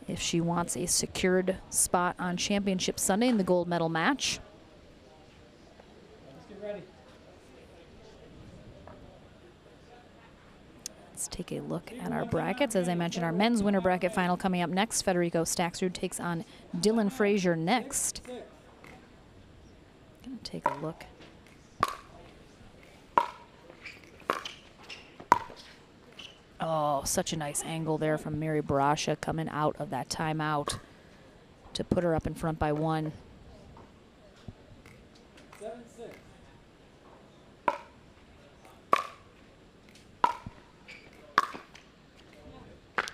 if she wants a secured spot on Championship Sunday in the gold medal match. Let's get ready. Let's take a look at our brackets. As I mentioned, our men's winner bracket final coming up next. Federico Staxrud takes on Dylan Fraser next. Gonna take a look. Oh, such a nice angle there from Mary Bruscia coming out of that timeout to put her up in front by 1. 7-6.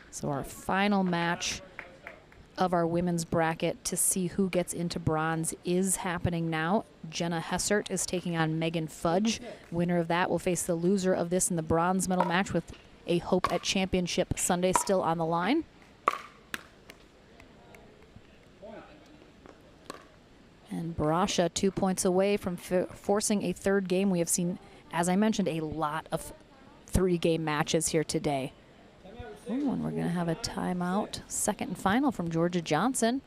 So our final match of our women's bracket to see who gets into bronze is happening now. Jenna Hessert is taking on Megan Fudge. Winner of that will face the loser of this in the bronze medal match, with a hope at Championship Sunday still on the line. And Bruscia 2 points away from forcing a third game. We have seen, as I mentioned, a lot of 3-game matches here today. Ooh, and we're going to have a timeout, second and final from Georgia Johnson.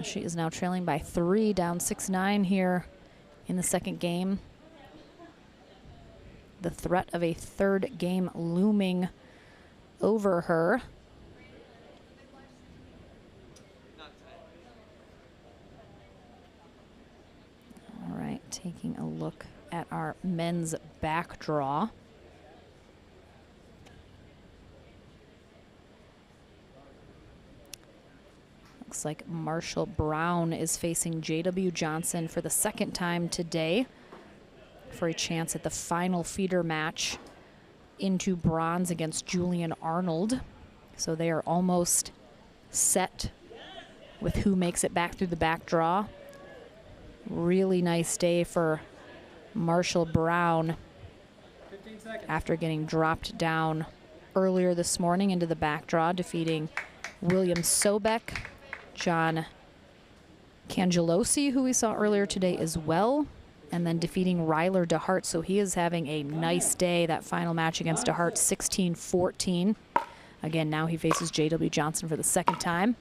She is now trailing by 3, down 6-9 here in the second game. The threat of a third game looming over her. All right, taking a look at our men's back draw. Looks like Marshall Brown is facing J.W. Johnson for the second time today for a chance at the final feeder match into bronze against Julian Arnold. So they are almost set with who makes it back through the back draw. Really nice day for Marshall Brown after getting dropped down earlier this morning into the back draw, defeating William Sobek, John Cangelosi, who we saw earlier today as well, and then defeating Ryler DeHart. So he is having a nice day. That final match against DeHart, 16-14. Again, now he faces J.W. Johnson for the second time.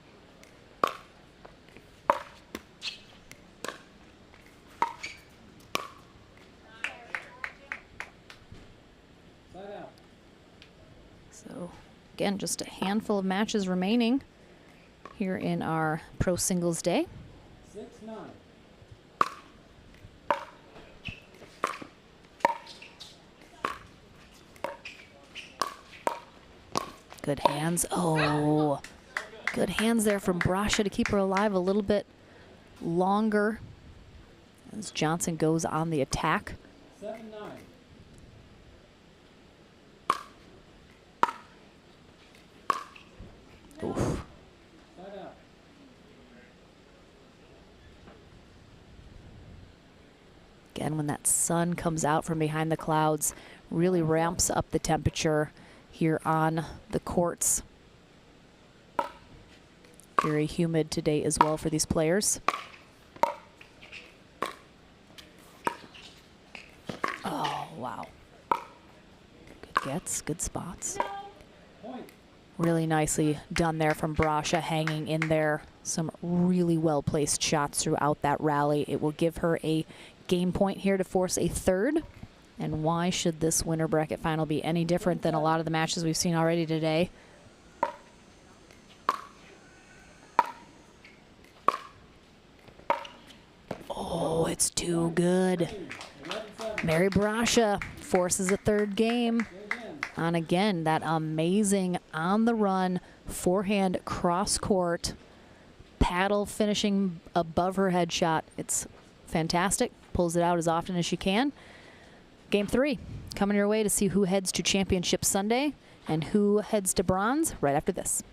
So again, just a handful of matches remaining here in our Pro Singles Day. 6-9. Good hands. Oh, good hands there from Bruscia to keep her alive a little bit longer as Johnson goes on the attack. 7-9. Oof. Again, when that sun comes out from behind the clouds, really ramps up the temperature here on the courts. Very humid today as well for these players. Oh, wow. Good gets, good spots. Really nicely done there from Bruscia, hanging in there. Some really well-placed shots throughout that rally. It will give her a game point here to force a third. And why should this winner bracket final be any different than a lot of the matches we've seen already today? Oh, it's too good. Mary Bruscia forces a third game. on, again, that amazing on-the-run forehand cross-court paddle finishing above her head shot. It's fantastic. Pulls it out as often as she can. Game 3 coming your way to see who heads to Championship Sunday and who heads to bronze right after this.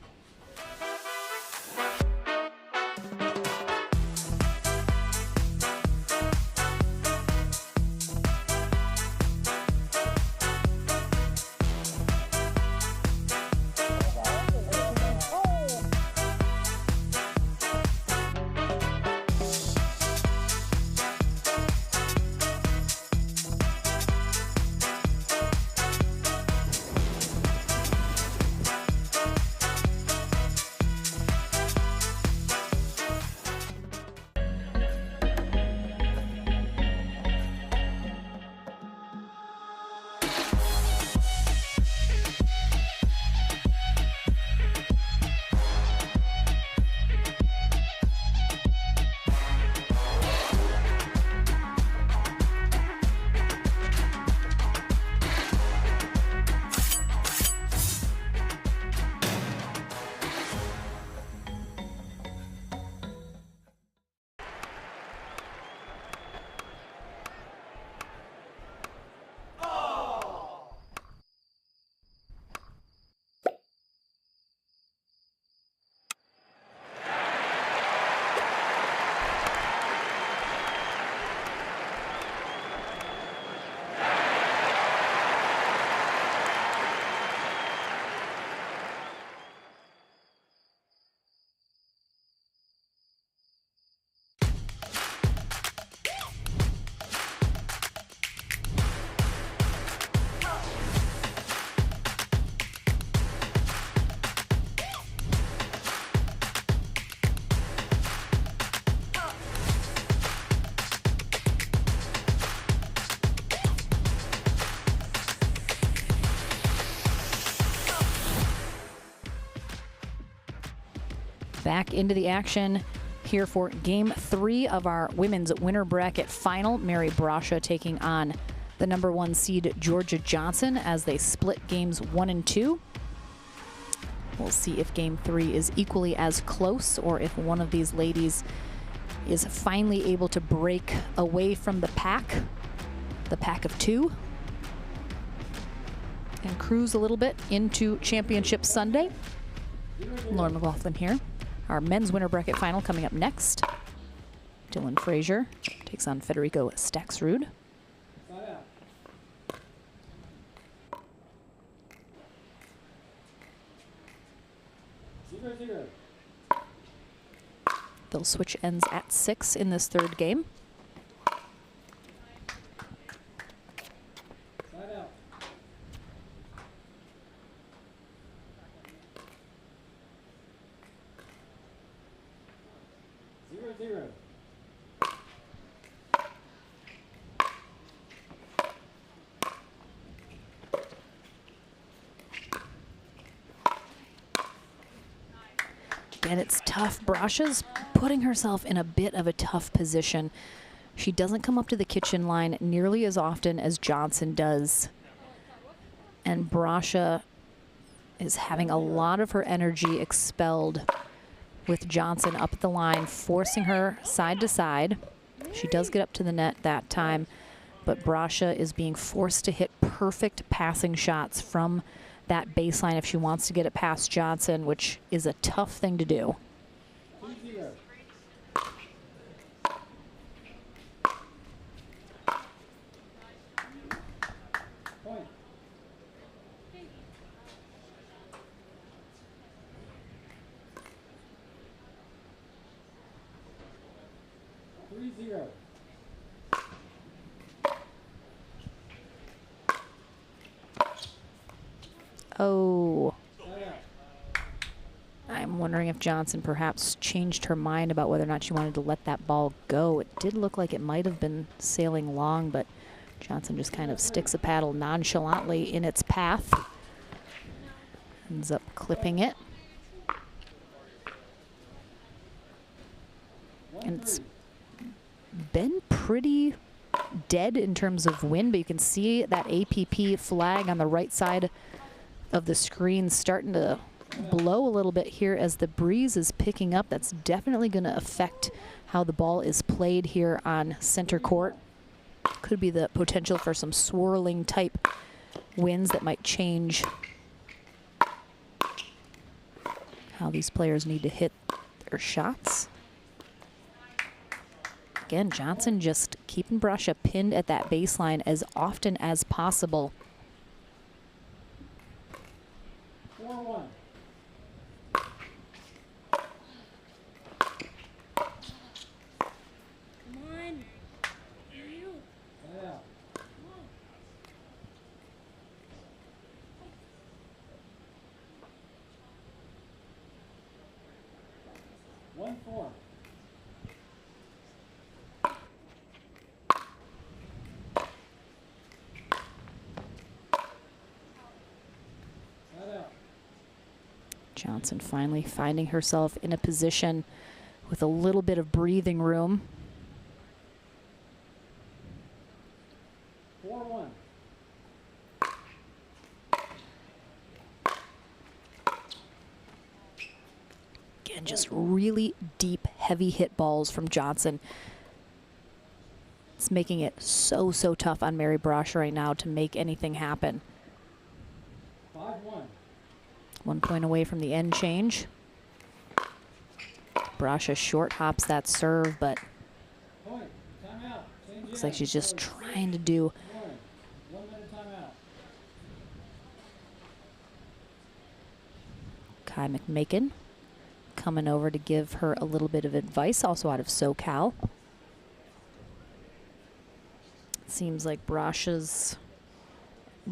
Back into the action here for Game 3 of our women's winner bracket final. Mary Brasha taking on the #1 seed Georgia Johnson as they split games 1 and 2. We'll see if Game 3 is equally as close or if one of these ladies is finally able to break away from the pack of 2, and cruise a little bit into Championship Sunday. Lauren McLaughlin here. Our men's winner bracket final coming up next. Dylan Fraser takes on Federico Staxrud. They'll switch ends at 6 in this third game. And it's tough. Brasha's putting herself in a bit of a tough position. She doesn't come up to the kitchen line nearly as often as Johnson does. And Brasha is having a lot of her energy expelled with Johnson up at the line, forcing her side to side. She does get up to the net that time, but Brasha is being forced to hit perfect passing shots from that baseline if she wants to get it past Johnson, which is a tough thing to do. Oh, I'm wondering if Johnson perhaps changed her mind about whether or not she wanted to let that ball go. It did look like it might have been sailing long, but Johnson just kind of sticks a paddle nonchalantly in its path. Ends up clipping it. And it's been pretty dead in terms of wind, but you can see that APP flag on the right side of the screen starting to blow a little bit here as the breeze is picking up. That's definitely going to affect how the ball is played here on center court. Could be the potential for some swirling type winds that might change how these players need to hit their shots. Again, Johnson just keeping Brasha pinned at that baseline as often as possible. 4-1. Johnson finally finding herself in a position with a little bit of breathing room. 4-1. Again, just really deep, heavy hit balls from Johnson. It's making it so tough on Mary Brasha right now to make anything happen. 5-1. 1 point away from the end change. Brasha short hops that serve, but looks like she's just trying to do 1 minute timeout. Kai McMakin coming over to give her a little bit of advice, also out of SoCal. Seems like Brasha's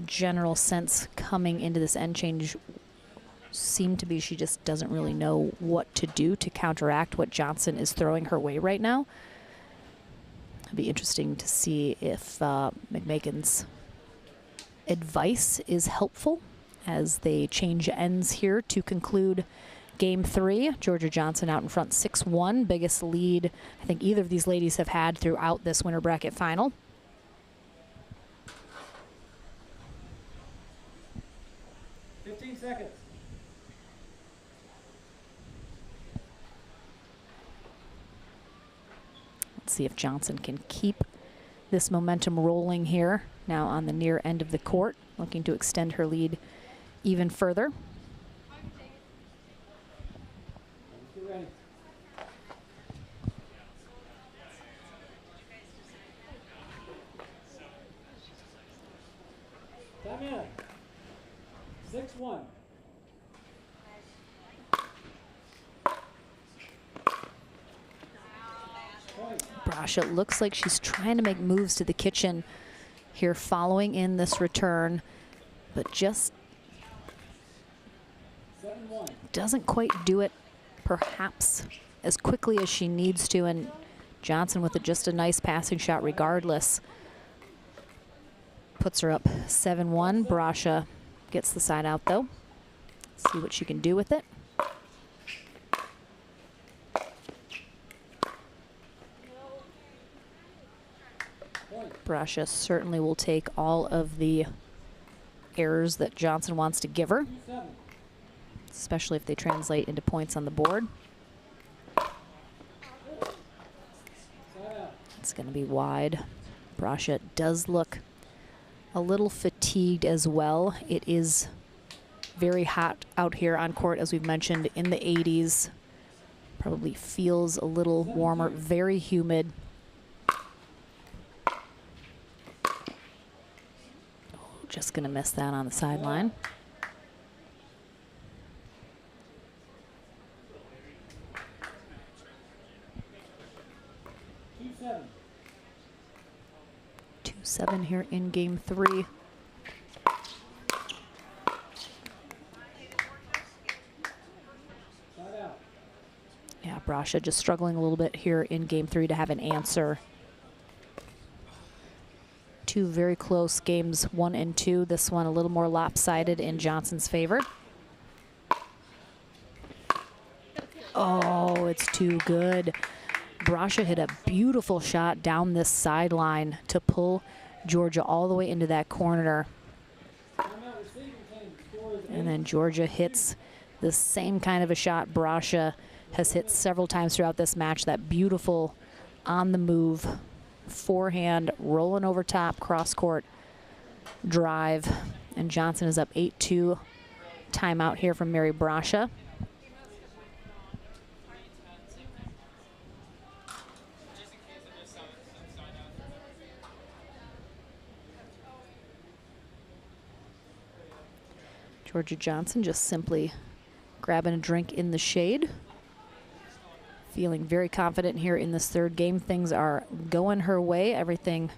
general sense coming into this end change seemed to be she just doesn't really know what to do to counteract what Johnson is throwing her way right now. It'll be interesting to see if McMakin's advice is helpful as they change ends here to conclude Game 3. Georgia Johnson out in front 6-1, biggest lead I think either of these ladies have had throughout this winter bracket final. 15 seconds. Let's see if Johnson can keep this momentum rolling here. Now on the near end of the court, looking to extend her lead even further. Get ready. Time in. 6-1. Brasha looks like she's trying to make moves to the kitchen here following in this return, but just 7-1. doesn't quite do it perhaps as quickly as she needs to, and Johnson with just a nice passing shot regardless. Puts her up 7-1. Brasha gets the side out though. See what she can do with it. Brasha certainly will take all of the errors that Johnson wants to give her, especially if they translate into points on the board. It's going to be wide. Brasha does look a little fatigued as well. It is very hot out here on court, as we've mentioned, in the 80s. Probably feels a little warmer, very humid. Just going to miss that on the sideline. Two 7 here in Game 3. Yeah, Brasha just struggling a little bit here in Game 3 to have an answer. Two very close games, 1 and 2. This one a little more lopsided in Johnson's favor. Oh, it's too good. Brasha hit a beautiful shot down this sideline to pull Georgia all the way into that corner. And then Georgia hits the same kind of a shot Brasha has hit several times throughout this match. That beautiful on the move forehand, rolling over top, cross court drive. And Johnson is up 8-2. Timeout here from Mary Brasha. Georgia Johnson just simply grabbing a drink in the shade. Feeling very confident here in this third game. Things are going her way. Everything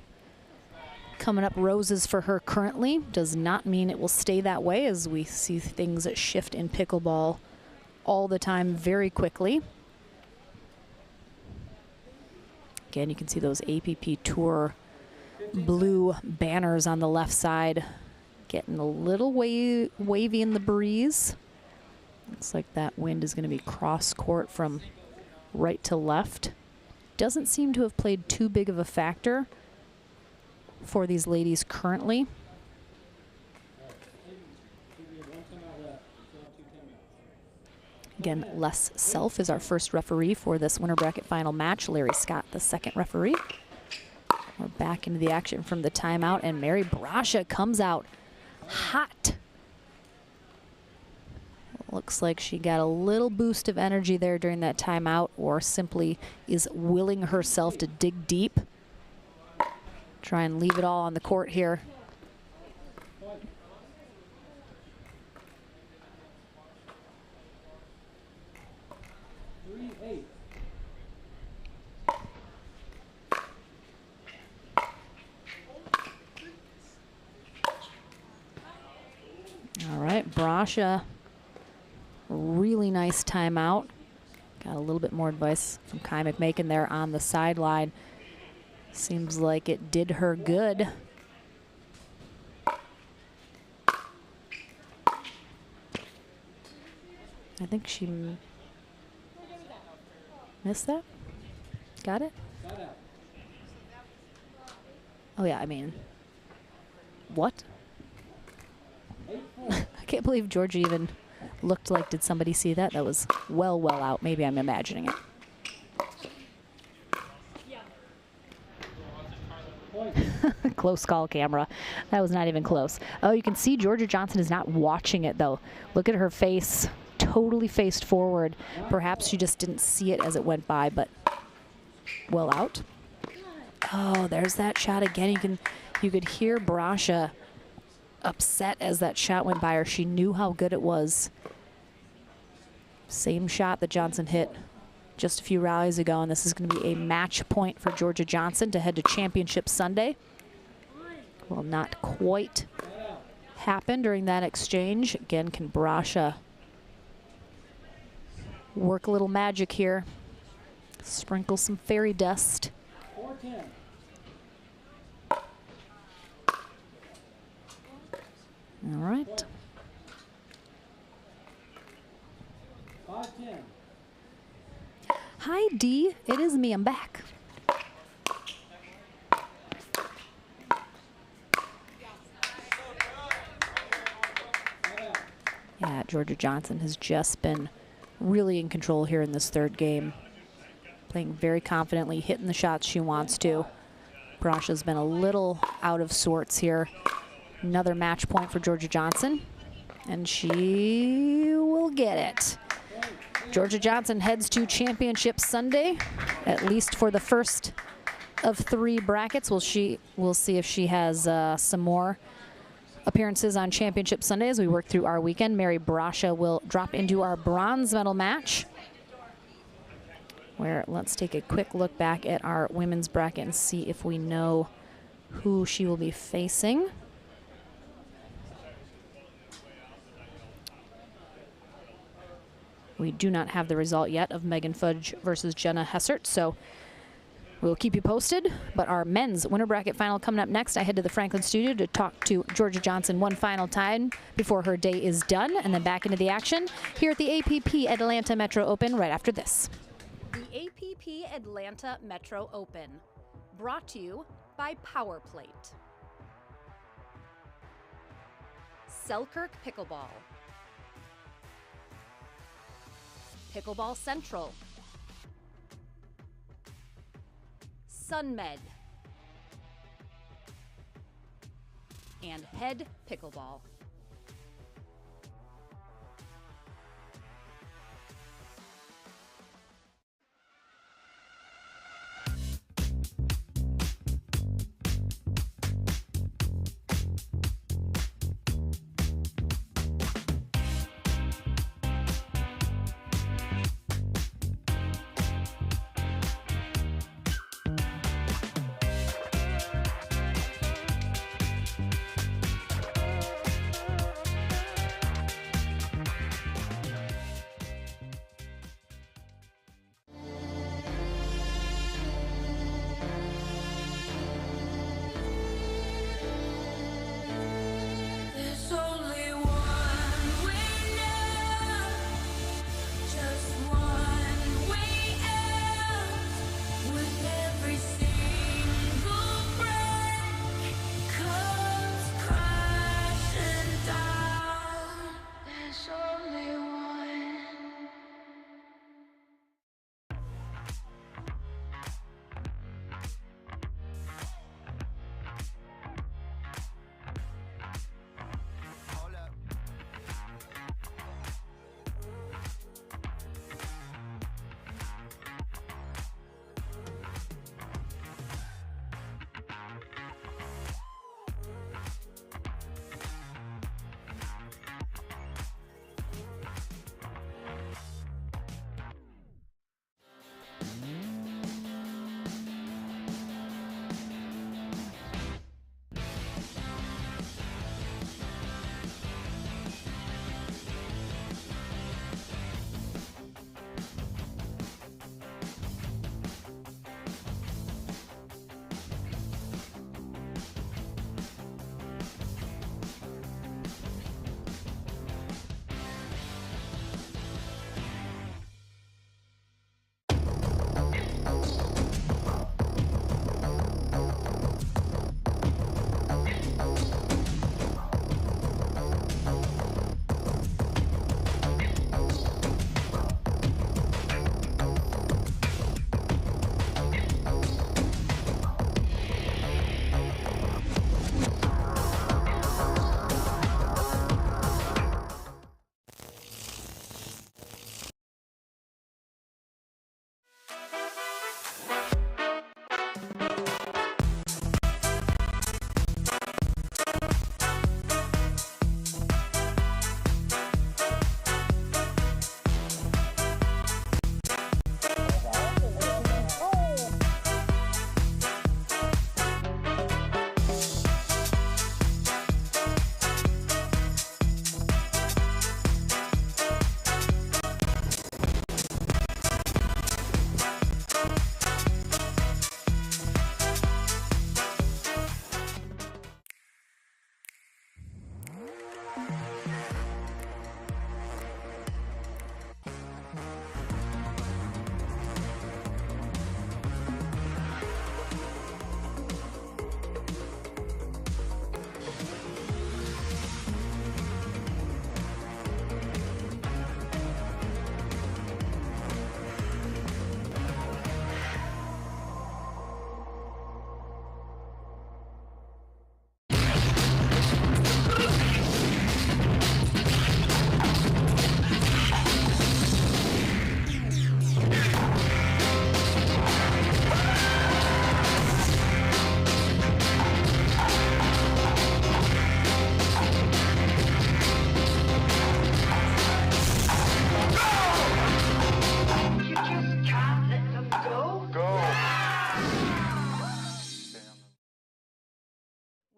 coming up roses for her currently. Does not mean it will stay that way, as we see things shift in pickleball all the time very quickly. Again, you can see those APP Tour blue banners on the left side. Getting a little wavy in the breeze. Looks like that wind is going to be cross court from right to left. Doesn't seem to have played too big of a factor for these ladies currently. Again, Les Self is our first referee for this winter bracket final match. Larry Scott, the second referee. We're back into the action from the timeout, and Mary Brasha comes out hot. Looks like she got a little boost of energy there during that timeout, or simply is willing herself to dig deep. Try and leave it all on the court here. All right, Brasha, really nice timeout. Got a little bit more advice from Kai McMakin there on the sideline. Seems like it did her good. I think she missed that. Got it? Oh yeah, I mean, what? I can't believe Georgia even looked like, did somebody see that? That was well out. Maybe I'm imagining it. Close call, camera. That was not even close. Oh, you can see Georgia Johnson is not watching it, though. Look at her face, totally faced forward. Perhaps she just didn't see it as it went by, but well out. Oh, there's that shot again. You could hear Brasha upset as that shot went by her. She knew how good it was. Same shot that Johnson hit just a few rallies ago, and this is going to be a match point for Georgia Johnson to head to Championship Sunday. Will not quite happen during that exchange. Again, can Brasha work a little magic here? Sprinkle some fairy dust. 4-10. All right. 5-10. Hi, Dee. It is me. I'm back. Yeah, Georgia Johnson has just been really in control here in this third game. Playing very confidently, hitting the shots she wants to. Brasha's been a little out of sorts here. Another match point for Georgia Johnson, and she will get it. Georgia Johnson heads to Championship Sunday, at least for the first of 3 brackets. We'll see if she has some more appearances on Championship Sunday as we work through our weekend. Mary Brasha will drop into our bronze medal match, where let's take a quick look back at our women's bracket and see if we know who she will be facing. We do not have the result yet of Megan Fudge versus Jenna Hessert, so we'll keep you posted. But our men's winter bracket final coming up next. I head to the Franklin studio to talk to Georgia Johnson one final time before her day is done, and then back into the action here at the APP Atlanta Metro Open right after this. The APP Atlanta Metro Open, brought to you by Power Plate, Selkirk Pickleball, Pickleball Central, SunMed, and Head Pickleball.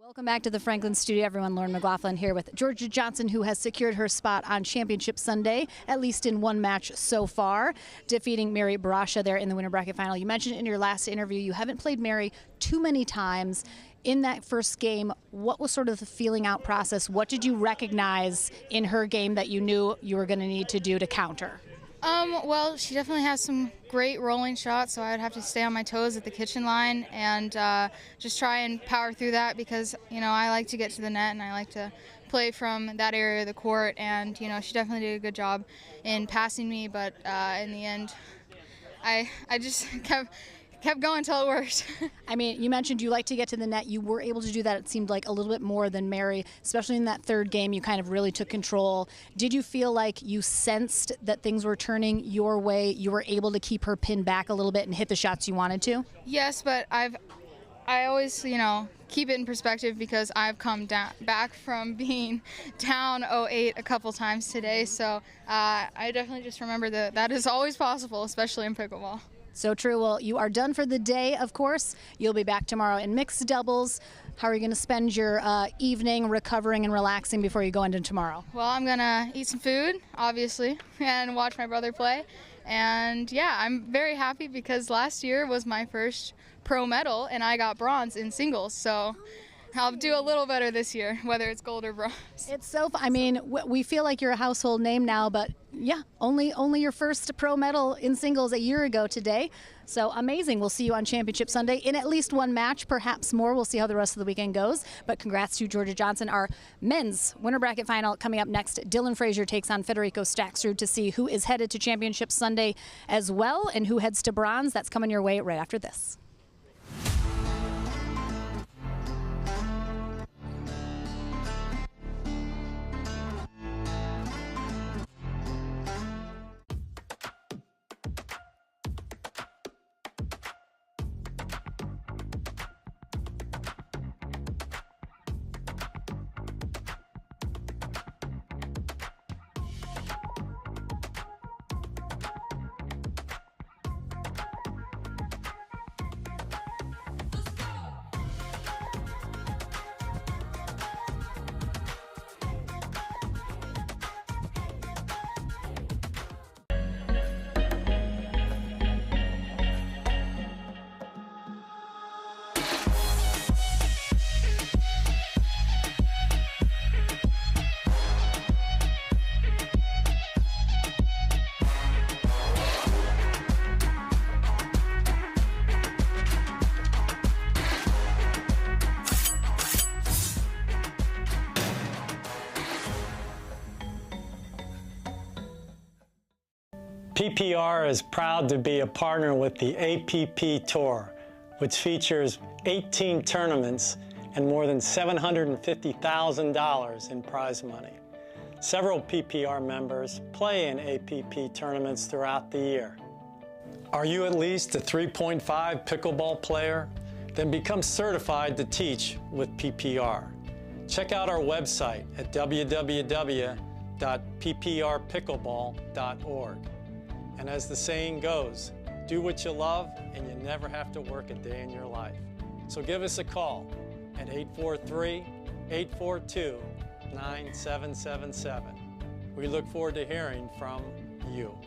Welcome back to the Franklin studio, everyone. Lauren McLaughlin here with Georgia Johnson, who has secured her spot on Championship Sunday, at least in one match so far, defeating Mary Barasha there in the winner bracket final. You mentioned in your last interview you haven't played Mary too many times. In that first game, what was sort of the feeling out process? What did you recognize in her game that you knew you were going to need to do to counter? Well, she definitely has some great rolling shots, so I would have to stay on my toes at the kitchen line and just try and power through that because, you know, I like to get to the net and I like to play from that area of the court, and she definitely did a good job in passing me, but in the end I just kept going until it worked. I mean, you mentioned you like to get to the net. You were able to do that, it seemed like, a little bit more than Mary, especially in that third game. You kind of really took control. Did you feel like you sensed that things were turning your way? You were able to keep her pinned back a little bit and hit the shots you wanted to? Yes, but I always, keep it in perspective because I've come back from being down 0-8 a couple times today. So I definitely just remember that is always possible, especially in pickleball. So true. Well, you are done for the day, of course. You'll be back tomorrow in mixed doubles. How are you going to spend your evening recovering and relaxing before you go into tomorrow? Well, I'm going to eat some food, obviously, and watch my brother play. And yeah, I'm very happy because last year was my first pro medal and I got bronze in singles. So I'll do a little better this year, whether it's gold or bronze. It's so I mean, we feel like you're a household name now, but yeah, only your first pro medal in singles a year ago today. So amazing. We'll see you on Championship Sunday in at least one match, perhaps more. We'll see how the rest of the weekend goes. But congrats to Georgia Johnson. Our men's winter bracket final coming up next. Dylan Fraser takes on Federico Staksrud to see who is headed to Championship Sunday as well and who heads to bronze. That's coming your way right after this. PPR is proud to be a partner with the APP Tour, which features 18 tournaments and more than $750,000 in prize money. Several PPR members play in APP tournaments throughout the year. Are you at least a 3.5 pickleball player? Then become certified to teach with PPR. Check out our website at www.pprpickleball.org. And as the saying goes, do what you love and you never have to work a day in your life. So give us a call at 843-842-9777. We look forward to hearing from you.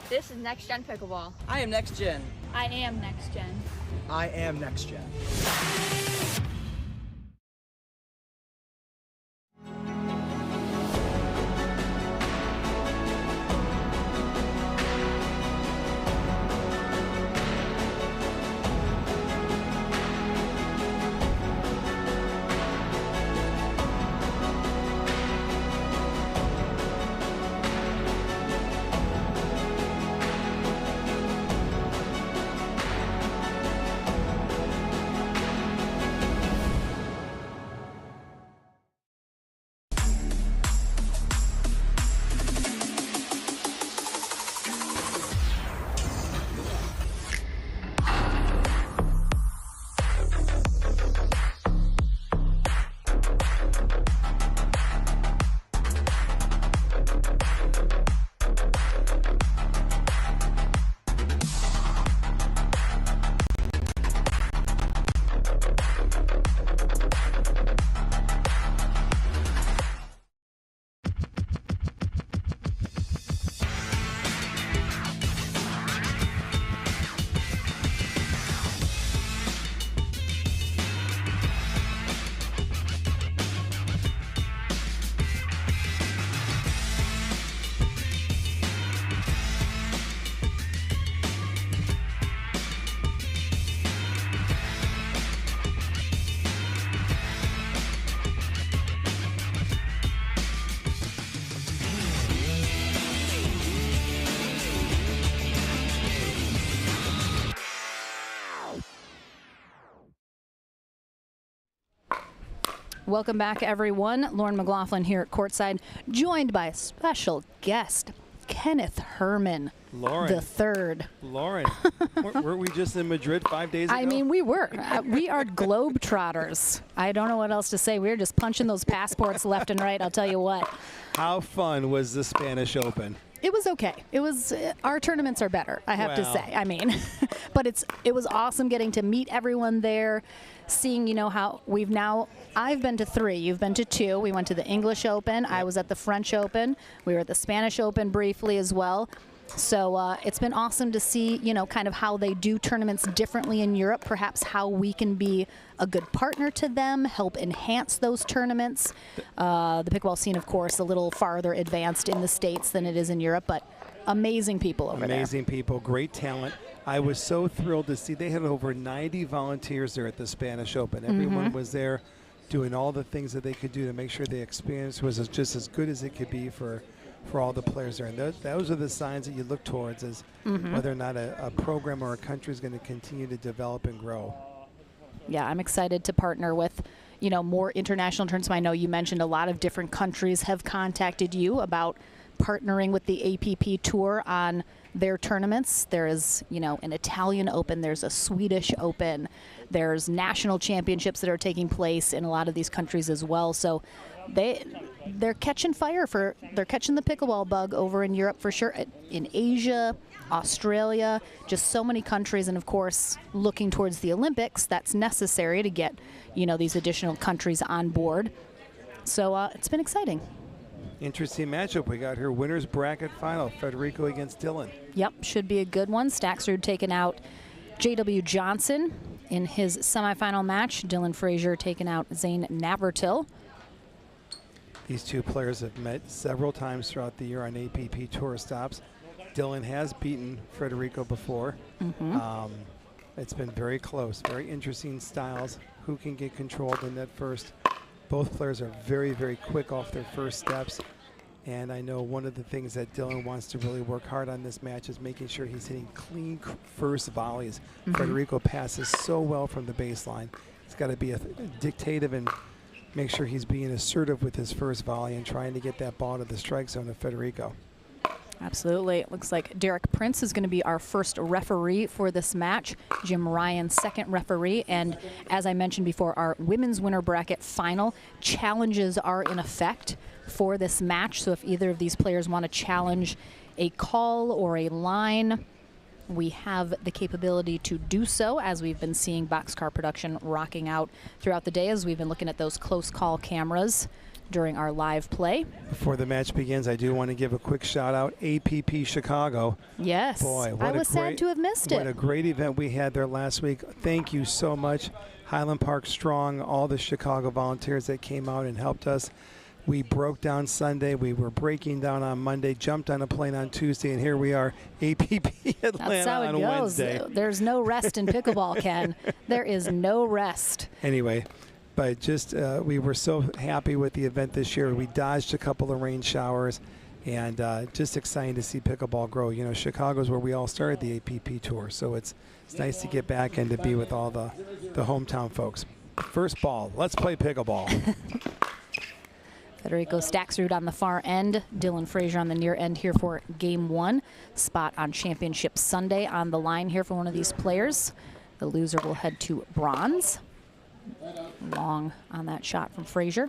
This is Next Gen Pickleball. I am Next Gen. I am Next Gen. I am Next Gen. Welcome back, everyone. Lauren McLaughlin here at courtside, joined by a special guest, Kenneth Herman Lauren. the third. Lauren, weren't we just in Madrid 5 days ago? I mean, we were. We are globetrotters. I don't know what else to say. We were just punching those passports left and right, I'll tell you what. How fun was the Spanish Open? It was okay. It was our tournaments are better, I have to say. I mean, but it was awesome getting to meet everyone there, seeing, you know, how I've been to 3, you've been to 2. We went to the English Open, I was at the French Open, we were at the Spanish Open briefly as well. So it's been awesome to see, you know, kind of how they do tournaments differently in Europe, perhaps how we can be a good partner to them, help enhance those tournaments. The pickleball scene, of course, a little farther advanced in the States than it is in Europe, but amazing people over there. Amazing people, great talent. I was so thrilled to see they had over 90 volunteers there at the Spanish Open. Everyone was there doing all the things that they could do to make sure the experience was just as good as it could be for all the players there. And those are the signs that you look towards as whether or not a program or a country is going to continue to develop and grow. Yeah, I'm excited to partner with, you know, more international tournaments. I know you mentioned a lot of different countries have contacted you about partnering with the APP Tour on their tournaments. There is, you know, an Italian Open, there's a Swedish Open, there's national championships that are taking place in a lot of these countries as well. So they're catching fire they're catching the pickleball bug over in Europe for sure, in Asia, Australia, just so many countries, and of course looking towards the Olympics, that's necessary to get, you know, these additional countries on board. So it's been exciting. Interesting matchup we got here. Winners bracket final, Federico against Dylan. Yep, should be a good one. Staxrud taking out J.W. Johnson in his semifinal match. Dylan Fraser taking out Zane Navratil. These two players have met several times throughout the year on APP Tour stops. Dylan has beaten Federico before. It's been very close, very interesting styles. Who can get control of the net first? Both players are very, very quick off their first steps. And I know one of the things that Dylan wants to really work hard on this match is making sure he's hitting clean first volleys. Federico passes so well from the baseline. He's got to be dictative and make sure he's being assertive with his first volley and trying to get that ball to the strike zone of Federico. Absolutely. It looks like Derek Prince is going to be our first referee for this match. Jim Ryan, second referee. And as I mentioned before, our women's winner bracket final challenges are in effect for this match. So if either of these players want to challenge a call or a line, we have the capability to do so, as we've been seeing Boxcar Production rocking out throughout the day as we've been looking at those close call cameras during our live play. Before the match begins, I do want to give a quick shout out, APP Chicago. Yes, boy, I was sad to have missed it. What a great event we had there last week. Thank you so much. Highland Park Strong, all the Chicago volunteers that came out and helped us. We broke down Sunday, we were breaking down on Monday, jumped on a plane on Tuesday, and here we are, APP Atlanta That's how it on goes. Wednesday. There's no rest in pickleball, Ken. There is no rest. Anyway, but just we were so happy with the event this year. We dodged a couple of rain showers, and just exciting to see pickleball grow. You know, Chicago's where we all started the APP Tour, so it's nice to get back and to be with all the hometown folks. First ball, let's play pickleball. Federico Staxrud on the far end, Dylan Fraser on the near end here for game one. Spot on Championship Sunday on the line here for one of these players. The loser will head to bronze. Long on that shot from Fraser.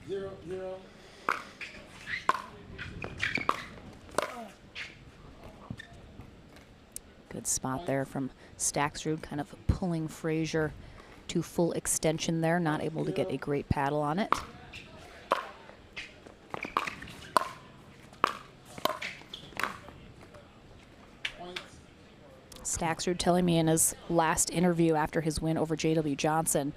0-0. Good spot there from Staxrud, kind of pulling Fraser to full extension there, not able to get a great paddle on it. Staxrud telling me in his last interview after his win over J.W. Johnson,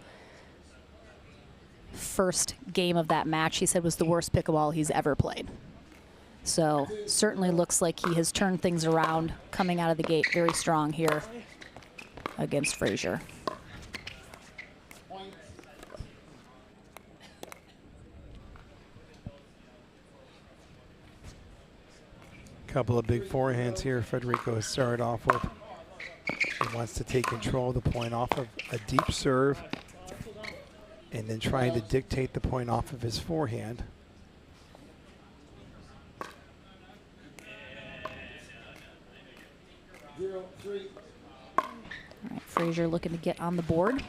first game of that match, he said was the worst pickleball he's ever played. So certainly looks like he has turned things around, coming out of the gate very strong here against Fraser. Couple of big forehands here Federico has started off with. He wants to take control of the point off of a deep serve. and then trying to dictate the point off of his forehand. All right, Fraser looking to get on the board.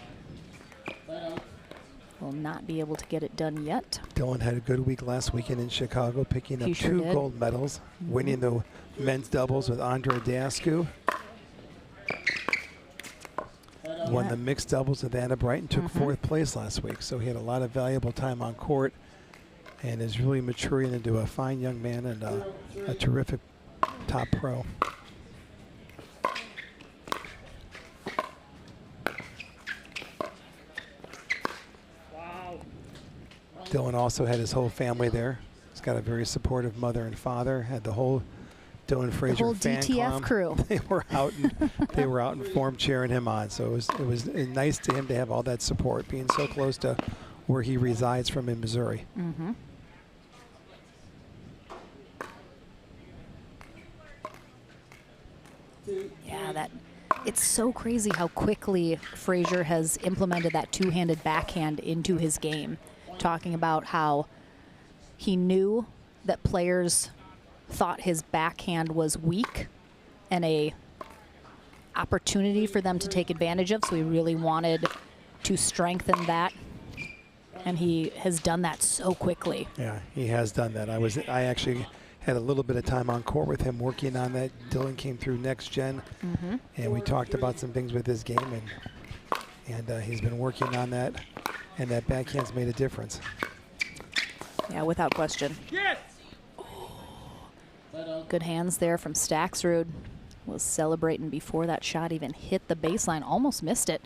Will not be able to get it done yet. Dylan had a good week last weekend in Chicago, picking up He sure 2 did. gold medals, winning the men's doubles with Andre Dascu. Won the mixed doubles with Anna Brighton, took 4th place last week. So he had a lot of valuable time on court and is really maturing into a fine young man and a terrific top pro. Dylan also had his whole family there. He's got a very supportive mother and father. Had the whole Dylan Fraser whole fan DTF club. crew. They were out in form cheering him on. So it was nice to him to have all that support, being so close to where he resides from in Missouri. Yeah, it's so crazy how quickly Fraser has implemented that two-handed backhand into his game, talking about how he knew that players thought his backhand was weak and a opportunity for them to take advantage of, so he really wanted to strengthen that, and he has done that so quickly. Yeah, he has done that. I actually had a little bit of time on court with him working on that. Dylan came through next gen, and we talked about some things with his game, and he's been working on that, and that backhand's made a difference. Yeah, without question. Yes! Good hands there from Staxrud. Was celebrating before that shot even hit the baseline. Almost missed it.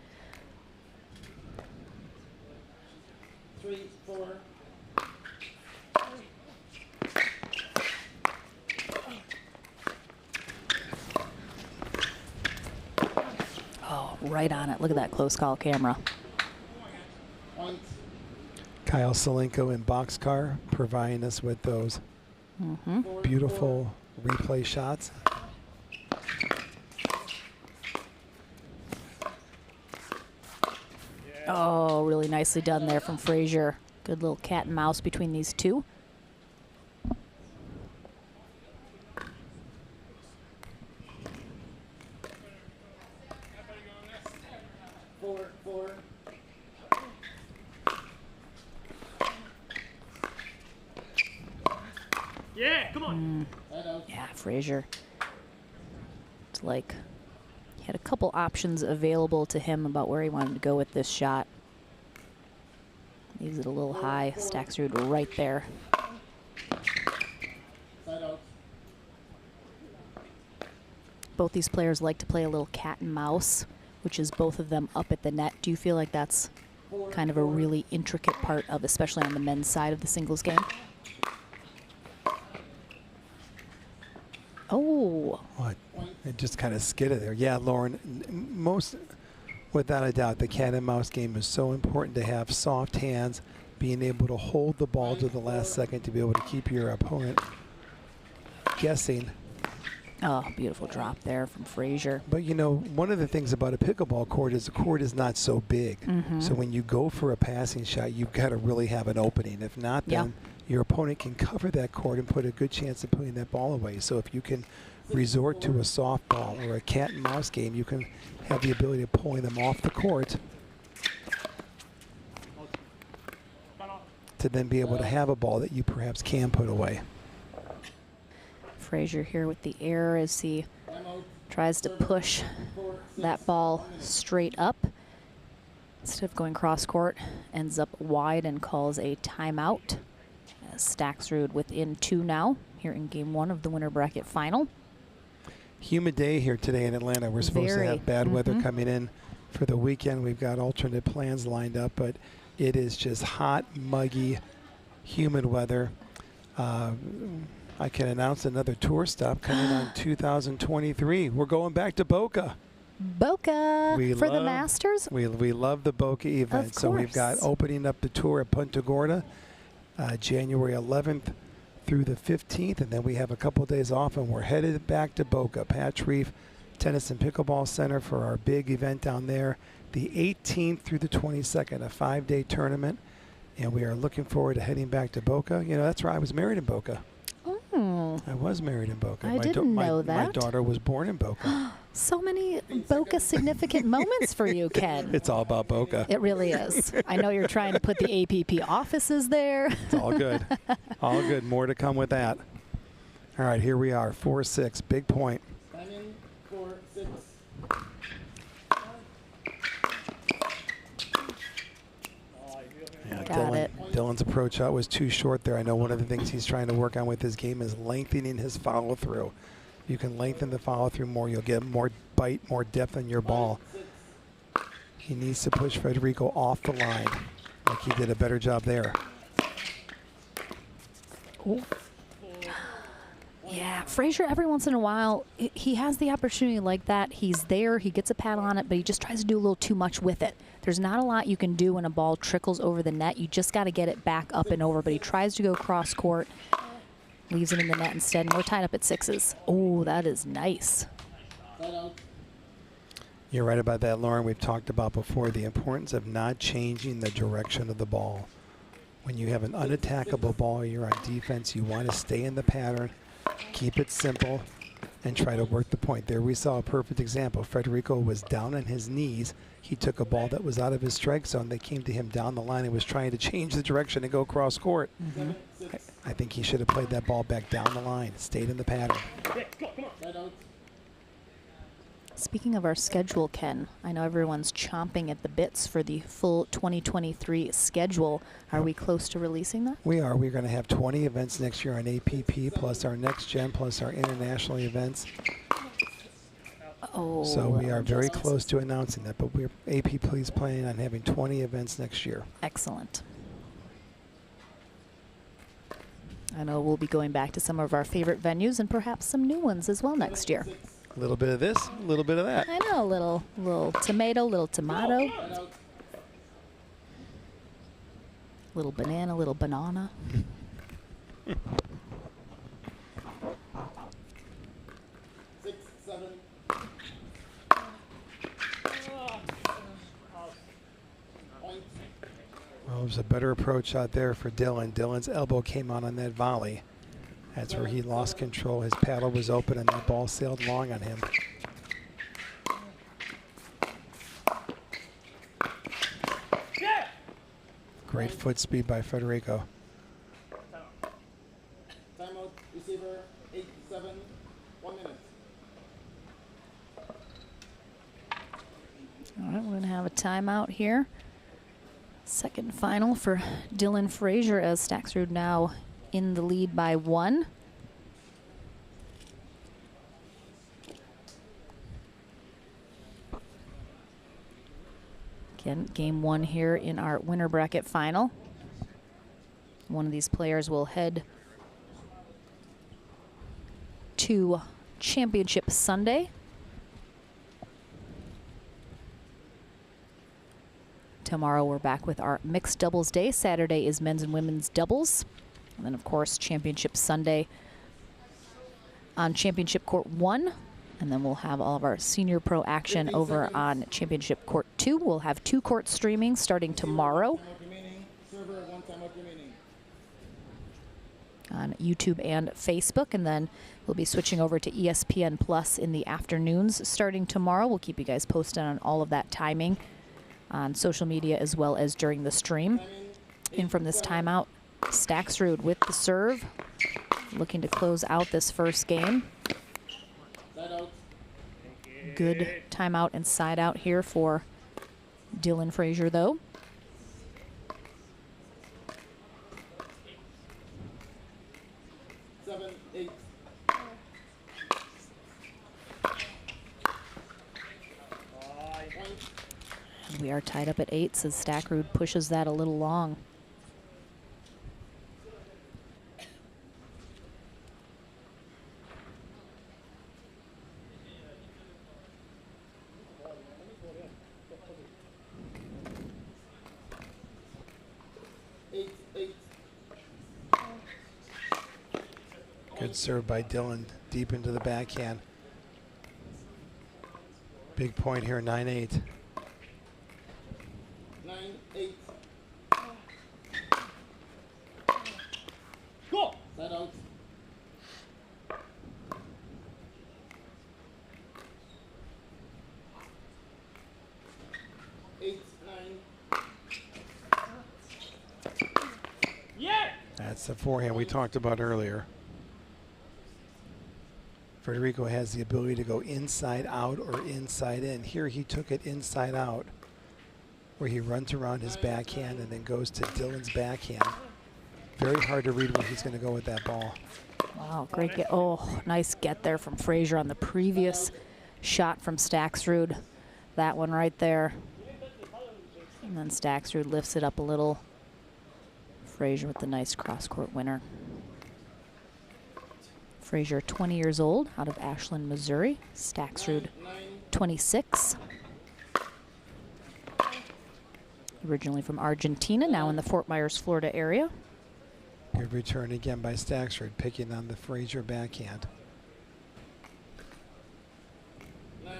3, 4. Oh, right on it. Look at that close call camera. Kyle Salenko in Boxcar providing us with those beautiful replay shots. Oh, really nicely done there from Fraser. Good little cat and mouse between these two. Yeah, come on. Yeah, Fraser. It's like he had a couple options available to him about where he wanted to go with this shot. Leaves it a little high. Staxrud right there. Both these players like to play a little cat and mouse, which is both of them up at the net. Do you feel like that's kind of a really intricate part of, especially on the men's side of the singles game? Oh. What? It just kind of skidded there. Yeah, Lauren, most, without a doubt, the cat and mouse game is so important to have soft hands, being able to hold the ball to the last second to be able to keep your opponent guessing. Oh, beautiful drop there from Fraser. But you know, one of the things about a pickleball court is the court is not so big. So when you go for a passing shot, you've got to really have an opening. If not, then your opponent can cover that court and put a good chance of putting that ball away. So if you can resort to a softball or a cat and mouse game, you can have the ability of pulling them off the court to then be able to have a ball that you perhaps can put away. Fraser here with the error as he tries to push that ball straight up. Instead of going cross court, ends up wide and calls a timeout. Staxrud within 2 now here in game 1 of the winter bracket final. Humid day here today in Atlanta. We're supposed to have bad weather coming in for the weekend. We've got alternate plans lined up, but it is just hot, muggy, humid weather. I can announce another tour stop coming on 2023. We're going back to Boca. Boca for the Masters? We love the Boca event. So we've got opening up the tour at Punta Gorda January 11th through the 15th, and then we have a couple days off, and we're headed back to Boca, Patch Reef Tennis and Pickleball Center for our big event down there. the 18th through the 22nd, a 5-day tournament. And we are looking forward to heading back to Boca. You know, that's where I was married in Boca. Oh. I was married in Boca. I didn't know that. My daughter was born in Boca. So many Boca significant moments for you, Ken. It's all about Boca. It really is. I know you're trying to put the APP offices there. It's all good. All good. More to come with that. All right, here we are. 4-6. Big point. Timing 4-6. Yeah, Got it. Dylan's approach out was too short there. I know one of the things he's trying to work on with his game is lengthening his follow through. You can lengthen the follow through more. You'll get more bite, more depth in your ball. He needs to push Federico off the line. Like he did a better job there. Ooh. Yeah, Fraser, every once in a while, he has the opportunity like that. He's there, he gets a paddle on it, but he just tries to do a little too much with it. There's not a lot you can do when a ball trickles over the net. You just got to get it back up and over, but he tries to go cross court, leaves it in the net instead, and we're tied up at 6s. Oh, that is nice. You're right about that, Lauren. We've talked about before the importance of not changing the direction of the ball. When you have an unattackable ball, you're on defense, you want to stay in the pattern, keep it simple, and try to work the point. There we saw a perfect example. Federico was down on his knees. He took a ball that was out of his strike zone. They came to him down the line and was trying to change the direction and go cross court. I think he should have played that ball back down the line, stayed in the pattern. Speaking of our schedule, Ken, I know everyone's chomping at the bits for the full 2023 schedule. Are we close to releasing that? We are. We're going to have 20 events next year on APP, plus our next gen, plus our international events. Oh, so we are very close to announcing that, but we're APP is planning on having 20 events next year. Excellent. I know we'll be going back to some of our favorite venues and perhaps some new ones as well next year. A little bit of this, a little bit of that. I know, a little tomato, little tomato. Little banana, little banana. 6, 7. Well, it was a better approach out there for Dylan. Dylan's elbow came out on that volley. That's where he lost control. His paddle was open and that ball sailed long on him. Great foot speed by Federico. Timeout, receiver, 8, 7, 1 minute. All right, we're going to have a timeout here. Second final for Dylan Fraser as Staxrud now in the lead by 1. Again, game 1 here in our winner bracket final. One of these players will head to Championship Sunday. Tomorrow we're back with our mixed doubles day. Saturday is men's and women's doubles. And then, of course, Championship Sunday on Championship Court 1. And then we'll have all of our senior pro action over on Championship Court 2. We'll have 2 court streaming starting tomorrow on YouTube and Facebook. And then we'll be switching over to ESPN Plus in the afternoons starting tomorrow. We'll keep you guys posted on all of that timing on social media as well as during the stream. In from this timeout, Staxrud with the serve, looking to close out this first game. Good timeout and side out here for Dylan Fraser, though. And we are tied up at 8, as Staxrud pushes that a little long. Good serve by Dylan, deep into the backhand. Big point here, 9-8. out. That's the forehand we talked about earlier. Federico has the ability to go inside out or inside in. Here he took it inside out, where he runs around his backhand and then goes to Dylan's backhand. Very hard to read where he's going to go with that ball. Wow, great get. Oh, nice get there from Fraser on the previous shot from Staksrud. That one right there. And then Staksrud lifts it up a little. Fraser with the nice cross-court winner. Fraser, 20 years old, out of Ashland, Missouri. Staksrud, 26. Originally from Argentina, now in the Fort Myers, Florida area. Good return again by Staksrud, picking on the Fraser backhand. 9-9.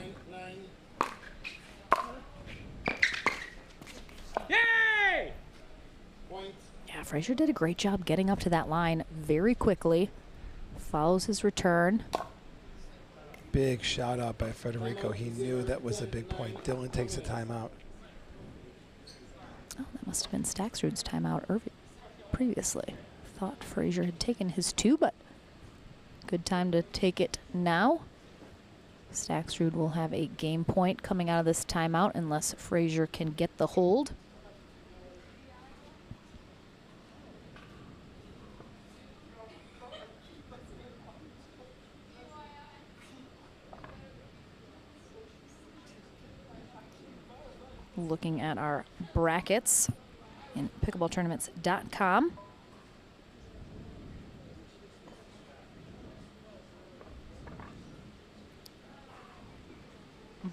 Yay! Point. Yeah, Fraser did a great job getting up to that line very quickly. Follows his return. Big shot out by Federico. He knew that was a big point. Dylan takes a timeout. Oh, that must have been Staksrud's timeout previously. Thought Fraser had taken his two, but good time to take it now. Staksrud will have a game point coming out of this timeout unless Fraser can get the hold. Looking at our brackets in pickleballtournaments.com.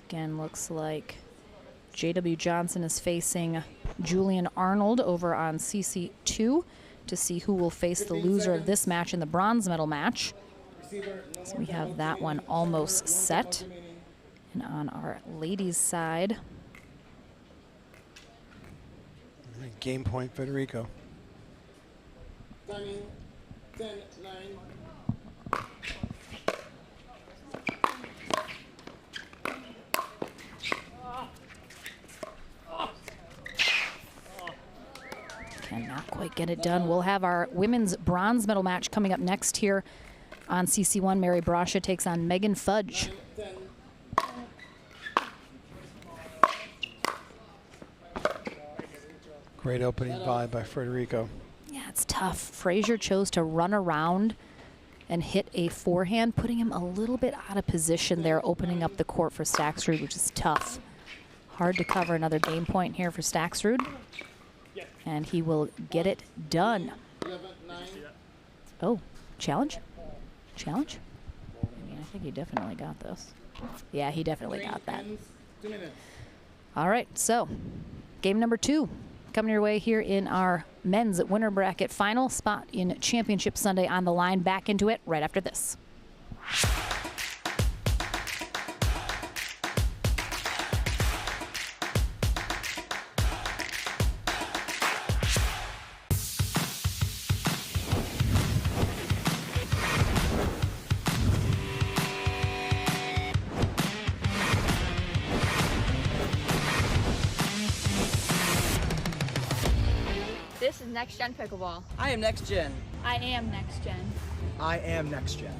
Again, looks like J.W. Johnson is facing Julian Arnold over on CC2 to see who will face the loser of this match in the bronze medal match. So we have that one almost set. And on our ladies' side, game point, Federico. Timing 10-9. Cannot quite get it done. We'll have our women's bronze medal match coming up next here on CC1. Mary Brasha takes on Megan Fudge. 10. Great opening volley by Federico. Yeah, it's tough. Fraser chose to run around and hit a forehand, putting him a little bit out of position there, opening up the court for Staksrud, which is tough. Hard to cover. Another game point here for Staksrud. And he will get it done. 11-9. Oh, challenge? Challenge? I mean, I think he definitely got this. Yeah, he definitely got that. 2 minutes. All right, so game number 2 coming your way here in our men's winner bracket. Final spot in Championship Sunday on the line. Back into it right after this. This is Next Gen Pickleball. I am next gen. I am Next Gen. I am next gen.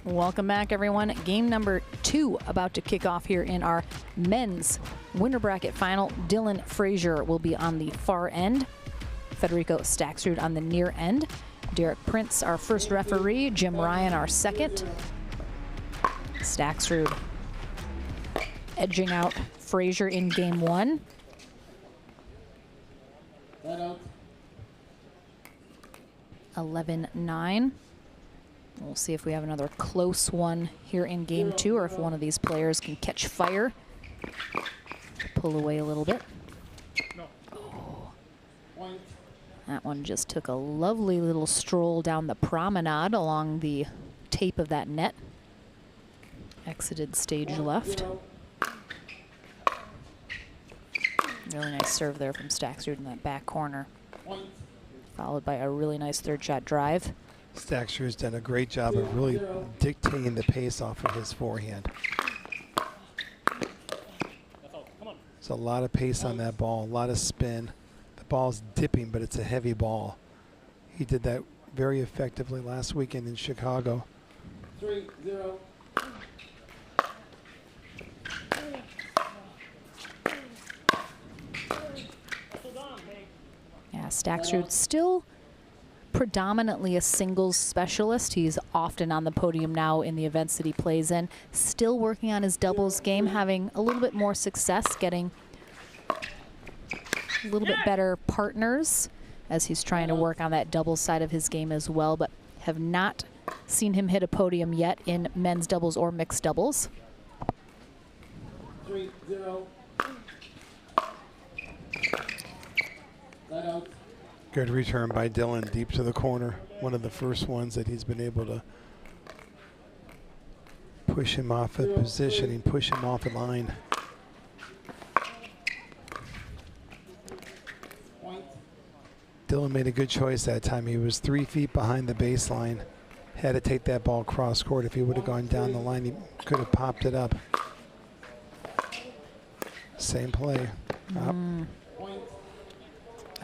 Welcome back, everyone. Game number 2 about to kick off here in our men's winter bracket final. Dylan Fraser will be on the far end. Federico Staksrud on the near end. Derek Prince, our first referee. Jim Ryan, our second. Staksrud edging out Fraser in game 1. 11-9. We'll see if we have another close one here in game 2, or if one of these players can catch fire. Pull away a little bit. Oh. That one just took a lovely little stroll down the promenade along the tape of that net. Exited stage left. Really nice serve there from Staksrud in that back corner. Followed by a really nice third shot drive. Staksrud's done a great job of really dictating the pace off of his forehand. There's a lot of pace on that ball, a lot of spin. The ball's dipping, but it's a heavy ball. He did that very effectively last weekend in Chicago. 3-0. Yeah, Staksrud still predominantly a singles specialist. He's often on the podium now in the events that he plays in. Still working on his doubles game, having a little bit more success, getting a little bit better partners as he's trying to work on that doubles side of his game as well, but have not seen him hit a podium yet in men's doubles or mixed doubles. 3-0. Good return by Dylan deep to the corner. One of the first ones that he's been able to push him off of positioning, push him off the line. Dylan made a good choice that time. He was 3 feet behind the baseline. Had to take that ball cross court. If he would have gone down the line, he could have popped it up. Same play.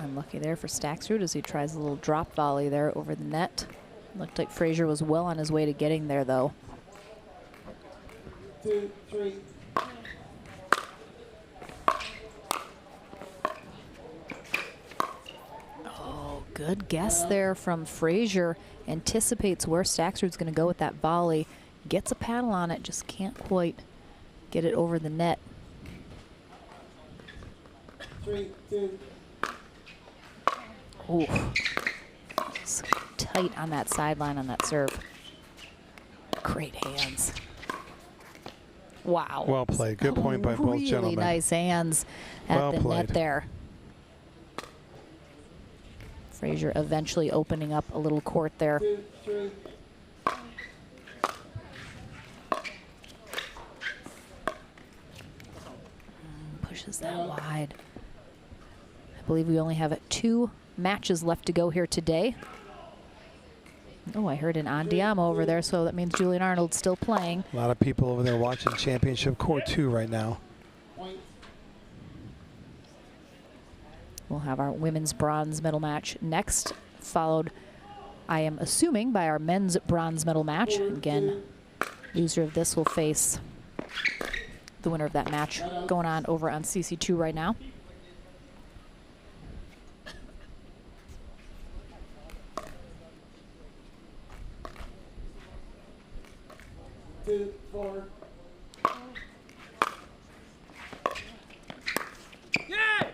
Unlucky there for Staksrud as he tries a little drop volley there over the net. Looked like Fraser was well on his way to getting there, though. 2-3. Oh, good guess there from Fraser. Anticipates where Staksrud's going to go with that volley. Gets a paddle on it, just can't quite get it over the net. 3-2. Ooh, it's tight on that sideline on that serve. Great hands. Wow. Well played. Good point by both gentlemen. Really nice hands at the net there. Fraser eventually opening up a little court there. 2-3. Pushes that wide. I believe we only have 2 matches left to go here today. Oh, I heard an Andiamo over there, so that means Julian Arnold still playing. A lot of people over there watching Championship Court 2 right now. We'll have our women's bronze medal match next, followed, I am assuming, by our men's bronze medal match. Again, loser of this will face the winner of that match, going on over on CC2 right now. Yeah!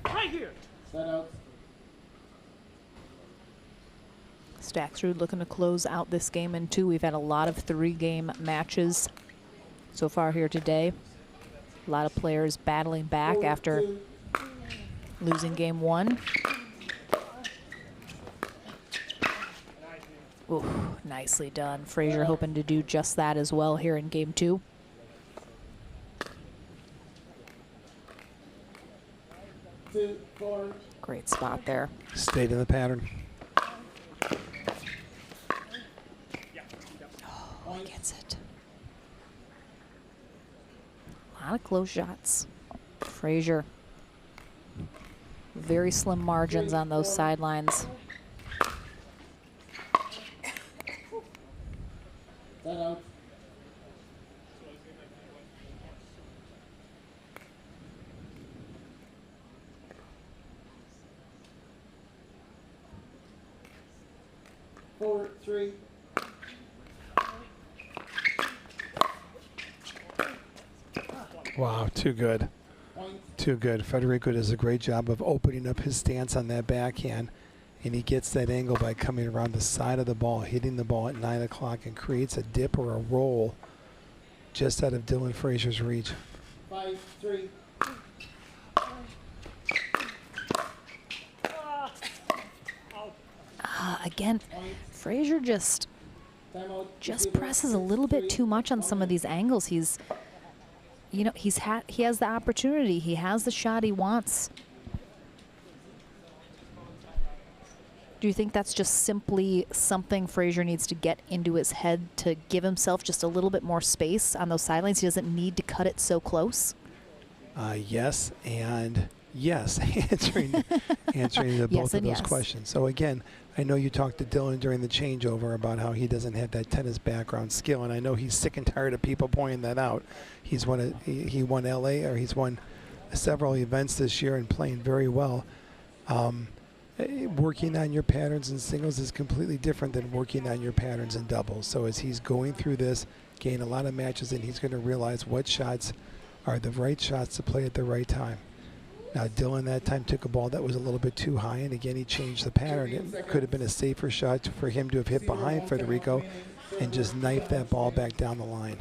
Right here! Staksrud looking to close out this game in 2. We've had a lot of 3-game matches so far here today. A lot of players battling back after losing game 1. Ooh, nicely done. Fraser hoping to do just that as well here in game 2. Great spot there. Stayed in the pattern. Oh, gets it. A lot of close shots. Fraser. Very slim margins on those sidelines. Set out. Forward, 3. Wow, too good. Too good. Federico does a great job of opening up his stance on that backhand, and he gets that angle by coming around the side of the ball, hitting the ball at 9 o'clock, and creates a dip or a roll just out of Dylan Fraser's reach. 5, 3. Again, Fraser just presses a little bit too much on some of these angles. He's, you know, he has the opportunity. He has the shot he wants. Do you think that's just simply something Fraser needs to get into his head to give himself just a little bit more space on those sidelines? He doesn't need to cut it so close? Yes, and yes, answering to both of those questions. So again, I know you talked to Dylan during the changeover about how he doesn't have that tennis background skill, and I know he's sick and tired of people pointing that out. He won LA, or he's won several events this year and playing very well. Working on your patterns in singles is completely different than working on your patterns in doubles. So as he's going through this, gain a lot of matches, and he's going to realize what shots are the right shots to play at the right time. Now, Dylan that time took a ball that was a little bit too high, and again, he changed the pattern. It could have been a safer shot for him to have hit behind Federico and just knife that ball back down the line.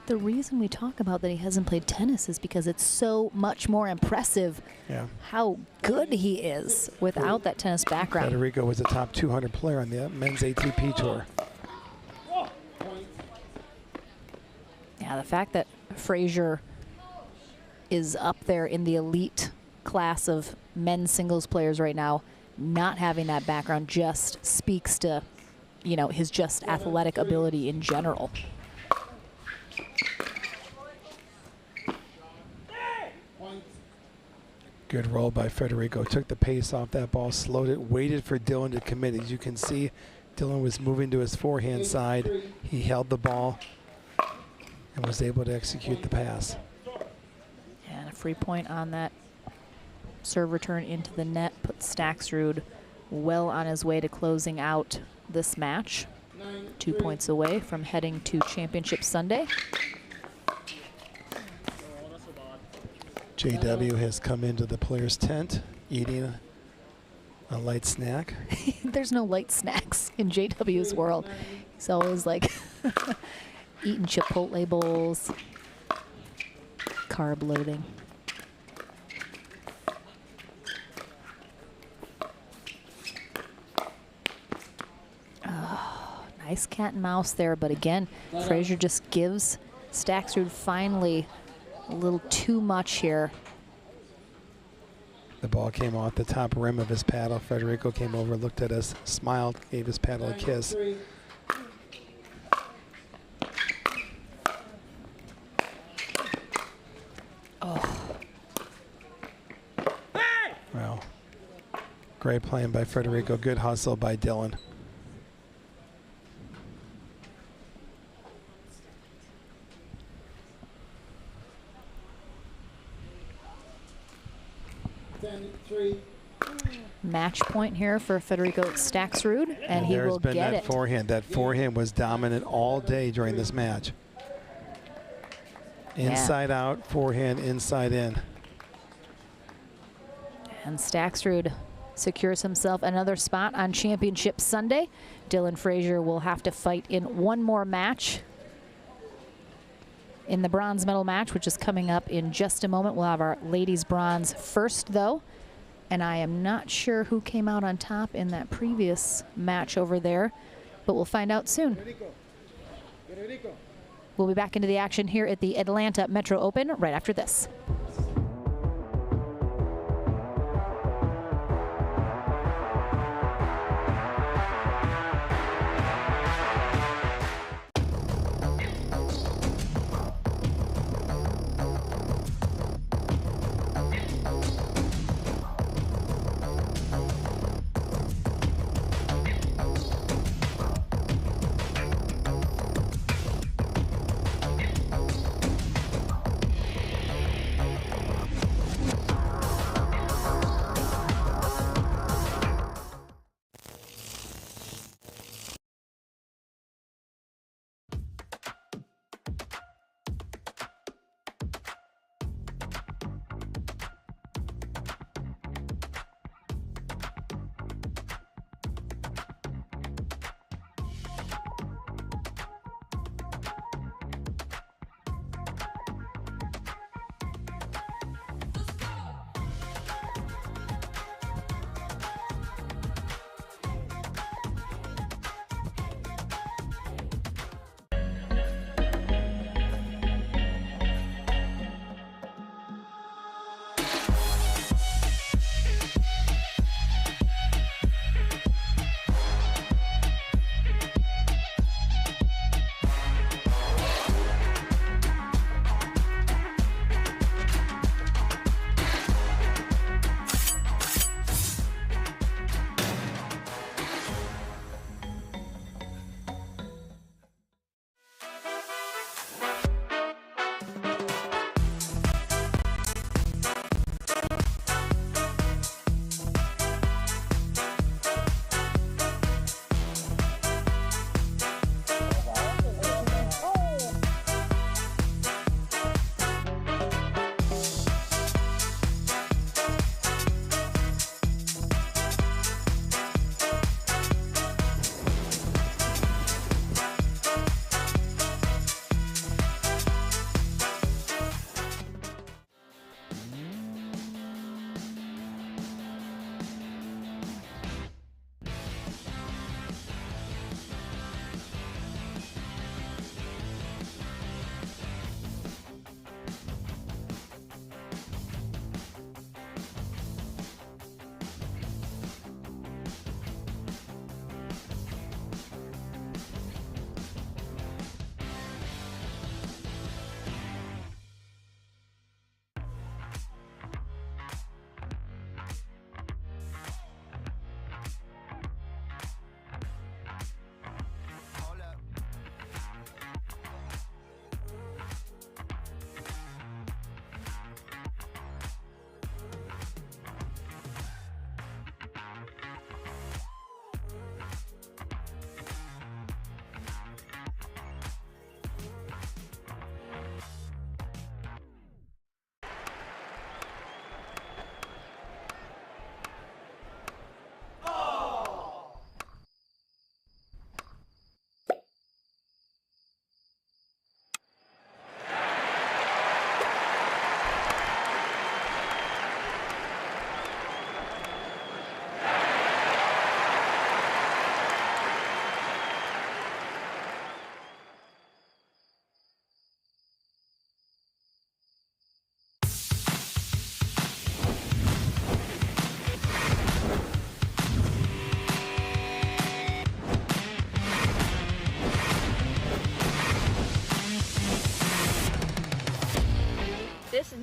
The reason we talk about that he hasn't played tennis is because it's so much more impressive how good he is without that tennis background. Federico was a top 200 player on the men's ATP tour. Yeah, the fact that Fraser is up there in the elite class of men's singles players right now, not having that background just speaks to, you know, his just athletic ability in general. Good roll by Federico. Took the pace off that ball, slowed it, waited for Dylan to commit. As you can see, Dylan was moving to his forehand side. He held the ball and was able to execute the pass. And a free point on that serve return into the net put Staksrud well on his way to closing out this match. 2 points away from heading to Championship Sunday. JW has come into the players' tent eating a light snack. There's no light snacks in JW's world. He's always like eating Chipotle bowls, carb loading. Oh, nice cat and mouse there, but again, Fraser just gives Staksrud finally a little too much here. The ball came off the top rim of his paddle. Federico came over, looked at us, smiled, gave his paddle a kiss. Oh. Well, great playing by Federico. Good hustle by Dylan. Match point here for Federico Staksrud, and he will get that it. Forehand. That forehand was dominant all day during this match. Inside out, forehand, inside in. And Staksrud secures himself another spot on Championship Sunday. Dylan Fraser will have to fight in one more match in the bronze medal match, which is coming up in just a moment. We'll have our ladies bronze first, though. And I am not sure who came out on top in that previous match over there, but we'll find out soon. We'll be back into the action here at the Atlanta Metro Open right after this.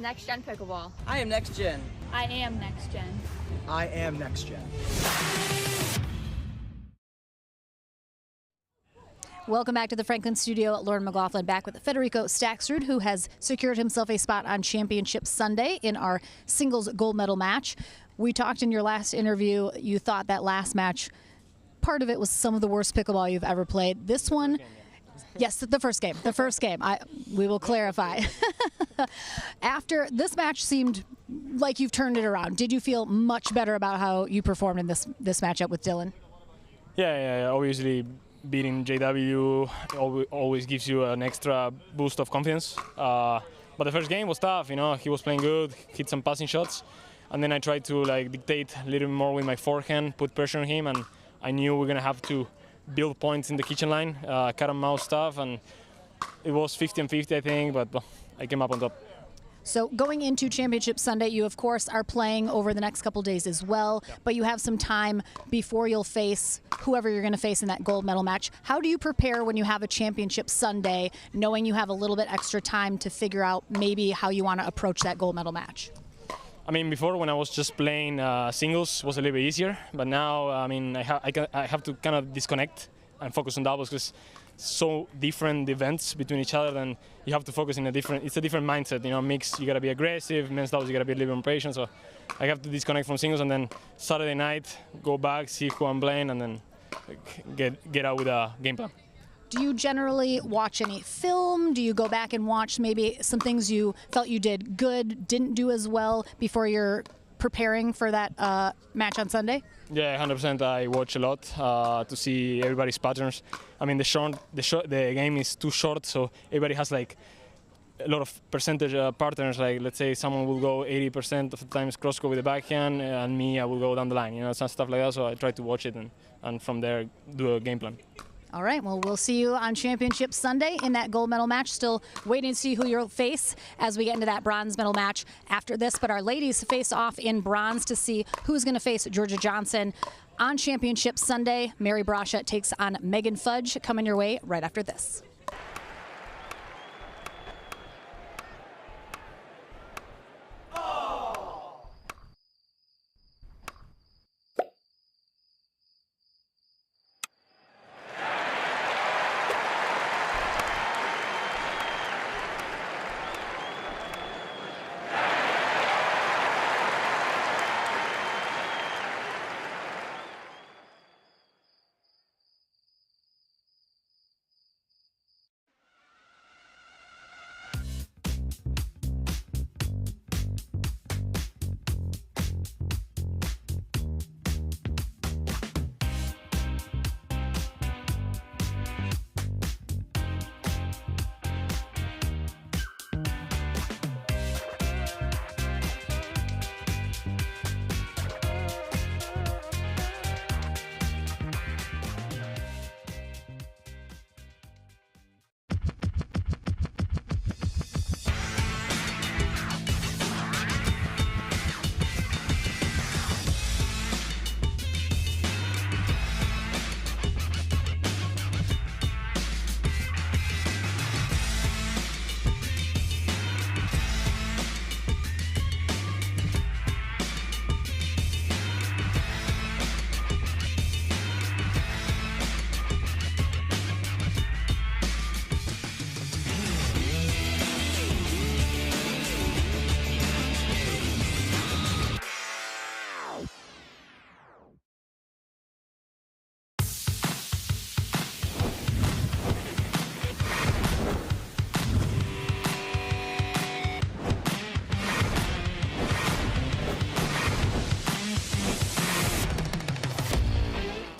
Next Gen Pickleball. I am next gen. I am next gen. I am next gen. Welcome back to the Franklin studio. Lauren McLaughlin back with Federico Staksrud, who has secured himself a spot on Championship Sunday in our singles gold medal match. We talked in your last interview, you thought that last match, part of it was some of the worst pickleball you've ever played. This one, yes, the first game. We will clarify. After this match seemed like you've turned it around. Did you feel much better about how you performed in this matchup with Dylan? Yeah, obviously beating JW always gives you an extra boost of confidence. But the first game was tough, he was playing good, hit some passing shots, and then I tried to dictate a little more with my forehand, put pressure on him, and I knew we were gonna have to build points in the kitchen line, cat and mouse stuff, and it was 50-50 I think, but I came up on top. So going into Championship Sunday, you of course are playing over the next couple days as well, but you have some time before you'll face whoever you're going to face in that gold medal match. How do you prepare when you have a Championship Sunday, knowing you have a little bit extra time to figure out maybe how you want to approach that gold medal match? I mean, before when I was just playing singles was a little bit easier, but now I have to kind of disconnect and focus on doubles because so different events between each other, then you have to focus it's a different mindset, mix, you gotta be aggressive, men's doubles you gotta be a little more patient, so I have to disconnect from singles and then Saturday night go back, see who I'm playing, and then get out with a game plan. Do you generally watch any film? Do you go back and watch maybe some things you felt you did good, didn't do as well before you're preparing for that match on Sunday? Yeah, 100%. I watch a lot to see everybody's patterns. I mean, the game is too short, so everybody has a lot of percentage patterns. Like, let's say someone will go 80% of the times cross-court with the backhand, and me, I will go down the line. Some stuff like that. So I try to watch it and from there do a game plan. All right, well, we'll see you on Championship Sunday in that gold medal match. Still waiting to see who you'll face as we get into that bronze medal match after this. But our ladies face off in bronze to see who's going to face Georgia Johnson on Championship Sunday. Mary Brasha takes on Megan Fudge, coming your way right after this.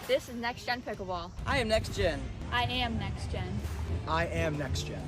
This is Next Gen Pickleball. I am next gen. I am next gen. I am next gen.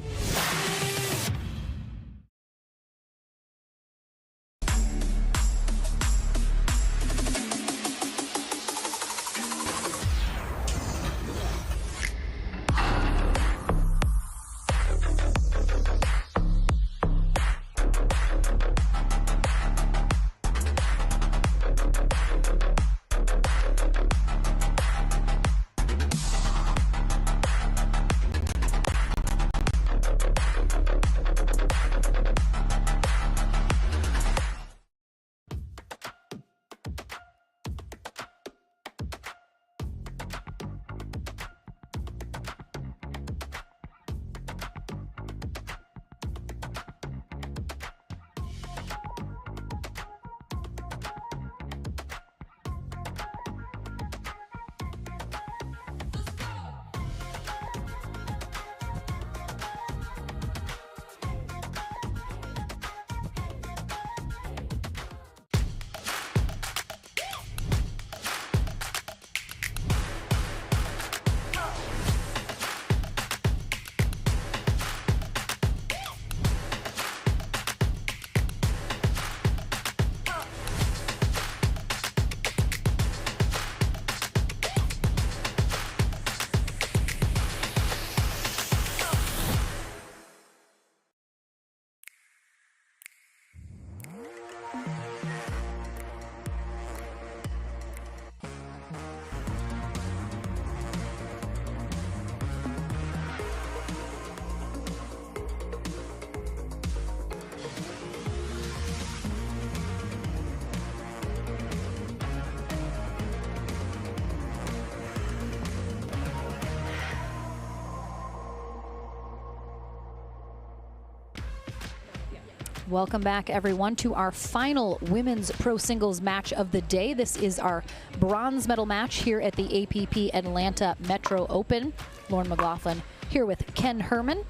Welcome back, everyone, to our final women's pro singles match of the day. This is our bronze medal match here at the APP Atlanta Metro Open. Lauren McLaughlin here with Ken Herman.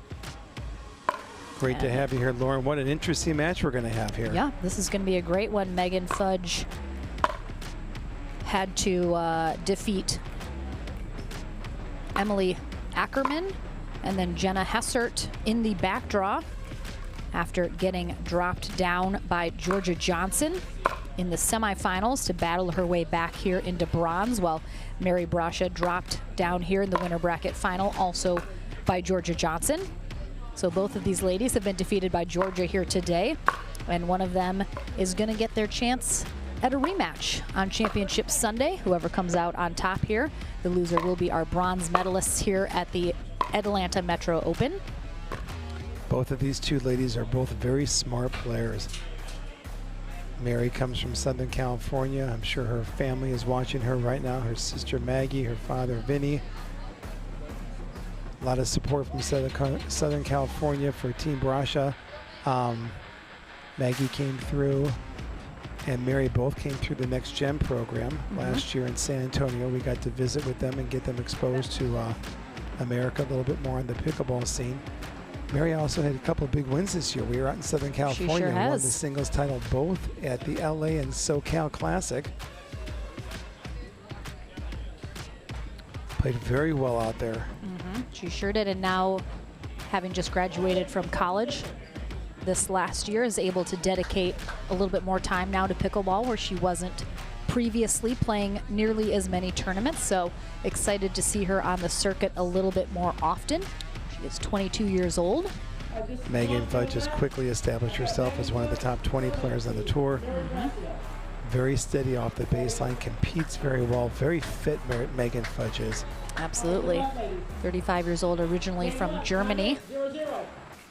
Great to have you here, Lauren. What an interesting match we're going to have here. Yeah, this is going to be a great one. Megan Fudge had to defeat Emily Ackerman and then Jenna Hessert in the back draw after getting dropped down by Georgia Johnson in the semifinals to battle her way back here into bronze, while Mary Brasha dropped down here in the winner bracket final also by Georgia Johnson. So both of these ladies have been defeated by Georgia here today, and one of them is going to get their chance at a rematch on Championship Sunday. Whoever comes out on top here, the loser will be our bronze medalists here at the Atlanta Metro Open. Both of these two ladies are both very smart players. Mary comes from Southern California. I'm sure her family is watching her right now. Her sister Maggie, her father Vinny. A lot of support from Southern California for Team Brasha. Maggie came through and Mary both came through the Next Gen program last year in San Antonio. We got to visit with them and get them exposed to America a little bit more on the pickleball scene. Mary also had a couple of big wins this year. We were out in Southern California She sure and won has. the singles title both at the LA and SoCal Classic. Played very well out there. She sure did, and now, having just graduated from college this last year, is able to dedicate a little bit more time now to pickleball, where she wasn't previously playing nearly as many tournaments. So excited to see her on the circuit a little bit more often. She is 22 years old. Megan Fudge has quickly established herself as one of the top 20 players on the tour. Very steady off the baseline, competes very well, very fit Megan Fudge is. Absolutely. 35 years old, originally from Germany.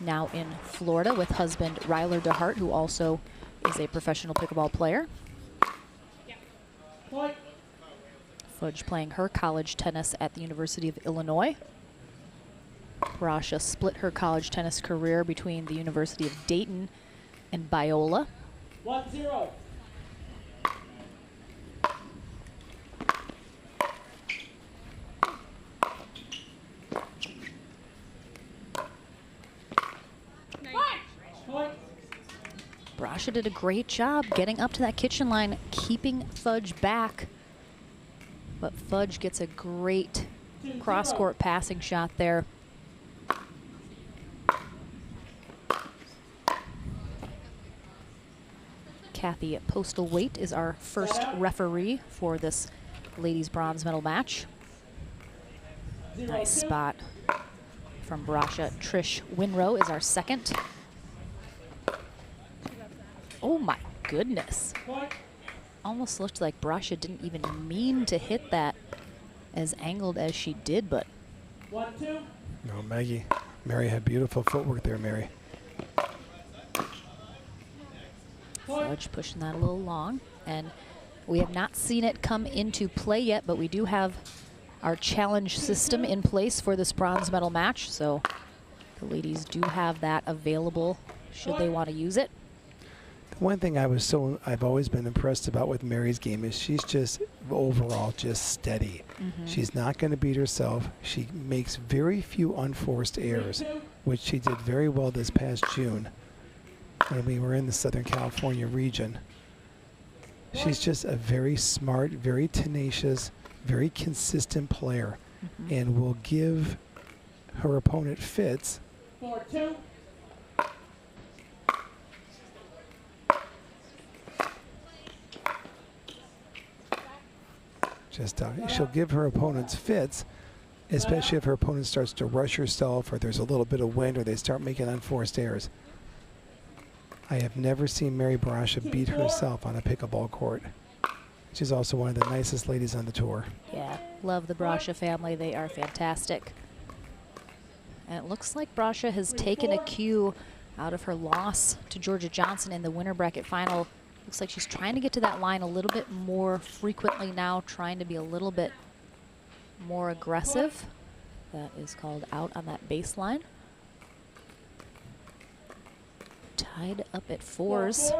Now in Florida with husband Ryler DeHart, who also is a professional pickleball player. Fudge playing her college tennis at the University of Illinois. Brasha split her college tennis career between the University of Dayton and Biola. 1-0. Brasha did a great job getting up to that kitchen line, keeping Fudge back. But Fudge gets a great cross-court passing shot there. Kathy Postal-Waite is our first referee for this ladies bronze medal match. Nice spot from Brasha. Trish Winrow is our second. Oh my goodness. Almost looked like Brasha didn't even mean to hit that as angled as she did, but. No, Mary had beautiful footwork there, Mary. Fudge pushing that a little long, and we have not seen it come into play yet, but we do have our challenge system in place for this bronze medal match, so the ladies do have that available should they want to use it. One thing I've always been impressed about with Mary's game is she's just overall just steady. She's not going to beat herself. She makes very few unforced errors, which she did very well this past June when we were in the Southern California region. She's just a very smart, very tenacious, very consistent player, and will give her opponent fits. 4-2. She'll give her opponents fits, especially if her opponent starts to rush herself or there's a little bit of wind or they start making unforced errors. I have never seen Mary Brasha beat herself on a pickleball court. She's also one of the nicest ladies on the tour. Yeah, love the Brasha family. They are fantastic. And it looks like Brasha has taken a cue out of her loss to Georgia Johnson in the winner bracket final. Looks like she's trying to get to that line a little bit more frequently now, trying to be a little bit more aggressive. That is called out on that baseline. Tied up at 4s.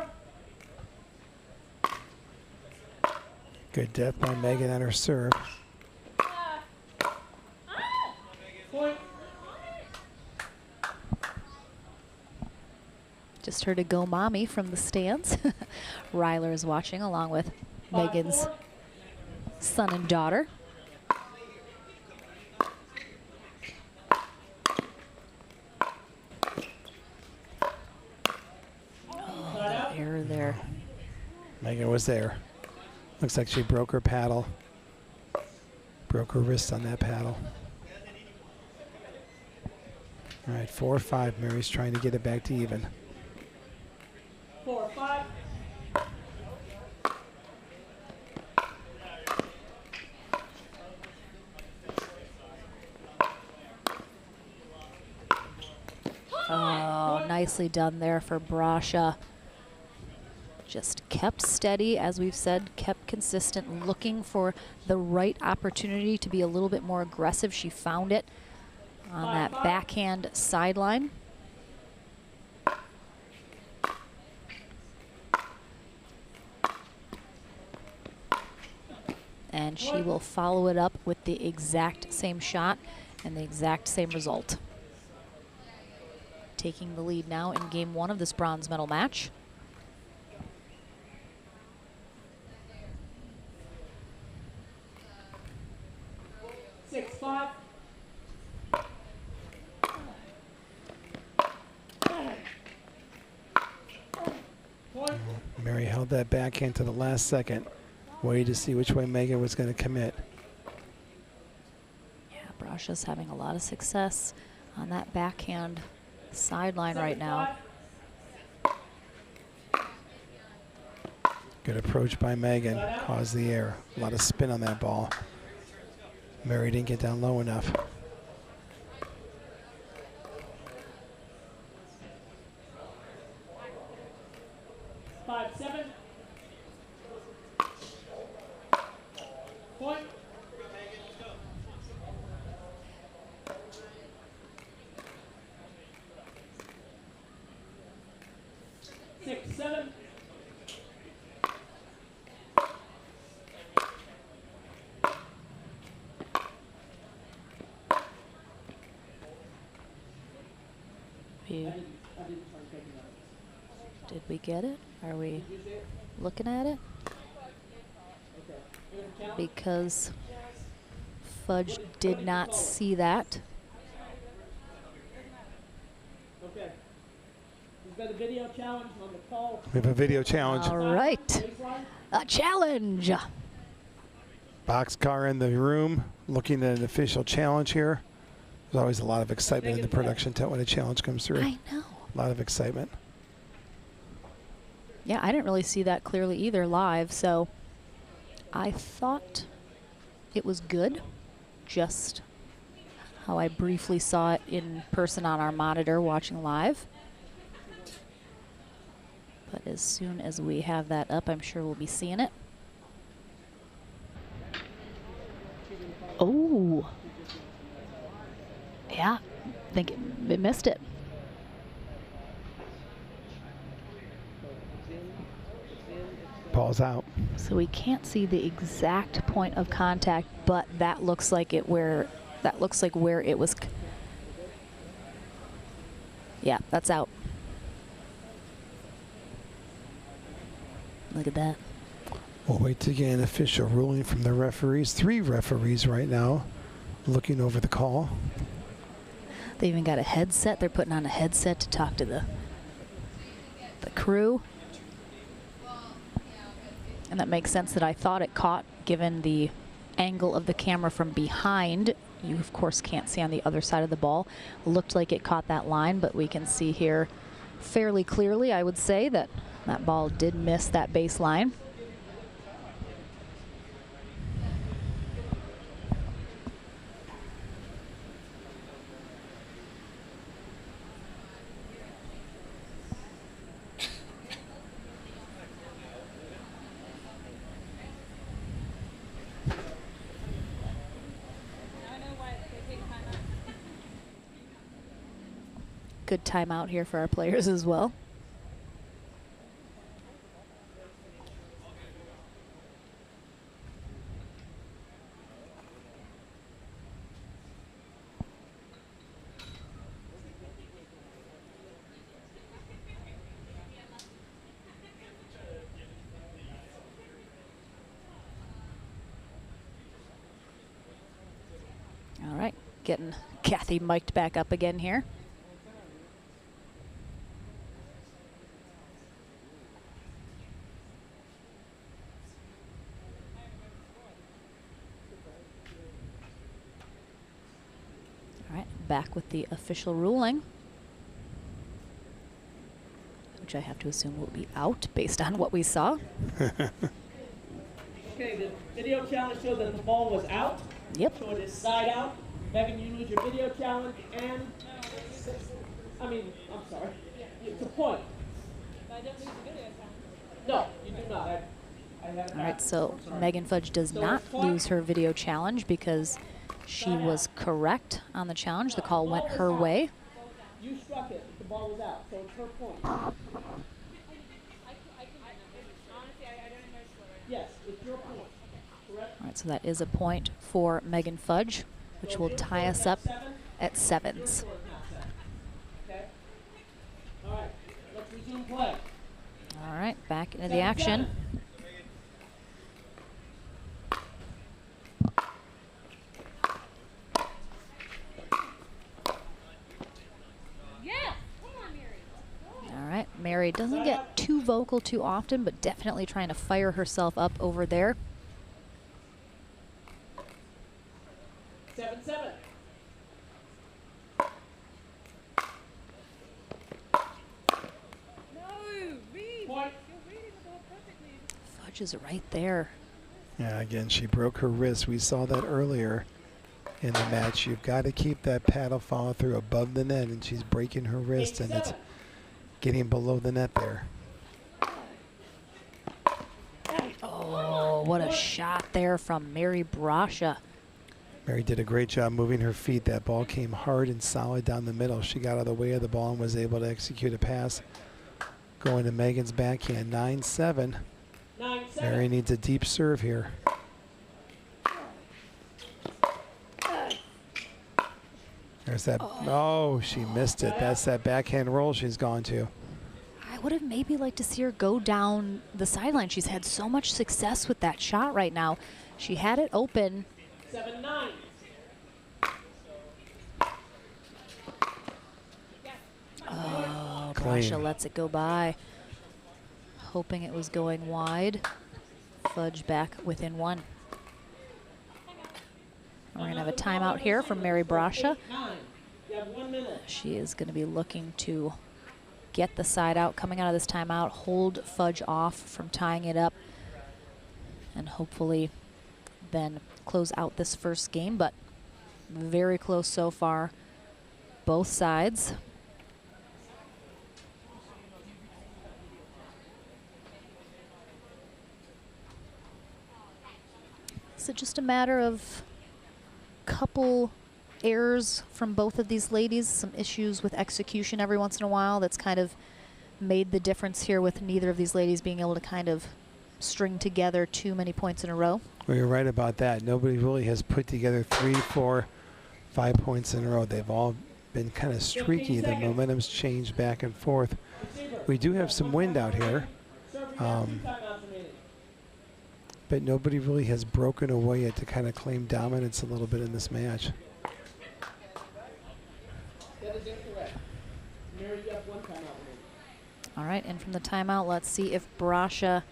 Good depth by Megan on her serve. Just heard a go mommy from the stands. Ryler is watching along with Megan's son and daughter. Oh, error there. Megan was there. Looks like she broke her paddle. Broke her wrist on that paddle. All right, 4-5. Mary's trying to get it back to even. 4-5. Oh, nicely done there for Brasha. Just kept steady, as we've said, kept consistent, looking for the right opportunity to be a little bit more aggressive. She found it on that backhand sideline. And she will follow it up with the exact same shot and the exact same result. Taking the lead now in game 1 of this bronze medal match. Mary held that backhand to the last second. Waited to see which way Megan was going to commit. Yeah, Brasha's having a lot of success on that backhand sideline right now. Good approach by Megan. Caused the error. A lot of spin on that ball. Mary didn't get down low enough. Point. Six, 7. Did we get it? Are we looking at it? Because Fudge did not see that. Okay. We've got a video challenge on the call. We have a video challenge. All right. A challenge. Boxcar in the room looking at an official challenge here. There's always a lot of excitement in the production tent when a challenge comes through. I know. A lot of excitement. Yeah, I didn't really see that clearly either live, so I thought it was good, just how I briefly saw it in person on our monitor watching live. But as soon as we have that up, I'm sure we'll be seeing it. Oh. Yeah, I think it missed it. Ball's out. So we can't see the exact point of contact, but that looks like where it was. Yeah, that's out. Look at that. We'll wait to get an official ruling from the referees. 3 referees right now looking over the call. They even got a headset. They're putting on a headset to talk to the crew. And that makes sense that I thought it caught, given the angle of the camera from behind. You, of course, can't see on the other side of the ball. Looked like it caught that line, but we can see here fairly clearly, I would say, that that ball did miss that baseline. Good timeout here for our players as well. Getting Kathy mic'd back up again here. All right, back with the official ruling, which I have to assume will be out based on what we saw. Okay, the video challenge showed that the ball was out. Yep. So it is side out. Megan, you lose your video challenge, and I'm sorry. It's a point. I don't lose the video challenge. No, you do not. I have All right, so Megan Fudge does not lose her video challenge because she was correct on the challenge. The call went her way. You struck it. The ball was out, so it's her point. Yes, it's your point. Correct? All right, so that is a point for Megan Fudge, which will tie us up at 7s. Okay. All right, let's resume play. All right, back into the action. All right, Mary doesn't get too vocal too often, but definitely trying to fire herself up over there. 7-7. Fudge is right there. Yeah, again, she broke her wrist. We saw that earlier in the match. You've got to keep that paddle follow through above the net, and she's breaking her wrist, and it's getting below the net there. Oh, what a shot there from Mary Brasha. Mary did a great job moving her feet. That ball came hard and solid down the middle. She got out of the way of the ball and was able to execute a pass going to Megan's backhand. 9-7. Mary needs a deep serve here. There's that. Oh, she missed it. That's that backhand roll she's gone to. I would have maybe liked to see her go down the sideline. She's had so much success with that shot right now. She had it open. 7-9. Oh, Clean. Brasha lets it go by. Hoping it was going wide. Fudge back within 1. We're going to have a timeout here from Mary Brasha. She is going to be looking to get the side out coming out of this timeout, hold Fudge off from tying it up, and hopefully then close out this first game, but very close so far, both sides. Is it just a matter of couple errors from both of these ladies, some issues with execution every once in a while that's kind of made the difference here with neither of these ladies being able to kind of string together too many points in a row? Well, you're right about that. Nobody really has put together 3, 4, 5 points in a row. They've all been kind of streaky. The momentum's changed back and forth. We do have some wind out here. But nobody really has broken away yet to kind of claim dominance a little bit in this match. All right, and from the timeout, let's see if Brasha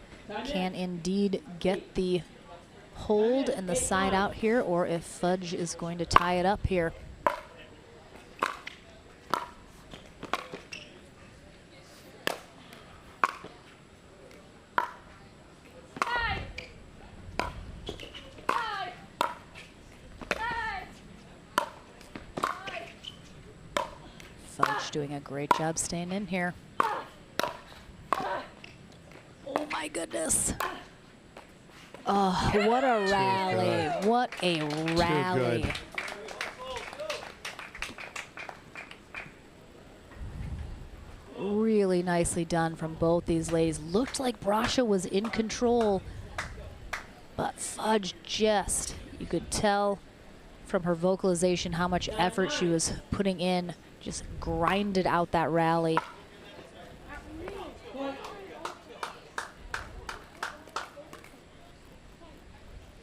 can indeed get the hold and the side out here, or if Fudge is going to tie it up here. Fudge doing a great job staying in here. Oh my goodness. Oh, what a rally. What a rally. Too good. Really nicely done from both these ladies. Looked like Brasha was in control, but Fudge just, you could tell from her vocalization how much effort she was putting in, just grinded out that rally.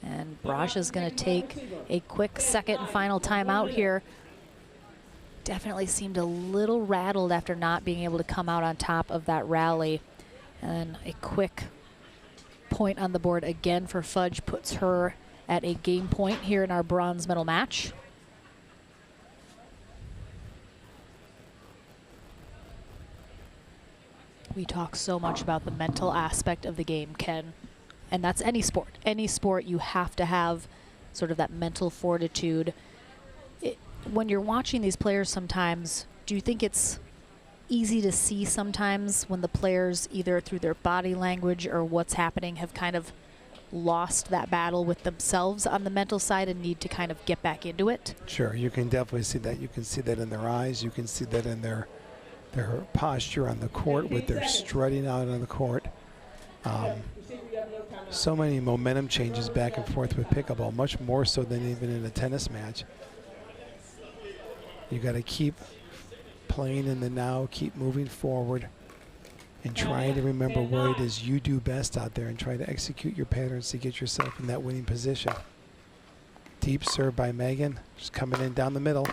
And Brasha's going to take a quick second and final timeout here. Definitely seemed a little rattled after not being able to come out on top of that rally. And a quick point on the board again for Fudge puts her at a game point here in our bronze medal match. We talk so much about the mental aspect of the game, Ken, and that's any sport. Any sport, you have to have sort of that mental fortitude. When you're watching these players sometimes, do you think it's easy to see sometimes when the players, either through their body language or what's happening, have kind of lost that battle with themselves on the mental side and need to kind of get back into it? Sure, you can definitely see that. You can see that in their eyes. You can see that in their posture on the court with their strutting out on the court. So many momentum changes back and forth with pickleball, much more so than even in a tennis match. You got to keep playing in the now, keep moving forward, and trying to remember what it is you do best out there and try to execute your patterns to get yourself in that winning position. Deep serve by Megan, just coming in down the middle.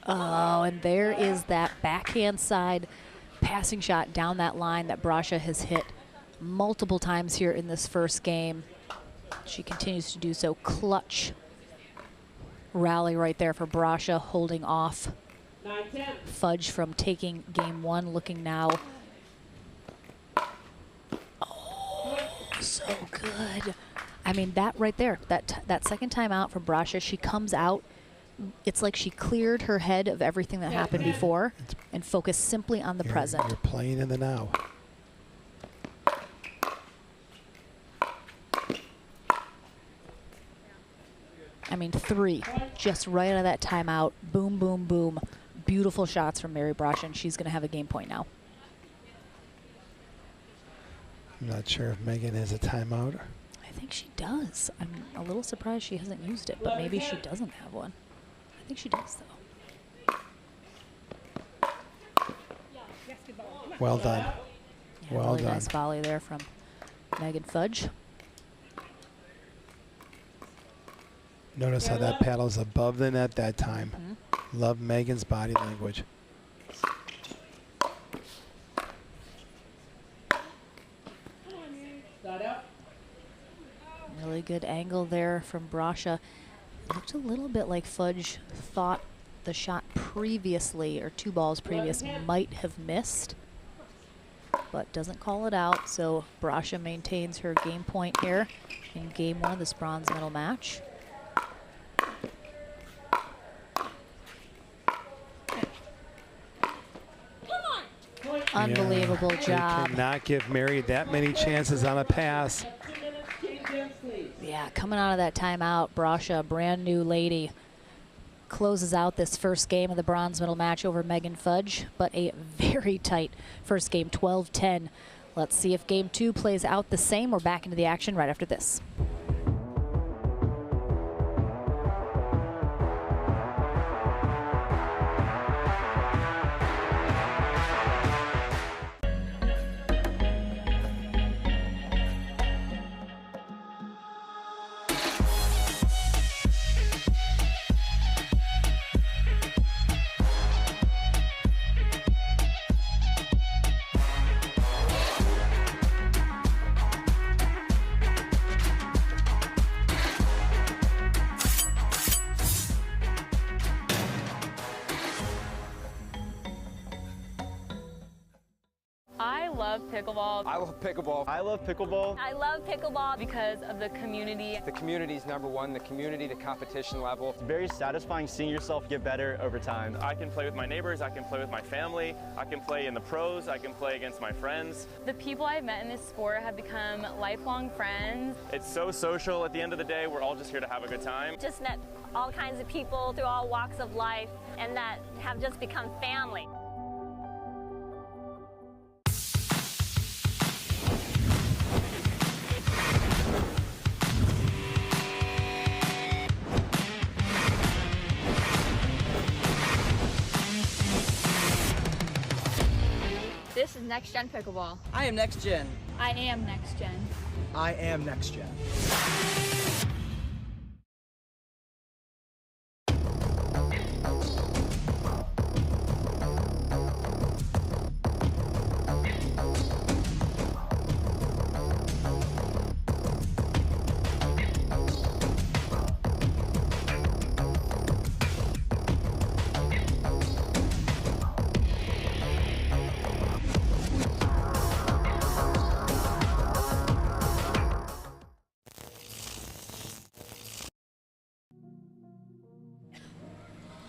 Oh, and there is that backhand side passing shot down that line that Brasha has hit multiple times here in this first game. She continues to do so. Clutch rally right there for Brasha, holding off Fudge from taking game one. Looking now. Oh, so good. I mean, that right there, that second time out from Brasha, she comes out. It's like she cleared her head of everything that happened before and focused simply on the present. You're playing in the now. I mean, 3 just right out of that timeout. Boom, boom, boom. Beautiful shots from Mary Brasha, and she's going to have a game point now. I'm not sure if Megan has a timeout. I think she does. I'm a little surprised she hasn't used it, but maybe she doesn't have one. I think she does, though. Well done. Yeah, well really done. Nice volley there from Megan Fudge. Notice how that paddle's above the net that time. Love Megan's body language. Really good angle there from Brasha. Looked a little bit like Fudge thought the shot previously, or 2 balls previous, might have missed, but doesn't call it out. So Brasha maintains her game point here in game 1 of this bronze medal match. Unbelievable job. You cannot give Mary that many chances on a pass. Yeah, coming out of that timeout, Brasha, brand new lady, closes out this first game of the bronze medal match over Megan Fudge, but a very tight first game, 12-10. Let's see if game 2 plays out the same. We're back into the action right after this. Pickleball. I love pickleball. I love pickleball. I love pickleball Because of the community. The community is #1, the community, the competition level. It's very satisfying seeing yourself get better over time. I can play with my neighbors, I can play with my family, I can play in the pros, I can play against my friends. The people I've met in this sport have become lifelong friends. It's so social. At the end of the day, we're all just here to have a good time. Just met all kinds of people through all walks of life, and that have just become family. This is Next Gen Pickleball. I am Next Gen. I am Next Gen. I am next gen.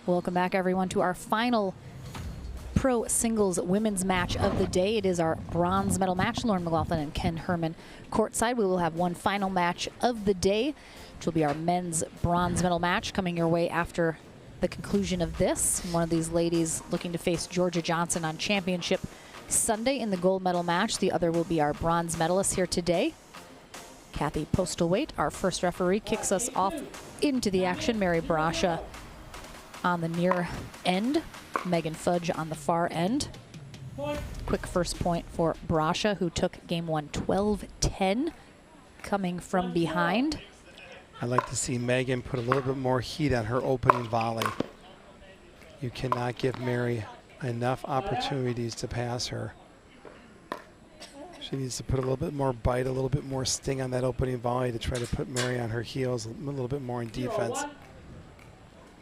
Welcome back, everyone, to our final pro singles women's match of the day. It is our bronze medal match. Lauren McLaughlin and Ken Herman courtside. We will have one final match of the day, which will be our men's bronze medal match coming your way after the conclusion of this. One of these ladies looking to face Georgia Johnson on championship Sunday in the gold medal match. The other will be our bronze medalist here today. Kathy Postlethwaite, our first referee, kicks us off into the action. Mary Brasha on the near end, Megan Fudge on the far end. Quick first point for Brasha, who took game one 12-10, coming from behind. I'd like to see Megan put a little bit more heat on her opening volley. You cannot give Mary enough opportunities to pass her. She needs to put a little bit more bite, a little bit more sting on that opening volley to try to put Mary on her heels a little bit more in defense.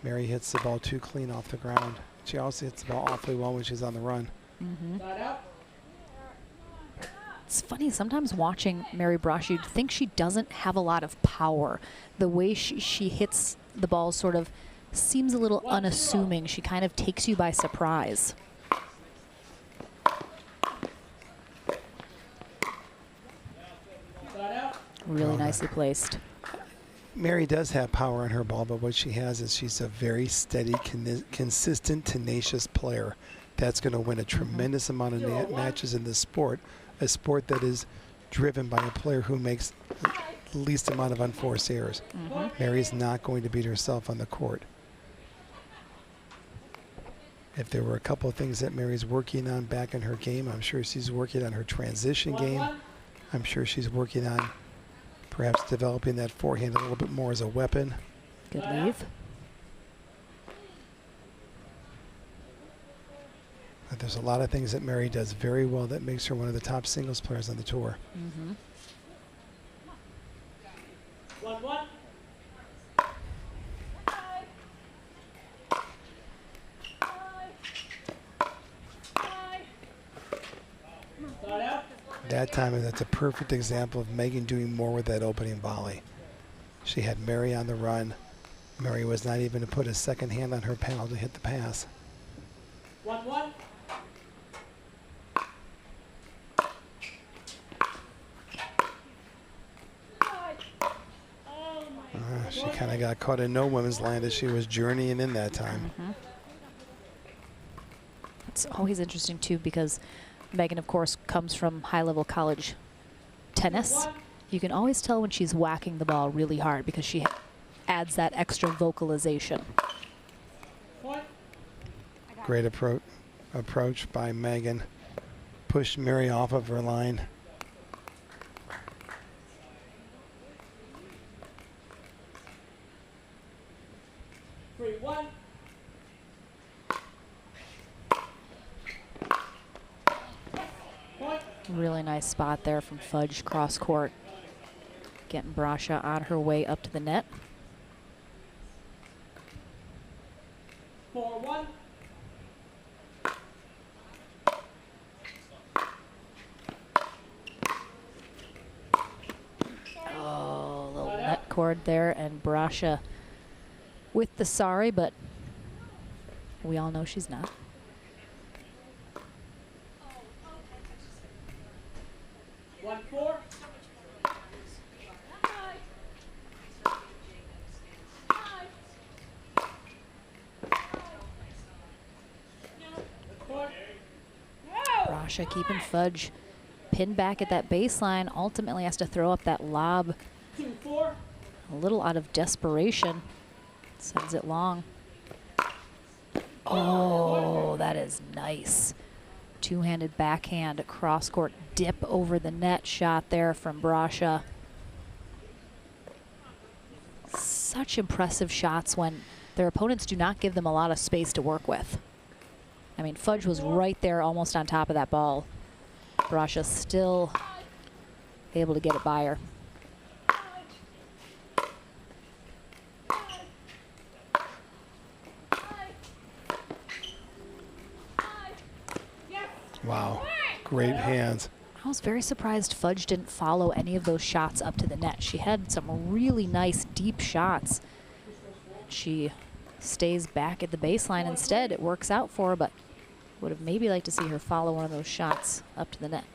Mary hits the ball too clean off the ground. She also hits the ball awfully well when she's on the run. It's funny, sometimes watching Mary Brasha, you'd think she doesn't have a lot of power. The way she hits the ball sort of seems a little unassuming. She kind of takes you by surprise. Really nicely placed. Mary does have power on her ball, but what she has is she's a very steady, consistent, tenacious player. That's going to win a tremendous amount of matches in this sport, a sport that is driven by a player who makes the least amount of unforced errors. Mary's not going to beat herself on the court. If there were a couple of things that Mary's working on back in her game, I'm sure she's working on her transition game. I'm sure she's working on perhaps developing that forehand a little bit more as a weapon. Good leave. But there's a lot of things that Mary does very well that makes her one of the top singles players on the tour. 1-1. That time, that's a perfect example of Megan doing more with that opening volley. She had Mary on the run. Mary was not even to put a second hand on her paddle to hit the pass. 1-1. She kind of got caught in no women's land as she was journeying in that time. It's always interesting, too, because Megan, of course, comes from high-level college tennis. You can always tell when she's whacking the ball really hard because she adds that extra vocalization. Great approach by Megan. Pushed Mary off of her line. Really nice spot there from Fudge cross court. Getting Brasha on her way up to the net. 4-1. Oh, little net cord there, and Brasha with the sorry, but we all know she's not. Brasha keeping Fudge pinned back at that baseline, ultimately has to throw up that lob. 2-4. A little out of desperation. Sends it long. Oh, that is nice. Two-handed backhand cross-court dip over the net shot there from Brasha. such impressive shots when their opponents do not give them a lot of space to work with. I mean, Fudge was right there almost on top of that ball. Brasha still able to get it by her. Wow, great hands. I was very surprised Fudge didn't follow any of those shots up to the net. She had some really nice deep shots. She stays back at the baseline instead. It works out for her, but would have maybe liked to see her follow one of those shots up to the net.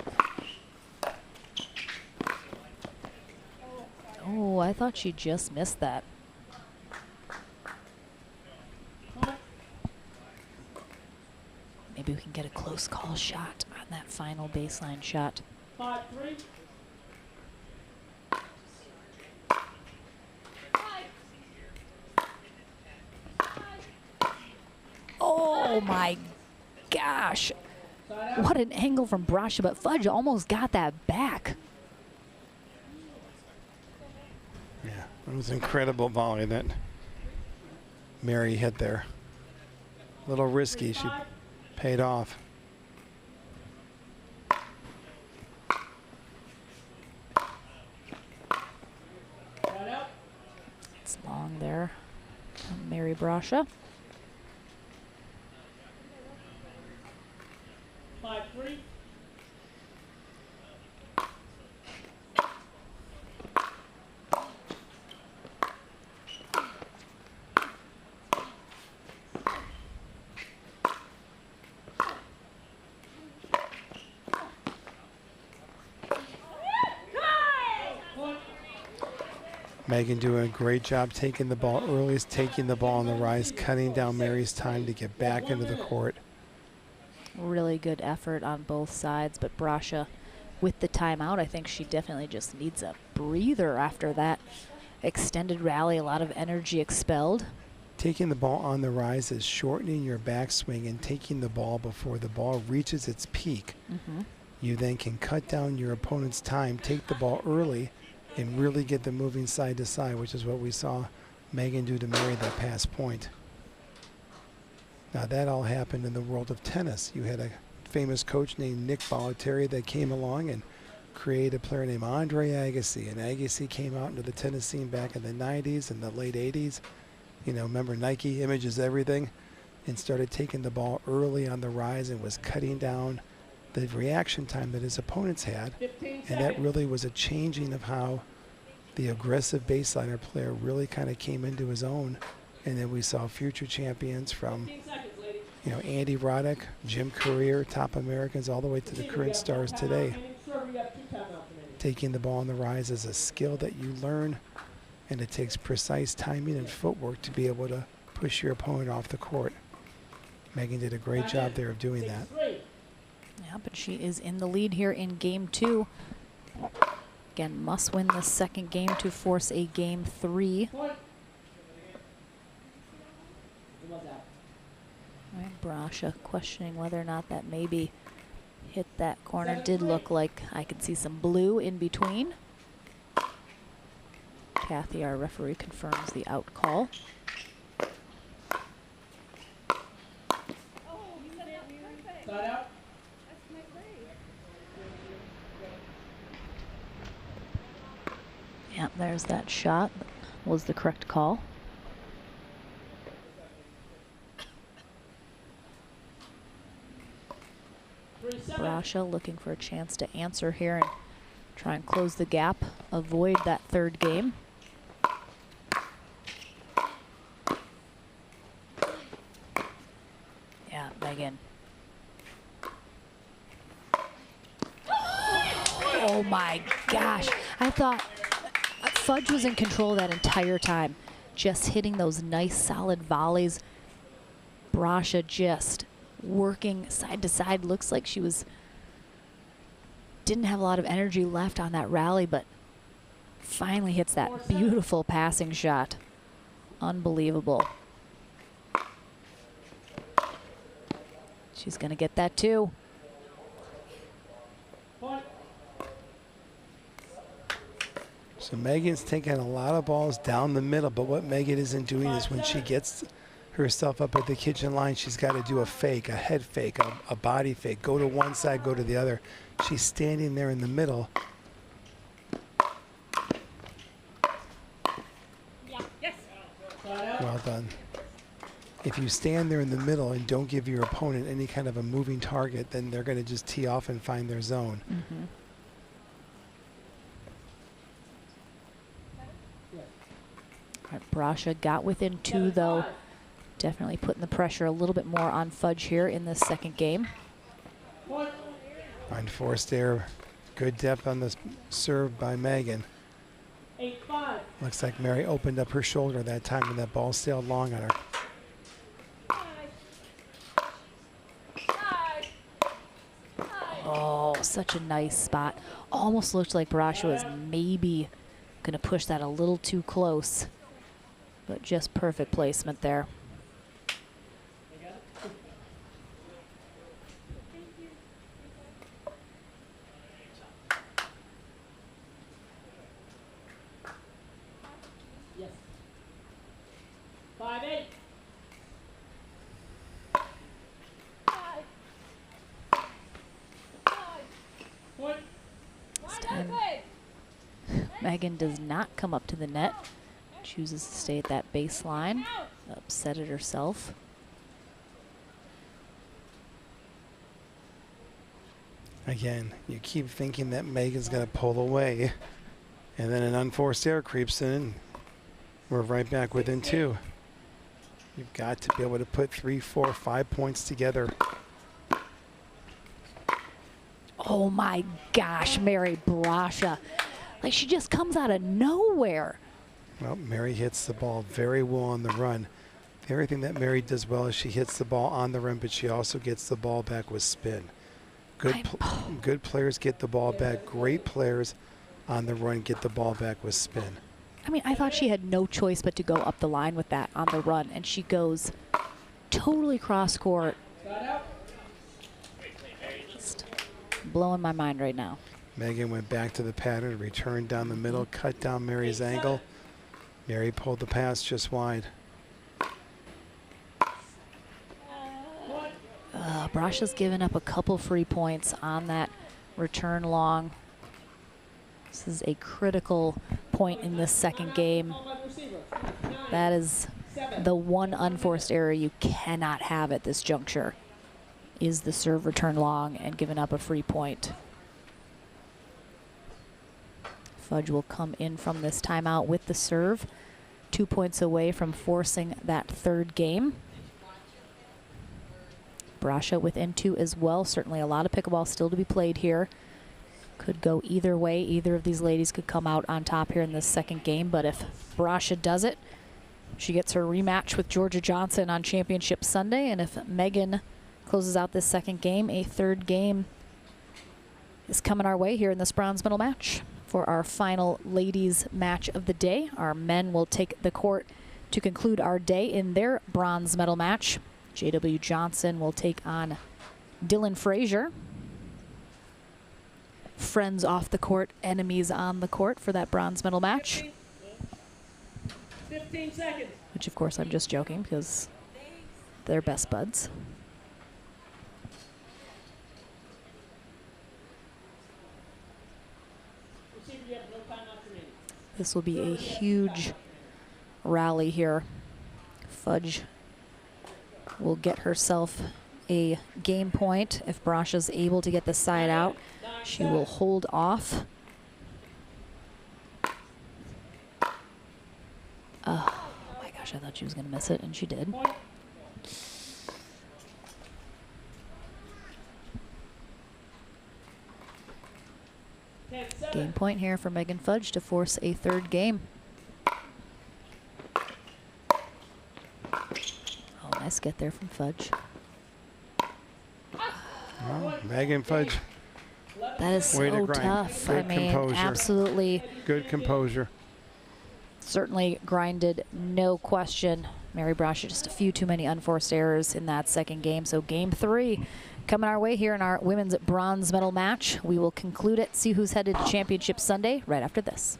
Oh, I thought she just missed that. Maybe we can get a close call shot on that final baseline shot. 5-3. Oh my gosh. What an angle from Brasha, but Fudge almost got that back. Yeah, it was an incredible volley that Mary hit there. A little risky, she paid off. It's long there from Mary Brasha. 5-3. Megan doing a great job taking the ball early, taking the ball on the rise, cutting down Mary's time to get back into the court. Really good effort on both sides, but Brasha with the timeout, I think she definitely just needs a breather after that extended rally, a lot of energy expelled. Taking the ball on the rise is shortening your backswing and taking the ball before the ball reaches its peak. You then can cut down your opponent's time, take the ball early, and really get them moving side to side, which is what we saw Megan do to Mary that pass point. Now that all happened in the world of tennis. You had a famous coach named Nick Bollettieri that came along and created a player named Andre Agassi. And Agassi came out into the tennis scene back in the 90s and the late 80s. You know, remember Nike, images everything, and started taking the ball early on the rise and was cutting down the reaction time that his opponents had. And that really was a changing of how the aggressive baseliner player really kind of came into his own. And then we saw future champions from, you know, Andy Roddick, Jim Courier, top Americans, all the way to the current stars today. Taking the ball on the rise is a skill that you learn, and it takes precise timing and footwork to be able to push your opponent off the court. Megan did a great job there of doing that. Yeah, but she is in the lead here in game 2. Again, must win the second game to force a game 3. Right, Brasha questioning whether or not that maybe hit that corner. Did look like I could see some blue in between. Kathy, our referee, confirms the out call. Yep, there's that shot. Was the correct call. Brasha looking for a chance to answer here and try and close the gap, avoid that third game. Yeah, Megan. Oh my gosh. I thought Fudge was in control that entire time, just hitting those nice solid volleys. Brasha just working side to side. Looks like she didn't have a lot of energy left on that rally, but finally hits that beautiful passing shot. Unbelievable. She's gonna get that too. So Megan's taking a lot of balls down the middle, but what Megan isn't doing is when she gets herself up at the kitchen line, she's got to do a fake, a head fake, a body fake, go to one side, go to the other. She's standing there in the middle. Well done. If you stand there in the middle and don't give your opponent any kind of a moving target, then they're going to just tee off and find their zone. Mm-hmm. All right, Brasha got within 2, though. Definitely putting the pressure a little bit more on Fudge here in this second game. Unforced error. Good depth on the serve by Megan. 8-5. Looks like Mary opened up her shoulder that time and that ball sailed long on her. Oh, such a nice spot. Almost looked like Brasha was maybe going to push that a little too close, but just perfect placement there. Yes. 5-8. This time, Megan does not come up to the net. Chooses to stay at that baseline. Upset it herself. Again, you keep thinking that Megan's going to pull away, and then an unforced error creeps in. We're right back within 2. You've got to be able to put 3, 4, 5 points together. Oh my gosh, Mary Brasha. Like, she just comes out of nowhere. Well, Mary hits the ball very well on the run. The other thing that Mary does well is she hits the ball on the run, but she also gets the ball back with spin. Good players get the ball back. Great players on the run get the ball back with spin. I mean, I thought she had no choice but to go up the line with that on the run, and she goes totally cross court. Just blowing my mind right now. Megan went back to the pattern, returned down the middle, cut down Mary's angle. Mary pulled the pass just wide. Brasha's given up a couple free points on that return long. This is a critical point in this second game. That is the one unforced error you cannot have at this juncture, is the serve return long and giving up a free point. Fudge will come in from this timeout with the serve, 2 points away from forcing that third game. Brasha within 2 as well. Certainly a lot of pickleball still to be played here. Could go either way. Either of these ladies could come out on top here in this second game, but if Brasha does it, she gets her rematch with Georgia Johnson on Championship Sunday, and if Megan closes out this second game, a third game is coming our way here in this bronze medal match. For our final ladies match of the day, our men will take the court to conclude our day in their bronze medal match. J.W. Johnson will take on Dylan Fraser. Friends off the court, enemies on the court for that bronze medal match. 15 seconds. Which, of course, I'm just joking because they're best buds. This will be a huge rally here. Fudge will get herself a game point. If Brasha's able to get the side out, she will hold off. Oh my gosh, I thought she was going to miss it, and she did. Game point here for Megan Fudge to force a third game. Oh, nice get there from Fudge. Well, Megan Fudge. That is so tough. Good I mean, composure. Absolutely. Good composure. Certainly grinded, no question. Mary Brasha, just a few too many unforced errors in that second game. So game 3 coming our way here in our women's bronze medal match. We will conclude it, see who's headed to Championship Sunday right after this.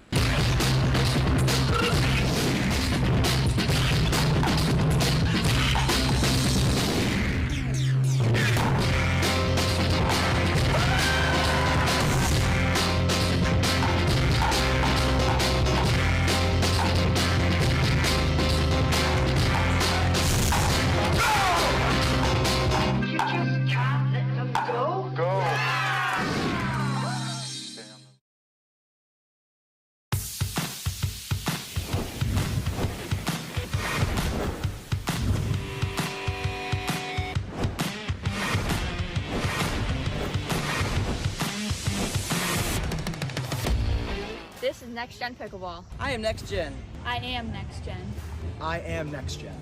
next gen pickleball. I am next gen. I am next gen. I am next gen.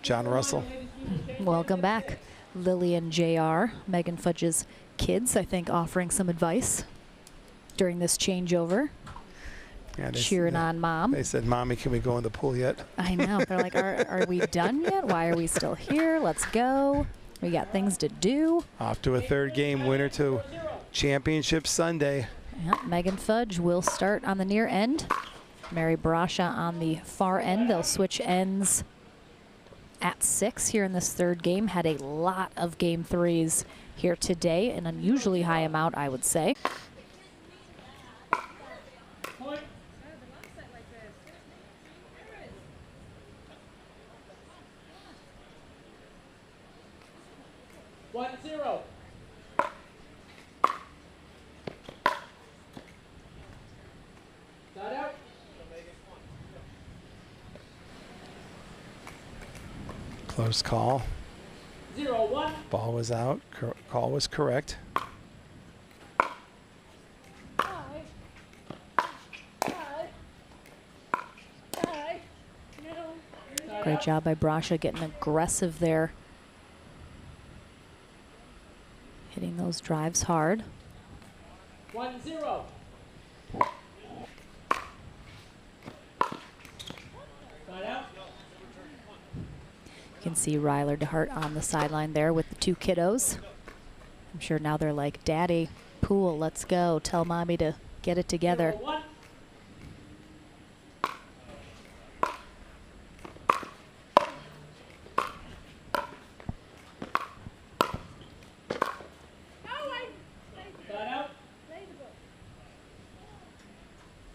John Russell. Welcome back. Lily and JR, Megan Fudge's kids, I think, offering some advice during this changeover. Yeah, cheering on Mom. They said, Mommy, can we go in the pool yet? I know. They're like, are we done yet? Why are we still here? Let's go. We got things to do. Off to a third game, winner to Championship Sunday. Yeah, Megan Fudge will start on the near end. Mary Brasha on the far end. They'll switch ends at 6 here in this third game. Had a lot of game threes here today, an unusually high amount, I would say. One, zero. Got out. Close call. 0-1. Ball was out. Call was correct. Great job by Brasha getting aggressive there. Hitting those drives hard. 1-0. You can see Ryler DeHart on the sideline there with the two kiddos. I'm sure now they're like, Daddy, pool, let's go. Tell Mommy to get it together. 0-1.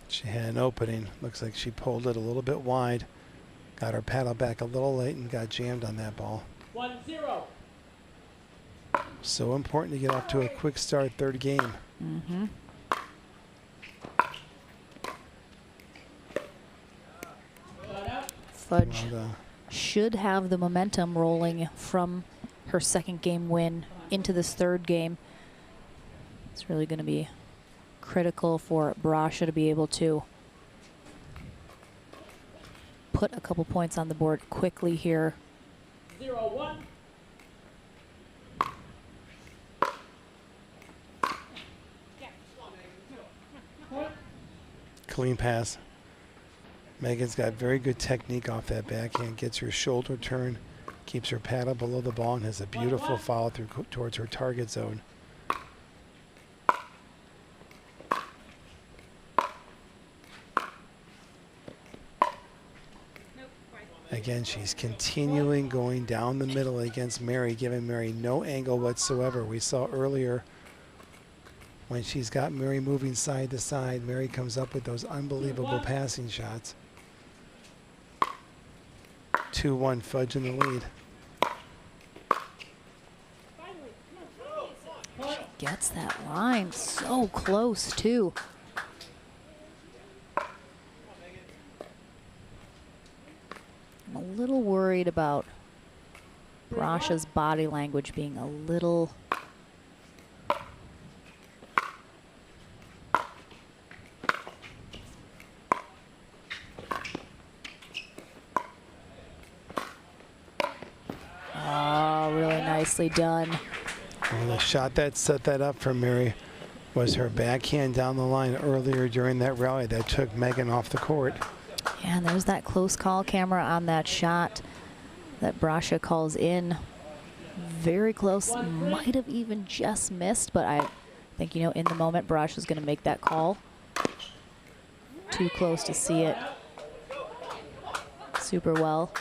She had an opening. Looks like she pulled it a little bit wide. Got her paddle back a little late and got jammed on that ball. 1-0. So important to get off to a quick start third game. Mm-hmm. Fudge should have the momentum rolling from her second game win into this third game. It's really going to be critical for Brasha to be able to put a couple points on the board quickly here. 0-1. Clean pass. Megan's got very good technique off that backhand. Gets her shoulder turn, keeps her paddle below the ball, and has a beautiful follow through towards her target zone. Again, she's continuing going down the middle against Mary, giving Mary no angle whatsoever. We saw earlier when she's got Mary moving side to side, Mary comes up with those unbelievable passing shots. 2-1, Fudge in the lead. She gets that line so close, too. I'm a little worried about Brasha's body language being a little really nicely done. Well, the shot that set that up for Mary was her backhand down the line earlier during that rally that took Megan off the court. Yeah, and there's that close call camera on that shot that Brasha calls in. Very close, might have even just missed, but I think, you know, in the moment, Brasha's going to make that call. Too close to see it super well.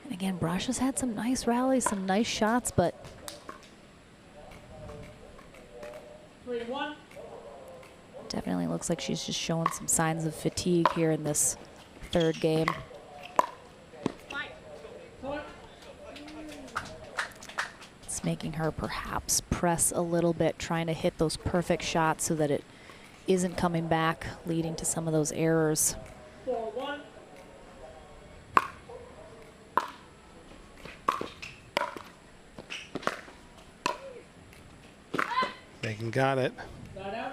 And again, Brasha's had some nice rallies, some nice shots, but 3-1. definitely looks like she's just showing some signs of fatigue here in this third game. It's making her perhaps press a little bit, trying to hit those perfect shots so that it isn't coming back, leading to some of those errors. 4-1. Megan got it. Side out.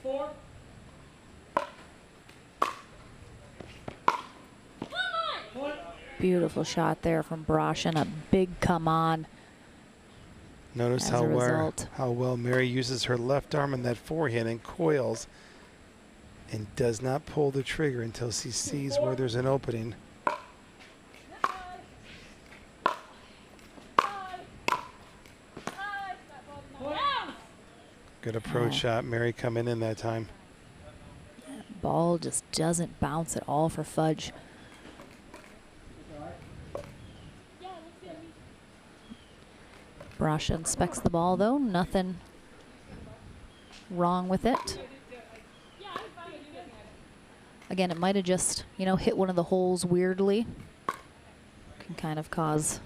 Four. Beautiful shot there from Brasha and a big come on. Notice how well Mary uses her left arm in that forehand and coils and does not pull the trigger until she sees where there's an opening. Good approach shot. Mary coming in that time. That ball just doesn't bounce at all for Fudge. Brasha inspects the ball though, nothing wrong with it. Again, it might have just, you know, hit one of the holes weirdly. Can kind of cause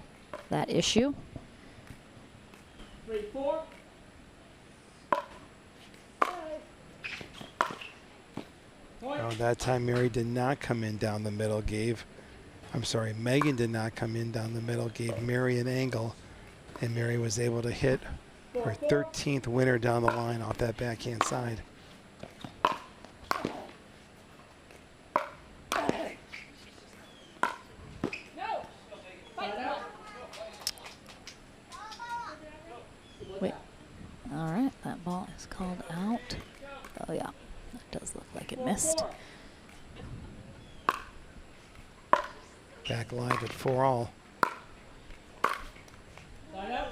that issue. 3-4. Oh, that time Mary did not come in down the middle, Megan did not come in down the middle, gave Mary an angle, and Mary was able to hit her 13th winner down the line off that backhand side. Wait, all right, that ball is called out. Oh yeah, that does look like it missed. Back line at 4-all. Side out.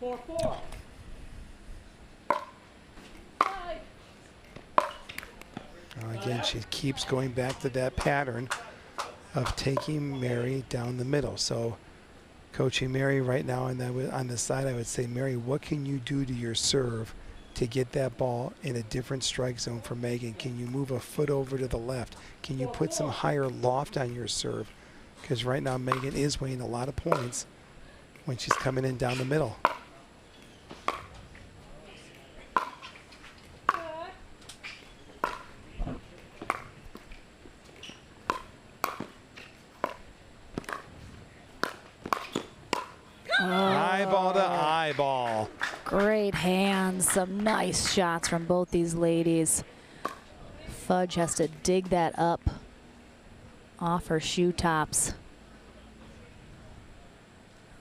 Four. Again, she keeps going back to that pattern of taking Mary down the middle. So coaching Mary right now on the side, I would say, Mary, what can you do to your serve to get that ball in a different strike zone for Megan? Can you move a foot over to the left? Can you put some higher loft on your serve? Because right now Megan is weighing a lot of points when she's coming in down the middle. Eyeball to eyeball. Great hands, some nice shots from both these ladies. Fudge has to dig that up off her shoe tops.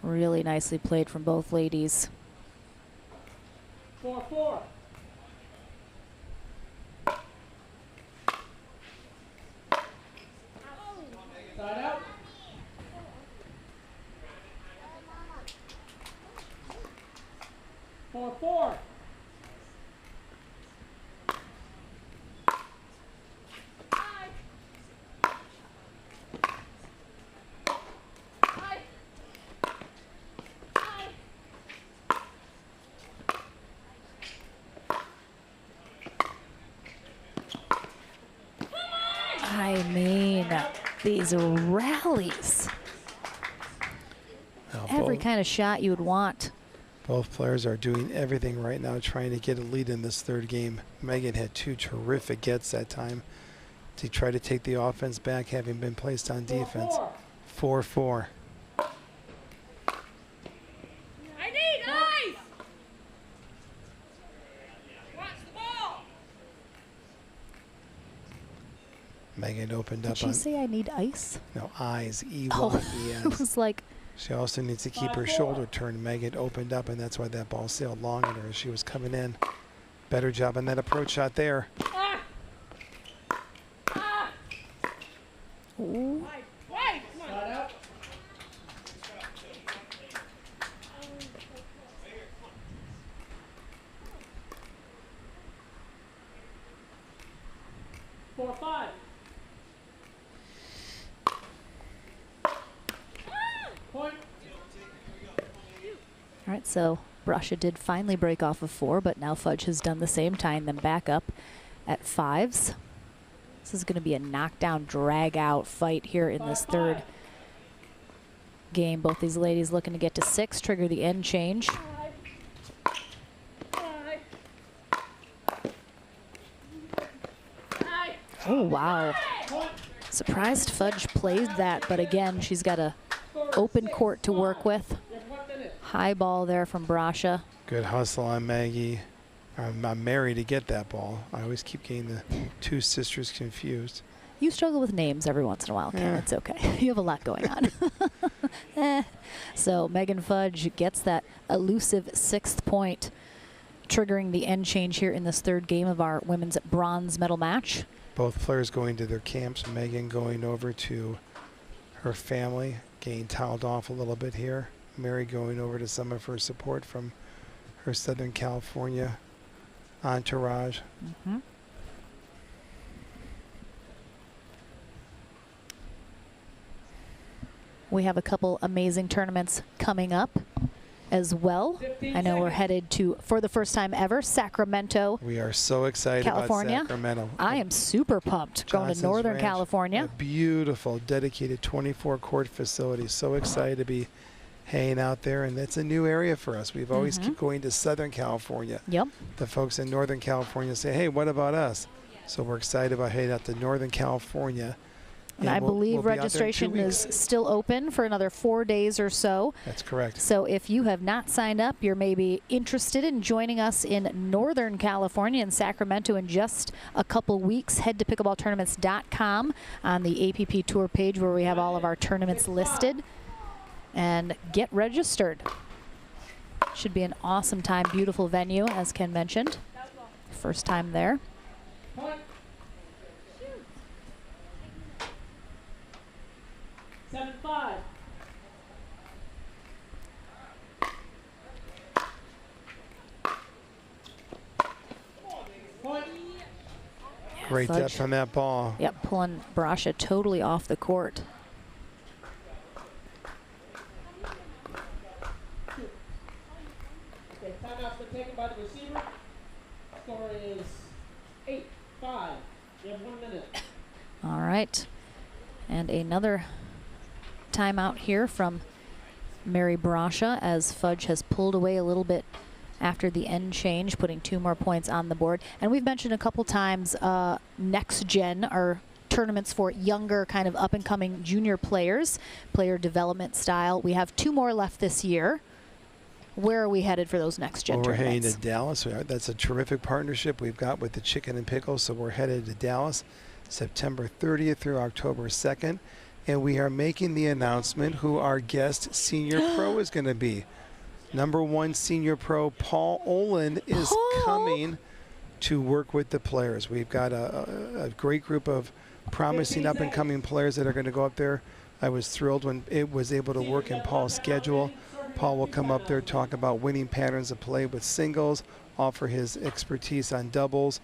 Really nicely played from both ladies. 4-4. Side out. Four. I mean, these rallies. Well, every kind of shot you would want. Both players are doing everything right now trying to get a lead in this third game. Megan had 2 terrific gets that time to try to take the offense back, having been placed on defense. 4-4. I need ice! Watch the ball! Megan opened up Did she say I need ice? No, eyes, E-Y-E-S. Oh, it was like... She also needs to keep her shoulder turned. Megan opened up, and that's why that ball sailed long in her as she was coming in. Better job on that approach shot there. Ooh. Four, 5. Point. All right, so Brasha did finally break off of 4, but now Fudge has done the same, tying them back up at 5s. This is going to be a knockdown, drag-out fight here in this third game. Both these ladies looking to get to 6, trigger the end change. Oh, wow. Surprised Fudge played that, but again, she's got a open court to work with. High ball there from Brasha. Good hustle on Maggie. I'm Mary to get that ball. I always keep getting the 2 sisters confused. You struggle with names every once in a while, Ken. Yeah. It's okay. You have a lot going on. So Megan Fudge gets that elusive 6th point, triggering the end change here in this third game of our women's bronze medal match. Both players going to their camps. Megan going over to her family, getting toweled off a little bit here. Mary going over to some of her support from her Southern California entourage. Mm-hmm. We have a couple amazing tournaments coming up as well. I know we're headed to, for the first time ever, Sacramento. We are so excited California. about Sacramento. I am super pumped going to Johnson's Northern Ranch, California. A beautiful, dedicated 24-court facility. So excited to be hanging out there, and that's a new area for us. We've always kept going to Southern California. Yep. The folks in Northern California say, hey, what about us? So we're excited about heading out to Northern California. And I believe registration is still open for another 4 days or so. That's correct. So if you have not signed up, you're maybe interested in joining us in Northern California in Sacramento in just a couple weeks. Head to pickleballtournaments.com on the APP Tour page where we have all of our tournaments listed. And get registered. Should be an awesome time, beautiful venue, as Ken mentioned. First time there. 7-5. Great Fudge. depth on that ball. Yep, pulling Brasha totally off the court. Okay, timeout's been taken by the receiver. Score is 8-5. You have 1 minute. All right. And another timeout here from Mary Brasha as Fudge has pulled away a little bit after the end change, putting 2 more points on the board. And we've mentioned a couple times Next Gen, our tournaments for younger kind of up-and-coming junior players, player development style. We have 2 more left this year. Where are we headed for those Next Gen We're tournaments? heading to Dallas. That's a terrific partnership we've got with the Chicken and Pickle. So we're headed to Dallas September 30th through October 2nd. And we are making the announcement who our guest senior pro is going to be. #1 senior pro Paul Olin is coming to work with the players. We've got a great group of promising up-and-coming players that are going to go up there. I was thrilled when it was able to work in Paul's schedule. Paul will come up there, talk about winning patterns of play with singles, offer his expertise on doubles,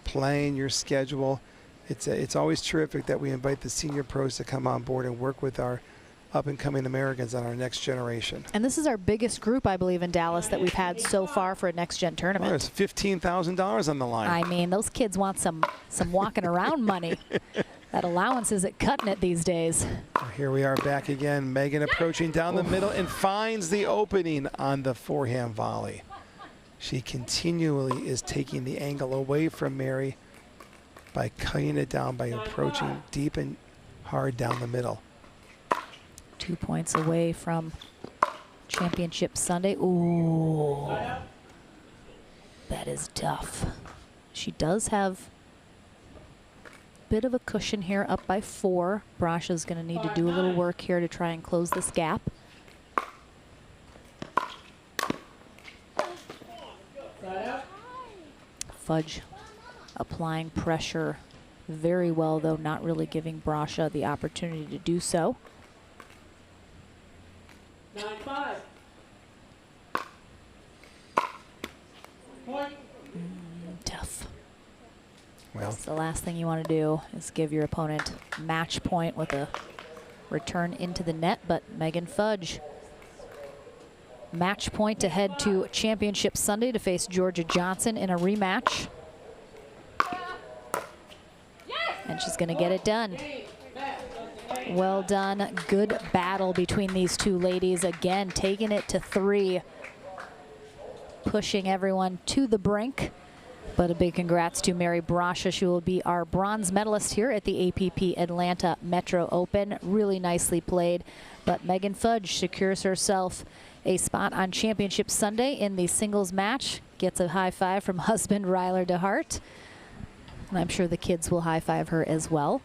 playing your schedule. It's always terrific that we invite the senior pros to come on board and work with our up-and-coming Americans on our next generation. And this is our biggest group, I believe, in Dallas that we've had so far for a Next Gen tournament. Well, there's $15,000 on the line. I mean, those kids want some walking around money. That allowance isn't cutting it these days. Here we are back again. Megan approaching down the middle and finds the opening on the forehand volley. She continually is taking the angle away from Mary by cutting it down, by approaching deep and hard down the middle. 2 points away from Championship Sunday. Ooh, that is tough. She does have a bit of a cushion here, up by 4. Brasha's going to need to do a little work here to try and close this gap. Fudge applying pressure very well, though not really giving Brasha the opportunity to do so. 9-5. Point. Tough. Well, that's the last thing you want to do is give your opponent match point with a return into the net, but Megan Fudge, match point to head to Championship Sunday to face Georgia Johnson in a rematch. And she's going to get it done. Well done. Good battle between these two ladies. Again, taking it to 3. Pushing everyone to the brink. But a big congrats to Mary Brasha. She will be our bronze medalist here at the APP Atlanta Metro Open. Really nicely played. But Megan Fudge secures herself a spot on Championship Sunday in the singles match. Gets a high five from husband Ryler DeHart. And I'm sure the kids will high five her as well.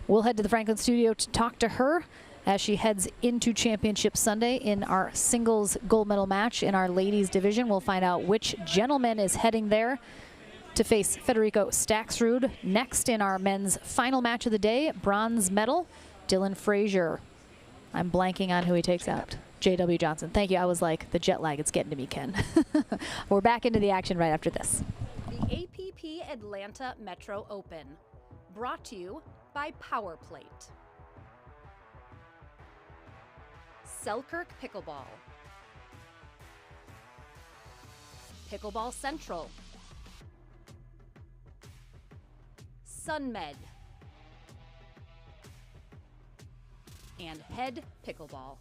We'll head to the Franklin studio to talk to her as she heads into Championship Sunday in our singles gold medal match in our ladies division. We'll find out which gentleman is heading there to face Federico Staxrud. Next in our men's final match of the day, bronze medal, Dylan Fraser. I'm blanking on who he takes out. J.W. Johnson. Thank you. I was like, the jet lag, it's getting to me, Ken. We're back into the action right after this. The APP Atlanta Metro Open, brought to you by Power Plate. Selkirk Pickleball. Pickleball Central. SunMed. And Head Pickleball.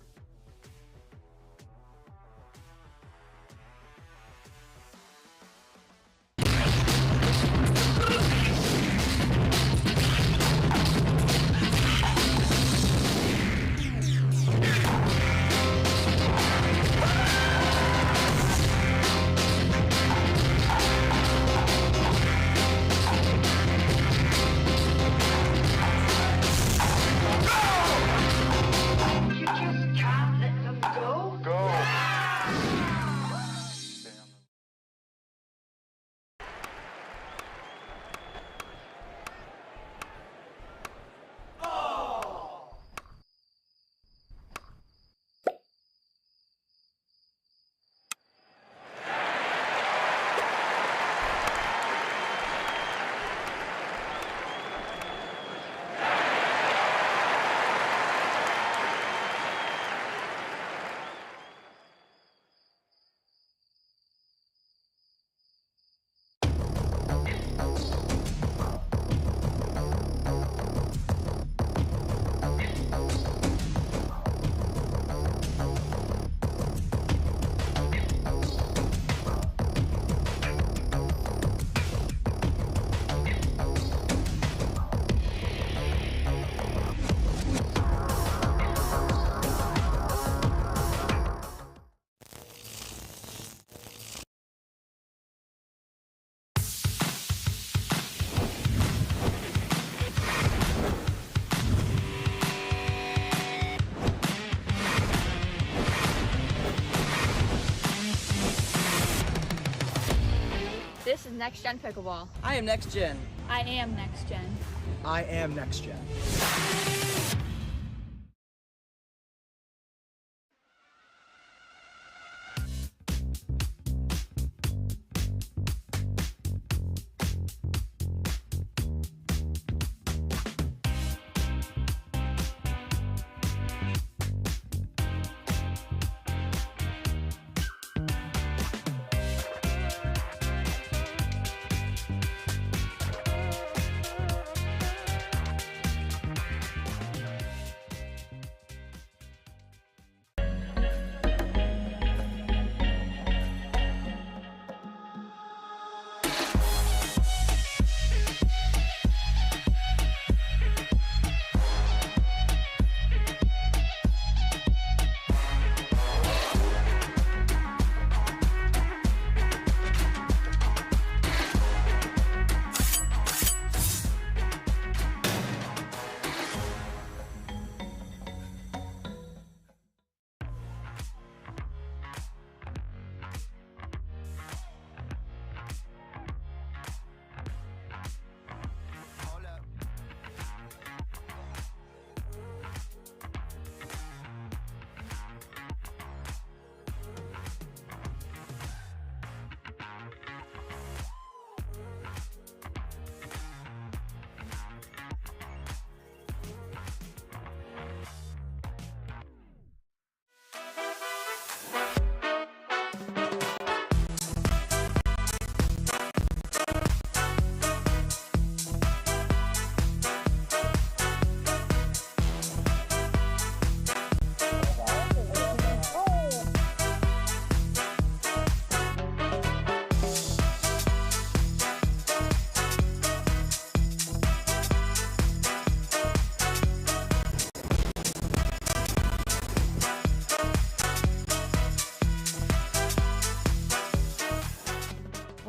This is Next Gen Pickleball. I am Next Gen. I am Next Gen. I am Next Gen.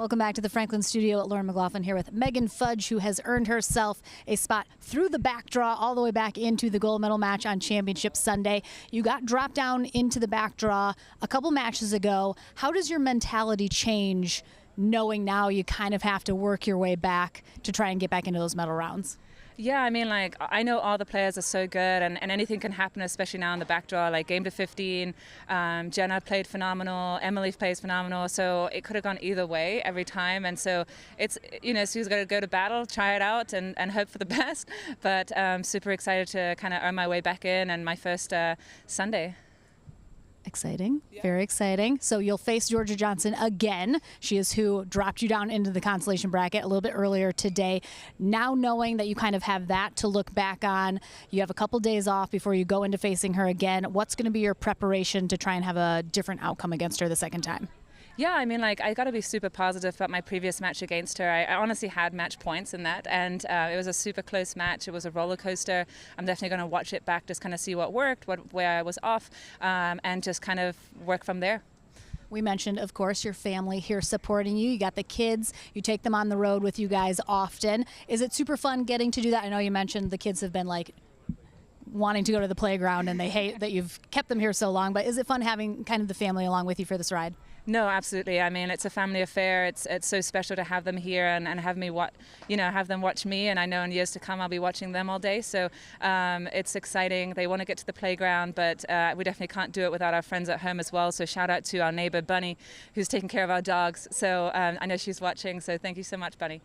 Welcome back to the Franklin studio. Lauren McLaughlin here with Megan Fudge, who has earned herself a spot through the back draw all the way back into the gold medal match on Championship Sunday. You got dropped down into the back draw a couple matches ago. How does your mentality change knowing now you kind of have to work your way back to try and get back into those medal rounds? Yeah, I mean, like, I know all the players are so good, and anything can happen, especially now in the back draw, like game to 15. Jenna played phenomenal, Emily plays phenomenal, so it could have gone either way every time. And so it's, you know, Sue's got to go to battle, try it out, and hope for the best. But super excited to kind of earn my way back in and my first Sunday. Exciting. Very exciting. So you'll face Georgia Johnson again. She is who dropped you down into the consolation bracket a little bit earlier today. Now knowing that you kind of have that to look back on, you have a couple days off before you go into facing her again. What's going to be your preparation to try and have a different outcome against her the second time? Yeah, I mean, like, I got to be super positive about my previous match against her. I honestly had match points in that, and it was a super close match. It was a roller coaster. I'm definitely going to watch it back, just kind of see what worked, where I was off, and just kind of work from there. We mentioned, of course, your family here supporting you. You got the kids. You take them on the road with you guys often. Is it super fun getting to do that? I know you mentioned the kids have been like wanting to go to the playground and they hate that you've kept them here so long, but is it fun having kind of the family along with you for this ride? No, absolutely. I mean, it's a family affair. It's so special to have them here and have me have them watch me. And I know in years to come I'll be watching them all day. So it's exciting. They want to get to the playground, but we definitely can't do it without our friends at home as well. So shout out to our neighbor Bunny, who's taking care of our dogs. So I know she's watching. So thank you so much, Bunny.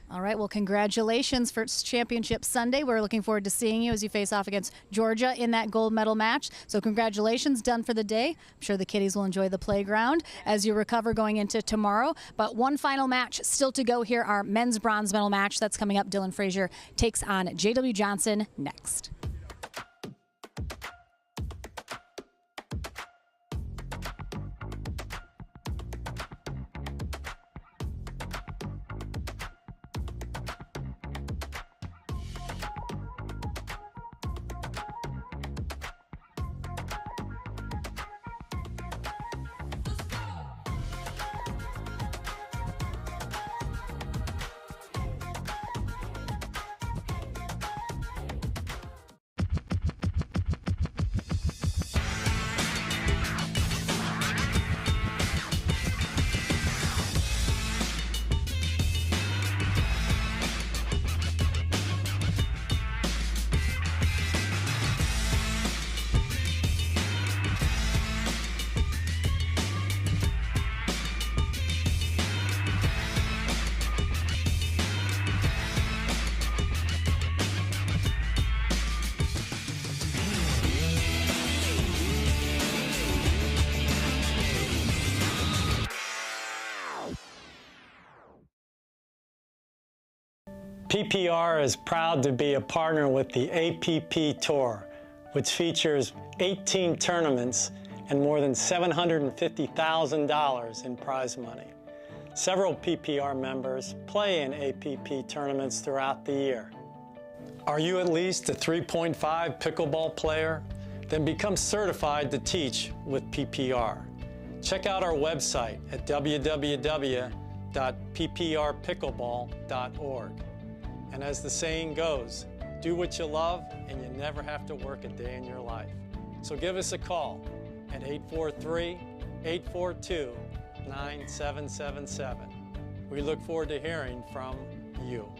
All right, well, congratulations for Championship Sunday. We're looking forward to seeing you as you face off against Georgia in that gold medal match. So congratulations, done for the day. I'm sure the kiddies will enjoy the playground as you recover going into tomorrow. But one final match still to go here, our men's bronze medal match that's coming up. Dylan Fraser takes on J.W. Johnson next. PPR is proud to be a partner with the APP Tour, which features 18 tournaments and more than $750,000 in prize money. Several PPR members play in APP tournaments throughout the year. Are you at least a 3.5 pickleball player? Then become certified to teach with PPR. Check out our website at www.pprpickleball.org. And as the saying goes, do what you love and you never have to work a day in your life. So give us a call at 843-842-9777. We look forward to hearing from you.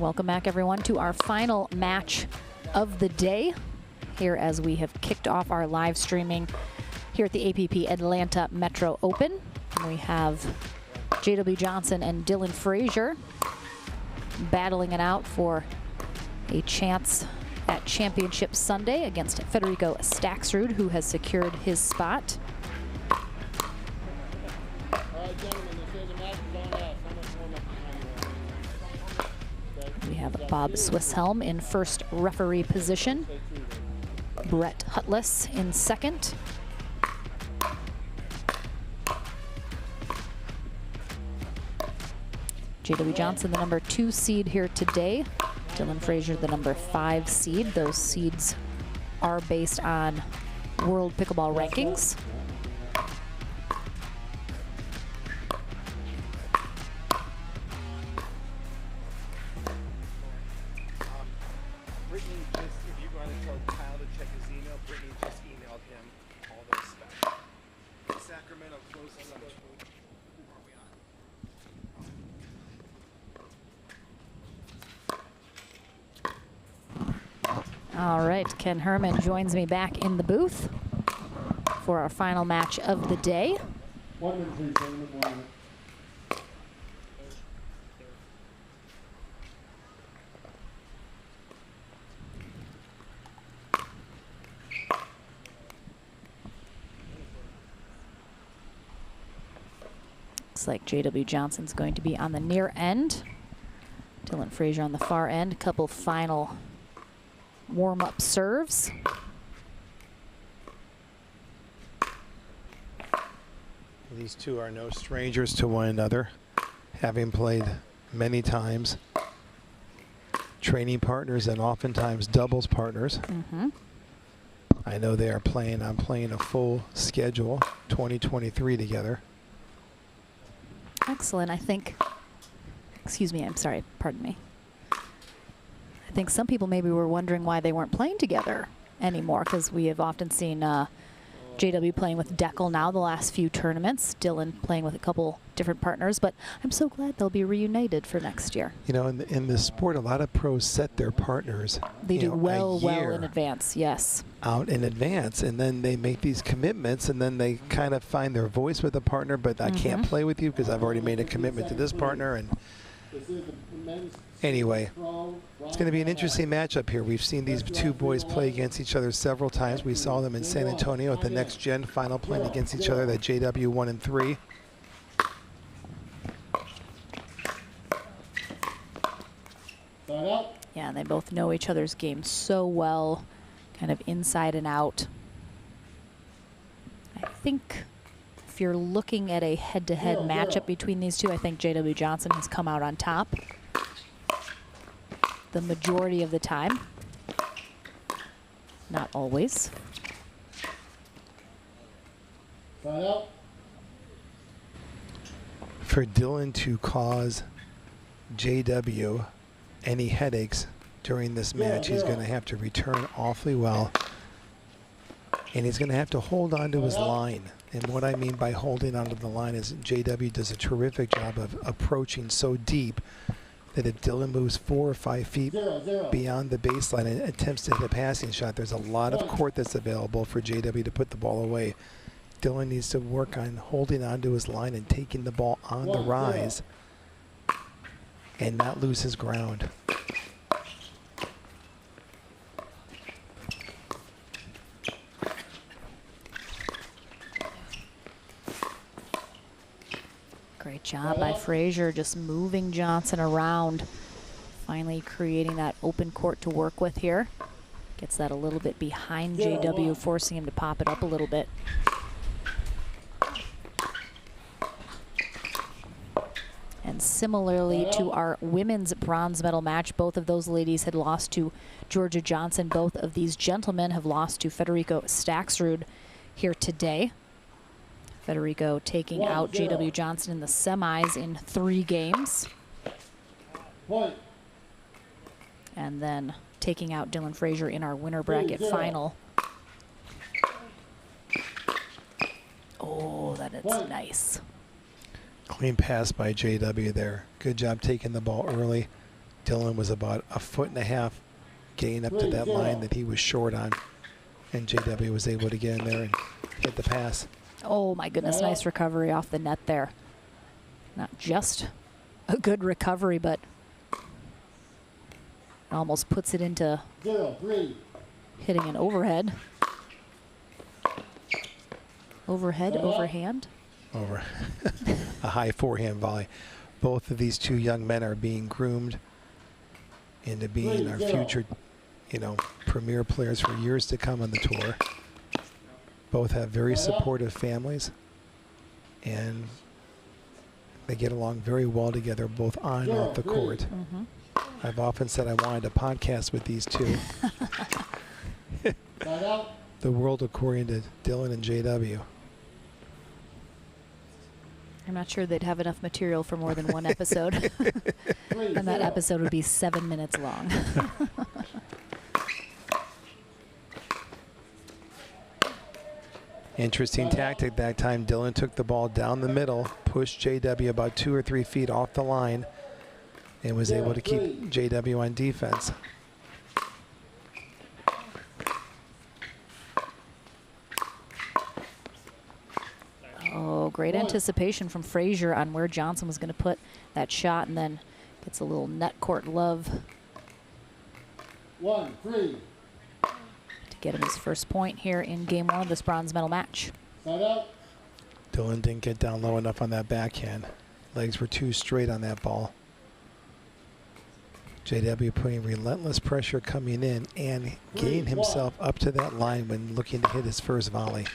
Welcome back, everyone, to our final match of the day here as we have kicked off our live streaming here at the APP Atlanta Metro Open. We have J.W. Johnson and Dylan Fraser battling it out for a chance at Championship Sunday against Federico Staxrud, who has secured his spot. We have Bob Swisshelm in first referee position, Brett Hutless in second. J.W. Johnson, the number 2 seed here today. Dylan Fraser, the number 5 seed. Those seeds are based on World Pickleball rankings. Brittany, just if you want to tell Kyle to check his email, Brittany just emailed him all those specs. Sacramento closes on All right, Ken Herman joins me back in the booth for our final match of the day. 1 minute, please. 1 minute, 1 minute. Looks like J.W. Johnson's going to be on the near end. Dylan Fraser on the far end. A couple final warm-up serves. These two are no strangers to one another, having played many times, training partners and oftentimes doubles partners. I know they are playing, I'm playing a full schedule, 2023 together. Excellent, I think. Excuse me, I'm sorry, pardon me. I think some people maybe were wondering why they weren't playing together anymore, because we have often seen JW playing with Deckel now the last few tournaments, Dylan playing with a couple different partners, but I'm so glad they'll be reunited for next year. You know, in the sport, a lot of pros set their partners. They do well in advance, yes. Out in advance, and then they make these commitments, and then they kind of find their voice with a partner, but I can't play with you because I've already made a commitment to this partner. And anyway, it's going to be an interesting matchup here. We've seen these two boys play against each other several times. We saw them in San Antonio at the Next Gen final playing against each other, that JW 1 and 3. Yeah, and they both know each other's game so well, kind of inside and out. I think if you're looking at a head-to-head matchup between these two, I think J.W. Johnson has come out on top the majority of the time. Not always. For Dylan to cause JW any headaches during this match, he's going to have to return awfully well. And he's going to have to hold on to his line. And what I mean by holding onto the line is JW does a terrific job of approaching so deep that if Dylan moves 4 or 5 feet beyond the baseline and attempts to hit a passing shot, there's a lot of court that's available for JW to put the ball away. Dylan needs to work on holding onto his line and taking the ball on the rise and not lose his ground. Great job by Fraser, just moving Johnson around, finally creating that open court to work with here. Gets that a little bit behind JW, forcing him to pop it up a little bit. And similarly to our women's bronze medal match, both of those ladies had lost to Georgia Johnson. Both of these gentlemen have lost to Federico Staxrud here today. Federico taking out J.W. Johnson in the semis in 3 games. And then taking out Dylan Fraser in our winner bracket final. Oh, that is nice. Clean pass by JW there. Good job taking the ball early. Dylan was about 1.5 feet getting up to that line that he was short on, and JW was able to get in there and hit the pass. Oh my goodness, nice recovery off the net there. Not just a good recovery, but almost puts it into hitting an overhead. Overhead, overhand. Over a high forehand volley. Both of these two young men are being groomed into being our future, you know, premier players for years to come on the tour. Both have very supportive families, and they get along very well together, both on and off the court. I've often said I wanted a podcast with these two. The world according to Dylan and JW. I'm not sure they'd have enough material for more than one episode. And that episode would be 7 minutes long. Interesting tactic that time. Dylan took the ball down the middle, pushed JW about 2 or 3 feet off the line, and was able to keep JW on defense. Oh, great anticipation from Fraser on where Johnson was going to put that shot, and then gets a little net court love 1-3. to get him his first point here in game 1 of this bronze medal match. Dylan didn't get down low enough on that backhand. Legs were too straight on that ball. JW putting relentless pressure coming in and getting himself up to that line when looking to hit his first volley.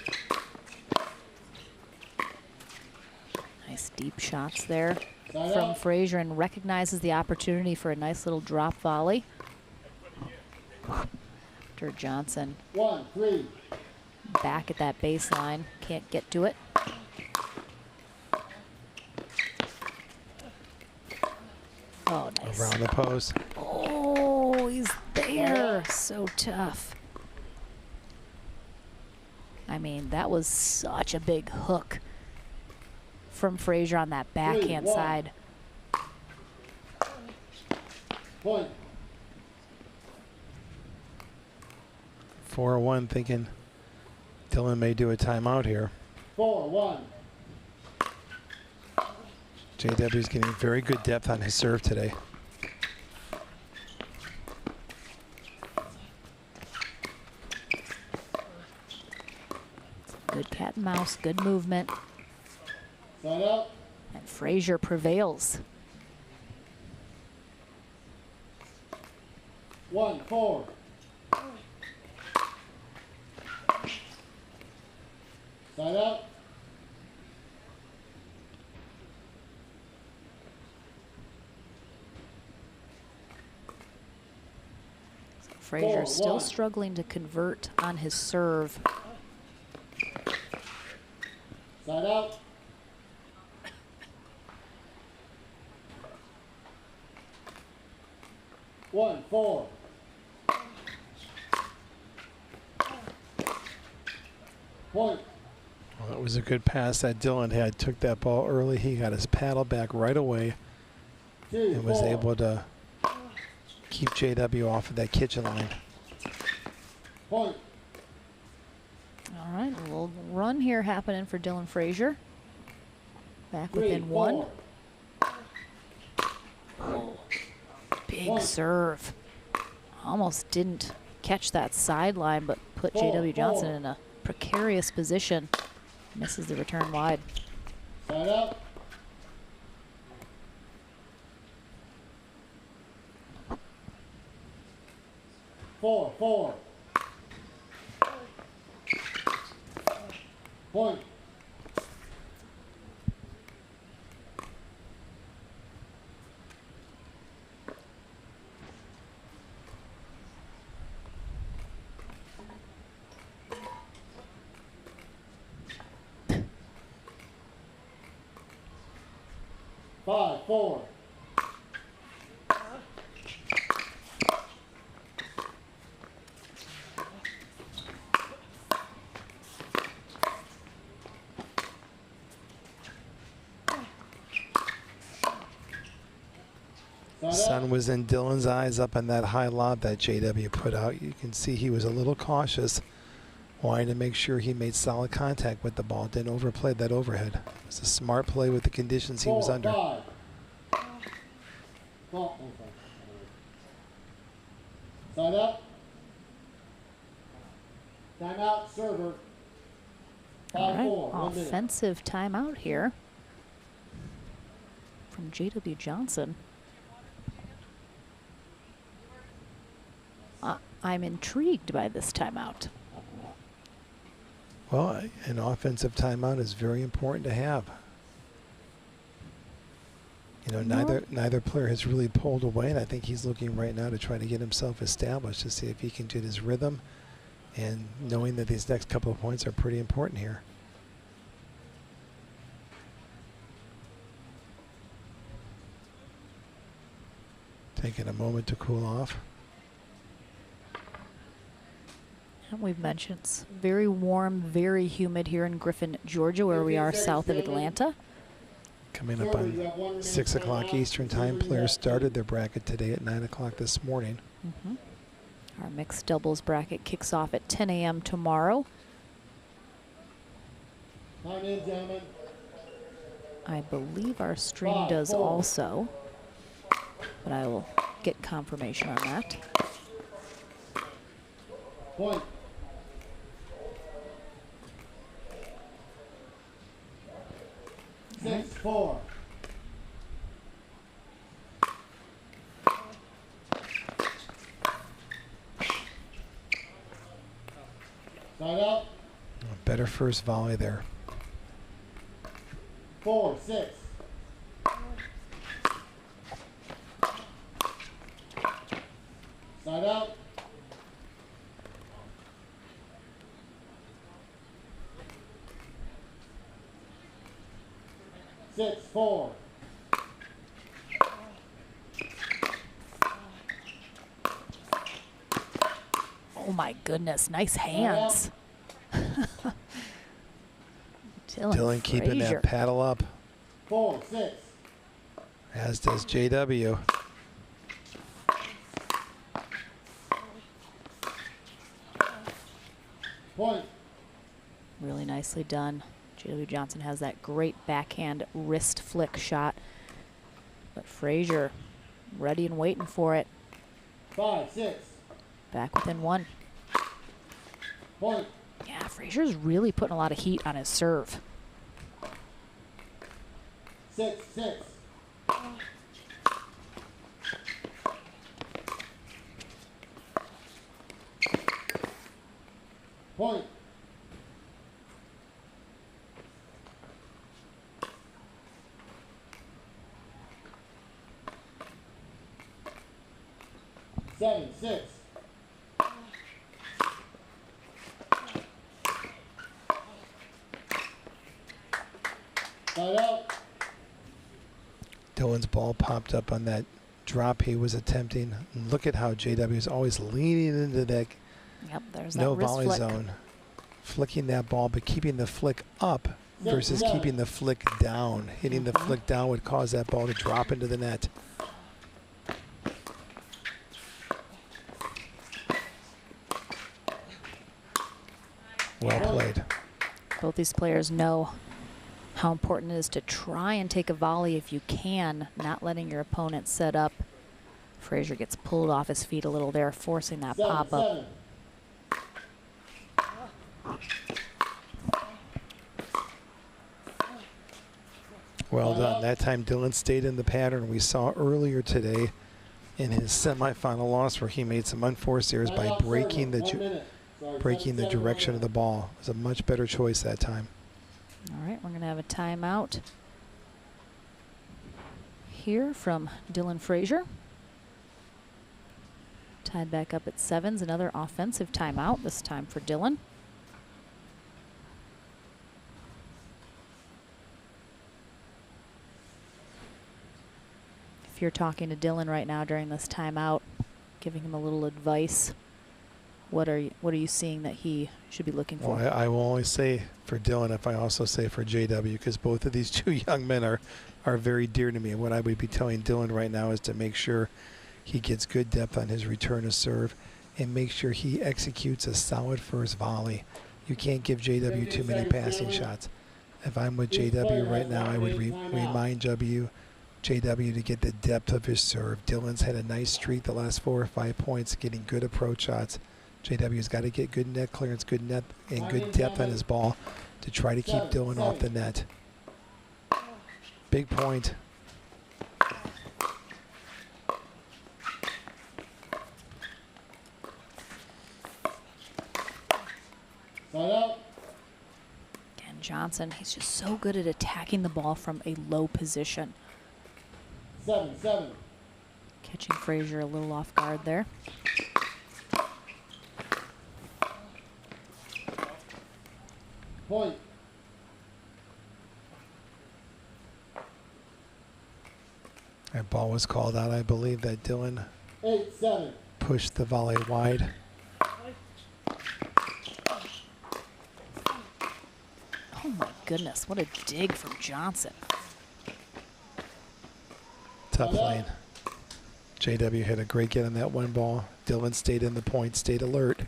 Nice deep shots there from Fraser, and recognizes the opportunity for a nice little drop volley. After Johnson back at that baseline, can't get to it. Oh, nice. Around the post. Oh, he's there. So tough. I mean, that was such a big hook from Fraser on that backhand side. Point. 4-1, thinking Dylan may do a timeout here. 4-1. JW's getting very good depth on his serve today. Good cat and mouse, good movement. Side out. And Fraser prevails. 1-4. Side out. Fraser still struggling to convert on his serve. Side out. One, 4. Point. Well, that was a good pass that Dylan had. Took that ball early. He got his paddle back right away and was able to keep JW off of that kitchen line. Point. All right, a little run here happening for Dylan Fraser. Back within 1. Oh, big serve. Almost didn't catch that sideline, but put JW Johnson in a precarious position. Misses the return wide. Side out. Four. Point. Five, 4. sun was in Dylan's eyes up on that high lob that JW put out. You can see he was a little cautious, wanting to make sure he made solid contact with the ball, didn't overplay that overhead. It was a smart play with the conditions he was under. Side up. Timeout, server. All right, offensive timeout here from JW Johnson. I'm intrigued by this timeout. Well, an offensive timeout is very important to have. You know, neither player has really pulled away, and I think he's looking right now to try to get himself established to see if he can get his rhythm, and knowing that these next couple of points are pretty important here. Taking a moment to cool off. And we've mentioned it's very warm, very humid here in Griffin, Georgia, where we are south of Atlanta. Coming up on 6 o'clock Eastern time. Players started their bracket today at 9 o'clock this morning. Our mixed doubles bracket kicks off at 10 a.m. tomorrow. Time in, gentlemen. I believe our stream does also, but I will get confirmation on that. Point. Right. 6-4. Side up. Better first volley there. 4-6. Side out. Six, 4. Oh my goodness, nice hands. Dylan keeping that paddle up. 4-6. As does JW. Point. Really nicely done. JW Johnson has that great backhand wrist flick shot. But Fraser ready and waiting for it. 5-6. Back within one. Point. Yeah, Fraser's really putting a lot of heat on his serve. 6-6. Point. Seven, 6. Side out. Dylan's ball popped up on that drop he was attempting. And look at how JW is always leaning into that There's no that wrist volley flick. zone. Flicking that ball, but keeping the flick up versus keeping the flick down. Hitting the flick down would cause that ball to drop into the net. Well played. Both these players know how important it is to try and take a volley if you can, not letting your opponent set up. Fraser gets pulled off his feet a little there, forcing that pop-up. Well done. That time Dylan stayed in the pattern we saw earlier today in his semifinal loss, where he made some unforced errors by breaking the direction of the ball. It was a much better choice that time. All right, we're going to have a timeout here from Dylan Fraser. Tied back up at 7's, another offensive timeout, this time for Dylan. If you're talking to Dylan right now during this timeout, giving him a little advice, What are you seeing that he should be looking for? Well, I will only say for Dylan if I also say for JW, because both of these two young men are very dear to me. And what I would be telling Dylan right now is to make sure he gets good depth on his return to serve and make sure he executes a solid first volley. You can't give JW too many passing shots. If I'm with JW right now, I would remind JW to get the depth of his serve. Dylan's had a nice streak the last 4 or 5 points, getting good approach shots. JW's got to get good net clearance, good net, and good depth on his ball to try to keep Dylan off the net. Big point. Again, Johnson, he's just so good at attacking the ball from a low position. 7-7. Catching Fraser a little off guard there. Point. That ball was called out. I believe that Dylan 8-7. pushed the volley wide. Oh my goodness, what a dig from Johnson. Tough lane. JW had a great get on that one ball. Dylan stayed in the point, stayed alert.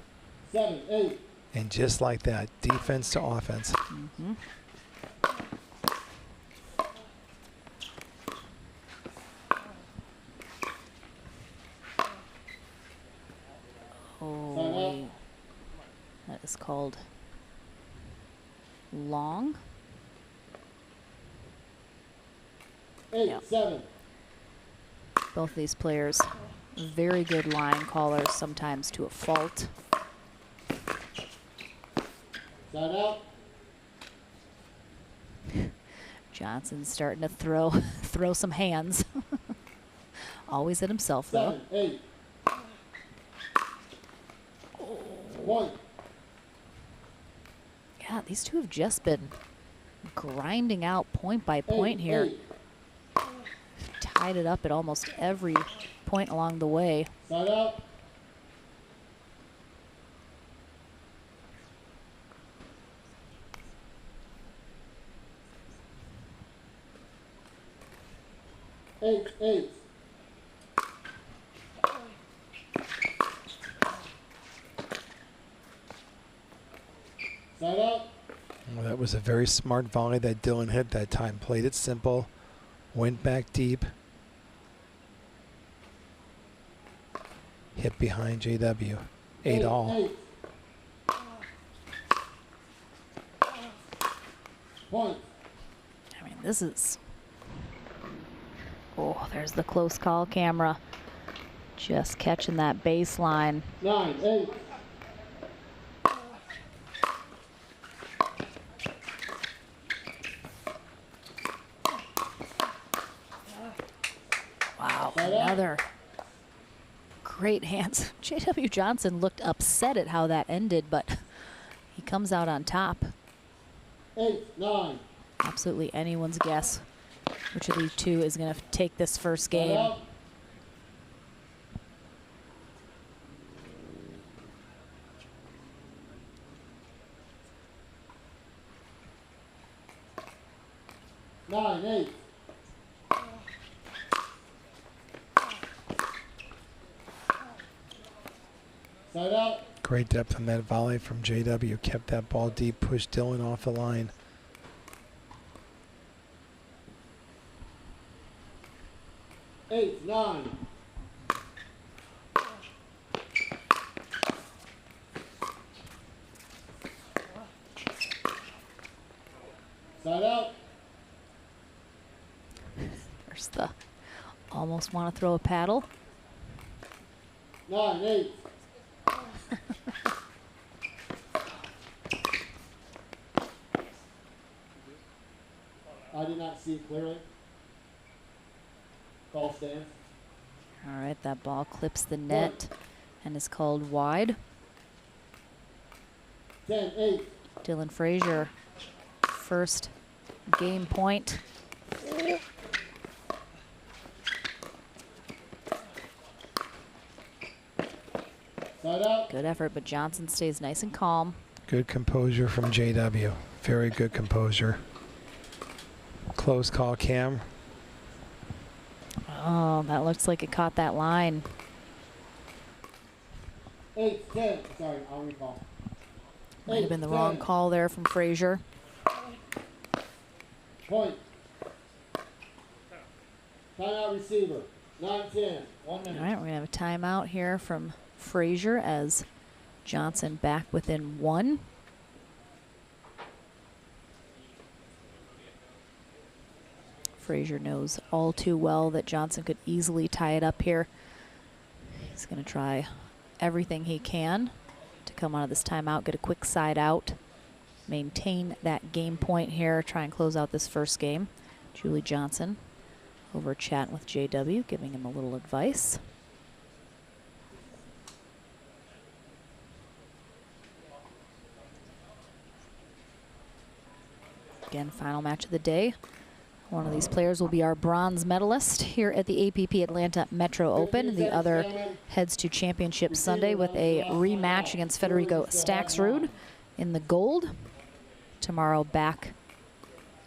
7-8. And just like that, defense to offense. Mm-hmm. Oh, that is called long. 8-7. Both these players, very good line callers, sometimes to a fault. Side out. Johnson's starting to throw some hands. Always at himself, though. 7-8. Point. Yeah, these two have just been grinding out point by point here. Tied it up at almost every point along the way. Side out. Eight. Side out. Well, that was a very smart volley that Dylan hit that time. Played it simple, went back deep, hit behind JW. 8-all. Point. I mean, this is... Oh, there's the close call camera. Just catching that baseline. 9-8. Wow, another great hands. JW Johnson looked upset at how that ended, but he comes out on top. 8-9. Absolutely anyone's guess which of these two is going to take this first game. Nine, 8. Side out. Great depth on that volley from JW. Kept that ball deep, pushed Dylan off the line. Eight, 9. Side out. There's the almost want to throw a paddle. 9, 8. I did not see clearly. Call stands. All right, that ball clips the net and is called wide. 10-8. Dylan Fraser, first game point. Side out. Good effort, but Johnson stays nice and calm. Good composure from JW. Very good composure. Close call, Cam. Oh, that looks like it caught that line. 8, 10. Sorry, I'll recall. Might have been the wrong call there from Fraser. Point. Timeout receiver. 9-10. 1 minute. All right, we're going to have a timeout here from Fraser as Johnson back within 1. Fraser knows all too well that Johnson could easily tie it up here. He's going to try everything he can to come out of this timeout, get a quick side out, maintain that game point here, try and close out this first game. Julie Johnson over chatting with JW, giving him a little advice. Again, final match of the day. One of these players will be our bronze medalist here at the APP Atlanta Metro Open. The other heads to Championship Sunday with a rematch against Federico Staxrud in the gold. Tomorrow back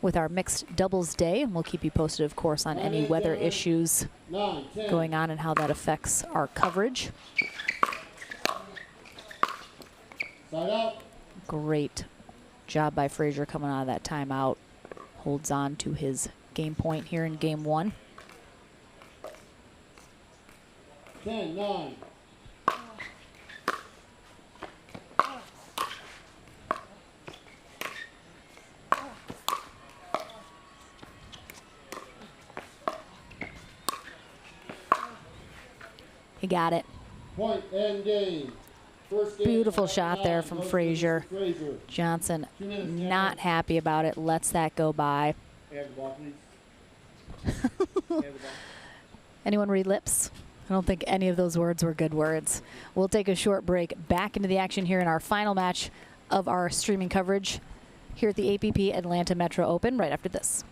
with our mixed doubles day. And we'll keep you posted, of course, on any weather issues going on and how that affects our coverage. Great job by Fraser coming out of that timeout. Holds on to his game point here in game 1. 10-9. He got it. Point and game. Beautiful shot there from Fraser. Johnson not happy about it, lets that go by. Anyone read lips? I don't think any of those words were good words. We'll take a short break, back into the action here in our final match of our streaming coverage here at the APP Atlanta Metro Open right after this.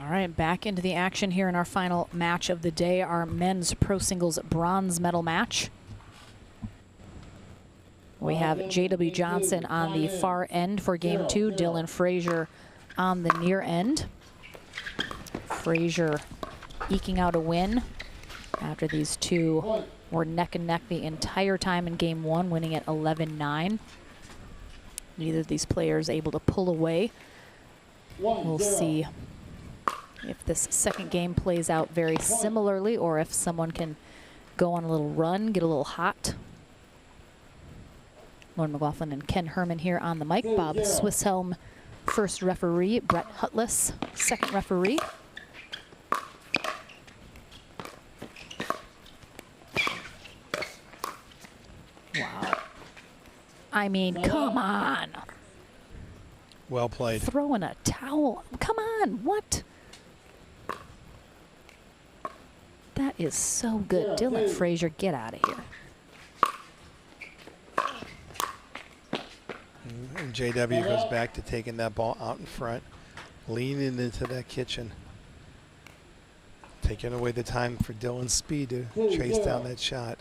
All right, back into the action here in our final match of the day, our men's pro singles bronze medal match. We have JW Johnson on the far end for game 2, Dylan Fraser on the near end. Fraser eking out a win after these two were neck and neck the entire time in game 1, winning at 11-9. Neither of these players able to pull away. We'll see if this second game plays out very similarly or if someone can go on a little run, get a little hot. Lauren McLaughlin and Ken Herman here on the mic. Bob Swisshelm, first referee. Brett Hutless, second referee. Wow. I mean, come on. Well played. Throwing a towel. Come on, what? That is so good. Dylan Fraser, get out of here. And JW goes back to taking that ball out in front, leaning into that kitchen, taking away the time for Dylan's speed to chase down that shot.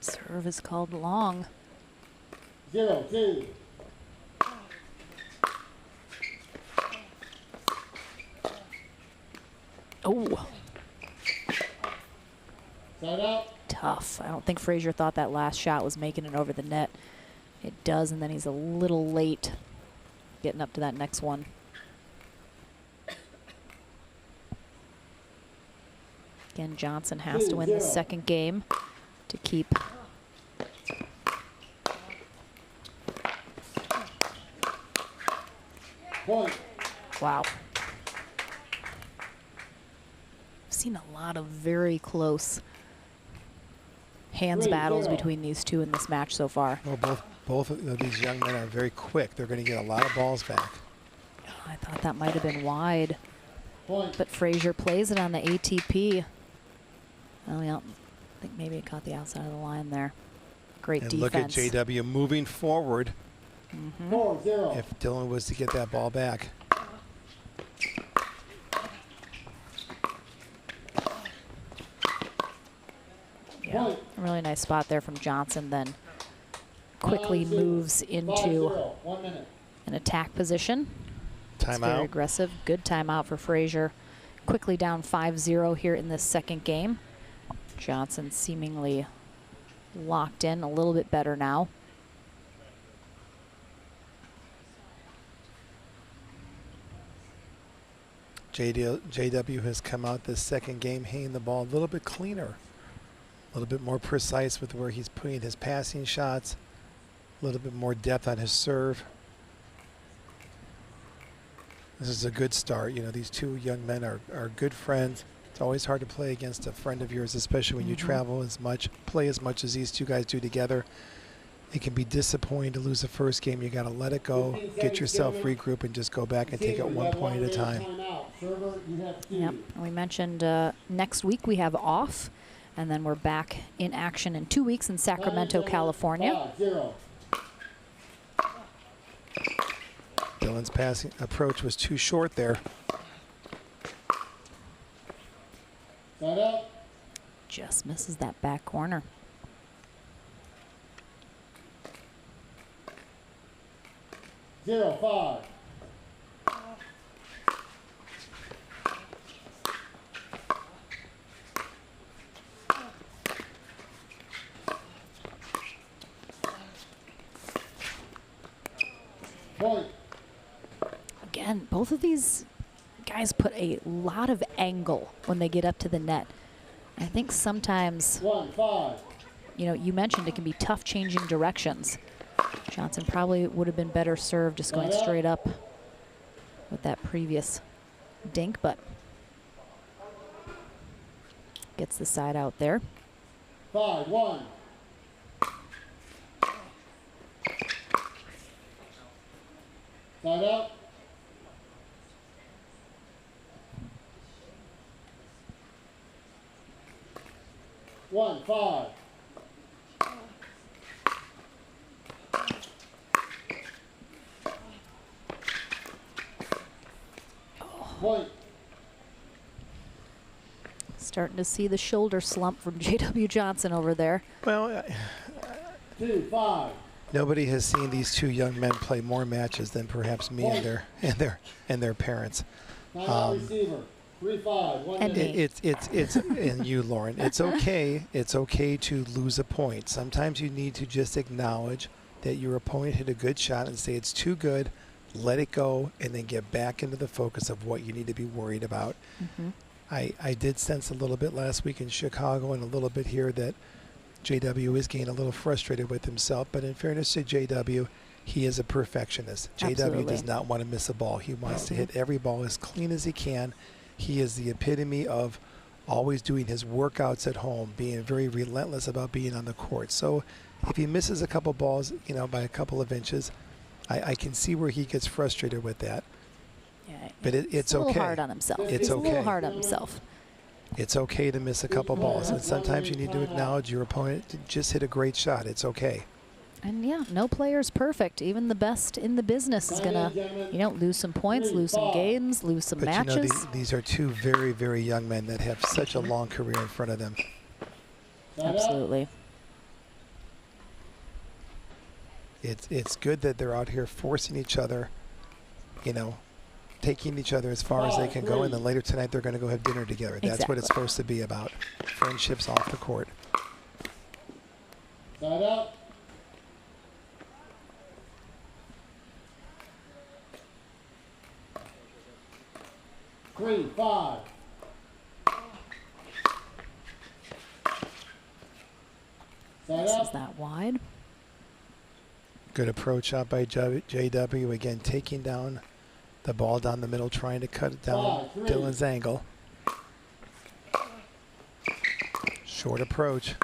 Serve is called long. 0-2. Oh. Side out. Tough. I don't think Fraser thought that last shot was making it over the net. It does, and then he's a little late getting up to that next one. Again, Johnson has to win this second game to keep wow. I've seen a lot of very close hands battles between these two in this match so far. Well, both of these young men are very quick. They're going to get a lot of balls back. I thought that might have been wide, but Fraser plays it on the ATP. Oh, yeah. I think maybe it caught the outside of the line there. Great and defense. Look at JW moving forward. 4-0. If Dylan was to get that ball back. Yeah, a really nice spot there from Johnson, then quickly moves into an attack position. It's very Timeout. aggressive. Good timeout for Fraser. Quickly down 5-0 here in this second game. Johnson seemingly locked in a little bit better now. JW has come out this second game hitting the ball a little bit cleaner, a little bit more precise with where he's putting his passing shots, a little bit more depth on his serve. This is a good start. You know, these two young men are good friends. It's always hard to play against a friend of yours, especially when you travel as much, play as much as these two guys do together. It can be disappointing to lose the first game. You got to let it go, get yourself regroup, and just go back and take it 1 point at a time. Yep. And we mentioned next week we have off, and then we're back in action in 2 weeks in Sacramento, California. Dylan's passing approach was too short there. Just misses that back corner. Zero, 5. Point. Again, both of these guys put a lot of angle when they get up to the net. I think sometimes, 1-5. you know, you mentioned it can be tough changing directions. Johnson probably would have been better served just going straight up with that previous dink, but gets the side out there. 5-1. Side out. One, 5. Point. Starting to see the shoulder slump from JW Johnson over there. Well, 2-5. nobody has seen these two young men play more matches than perhaps me and their parents. Receiver. 3-5. 1 minute. It's and you, Lauren. It's okay. It's okay to lose a point. Sometimes you need to just acknowledge that your opponent hit a good shot and say it's too good. let it go, and then get back into the focus of what you need to be worried about. I did sense a little bit last week in Chicago and a little bit here that JW is getting a little frustrated with himself, but in fairness to JW, he is a perfectionist. JW does not want to miss a ball. He wants to hit every ball as clean as he can. He is the epitome of always doing his workouts at home, being very relentless about being on the court. So if he misses a couple balls, you know, by a couple of inches, I can see where he gets frustrated with that. Yeah, but it's a little okay. hard on himself. It's He's okay. a little hard on himself. It's okay to miss a couple balls, and sometimes you need to acknowledge your opponent to just hit a great shot. It's okay. And yeah, no player's perfect. Even the best in the business is gonna, you know, lose some points, lose some games, lose some matches. You know, these are two very, very young men that have such a long career in front of them. Absolutely. It's good that they're out here forcing each other, you know, taking each other as far as they can go, and then later tonight they're going to go have dinner together. That's what it's supposed to be about. Friendships off the court. Side up. Three, 5. This is that wide. Good approach out by JW. Again, taking down the ball down the middle, trying to cut it down Dylan's angle. Short approach.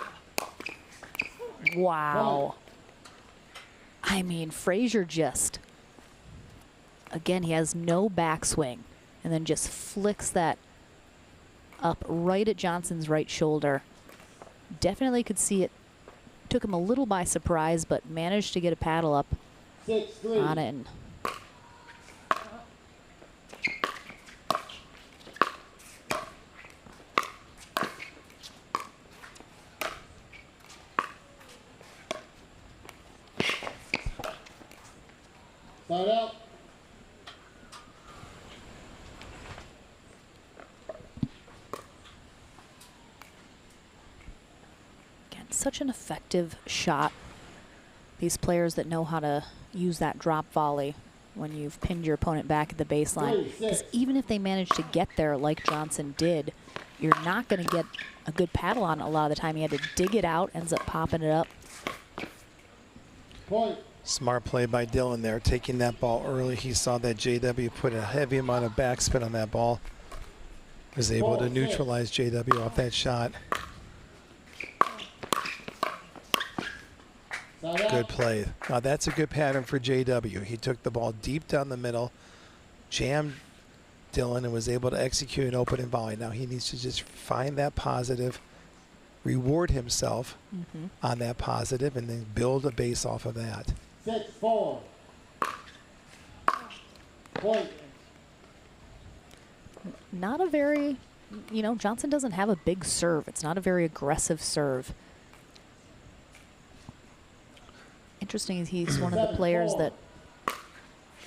Wow. I mean, Fraser just, again, he has no backswing and then just flicks that up right at Johnson's right shoulder. Definitely could see it. Took him a little by surprise, but managed to get a paddle up 6-3. on it. And Side up. again, such an effective shot. These players that know how to use that drop volley when you've pinned your opponent back at the baseline. Because even if they manage to get there like Johnson did, you're not going to get a good paddle on it a lot of the time. He had to dig it out, ends up popping it up. Point. Smart play by Dylan there, taking that ball early. He saw that JW put a heavy amount of backspin on that ball. Was able to neutralize JW off that shot. Good play. Now that's a good pattern for JW. He took the ball deep down the middle, jammed Dylan, and was able to execute an opening volley. Now he needs to just find that positive, reward himself on that positive, and then build a base off of that. 6-4. Point. Not a very, you know, Johnson doesn't have a big serve. It's not a very aggressive serve. Interesting, he's one of the players that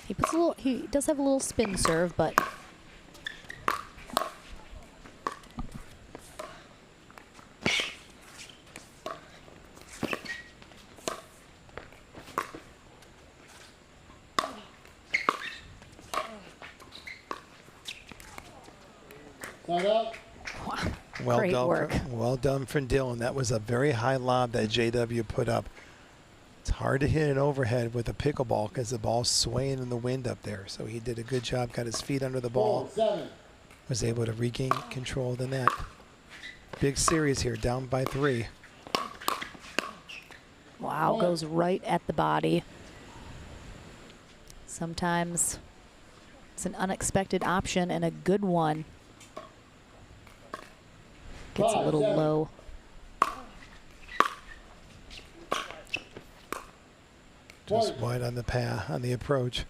he puts a little, he does have a little spin serve, but Side up. Wow. Great work. Well done from Dylan. That was a very high lob that JW put up. It's hard to hit an overhead with a pickleball because the ball's swaying in the wind up there. So he did a good job, got his feet under the ball, was able to regain control of the net. Big series here, down by 3. wow, goes right at the body. Sometimes it's an unexpected option and a good one. Gets a little low. Just wide on the path, on the approach.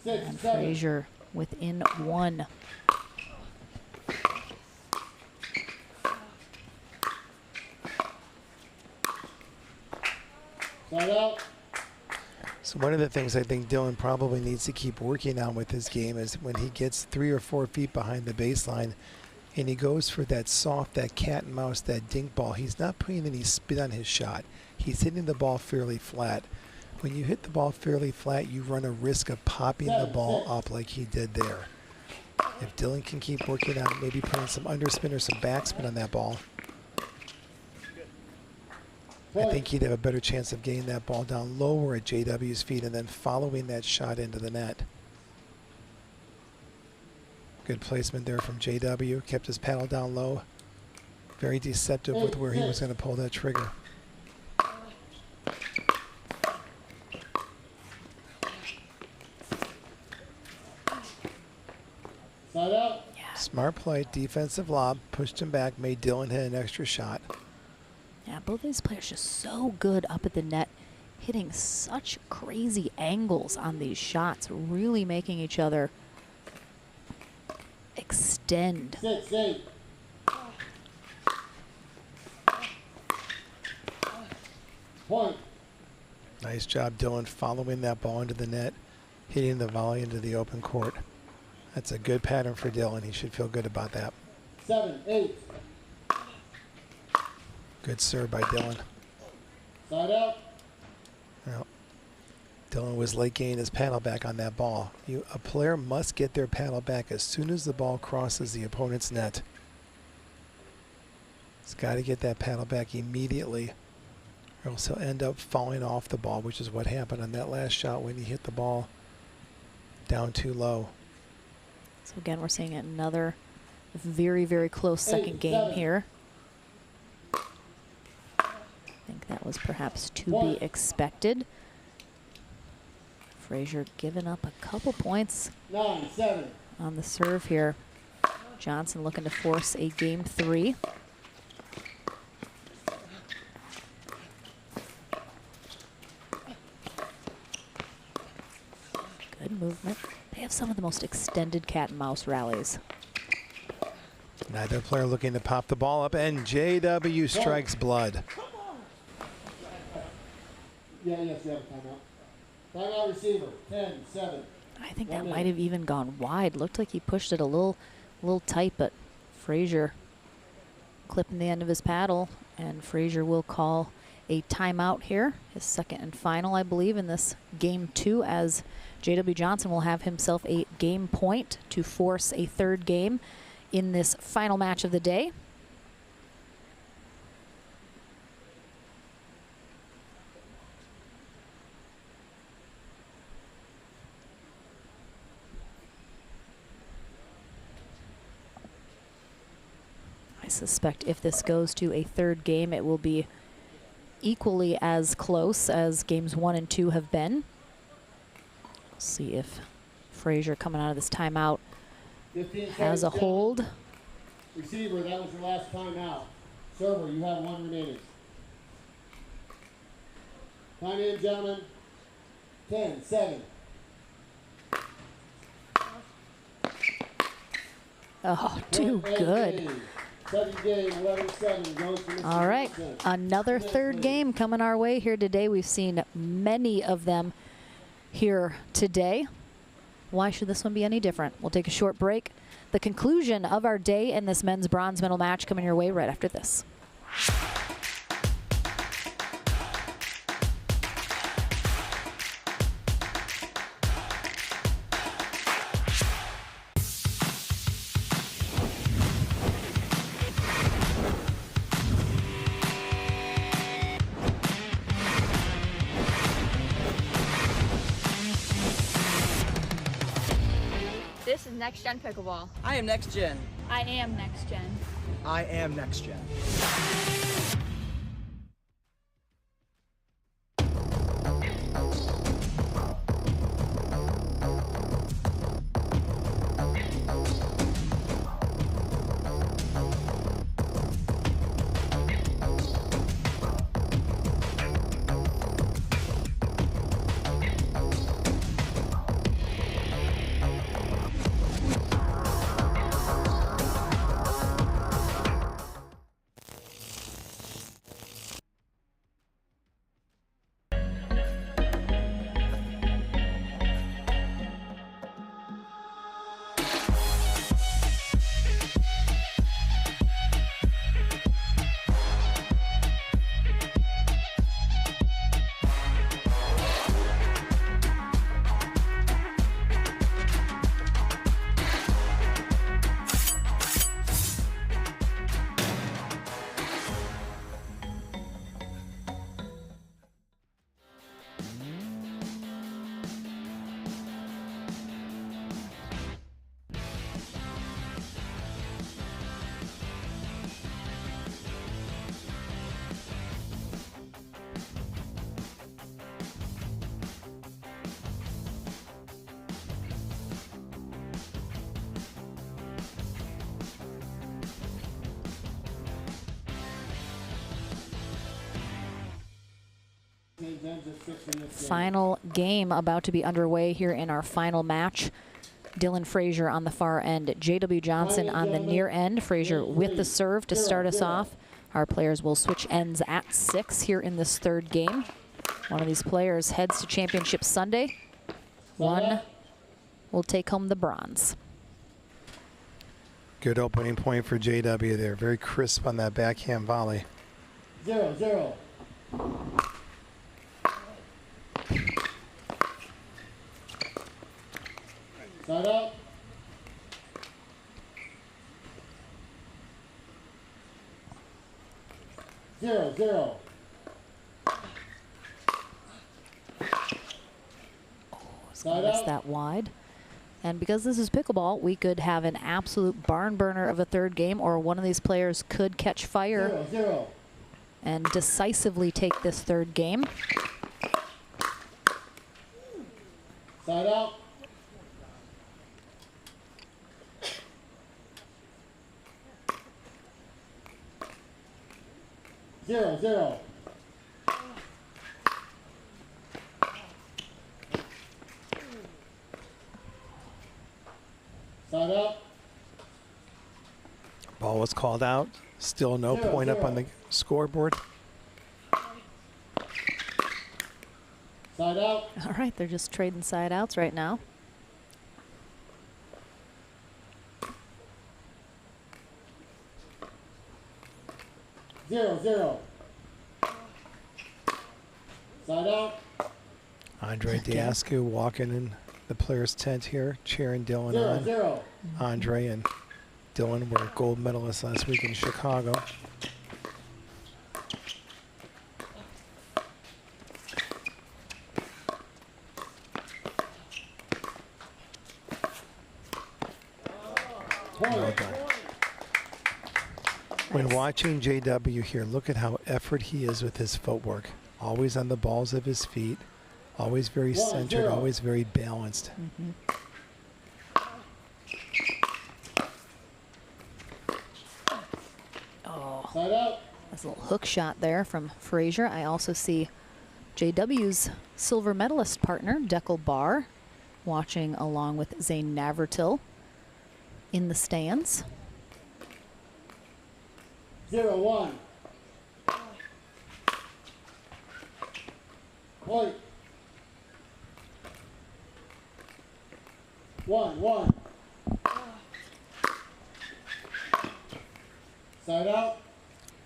And Fraser within 1. Side up. So one of the things I think Dylan probably needs to keep working on with his game is when he gets 3 or 4 feet behind the baseline and he goes for that soft, that cat and mouse, that dink ball, he's not putting any spin on his shot. He's hitting the ball fairly flat. when you hit the ball fairly flat, you run a risk of popping the ball up like he did there. If Dylan can keep working on maybe putting some underspin or some backspin on that ball, I think he'd have a better chance of getting that ball down lower at JW's feet and then following that shot into the net. Good placement there from JW. Kept his paddle down low. Very deceptive with where he was going to pull that trigger. Side out. Smart play, defensive lob, pushed him back, made Dylan hit an extra shot. Yeah, both of these players just so good up at the net, hitting such crazy angles on these shots, really making each other extend. 6-8. Point. Nice job, Dylan, following that ball into the net, hitting the volley into the open court. That's a good pattern for Dylan. He should feel good about that. 7-8. Good serve by Dylan. Side out. Well, Dylan was late getting his paddle back on that ball. A player must get their paddle back as soon as the ball crosses the opponent's net. He's got to get that paddle back immediately, or else he'll end up falling off the ball, which is what happened on that last shot when he hit the ball down too low. So again, we're seeing another very, very close second game here. I think that was perhaps to be expected. Fraser giving up a couple points 9-7 on the serve here. Johnson looking to force a game 3. Good movement. They have some of the most extended cat and mouse rallies. Neither player looking to pop the ball up, and JW strikes blood. Yes, you have a timeout. Timeout receiver, 10-7. I think that might have even gone wide. Looked like he pushed it a little tight, but Fraser clipping the end of his paddle, and Fraser will call a timeout here, his second and final, I believe, in this game 2, as JW Johnson will have himself a game point to force a third game in this final match of the day. I suspect if this goes to a third game, it will be equally as close as games 1 and 2 have been. See if Fraser, coming out of this timeout, has a hold. Receiver, that was your last timeout. Server, you have 1 remaining. Time in, gentlemen. 10-7. Oh, too good. All right, another third game coming our way here today. We've seen many of them here today. Why should this one be any different? We'll take a short break. The conclusion of our day in this men's bronze medal match coming your way right after this. This is Next Gen Pickleball. I am Next Gen. I am Next Gen. I am Next Gen. ends at 6 in this game. Final game about to be underway here in our final match. Dylan Fraser on the far end, J.W. Johnson on the near end. Fraser with the serve to start us off. Our players will switch ends at 6 here in this third game. One of these players heads to Championship Sunday. One will take home the bronze. Good opening point for JW there. Very crisp on that backhand volley. 0-0. Side out. 0-0. Missed that wide. And because this is pickleball, we could have an absolute barn burner of a third game, or one of these players could catch fire 0-0. and decisively take this third game. Side out. 0-0. Side out. Ball was called out. Still no point up on the scoreboard. Side out. All right, they're just trading side outs right now. Zero, zero. Side out. Andre Diascu walking in the player's tent here, cheering Dylan on. 0-0. Andre and Dylan were gold medalists last week in Chicago. Well done. When watching JW here, look at how effort he is with his footwork. Always on the balls of his feet. Always very centered, always very balanced. Oh, Side out. that's a little hook shot there from Fraser. I also see JW's silver medalist partner, Deckel Barr, watching along with Zane Navratil in the stands. 0-1. Point. 1-1. Side out.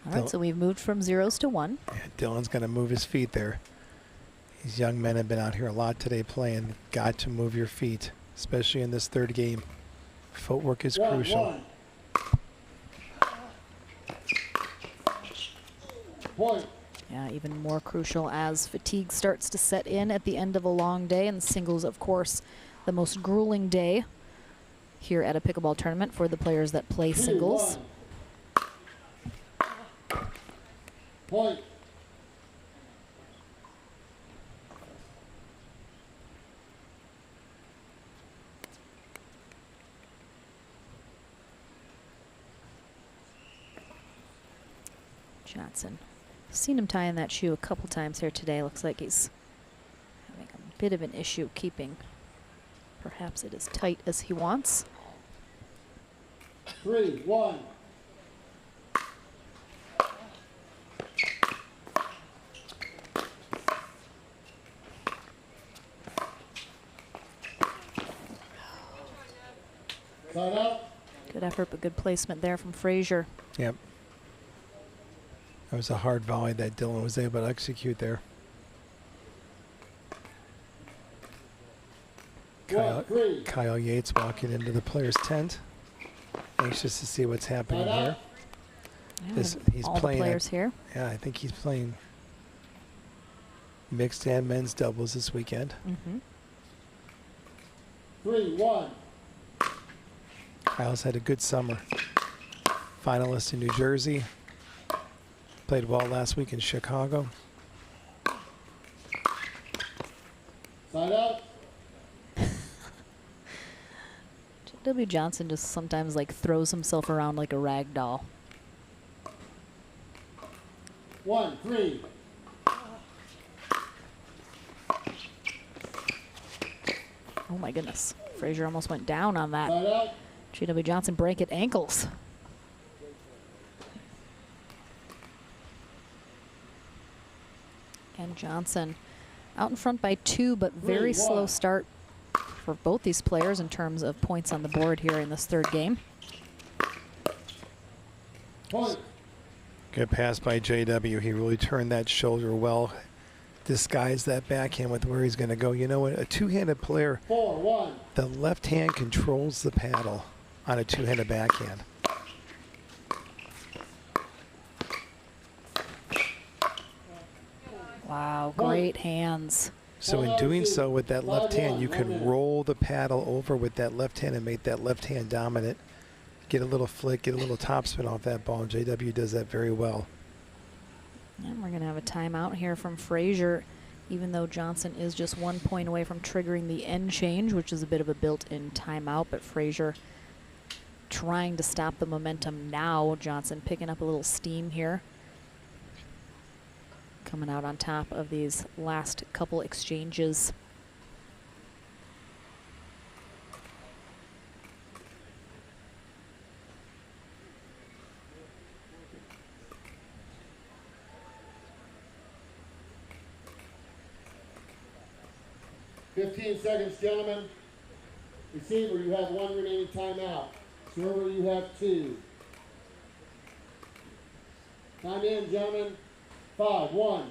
All right, so we've moved from zeros to 1. Yeah, Dylan's going to move his feet there. These young men have been out here a lot today playing. Got to move your feet, especially in this third game. Footwork is crucial. Point. Yeah, even more crucial as fatigue starts to set in at the end of a long day. And singles, of course, the most grueling day here at a pickleball tournament for the players that play singles. Point. Johnson. Seen him tying that shoe a couple times here today. Looks like he's having a bit of an issue keeping perhaps it as tight as he wants. 3-1. Side out. Good effort, but good placement there from Fraser. Yep. That was a hard volley that Dylan was able to execute there. Kyle Yates walking into the player's tent. Anxious to see what's happening here. Yeah, He's all playing the players here. Yeah, I think he's playing mixed and men's doubles this weekend. 3-1. Kyle's had a good summer. Finalist in New Jersey. Played well last week in Chicago. Side out. W. Johnson just sometimes like throws himself around like a rag doll. 1-3. Oh my goodness. Fraser almost went down on that. Side out. JW Johnson break at ankles. And Johnson out in front by 2, but very slow start for both these players in terms of points on the board here in this third game. Point. Good pass by JW. He really turned that shoulder well, disguised that backhand with where he's going to go. You know what? A two-handed player, 4-1. the left hand controls the paddle on a two-handed backhand. Wow, great hands. So in doing so with that left hand, you can roll the paddle over with that left hand and make that left hand dominant. Get a little flick, get a little topspin off that ball. JW does that very well. And we're going to have a timeout here from Fraser, even though Johnson is just 1 point away from triggering the end change, which is a bit of a built-in timeout, but Fraser trying to stop the momentum now. Johnson picking up a little steam here. Coming out on top of these last couple exchanges. $15 seconds, gentlemen. Receiver, you have 1 remaining timeout. Server, you have 2. Time in, gentlemen. 5-1.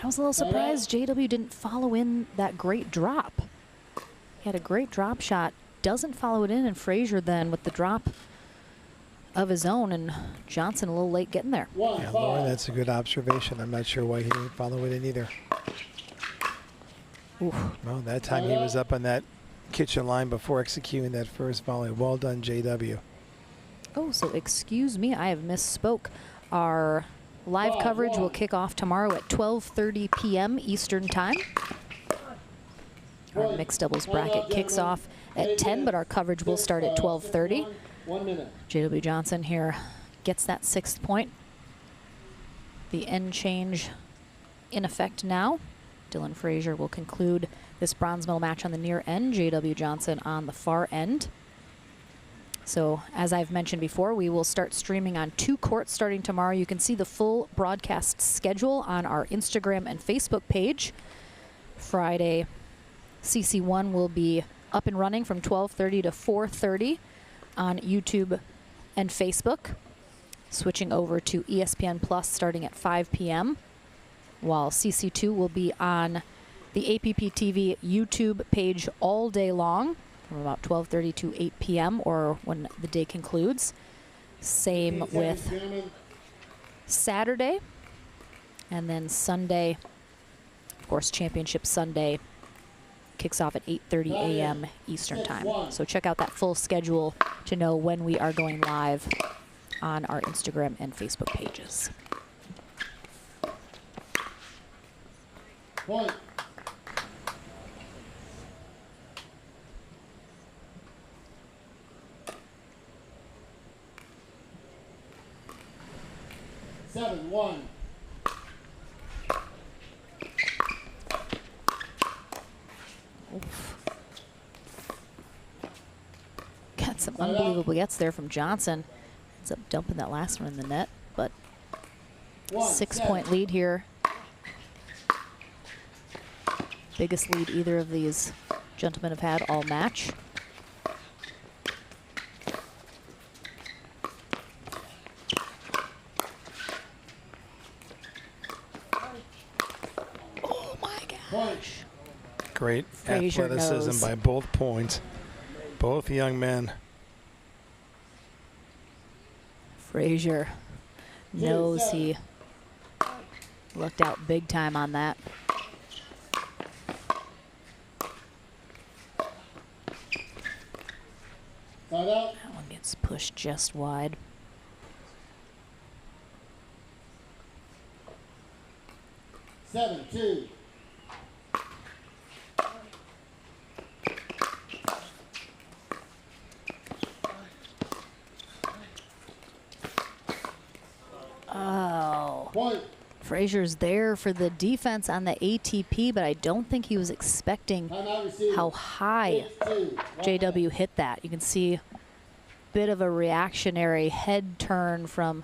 I was a little surprised JW didn't follow in that great drop. He had a great drop shot, doesn't follow it in, and Fraser then with the drop of his own, and Johnson a little late getting there. Yeah, Lauren, that's a good observation. I'm not sure why he didn't follow it in either. Oof. Well, that time he was up on that kitchen line before executing that first volley. Well done, JW. Oh, so excuse me, I have misspoke. Our live coverage will kick off tomorrow at 12:30 p.m. Eastern Time. Our mixed doubles bracket kicks off at 10, but our coverage will start at 12:30. 1 minute. JW Johnson here gets that 6th point. The end change in effect now. Dylan Fraser will conclude this bronze medal match on the near end, JW Johnson on the far end. So as I've mentioned before, we will start streaming on 2 courts starting tomorrow. You can see the full broadcast schedule on our Instagram and Facebook page. Friday, CC1 will be up and running from 12:30 to 4:30 on YouTube and Facebook. Switching over to ESPN Plus starting at 5 p.m. while CC2 will be on the APP TV YouTube page all day long from about 12:30 to 8 p.m. or when the day concludes. Same with Saturday, and then Sunday, of course, Championship Sunday kicks off at 8:30 a.m. Eastern Time. So check out that full schedule to know when we are going live on our Instagram and Facebook pages. Point. Seven, 1. Oof. Got some unbelievable gets there from Johnson. Ends up dumping that last one in the net, but 6-point lead here. Biggest lead either of these gentlemen have had all match. Oh my gosh. Great Fraser athleticism knows. by both points. Both young men. Fraser knows he lucked out big time on that. That one gets pushed just wide. Seven, 2. Fraser's there for the defense on the ATP, but I don't think he was expecting how high JW hit that. You can see a bit of a reactionary head turn from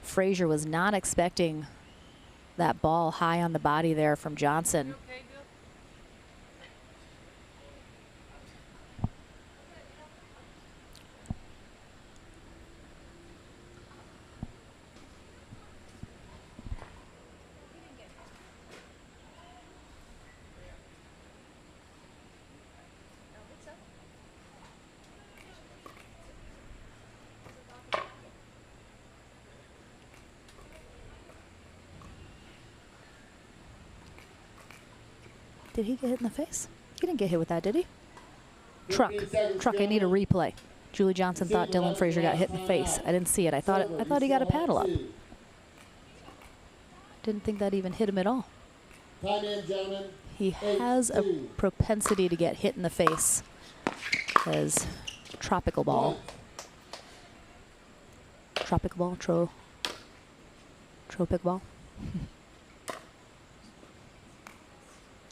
Fraser. Was not expecting that ball high on the body there from Johnson. Did he get hit in the face? He didn't get hit with that, did he? Truck, I need a replay. Julie Johnson thought Dylan Fraser got hit in the face. I didn't see it. I thought he got a paddle up. Didn't think that even hit him at all. He has a propensity to get hit in the face as tropical ball. Tropical ball, tropic ball.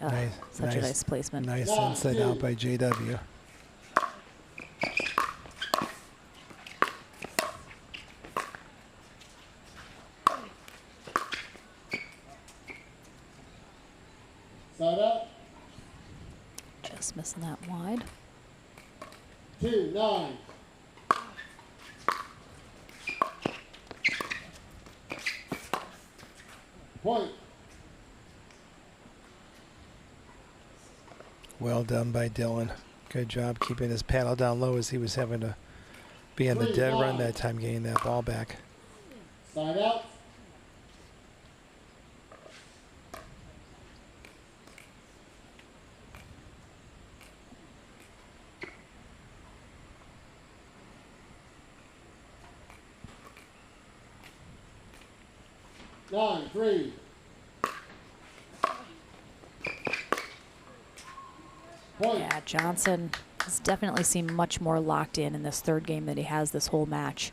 Oh, such a nice placement. Nice inside out by JW. Side up. Just missing that wide. 2-9. Point. Well done by Dylan. Good job keeping his paddle down low as he was having to be on the dead run that time, getting that ball back. Side out. Nine, 3. Yeah, Johnson has definitely seemed much more locked in this third game than he has this whole match.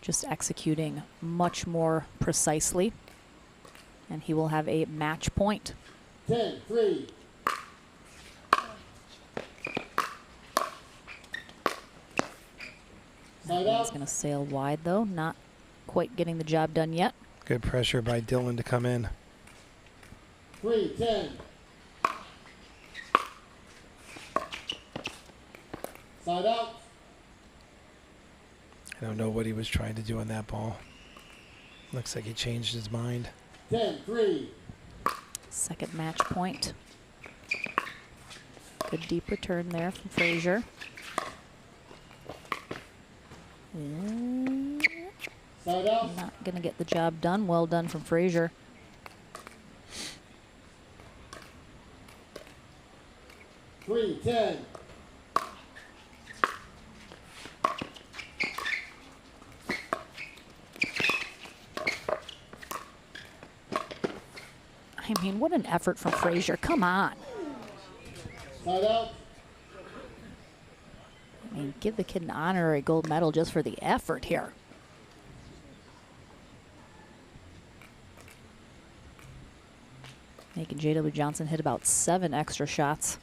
Just executing much more precisely. And he will have a match point. 10-3. He's going to sail wide, though. Not quite getting the job done yet. Good pressure by Dylan to come in. 3-10. Side out. I don't know what he was trying to do on that ball. Looks like he changed his mind. 10-3. Second match point. Good deep return there from Fraser. Side out. Not going to get the job done. Well done from Fraser. Three, 10. I mean, what an effort from Fraser. Come on. Side out. I mean, give the kid an honorary gold medal just for the effort here. Making JW Johnson hit about 7 extra shots.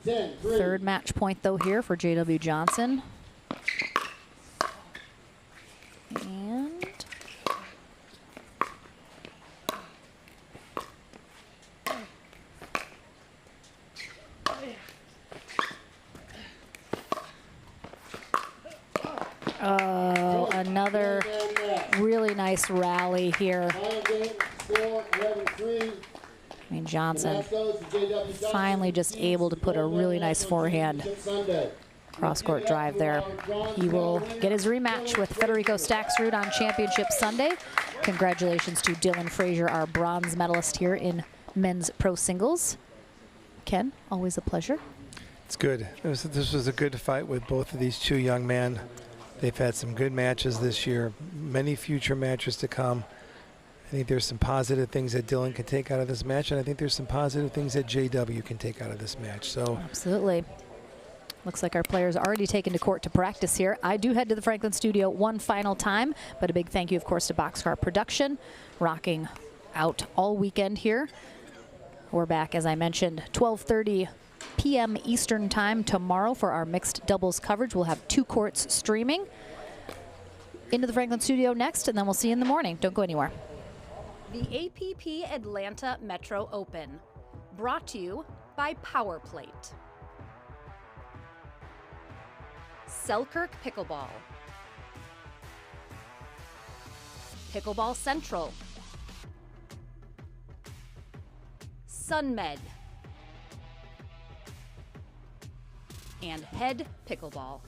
10-3. Third match point, though, here for JW Johnson. And oh, another really nice rally here. I mean, Johnson finally just able to put a really nice forehand cross-court drive there. He will get his rematch with Federico Staksrud on Championship Sunday. Congratulations to Dylan Fraser, our bronze medalist here in men's pro singles. Ken, always a pleasure. It's good. This was a good fight with both of these two young men. They've had some good matches this year, many future matches to come. I think there's some positive things that Dylan can take out of this match, and I think there's some positive things that JW can take out of this match. So absolutely. Looks like our players are already taken to court to practice here. I do head to the Franklin studio one final time, but a big thank you, of course, to Boxcar Production, rocking out all weekend here. We're back, as I mentioned, 12:30 p.m. Eastern time tomorrow for our mixed doubles coverage. We'll have 2 courts streaming. Into the Franklin studio next, and then we'll see you in the morning. Don't go anywhere. The APP Atlanta Metro Open, brought to you by Power Plate. Selkirk Pickleball. Pickleball Central. SunMed. And Head Pickleball.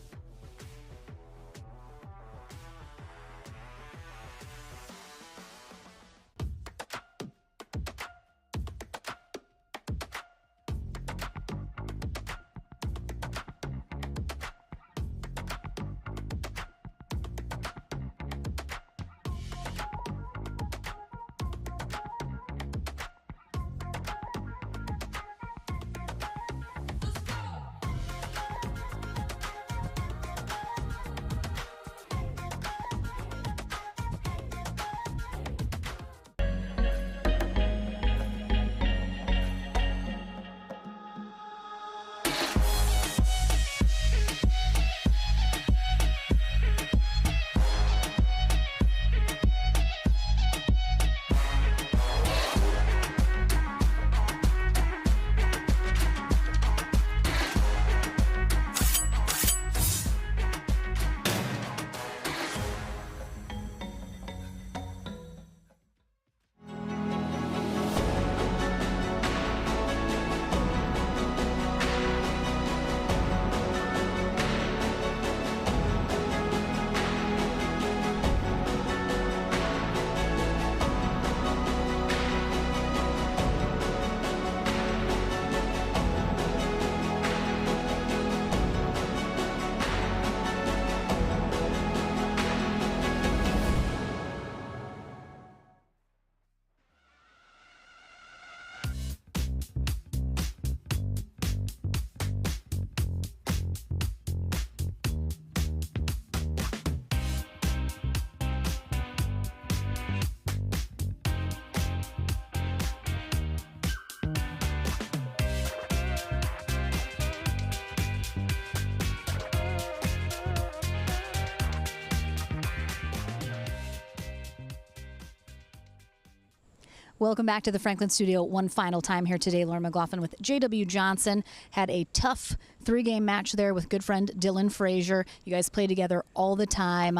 Welcome back to the Franklin studio one final time here today. Lauren McLaughlin with J.W. Johnson. Had a tough 3-game match there with good friend Dylan Fraser. You guys play together all the time.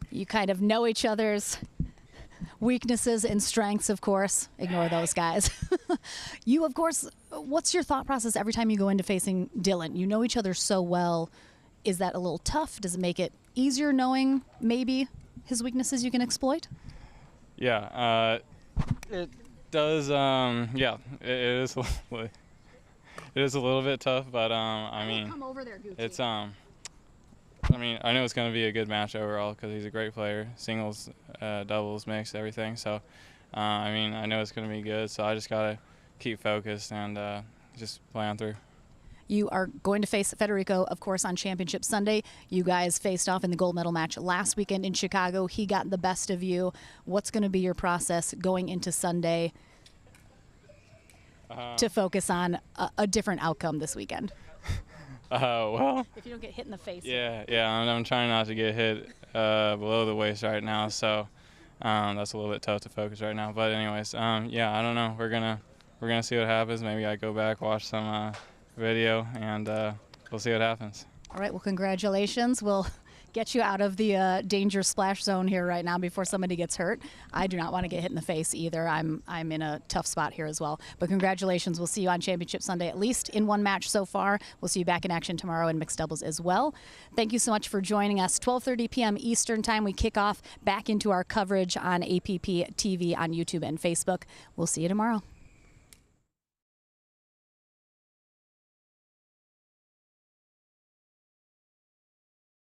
You kind of know each other's weaknesses and strengths, of course. Ignore those guys. You, of course, what's your thought process every time you go into facing Dylan? You know each other so well. Is that a little tough? Does it make it easier knowing maybe his weaknesses you can exploit? Yeah, it does. Yeah, it is a little bit tough, but I mean, come over there, Gucci. it's I mean, I know it's going to be a good match overall because he's a great player, singles, doubles, mixed, everything. So, I mean, I know it's going to be good. So I just got to keep focused and just play on through. You are going to face Federico, of course, on Championship Sunday. You guys faced off in the gold medal match last weekend in Chicago. He got the best of you. What's going to be your process going into Sunday to focus on a different outcome this weekend? Well, if you don't get hit in the face. Yeah, I'm trying not to get hit below the waist right now, so that's a little bit tough to focus right now. But anyways, yeah, I don't know. We're gonna see what happens. Maybe I go back, watch some video, and we'll see what happens. All right, well, congratulations. We'll get you out of the danger splash zone here right now before somebody gets hurt. I do not want to get hit in the face either. I'm in a tough spot here as well. But congratulations. We'll see you on Championship Sunday, at least in one match so far. We'll see you back in action tomorrow in mixed doubles as well. Thank you so much for joining us. 12:30 p.m. Eastern time, we kick off back into our coverage on APP TV on YouTube and Facebook. We'll see you tomorrow.